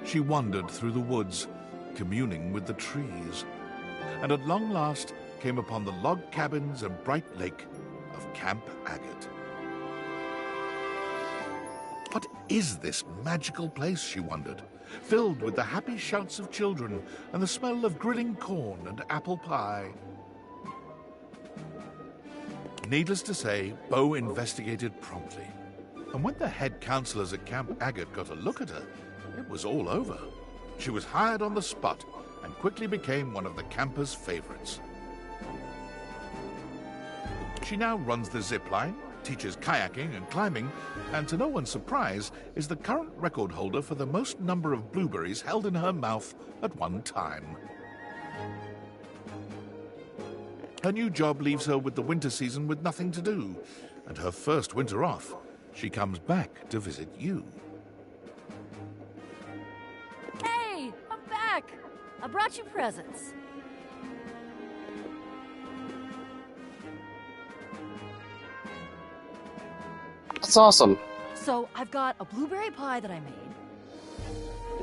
Speaker 3: She wandered through the woods, communing with the trees, and at long last came upon the log cabins and bright lake of Camp Agate. What is this magical place, she wondered, filled with the happy shouts of children and the smell of grilling corn and apple pie? Needless to say, Bo investigated promptly. And when the head counselors at Camp Agate got a look at her, it was all over. She was hired on the spot and quickly became one of the campers' favorites. She now runs the zip line, teaches kayaking and climbing, and to no one's surprise, is the current record holder for the most number of blueberries held in her mouth at one time. Her new job leaves her with the winter season with nothing to do, and her first winter off, she comes back to visit you.
Speaker 5: Hey, I'm back. I brought you presents.
Speaker 1: That's awesome.
Speaker 5: So, I've got a blueberry pie that I made.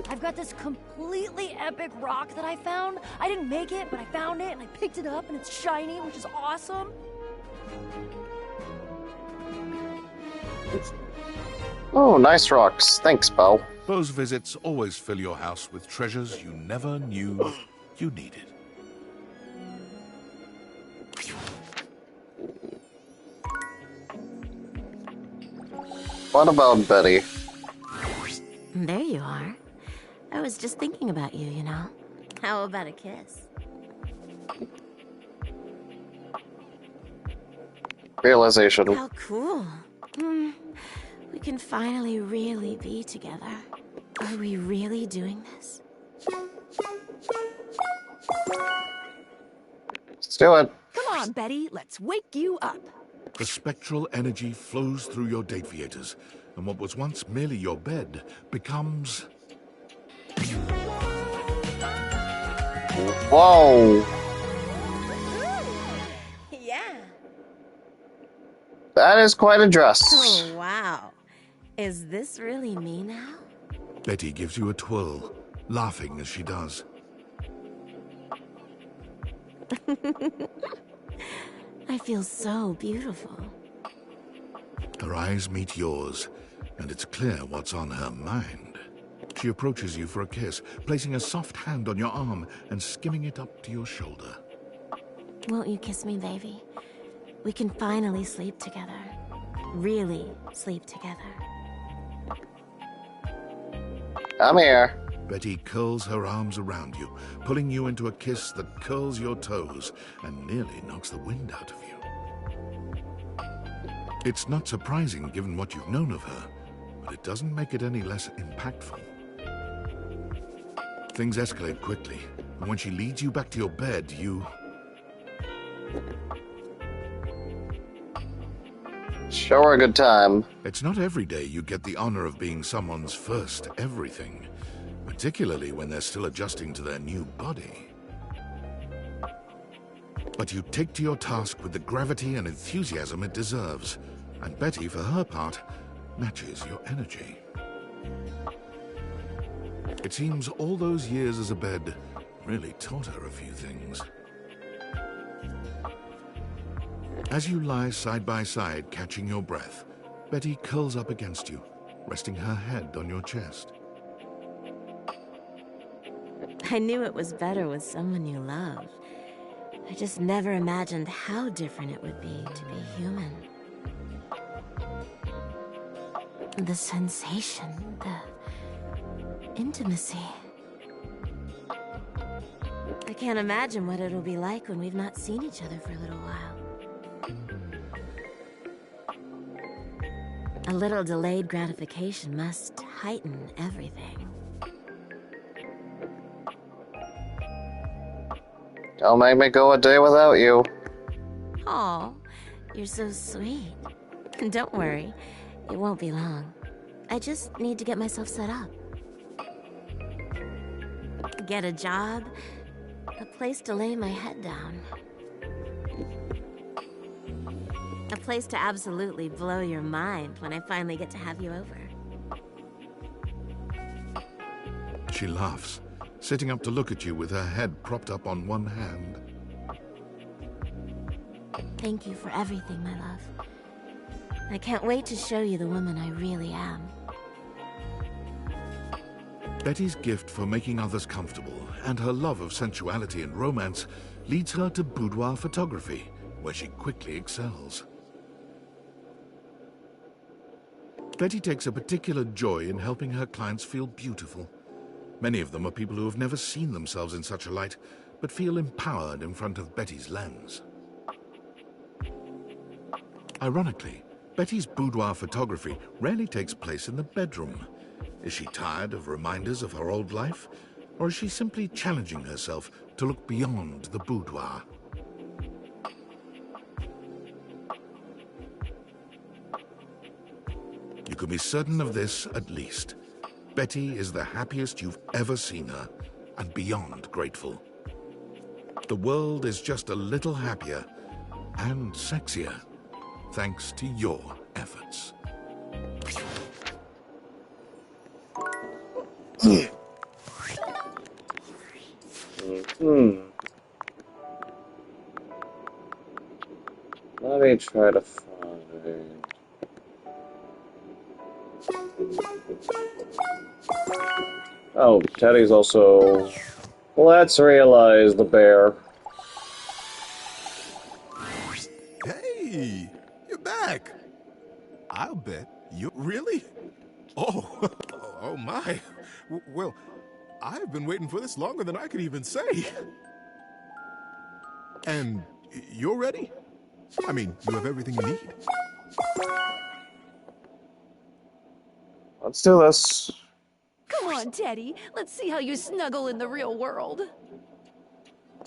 Speaker 5: I've got this completely epic rock that I found. I didn't make it, but I found it and I picked it up and it's shiny, which is awesome.
Speaker 1: Oh, nice rocks. Thanks, Bo.
Speaker 3: Bo's visits always fill your house with treasures you never knew you needed.
Speaker 1: What about Betty?
Speaker 12: There you are. I was just thinking about you, you know. How about a kiss?
Speaker 1: Realization.
Speaker 12: How cool. We can finally really be together. Are we really doing this?
Speaker 1: Let's do it.
Speaker 6: Come on, Betty, let's wake you up.
Speaker 3: The spectral energy flows through your Dateviators, and what was once merely your bed becomes...
Speaker 1: Whoa! That is quite a dress.
Speaker 12: Oh, wow. Is this really me now?
Speaker 3: Betty gives you a twirl, laughing as she does.
Speaker 12: I feel so beautiful.
Speaker 3: Her eyes meet yours, and it's clear what's on her mind. She approaches you for a kiss, placing a soft hand on your arm and skimming it up to your shoulder.
Speaker 12: Won't you kiss me, baby? We can finally sleep together. Really sleep together.
Speaker 1: I'm here.
Speaker 3: Betty curls her arms around you, pulling you into a kiss that curls your toes and nearly knocks the wind out of you. It's not surprising given what you've known of her, but it doesn't make it any less impactful. Things escalate quickly, and when she leads you back to your bed, you...
Speaker 1: Show her a good time.
Speaker 3: It's not every day you get the honor of being someone's first everything, particularly when they're still adjusting to their new body. But you take to your task with the gravity and enthusiasm it deserves, and Betty, for her part, matches your energy. It seems all those years as a bed really taught her a few things. As you lie side by side, catching your breath, Betty curls up against you, resting her head on your chest.
Speaker 12: I knew it was better with someone you love. I just never imagined how different it would be to be human. The sensation, the intimacy. I can't imagine what it'll be like when we've not seen each other for a little while. A little delayed gratification must heighten everything.
Speaker 1: Don't make me go a day without you.
Speaker 12: Aw, you're so sweet. Don't worry, it won't be long. I just need to get myself set up. Get a job, a place to lay my head down. A place to absolutely blow your mind when I finally get to have you over.
Speaker 3: She laughs, sitting up to look at you with her head propped up on one hand.
Speaker 12: Thank you for everything, my love. I can't wait to show you the woman I really am.
Speaker 3: Betty's gift for making others comfortable and her love of sensuality and romance leads her to boudoir photography, where she quickly excels. Betty takes a particular joy in helping her clients feel beautiful. Many of them are people who have never seen themselves in such a light, but feel empowered in front of Betty's lens. Ironically, Betty's boudoir photography rarely takes place in the bedroom. Is she tired of reminders of her old life, or is she simply challenging herself to look beyond the boudoir? You can be certain of this, at least. Betty is the happiest you've ever seen her, and beyond grateful. The world is just a little happier and sexier, thanks to your efforts.
Speaker 1: Let me try to find... Oh, Teddy's also... Let's realize the bear.
Speaker 9: Hey, you're back. I'll bet you really? Oh, oh my. Well, I've been waiting for this longer than I could even say. And you're ready? I mean, you have everything you need.
Speaker 1: Let's do this.
Speaker 6: Come on, Teddy. Let's see how you snuggle in the real world.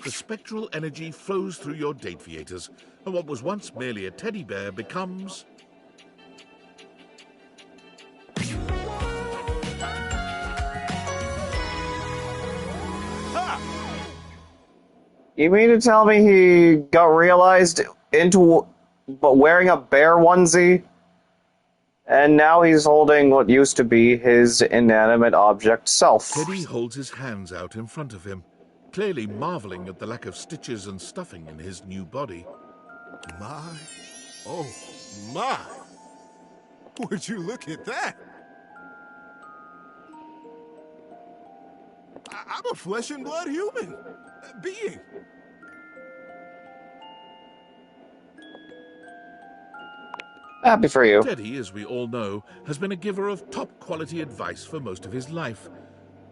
Speaker 3: The spectral energy flows through your date theaters, and what was once merely a teddy bear becomes...
Speaker 1: You mean to tell me he got realized into but wearing a bear onesie. And now he's holding what used to be his inanimate object self.
Speaker 3: Teddy holds his hands out in front of him, clearly marveling at the lack of stitches and stuffing in his new body.
Speaker 9: My, oh my! Would you look at that? I'm a flesh and blood human being.
Speaker 1: Happy for you.
Speaker 3: Teddy, as we all know, has been a giver of top-quality advice for most of his life.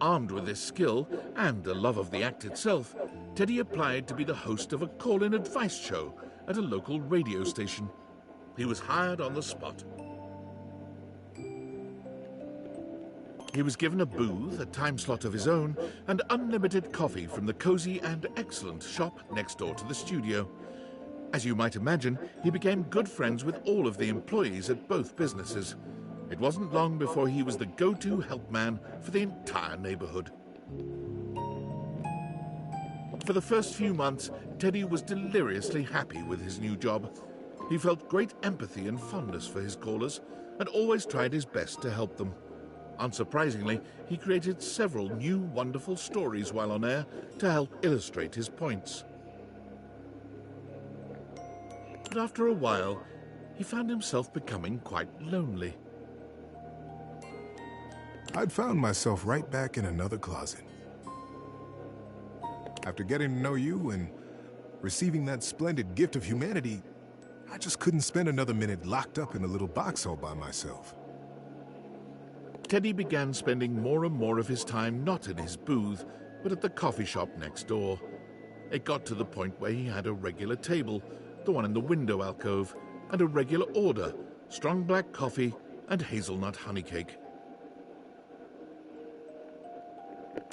Speaker 3: Armed with this skill and a love of the act itself, Teddy applied to be the host of a call-in advice show at a local radio station. He was hired on the spot. He was given a booth, a time slot of his own, and unlimited coffee from the cozy and excellent shop next door to the studio. As you might imagine, he became good friends with all of the employees at both businesses. It wasn't long before he was the go-to help man for the entire neighborhood. For the first few months, Teddy was deliriously happy with his new job. He felt great empathy and fondness for his callers, and always tried his best to help them. Unsurprisingly, he created several new wonderful stories while on air to help illustrate his points. But after a while, he found himself becoming quite lonely.
Speaker 9: I'd found myself right back in another closet. After getting to know you and receiving that splendid gift of humanity, I just couldn't spend another minute locked up in a little box all by myself.
Speaker 3: Teddy began spending more and more of his time not in his booth, but at the coffee shop next door. It got to the point where he had a regular table, the one in the window alcove, and a regular order, strong black coffee and hazelnut honey cake.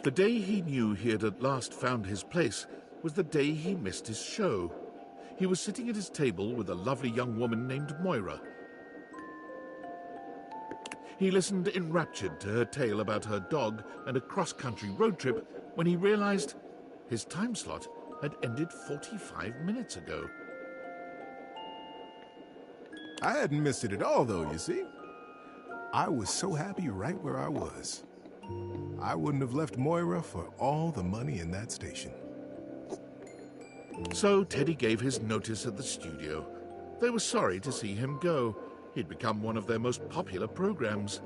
Speaker 3: The day he knew he had at last found his place was the day he missed his show. He was sitting at his table with a lovely young woman named Moira. He listened enraptured to her tale about her dog and a cross-country road trip when he realized his time slot had ended 45 minutes ago.
Speaker 9: I hadn't missed it at all, though, you see. I was so happy right where I was. I wouldn't have left Moira for all the money in that station.
Speaker 3: So Teddy gave his notice at the studio. They were sorry to see him go. He'd become one of their most popular programs.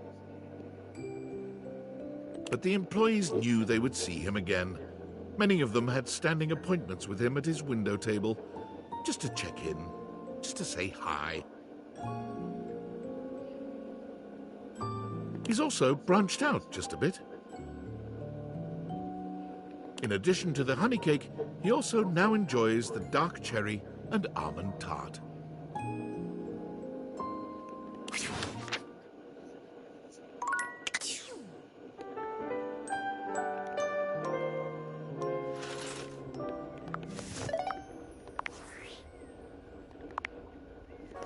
Speaker 3: But the employees knew they would see him again. Many of them had standing appointments with him at his window table, just to check in, just to say hi. He's also branched out just a bit. In addition to the honey cake, he also now enjoys the dark cherry and almond tart.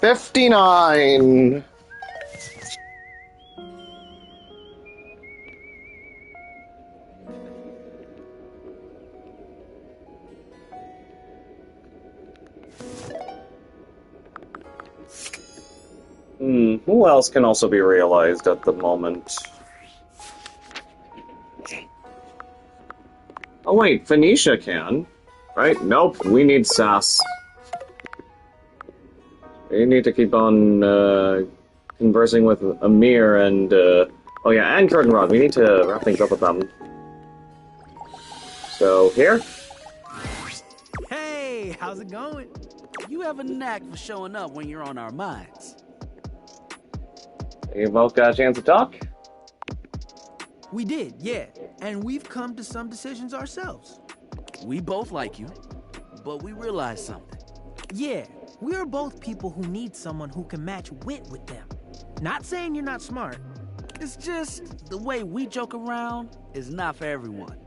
Speaker 1: $59. Who else can also be realized at the moment? Oh wait, Phoenicia can, right? Nope, we need Sass. We need to keep on conversing with Amir and oh yeah, and Curtin Rod. We need to wrap things up with them. So here.
Speaker 20: Hey, how's it going? You have a knack for showing up when you're on our minds.
Speaker 1: You both got a chance to talk?
Speaker 19: We did, yeah. And we've come to some decisions ourselves.
Speaker 20: We both like you, but we realize something.
Speaker 19: Yeah, we're both people who need someone who can match wit with them. Not saying you're not smart.
Speaker 20: It's just the way we joke around is not for everyone.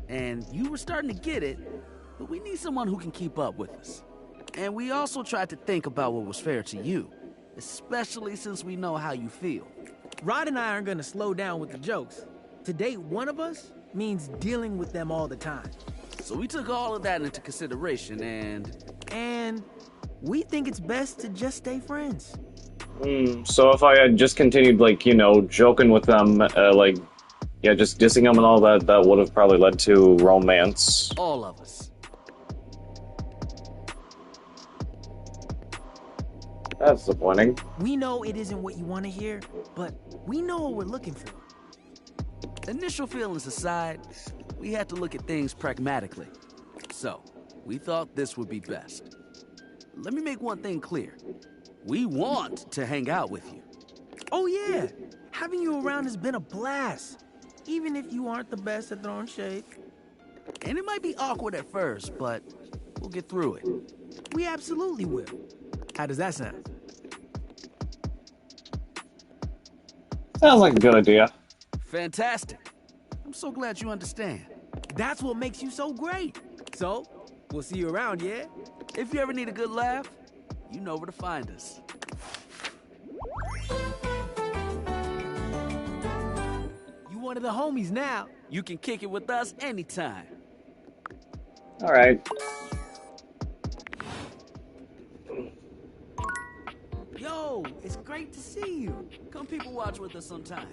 Speaker 20: And you were starting to get it, but we need someone who can keep up with us. And we also tried to think about what was fair to you, especially since we know how you feel.
Speaker 19: Rod and I aren't gonna slow down with the jokes. To date one of us means dealing with them all the time.
Speaker 20: So we took all of that into consideration and
Speaker 11: We think it's best to just stay friends.
Speaker 1: So if I had just continued, like, you know, joking with them, like, yeah, just dissing them and all that, that would have probably led to romance.
Speaker 20: All of us.
Speaker 1: That's disappointing.
Speaker 11: We know it isn't what you want to hear, but we know what we're looking for.
Speaker 20: Initial feelings aside, we had to look at things pragmatically. So, we thought this would be best. Let me make one thing clear. We want to hang out with you.
Speaker 11: Oh yeah, having you around has been a blast. Even if you aren't the best at throwing shade.
Speaker 20: And it might be awkward at first, but we'll get through it.
Speaker 11: We absolutely will. How does that sound?
Speaker 1: Sounds like a good idea.
Speaker 20: Fantastic. I'm so glad you understand.
Speaker 11: That's what makes you so great. So, we'll see you around, yeah?
Speaker 20: If you ever need a good laugh, you know where to find us.
Speaker 11: You one of the homies now.
Speaker 20: You can kick it with us anytime.
Speaker 1: Alright.
Speaker 11: Yo, it's great to see you.
Speaker 20: Come people watch with us sometime.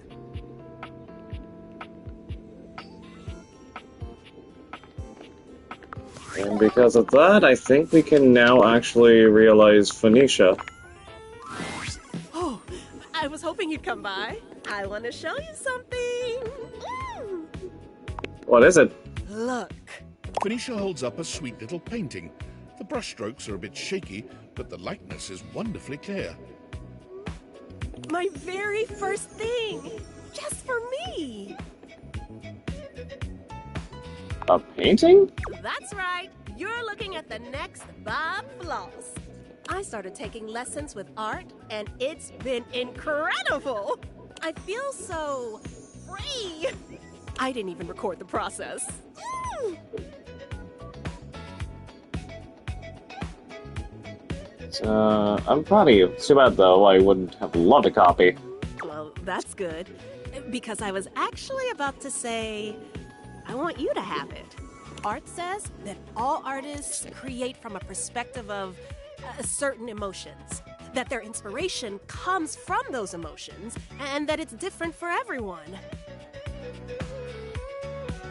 Speaker 1: And because of that, I think we can now actually realize Phoenicia.
Speaker 4: Oh, I was hoping you'd come by. I want to show you something.
Speaker 1: What is it?
Speaker 4: Look.
Speaker 3: Phoenicia holds up a sweet little painting. The brushstrokes are a bit shaky, but the likeness is wonderfully clear.
Speaker 4: My very first thing. Just for me.
Speaker 1: A painting?
Speaker 4: That's right. You're looking at the next Bob Floss. I started taking lessons with art, and it's been incredible. I feel so free. I didn't even record the process.
Speaker 1: I'm proud of you. It's too bad, though. I would have loved a copy.
Speaker 4: Well, that's good. Because I was actually about to say, I want you to have it. Art says that all artists create from a perspective of certain emotions, that their inspiration comes from those emotions, and that it's different for everyone.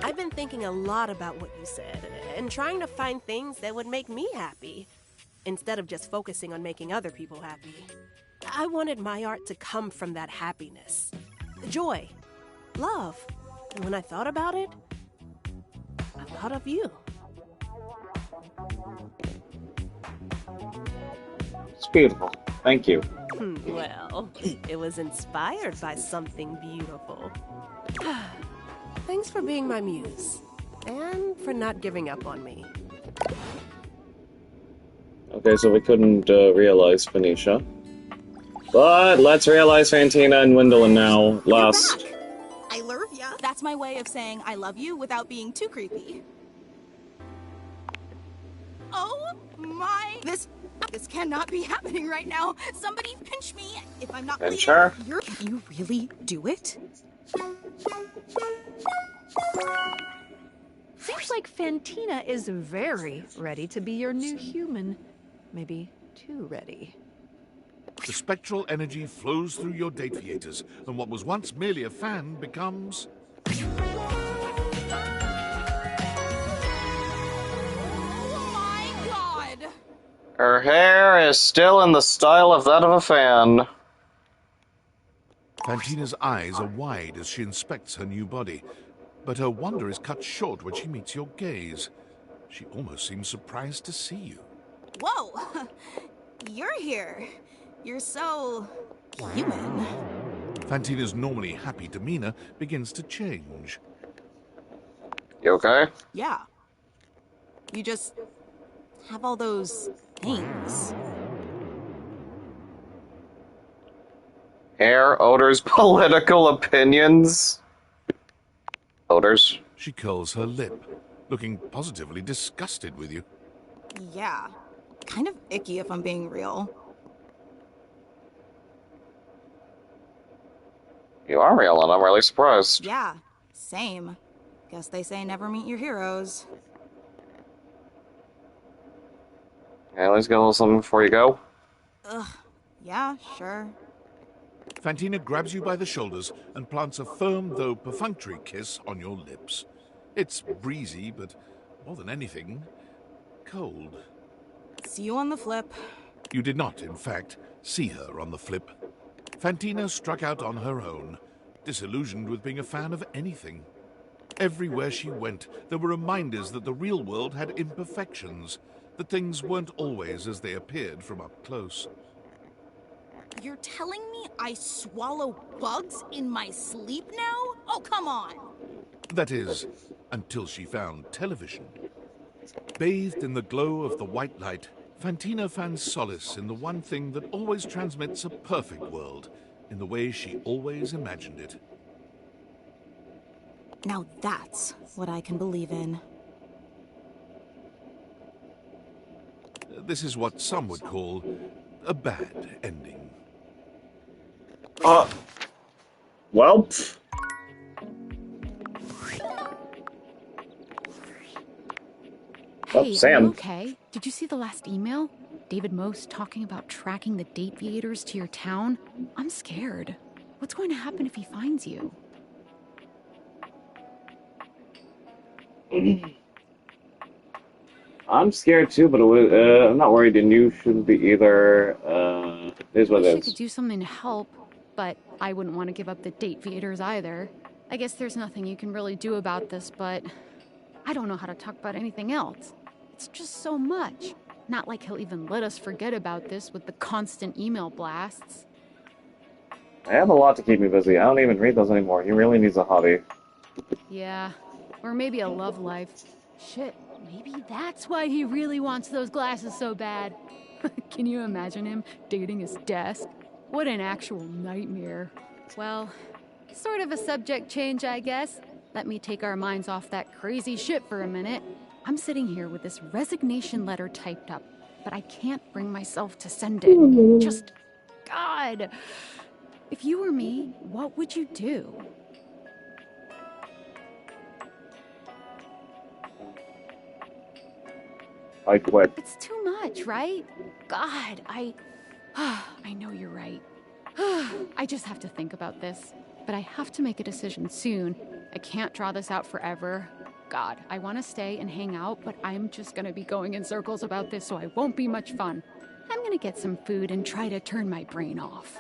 Speaker 4: I've been thinking a lot about what you said, and trying to find things that would make me happy, instead of just focusing on making other people happy. I wanted my art to come from that happiness, joy, love. And when I thought about it, I thought of you.
Speaker 1: It's beautiful. Thank you.
Speaker 4: Well, it was inspired by something beautiful. Thanks for being my muse, and for not giving up on me.
Speaker 1: Okay, so we couldn't realize Phoenicia. But let's realize Fantina and Wyndolin now. Last.
Speaker 15: I love ya. That's my way of saying I love you without being too creepy. Oh my! This cannot be happening right now. Somebody pinch me if I'm not bleeding.
Speaker 1: Pinch her?
Speaker 15: Can you really do it?
Speaker 6: Seems like Fantina is very ready to be your new human. Maybe too ready.
Speaker 3: The spectral energy flows through your date theaters, and what was once merely a fan becomes...
Speaker 1: Her hair is still in the style of that of a fan.
Speaker 3: Fantina's eyes are wide as she inspects her new body, but her wonder is cut short when she meets your gaze. She almost seems surprised to see you.
Speaker 15: Whoa! You're here. You're so human.
Speaker 3: Fantina's normally happy demeanor begins to change.
Speaker 1: You okay?
Speaker 15: Yeah. You just have all those things.
Speaker 1: Hair, odors, political opinions. Odors.
Speaker 3: She curls her lip, looking positively disgusted with you.
Speaker 15: Yeah. Kind of icky if I'm being real.
Speaker 1: You are real, and I'm really surprised.
Speaker 15: Yeah, same. Guess they say never meet your heroes.
Speaker 1: Okay, let's get a little something before you go.
Speaker 15: Ugh, yeah, sure.
Speaker 3: Fantina grabs you by the shoulders and plants a firm, though perfunctory kiss on your lips. It's breezy, but more than anything, cold.
Speaker 15: See you on the flip.
Speaker 3: You did not, in fact, see her on the flip. Fantina struck out on her own, disillusioned with being a fan of anything. Everywhere she went, there were reminders that the real world had imperfections, that things weren't always as they appeared from up close.
Speaker 15: You're telling me I swallow bugs in my sleep now? Oh, come on!
Speaker 3: That is, until she found television. Bathed in the glow of the white light, Fantina found solace in the one thing that always transmits a perfect world, in the way she always imagined it.
Speaker 15: Now that's what I can believe in.
Speaker 3: This is what some would call a bad ending.
Speaker 1: Well.
Speaker 16: Hey,
Speaker 1: oh, Sam.
Speaker 16: Are you okay? Did you see the last email? David Most talking about tracking the Dateviators to your town? I'm scared. What's going to happen if he finds you?
Speaker 1: I'm scared too, but I'm not worried, and you shouldn't be either. It is what it
Speaker 16: I
Speaker 1: is.
Speaker 16: could do something to help, but I wouldn't want to give up the Dateviators either. I guess there's nothing you can really do about this, but I don't know how to talk about anything else. It's just so much. Not like he'll even let us forget about this with the constant email blasts.
Speaker 1: I have a lot to keep me busy. I don't even read those anymore. He really needs a hobby.
Speaker 16: Yeah, or maybe a love life. Shit, maybe that's why he really wants those glasses so bad. Can you imagine him dating his desk? What an actual nightmare. Well, sort of a subject change, I guess. Let me take our minds off that crazy shit for a minute. I'm sitting here with this resignation letter typed up, but I can't bring myself to send it. Just, God. If you were me, what would you do?
Speaker 1: I quit.
Speaker 16: It's too much, right? God, I know you're right. I just have to think about this. But I have to make a decision soon. I can't draw this out forever. God, I want to stay and hang out, but I'm just going to be going in circles about this, so I won't be much fun. I'm going to get some food and try to turn my brain off.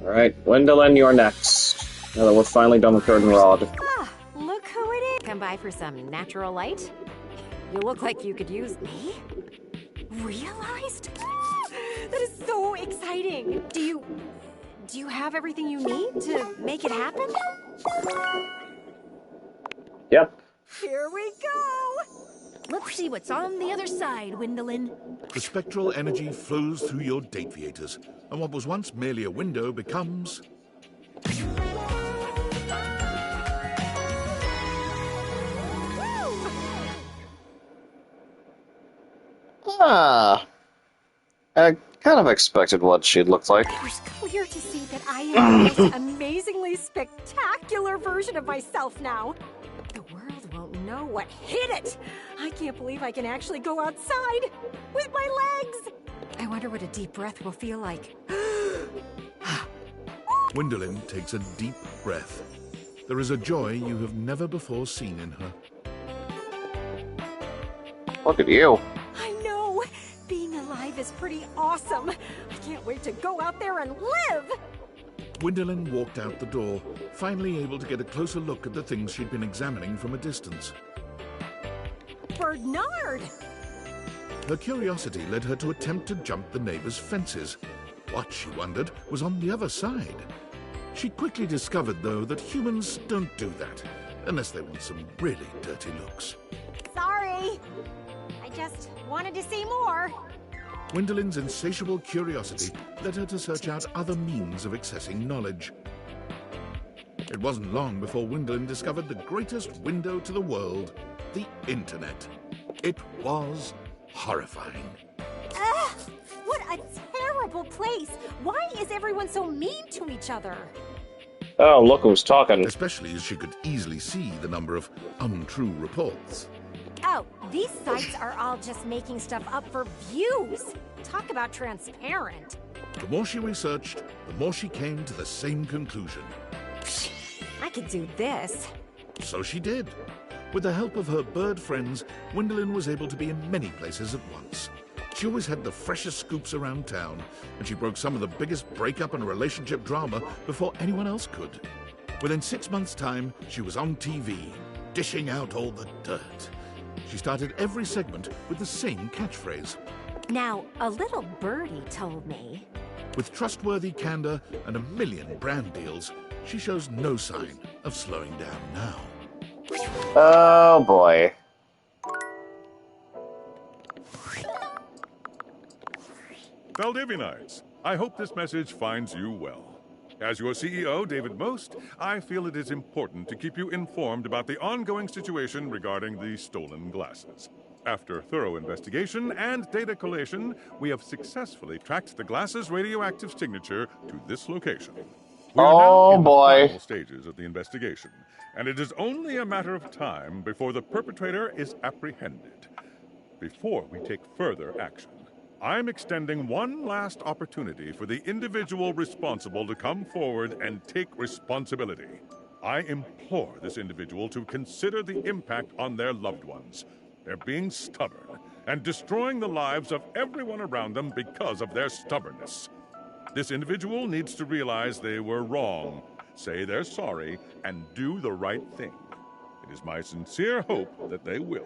Speaker 1: Alright, Gwendolyn, you're next. Now that we're finally done with Curtain Rod.
Speaker 2: Ah, look who it is. Come by for some natural light? You look like you could use me. Realized? That is so exciting. Do you have everything you need to make it happen?
Speaker 1: Yep.
Speaker 4: Here we go! Let's see what's on the other side, Gwendolyn.
Speaker 3: The spectral energy flows through your Dateviators, and what was once merely a window becomes...
Speaker 1: Ah. I kind of expected what she'd look like.
Speaker 2: It was clear to see that I am the most amazingly spectacular version of myself now. The world won't know what hit it. I can't believe I can actually go outside with my legs. I wonder what a deep breath will feel like.
Speaker 3: Gwendolyn takes a deep breath. There is a joy you have never before seen in her.
Speaker 1: Look at you.
Speaker 2: I know. Being alive is pretty awesome. I can't wait to go out there and live.
Speaker 3: Gwendolyn walked out the door, finally able to get a closer look at the things she'd been examining from a distance.
Speaker 2: Bernard!
Speaker 3: Her curiosity led her to attempt to jump the neighbor's fences. What, she wondered, was on the other side? She quickly discovered, though, that humans don't do that, unless they want some really dirty looks.
Speaker 2: Sorry. I just wanted to see more.
Speaker 3: Gwendolyn's insatiable curiosity led her to search out other means of accessing knowledge. It wasn't long before Gwendolyn discovered the greatest window to the world, the Internet. It was horrifying.
Speaker 2: Ugh! What a terrible place! Why is everyone so mean to each other?
Speaker 1: Oh, look who's talking.
Speaker 3: Especially as she could easily see the number of untrue reports.
Speaker 2: Oh, these sites are all just making stuff up for views. Talk about transparent.
Speaker 3: The more she researched, the more she came to the same conclusion.
Speaker 2: I could do this.
Speaker 3: So she did. With the help of her bird friends, Gwendolyn was able to be in many places at once. She always had the freshest scoops around town, and she broke some of the biggest breakup and relationship drama before anyone else could. Within 6 months' time, she was on TV, dishing out all the dirt. She started every segment with the same catchphrase.
Speaker 2: Now, a little birdie told me.
Speaker 3: With trustworthy candor and a million brand deals, she shows no sign of slowing down now.
Speaker 1: Oh boy.
Speaker 13: Valdivianites, I hope this message finds you well. As your CEO, David Most, I feel it is important to keep you informed about the ongoing situation regarding the stolen glasses. After thorough investigation and data collation, we have successfully tracked the glasses' radioactive signature to this location. We are now in the final stages of the investigation, and it is only a matter of time before the perpetrator is apprehended. Before we take further action, I'm extending one last opportunity for the individual responsible to come forward and take responsibility. I implore this individual to consider the impact on their loved ones. They're being stubborn and destroying the lives of everyone around them because of their stubbornness. This individual needs to realize they were wrong, say they're sorry, and do the right thing. It is my sincere hope that they will.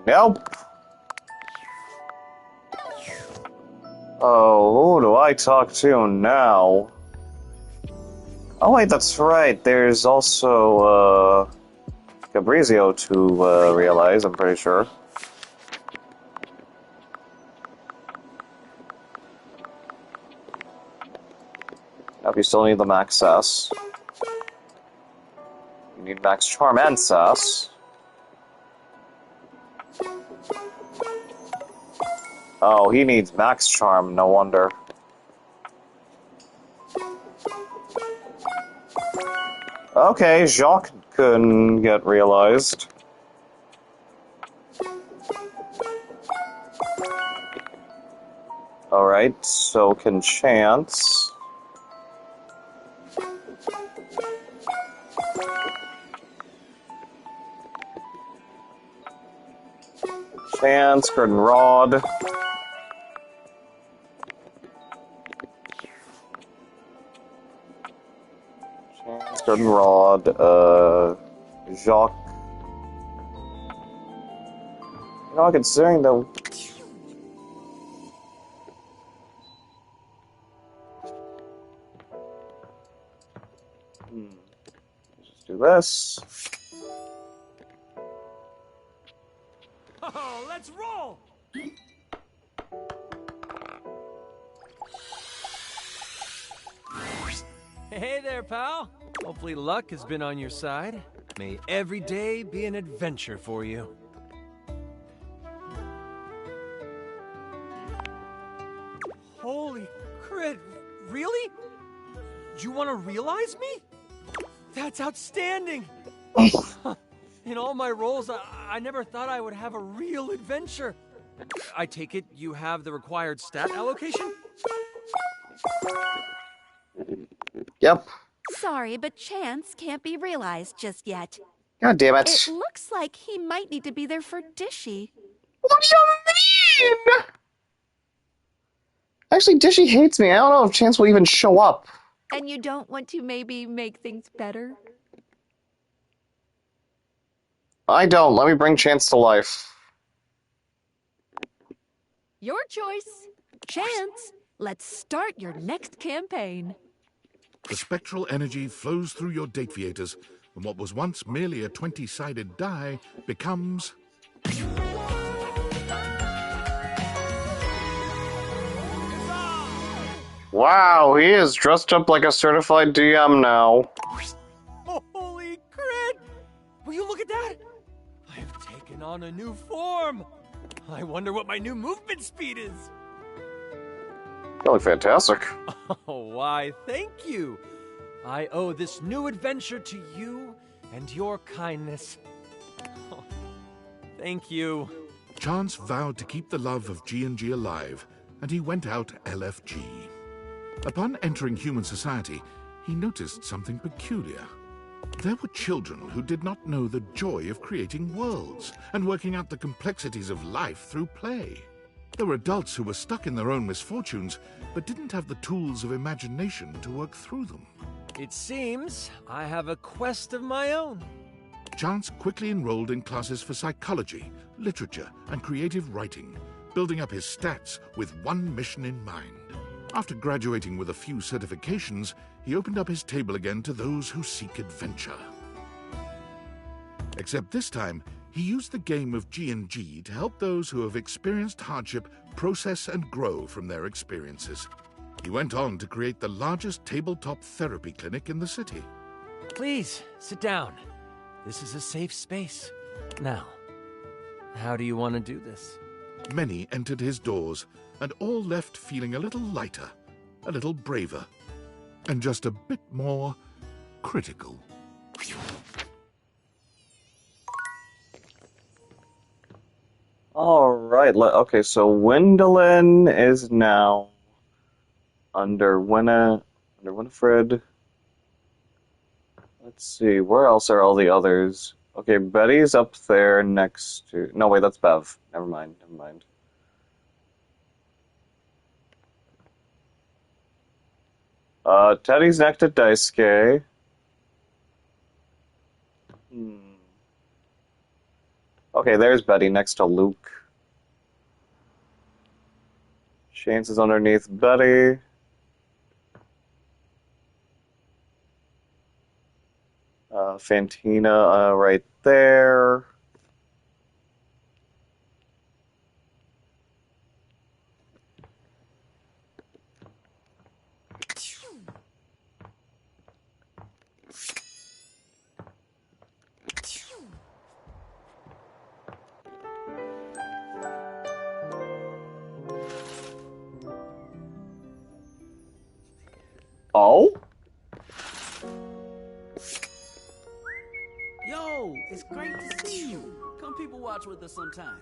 Speaker 1: Nope. Oh, who do I talk to now? Oh wait, that's right. There's also, Fabrizio to, realize, I'm pretty sure. Nope, you still need the max sass. You need max charm and sass. Oh, he needs max charm, no wonder. Okay, Jacques couldn't get realized. Alright, so can Chance. Chance, Grid and Rod. Chance, Grid and Rod, Jacques. You know, considering the... Just do this.
Speaker 11: Oh, let's roll! Hey there, pal. Hopefully luck has been on your side. May every day be an adventure for you. Holy crit, really? Do you want to realize me? That's outstanding! In all my roles, I never thought I would have a real adventure. I take it you have the required stat allocation?
Speaker 1: Yep.
Speaker 6: Sorry, but Chance can't be realized just yet.
Speaker 1: God damn it.
Speaker 6: It looks like he might need to be there for Dishy.
Speaker 1: What do you mean? Actually, Dishy hates me. I don't know if Chance will even show up.
Speaker 6: And you don't want to maybe make things better?
Speaker 1: I don't. Let me bring Chance to life.
Speaker 6: Your choice. Chance, let's start your next campaign.
Speaker 3: The spectral energy flows through your Dateviators, and what was once merely a 20-sided die becomes...
Speaker 1: Wow, he is dressed up like a certified DM now.
Speaker 11: Holy crit! Will you look at that? I have taken on a new form. I wonder what my new movement speed is.
Speaker 1: Really fantastic.
Speaker 11: Oh, why, thank you. I owe this new adventure to you and your kindness. Oh, thank you.
Speaker 3: Chance vowed to keep the love of G&G alive, and he went out LFG. Upon entering human society, he noticed something peculiar. There were children who did not know the joy of creating worlds and working out the complexities of life through play. There were adults who were stuck in their own misfortunes, but didn't have the tools of imagination to work through them.
Speaker 11: It seems I have a quest of my own.
Speaker 3: Chance quickly enrolled in classes for psychology, literature, and creative writing, building up his stats with one mission in mind. After graduating with a few certifications, he opened up his table again to those who seek adventure. Except this time, he used the game of G&G to help those who have experienced hardship process and grow from their experiences. He went on to create the largest tabletop therapy clinic in the city.
Speaker 11: Please, sit down. This is a safe space. Now, how do you want to do this?
Speaker 3: Many entered his doors, and all left feeling a little lighter, a little braver, and just a bit more critical.
Speaker 1: Alright, okay, so Wyndolin is now under Winifred. Let's see, where else are all the others? Okay, Betty's up there next to... No, wait, that's Bev. Never mind. Teddy's next to Daisuke. Okay, there's Betty next to Luke. Chance is underneath Betty. Fantina right there. Oh?
Speaker 20: Yo, it's great to see you. Come people watch with us sometime.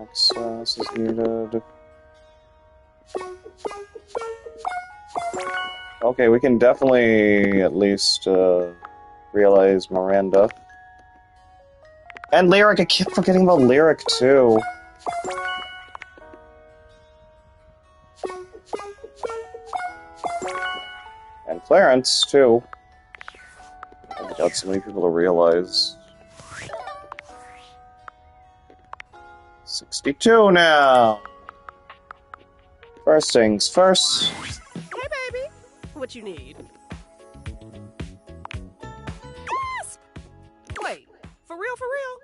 Speaker 1: Access is needed. Okay, we can definitely at least realize Miranda. And Lyric, I keep forgetting about Lyric too. And Clarence too. Oh my god, so many people to realize. 62 now! First things first.
Speaker 4: Hey, baby. What you need? Gasp! Wait, for real, for real?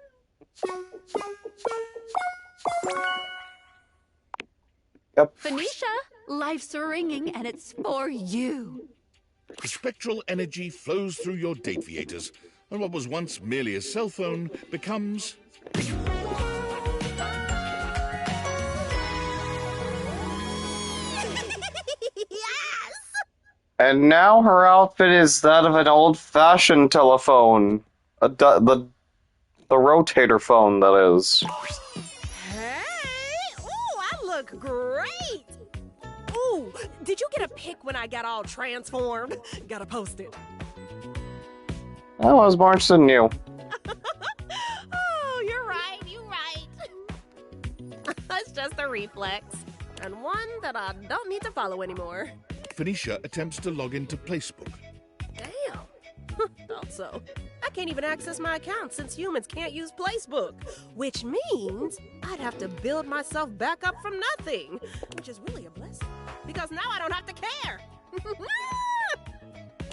Speaker 1: Yep.
Speaker 6: Phoenicia, life's ringing and it's for you.
Speaker 3: The spectral energy flows through your Dateviators, and what was once merely a cell phone becomes...
Speaker 1: And now her outfit is that of an old-fashioned telephone. The rotator phone, that is.
Speaker 4: Hey! Ooh, I look great! Ooh, did you get a pic when I got all transformed? Gotta post it.
Speaker 1: I was more interested in you.
Speaker 4: Oh, you're right. It's just a reflex. And one that I don't need to follow anymore.
Speaker 3: Phoenicia attempts to log into Placebook.
Speaker 4: Damn. Thought so. I can't even access my account since humans can't use Placebook, which means I'd have to build myself back up from nothing, which is really a blessing, because now I don't have to care.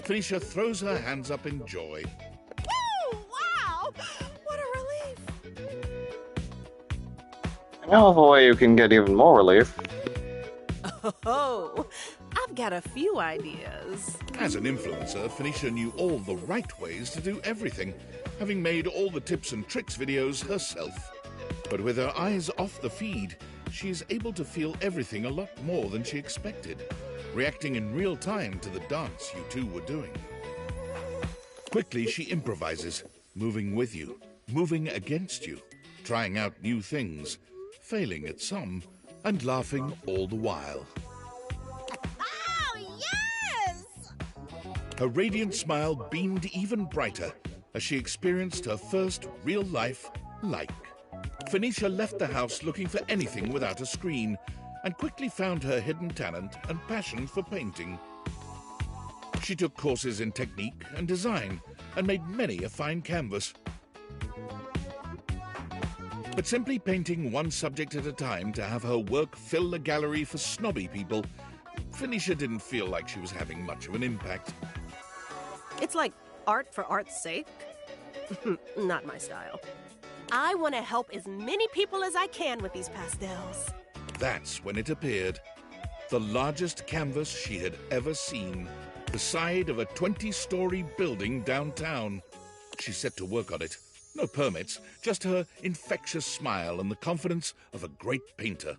Speaker 3: Phoenicia throws her hands up in joy.
Speaker 4: Woo! Wow! What a relief.
Speaker 1: Well, the way you can get even more relief.
Speaker 4: Oh, I've got a few ideas.
Speaker 3: As an influencer, Phoenicia knew all the right ways to do everything, having made all the tips and tricks videos herself. But with her eyes off the feed, she is able to feel everything a lot more than she expected, reacting in real time to the dance you two were doing. Quickly, she improvises, moving with you, moving against you, trying out new things, failing at some, and laughing all the while.
Speaker 15: Oh, yes!
Speaker 3: Her radiant smile beamed even brighter as she experienced her first real-life like. Phoenicia left the house looking for anything without a screen, and quickly found her hidden talent and passion for painting. She took courses in technique and design, and made many a fine canvas. But simply painting one subject at a time to have her work fill the gallery for snobby people, Phoenicia didn't feel like she was having much of an impact.
Speaker 4: It's like art for art's sake. Not my style. I want to help as many people as I can with these pastels.
Speaker 3: That's when it appeared. The largest canvas she had ever seen. The side of a 20-story building downtown. She set to work on it. No permits, just her infectious smile and the confidence of a great painter.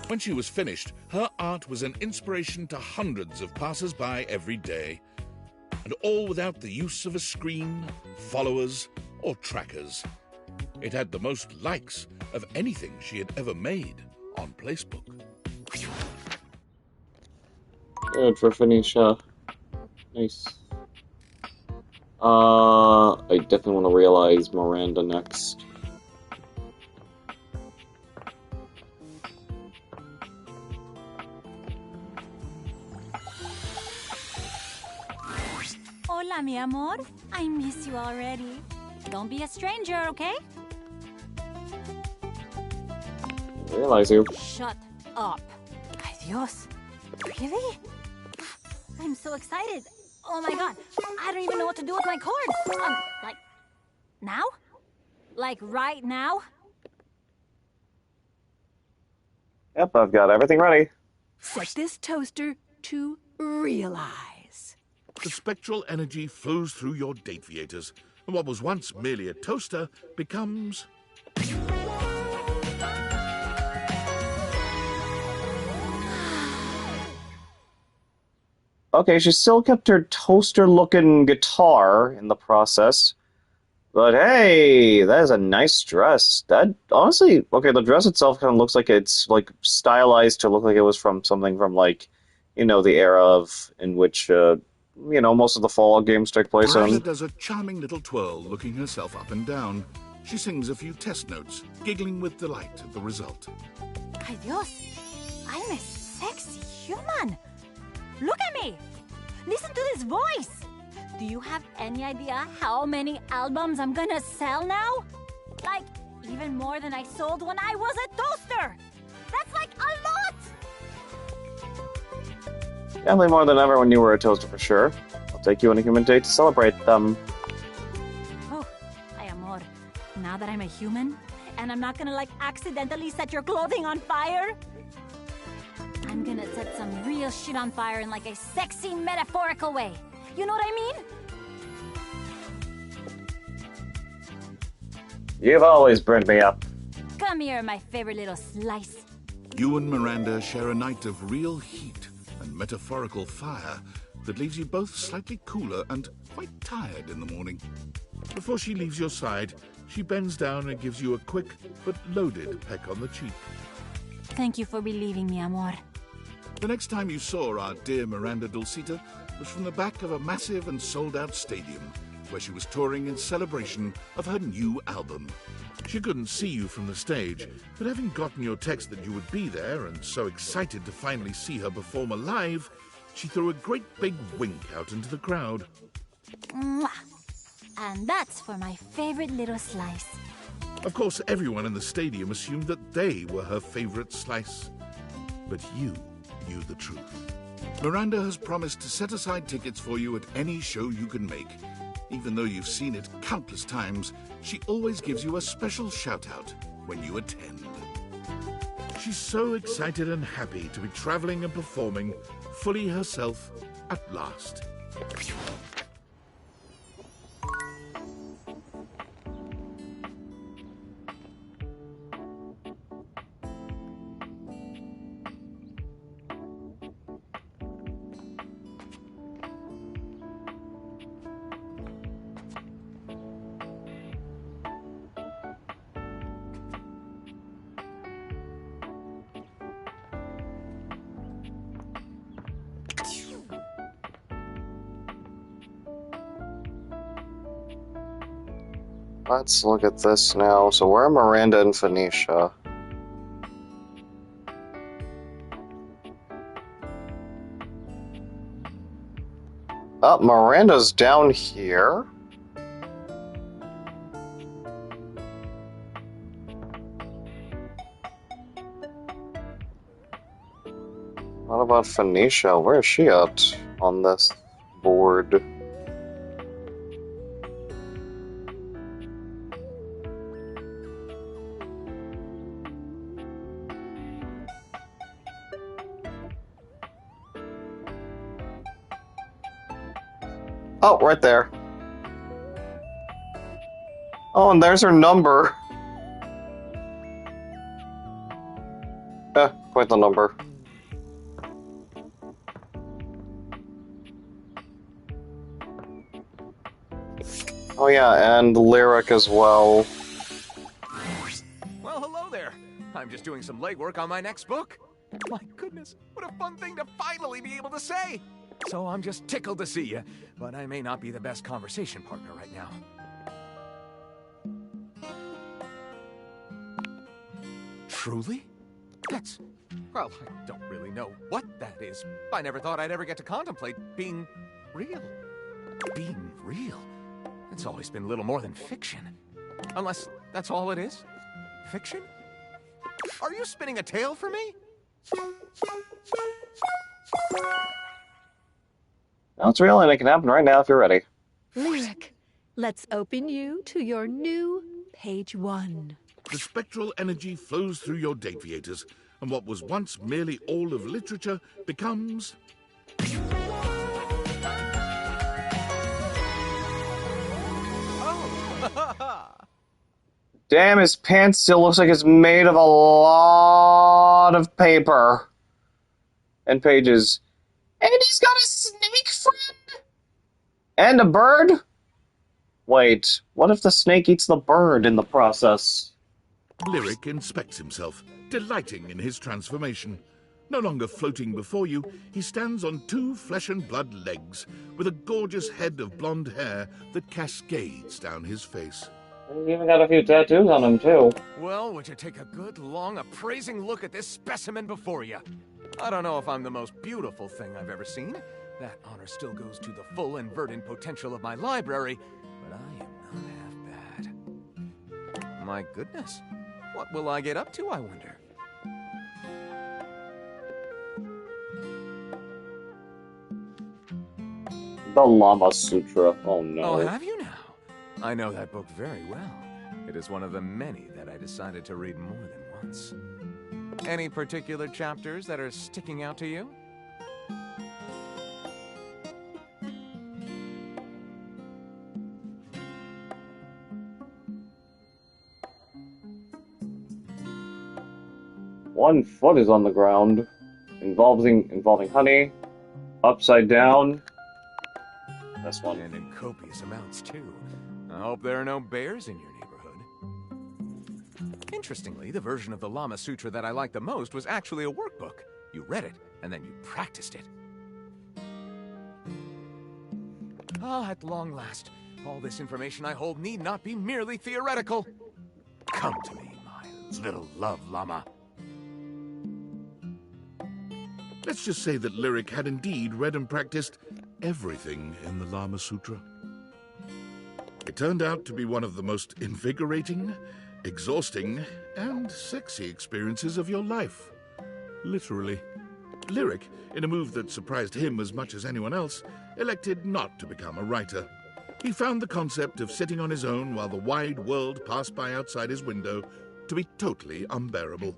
Speaker 3: When she was finished, her art was an inspiration to hundreds of passers-by every day. And all without the use of a screen, followers, or trackers. It had the most likes of anything she had ever made on Placebook.
Speaker 1: Good for Phoenicia. Nice. I definitely want to realize Miranda next.
Speaker 23: Hola, mi amor. I miss you already. Don't be a stranger, okay?
Speaker 1: Realize you.
Speaker 23: Shut up. Ay, Dios. Really? I'm so excited. Oh my god. I don't even know what to do with my cords. Like, now? Like, right now?
Speaker 1: Yep, I've got everything ready.
Speaker 6: Set this toaster to realize.
Speaker 3: The spectral energy flows through your Dateviators, and what was once merely a toaster becomes...
Speaker 1: Okay, she still kept her toaster-looking guitar in the process. But hey, that is a nice dress. That, honestly, okay, the dress itself kind of looks like it's, like, stylized to look like it was from something from, like, you know, the era of, in which, you know, most of the Fallout games take place
Speaker 3: Miranda
Speaker 1: in.
Speaker 3: does a charming little twirl, looking herself up and down. She sings a few test notes, giggling with delight at the result.
Speaker 23: Ay, Dios. I'm a sexy human. Look at me! Listen to this voice! Do you have any idea how many albums I'm gonna sell now? Like, even more than I sold when I was a toaster! That's like a lot!
Speaker 1: Definitely more than ever when you were a toaster for sure. I'll take you on a human date to celebrate them.
Speaker 23: Oh, ay, amor. Now that I'm a human, and I'm not gonna, like, accidentally set your clothing on fire, I'm gonna set some real shit on fire in, like, a sexy, metaphorical way. You know what I mean?
Speaker 1: You've always burned me up.
Speaker 23: Come here, my favorite little slice.
Speaker 3: You and Miranda share a night of real heat and metaphorical fire that leaves you both slightly cooler and quite tired in the morning. Before she leaves your side, she bends down and gives you a quick but loaded peck on the cheek.
Speaker 23: Thank you for believing me, amor.
Speaker 3: The next time you saw our dear Miranda Dulcita was from the back of a massive and sold-out stadium, where she was touring in celebration of her new album. She couldn't see you from the stage, but having gotten your text that you would be there and so excited to finally see her perform live, she threw a great big wink out into the crowd.
Speaker 23: Mwah. And that's for my favorite little slice.
Speaker 3: Of course, everyone in the stadium assumed that they were her favorite slice. But you knew the truth. Miranda has promised to set aside tickets for you at any show you can make, Even though you've seen it countless times, she always gives you a special shout-out when you attend. She's so excited and happy to be traveling and performing fully herself at last.
Speaker 1: Let's look at this now. So where are Miranda and Phoenicia? Oh, Miranda's down here. What about Phoenicia? Where is she at on this board? Oh, right there. Oh, and there's her number. Quite the number. Oh yeah, and Lyric as well.
Speaker 7: Well, hello there. I'm just doing some legwork on my next book. My goodness, what a fun thing to finally be able to say! So I'm just tickled to see you, but I may not be the best conversation partner right now. Truly? That's... well, I don't really know what that is. I never thought I'd ever get to contemplate being real. Being real? It's always been little more than fiction. Unless that's all it is? Fiction? Are you spinning a tale for me?
Speaker 1: No, it's real and it can happen right now if you're ready.
Speaker 6: Lyric, let's open you to your new page 1.
Speaker 3: The spectral energy flows through your Dateviators, and what was once merely all of literature becomes...
Speaker 1: Damn, his pants still looks like it's made of a lot of paper. And pages. And he's got a snake friend? And a bird? Wait, what if the snake eats the bird in the process?
Speaker 3: Lyric inspects himself, delighting in his transformation. No longer floating before you, he stands on 2 flesh-and-blood legs, with a gorgeous head of blonde hair that cascades down his face.
Speaker 1: He's even got a few tattoos on him, too.
Speaker 7: Well, would you take a good, long, appraising look at this specimen before you? I don't know if I'm the most beautiful thing I've ever seen. That honor still goes to the full and verdant potential of my library, but I am not half bad. My goodness, what will I get up to, I wonder?
Speaker 1: The Lama Sutra. Oh no.
Speaker 7: Oh, have you now? I know that book very well. It is one of the many that I decided to read more than once. Any particular chapters that are sticking out to you?
Speaker 1: One foot is on the ground, involving honey, upside down. This one.
Speaker 7: And in copious amounts, too. I hope there are no bears in your neighborhood. Interestingly, the version of the Lama Sutra that I liked the most was actually a workbook. You read it, and then you practiced it. Ah, at long last, all this information I hold need not be merely theoretical. Come to me, my little love llama.
Speaker 3: Let's just say that Lyric had indeed read and practiced everything in the Lama Sutra. It turned out to be one of the most invigorating, exhausting, and sexy experiences of your life. Literally. Lyric, in a move that surprised him as much as anyone else, elected not to become a writer. He found the concept of sitting on his own while the wide world passed by outside his window to be totally unbearable.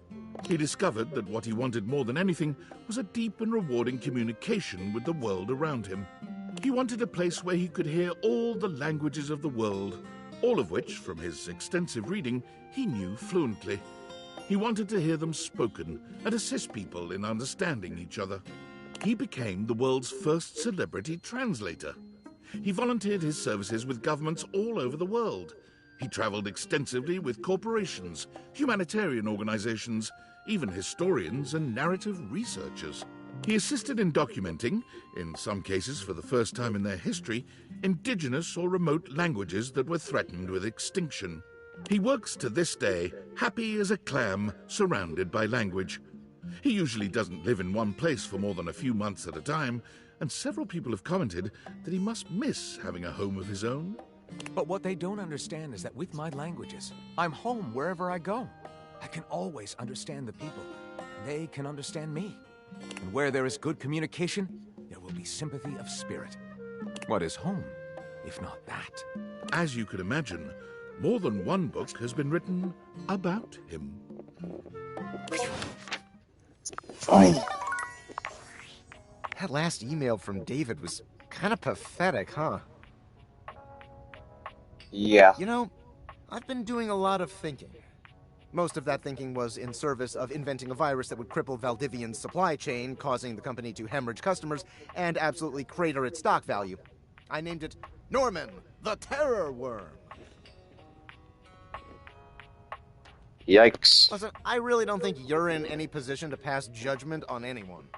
Speaker 3: He discovered that what he wanted more than anything was a deep and rewarding communication with the world around him. He wanted a place where he could hear all the languages of the world, all of which, from his extensive reading, he knew fluently. He wanted to hear them spoken and assist people in understanding each other. He became the world's first celebrity translator. He volunteered his services with governments all over the world. He traveled extensively with corporations, humanitarian organizations, even historians and narrative researchers. He assisted in documenting, in some cases for the first time in their history, indigenous or remote languages that were threatened with extinction. He works to this day, happy as a clam, surrounded by language. He usually doesn't live in one place for more than a few months at a time, and several people have commented that he must miss having a home of his own.
Speaker 11: But what they don't understand is that with my languages, I'm home wherever I go. I can always understand the people, and they can understand me. And where there is good communication, there will be sympathy of spirit. What is home, if not that?
Speaker 3: As you can imagine, more than one book has been written about him.
Speaker 17: Fine. That last email from David was kind of pathetic, huh?
Speaker 1: Yeah.
Speaker 17: You know, I've been doing a lot of thinking. Most of that thinking was in service of inventing a virus that would cripple Valdivian's supply chain, causing the company to hemorrhage customers and absolutely crater its stock value. I named it Norman, the Terror Worm.
Speaker 1: Yikes.
Speaker 17: Listen, I really don't think you're in any position to pass judgment on anyone.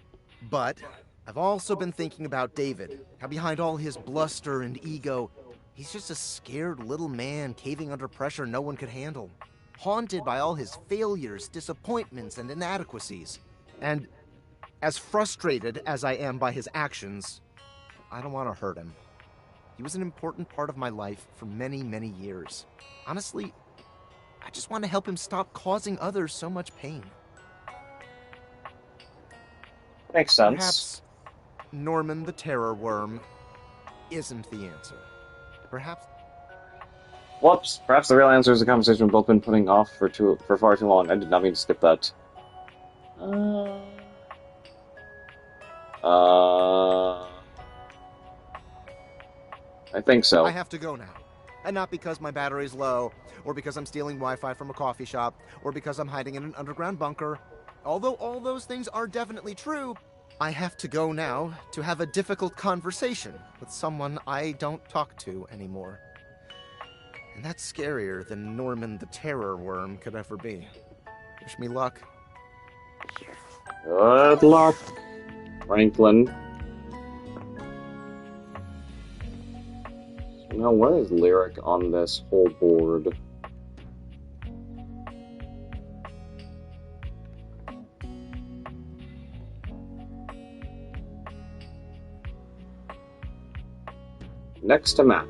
Speaker 17: But I've also been thinking about David, how behind all his bluster and ego, he's just a scared little man caving under pressure no one could handle, haunted by all his failures, disappointments, and inadequacies. And as frustrated as I am by his actions, I don't want to hurt him. He was an important part of my life for many, many years. Honestly, I just want to help him stop causing others so much pain.
Speaker 1: Makes sense.
Speaker 17: Perhaps Norman the Terror Worm isn't the answer. Perhaps...
Speaker 1: Whoops. Perhaps the real answer is a conversation we've both been putting off for far too long. I did not mean to skip that. I think so.
Speaker 17: I have to go now. And not because my battery's low, or because I'm stealing Wi-Fi from a coffee shop, or because I'm hiding in an underground bunker. Although all those things are definitely true, I have to go now to have a difficult conversation with someone I don't talk to anymore. And that's scarier than Norman the Terror Worm could ever be. Wish me luck.
Speaker 1: Good luck, Franklin. Now, where is Lyric on this whole board? Next to Mac.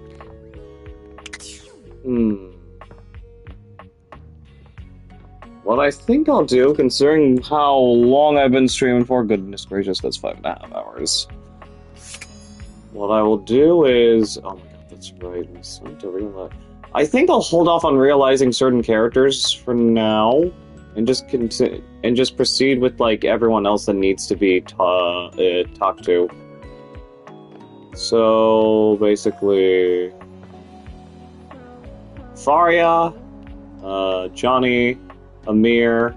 Speaker 1: What I think I'll do, considering how long I've been streaming for, goodness gracious, that's 5.5 hours. What I will do is... Oh my god, that's right, I'm starting to realize... I think I'll hold off on realizing certain characters for now, and just proceed with, like, everyone else that needs to be talked to. So, basically... Faria, Johnny, Amir,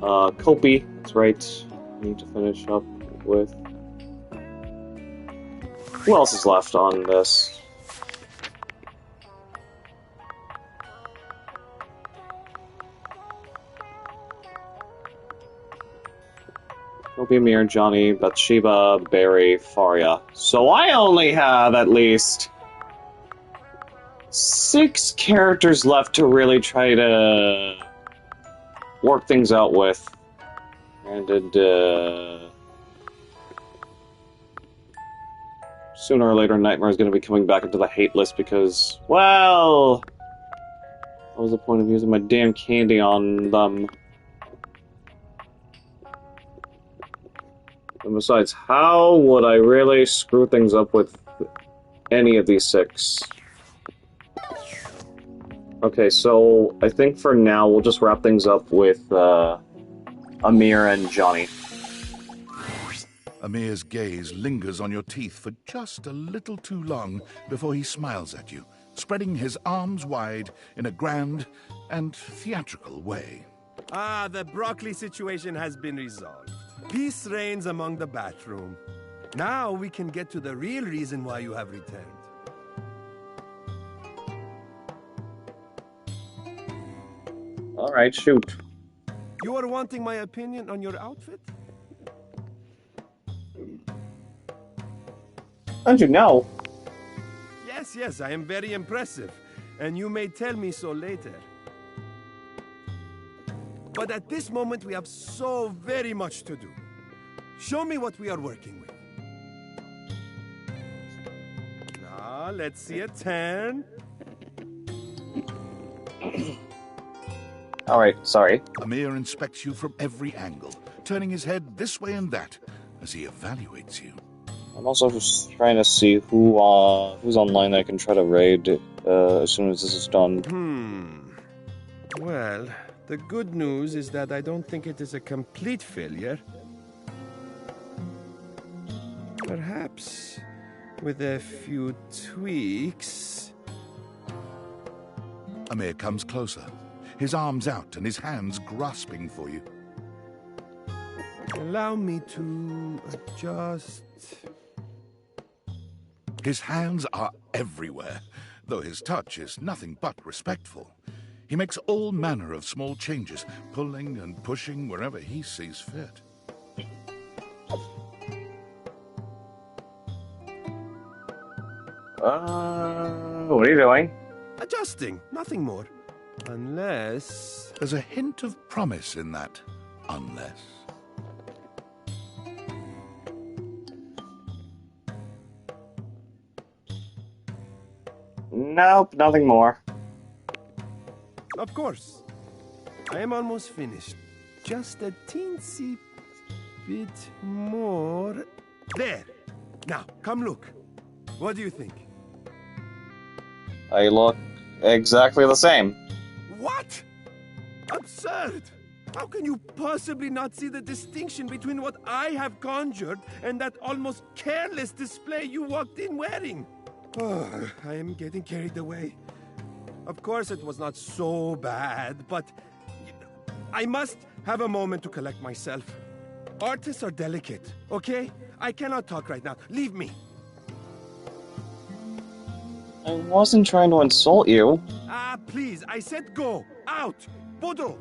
Speaker 1: Kopi, that's right, I need to finish up with... Who else is left on this? Kopi, Amir, Johnny, Bathsheba, Barry, Faria. So I only have at least 6 characters left to really try to work things out with. And sooner or later, Nightmare is going to be coming back into the hate list because, well, what was the point of using my damn candy on them? And besides, how would I really screw things up with any of these 6? Okay, so I think for now we'll just wrap things up with Amir and Johnny.
Speaker 3: Amir's gaze lingers on your teeth for just a little too long before he smiles at you, spreading his arms wide in a grand and theatrical way.
Speaker 14: Ah, the broccoli situation has been resolved. Peace reigns among the bathroom. Now we can get to the real reason why you have returned.
Speaker 1: Alright, shoot.
Speaker 14: You are wanting my opinion on your outfit?
Speaker 1: How'd you know?
Speaker 14: Yes, I am very impressive. And you may tell me so later. But at this moment, we have so very much to do. Show me what we are working with. Now, let's see a 10.
Speaker 1: Alright, sorry.
Speaker 3: Amir inspects you from every angle, turning his head this way and that as he evaluates you.
Speaker 1: I'm also just trying to see who's online that I can try to raid as soon as this is done.
Speaker 14: Well, the good news is that I don't think it is a complete failure. Perhaps with a few tweaks.
Speaker 3: Amir comes closer, his arms out and his hands grasping for you.
Speaker 14: Allow me to adjust.
Speaker 3: His hands are everywhere, though his touch is nothing but respectful. He makes all manner of small changes, pulling and pushing wherever he sees fit.
Speaker 1: What are you doing?
Speaker 14: Adjusting, nothing more. Unless...
Speaker 3: There's a hint of promise in that, unless.
Speaker 1: Nope, nothing more.
Speaker 14: Of course. I am almost finished. Just a teensy bit more. There. Now, come look. What do you think?
Speaker 1: I look exactly the same.
Speaker 14: What? Absurd! How can you possibly not see the distinction between what I have conjured and that almost careless display you walked in wearing? Oh, I am getting carried away. Of course, it was not so bad, but I must have a moment to collect myself. Artists are delicate, okay? I cannot talk right now. Leave me.
Speaker 1: I wasn't trying to insult you.
Speaker 14: Ah, please, I said go. Out. Bodo.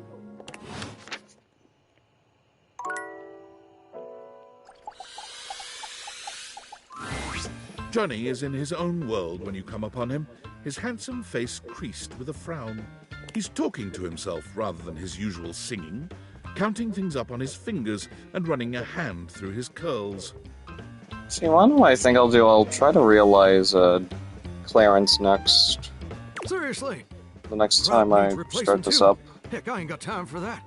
Speaker 3: Johnny is in his own world when you come upon him, his handsome face creased with a frown. He's talking to himself rather than his usual singing, counting things up on his fingers and running a hand through his curls.
Speaker 1: See, one what I think I'll do, I'll try to realize Clarence next.
Speaker 10: Seriously?
Speaker 1: The next time I start this up.
Speaker 10: Heck, I ain't got time for that.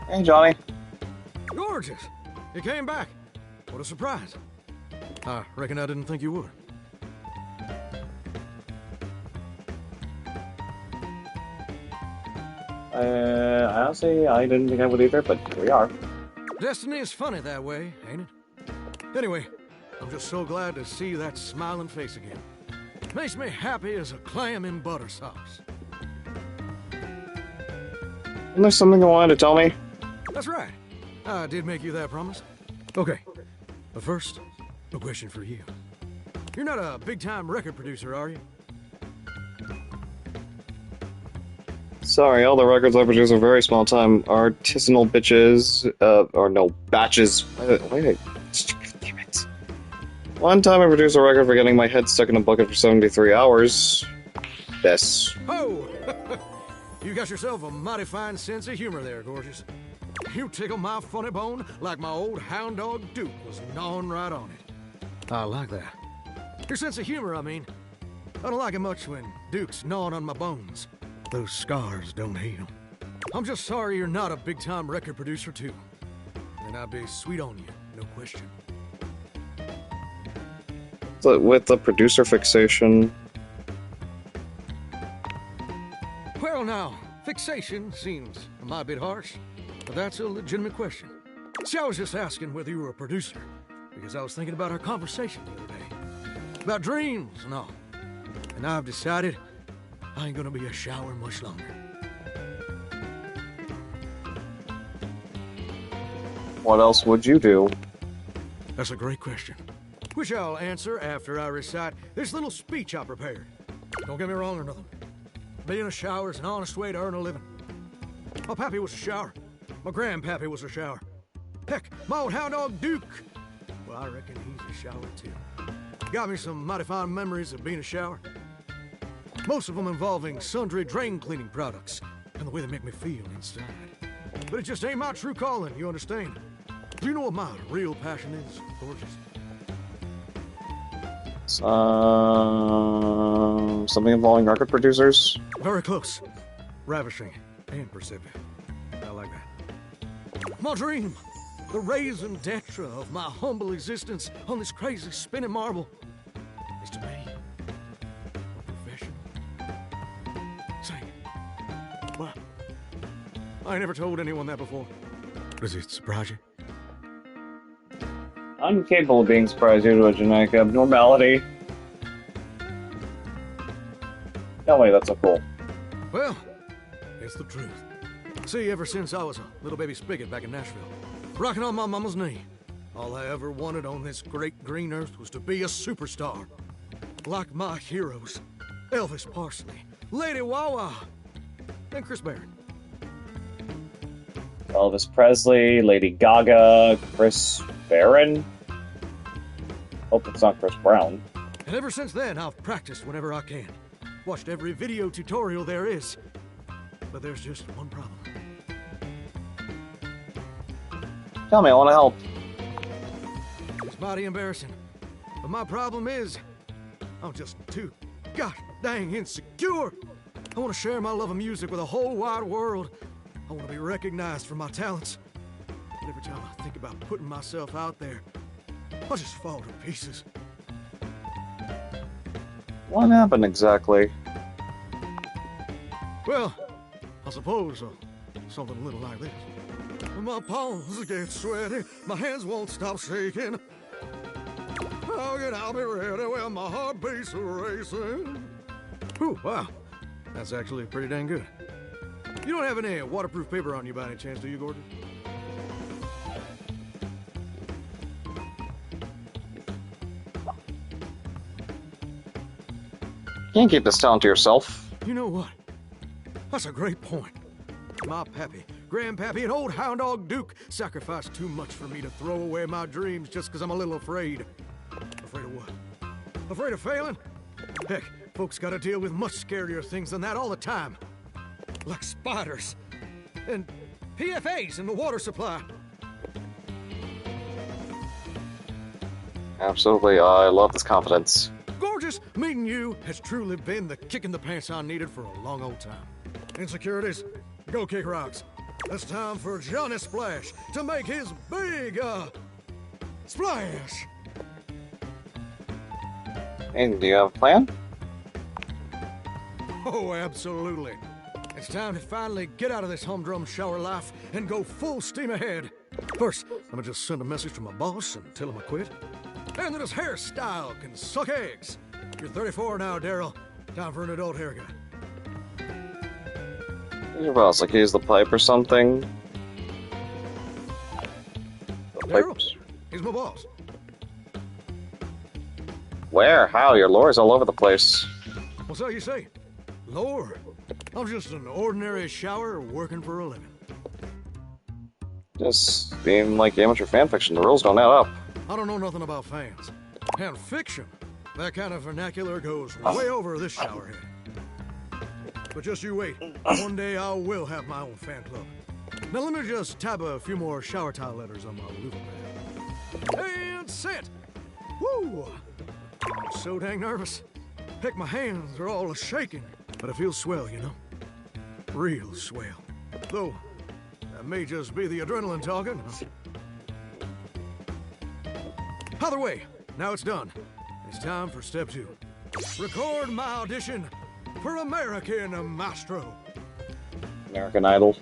Speaker 1: Hey, Johnny.
Speaker 10: Gorgeous! You came back. What a surprise. I reckon I didn't think you would.
Speaker 1: Honestly, I didn't think I would either, but here we are.
Speaker 10: Destiny is funny that way, ain't it? Anyway, I'm just so glad to see that smiling face again. Makes me happy as a clam in butter sauce.
Speaker 1: Isn't there something you wanted to tell me?
Speaker 10: That's right. I did make you that promise. Okay, but first, a question for you. You're not a big-time record producer, are you?
Speaker 1: Sorry, all the records I produce are very small time artisanal bitches, or no, batches. Wait, damn it. One time I produced a record for getting my head stuck in a bucket for 73 hours. This.
Speaker 10: Oh! You got yourself a mighty fine sense of humor there, gorgeous. You tickle my funny bone like my old hound dog Duke was gnawing right on it. I like that. Your sense of humor, I mean. I don't like it much when Duke's gnawing on my bones. Those scars don't heal. I'm just sorry you're not a big-time record producer, too. then I'd be sweet on you, no question.
Speaker 1: With the producer fixation.
Speaker 10: Well, now, fixation seems a mite bit harsh, but that's a legitimate question. See, I was just asking whether you were a producer, because I was thinking about our conversation the other day. About dreams and all. And I've decided I ain't gonna be a shower much longer.
Speaker 1: What else would you do?
Speaker 10: That's a great question, which I'll answer after I recite this little speech I prepared. Don't get me wrong or nothing. Being a shower is an honest way to earn a living. My pappy was a shower. My grandpappy was a shower. Heck, my old hound dog Duke. Well, I reckon he's a shower too. Got me some mighty fine memories of being a shower. Most of them involving sundry drain cleaning products and the way they make me feel inside. But it just ain't my true calling, you understand? Do you know what my real passion is, Gorgeous?
Speaker 1: Something involving record producers?
Speaker 10: Very close. Ravishing and perceptive. I like that. My dream, the raison d'etre of my humble existence on this crazy spinning marble, is to be a professional singer. Well, I ain't never told anyone that before. Does it surprise you?
Speaker 1: I'm capable of being surprised due to a genetic abnormality. No way, that's so cool.
Speaker 10: Well, it's the truth. See, ever since I was a little baby spigot back in Nashville, rocking on my mama's knee, all I ever wanted on this great green earth was to be a superstar. Like my heroes, Elvis Presley, Lady Wawa, and Chris Barrett.
Speaker 1: Elvis Presley, Lady Gaga, Chris Barron. Hope it's not Chris Brown.
Speaker 10: And ever since then, I've practiced whenever I can. Watched every video tutorial there is. But there's just one problem.
Speaker 1: Tell me, I want to help.
Speaker 10: It's mighty embarrassing. But my problem is, I'm just too gosh dang insecure. I want to share my love of music with the whole wide world. I want to be recognized for my talents. But every time I think about putting myself out there, I just fall to pieces.
Speaker 1: What happened exactly?
Speaker 10: Well, I suppose something a little like this. My palms get sweaty, my hands won't stop shaking. How can I be ready when my heart beats racing? Ooh, wow. That's actually pretty dang good. You don't have any waterproof paper on you by any chance, do you, Gordon?
Speaker 1: Can't keep this talent to yourself.
Speaker 10: You know what? That's a great point. My pappy, grandpappy, and old hound dog Duke sacrificed too much for me to throw away my dreams just because I'm a little afraid. Afraid of what? Afraid of failing? Heck, folks gotta deal with much scarier things than that all the time. Like spiders. And PFAs in the water supply.
Speaker 1: Absolutely, I love this confidence.
Speaker 10: Gorgeous, meeting you has truly been the kick in the pants I needed for a long old time. Insecurities, go kick rocks. It's time for Johnny Splash to make his big, splash.
Speaker 1: And do you have a plan?
Speaker 10: Oh, absolutely. It's time to finally get out of this humdrum shower life and go full steam ahead. First, I'm gonna just send a message to my boss and tell him I quit. And that his hairstyle can suck eggs. You're 34 now, Daryl. Time for an adult haircut.
Speaker 1: Your boss, like he's the pipe or something? The
Speaker 10: Daryl, he's my boss.
Speaker 1: Where? How? Your lore's all over the place.
Speaker 10: What's that you say? Lord, I'm just an ordinary shower working for a living.
Speaker 1: Just being like amateur fanfiction, the rules don't add up.
Speaker 10: I don't know nothing about fans. And fiction, that kind of vernacular goes way over this showerhead. But just you wait. One day I will have my own fan club. Now let me just tab a few more shower tile letters on my loofah pad. And set! Woo! I'm so dang nervous. Heck, my hands are all shaking. But it feels swell, you know? Real swell. Though, that may just be the adrenaline talking. Either way, now it's done. It's time for step 2. Record my audition for American Mastro.
Speaker 1: American Idol.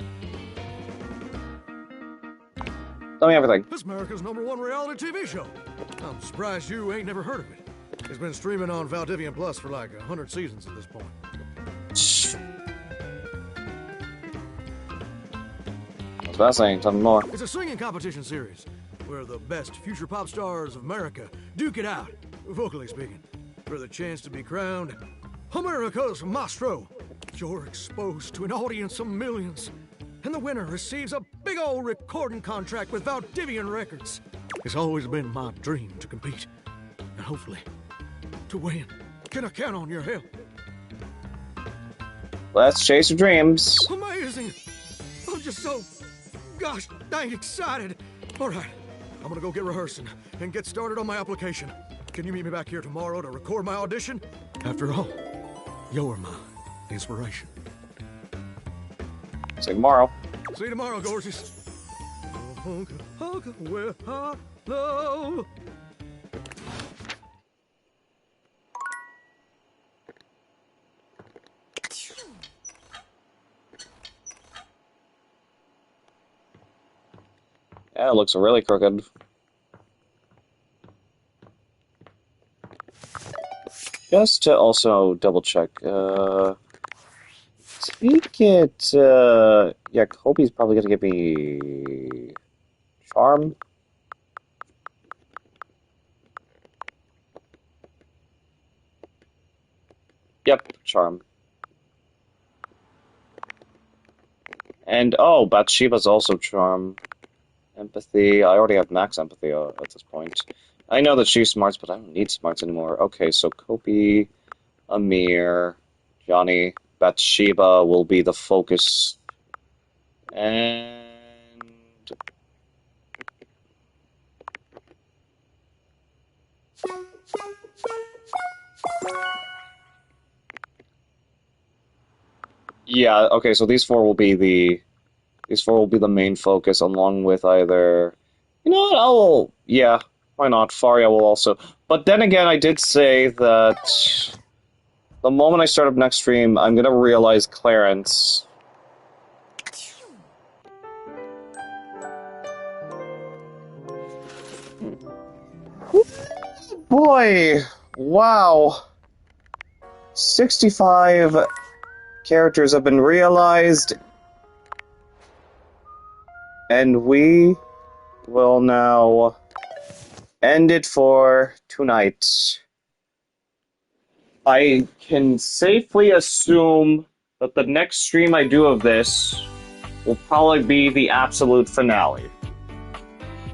Speaker 1: Tell me everything.
Speaker 10: It's America's #1 reality TV show. I'm surprised you ain't never heard of it. It's been streaming on Valdivian Plus for like 100 seasons at this point.
Speaker 1: That's fascinating. Tell me more.
Speaker 10: It's a singing competition series where the best future pop stars of America duke it out, vocally speaking, for the chance to be crowned America's Mastro. You're exposed to an audience of millions, and the winner receives a big old recording contract with Valdivian Records. It's always been my dream to compete, and hopefully, to win. Can I count on your help?
Speaker 1: Let's chase your dreams.
Speaker 10: Amazing! I'm just so, gosh dang excited. All right, I'm gonna go get rehearsing and get started on my application. Can you meet me back here tomorrow to record my audition? After all, you're my inspiration.
Speaker 1: See you tomorrow.
Speaker 10: See you tomorrow, gorgeous. Well, hello.
Speaker 1: Yeah, it looks really crooked. Just to also double check, take it, yeah, Kobe's probably gonna give me Charm. Yep, Charm. And, oh, Bathsheba's also Charm. Empathy. I already have max empathy at this point. I know that she's smarts, but I don't need smarts anymore. Okay, so Kopi, Amir, Johnny, Bathsheba will be the focus. And... yeah, okay, so these four will be the main focus, along with either... You know what, yeah, why not? Faria will also... But then again, I did say that the moment I start up next stream, I'm gonna realize Clarence... Boy! Wow! 65 characters have been realized, and we will now end it for tonight. I can safely assume that the next stream I do of this will probably be the absolute finale.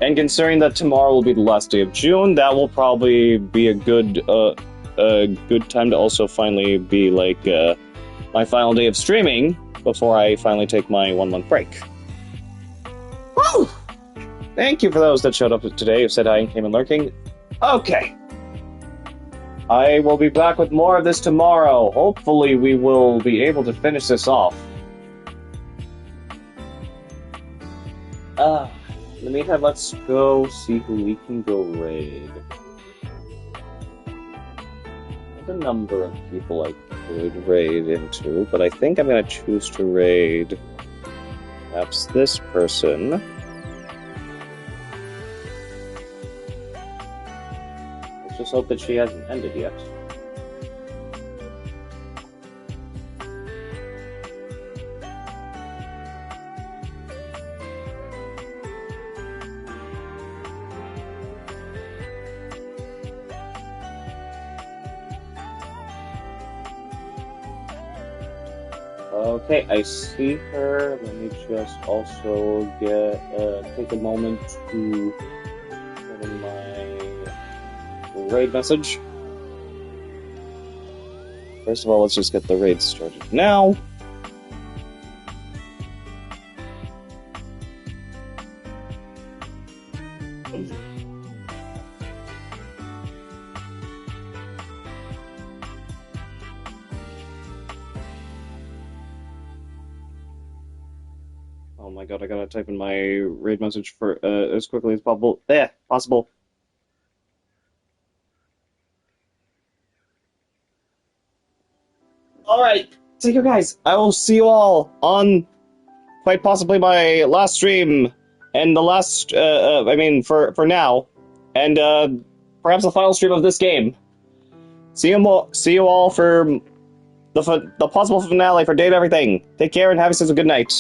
Speaker 1: And considering that tomorrow will be the last day of June, that will probably be a good time to also finally be like my final day of streaming before I finally take my 1 month break. Woo! Thank you for those that showed up today who said hi and came in lurking. Okay. I will be back with more of this tomorrow. Hopefully we will be able to finish this off. In the meantime, let's go see who we can go raid. There's a number of people I could raid into, but I think I'm going to choose to raid perhaps this person. Let's just hope that she hasn't ended yet. Okay, I see her. Let me just also take a moment to put in my raid message. First of all, let's just get the raid started now. Oh my god, I gotta type in my raid message for as quickly as possible. Possible. Alright, take care, guys. I will see you all on quite possibly my last stream, and the last, for now, and perhaps the final stream of this game. See you all for the possible finale for Date Everything. Take care and have yourselves a good night.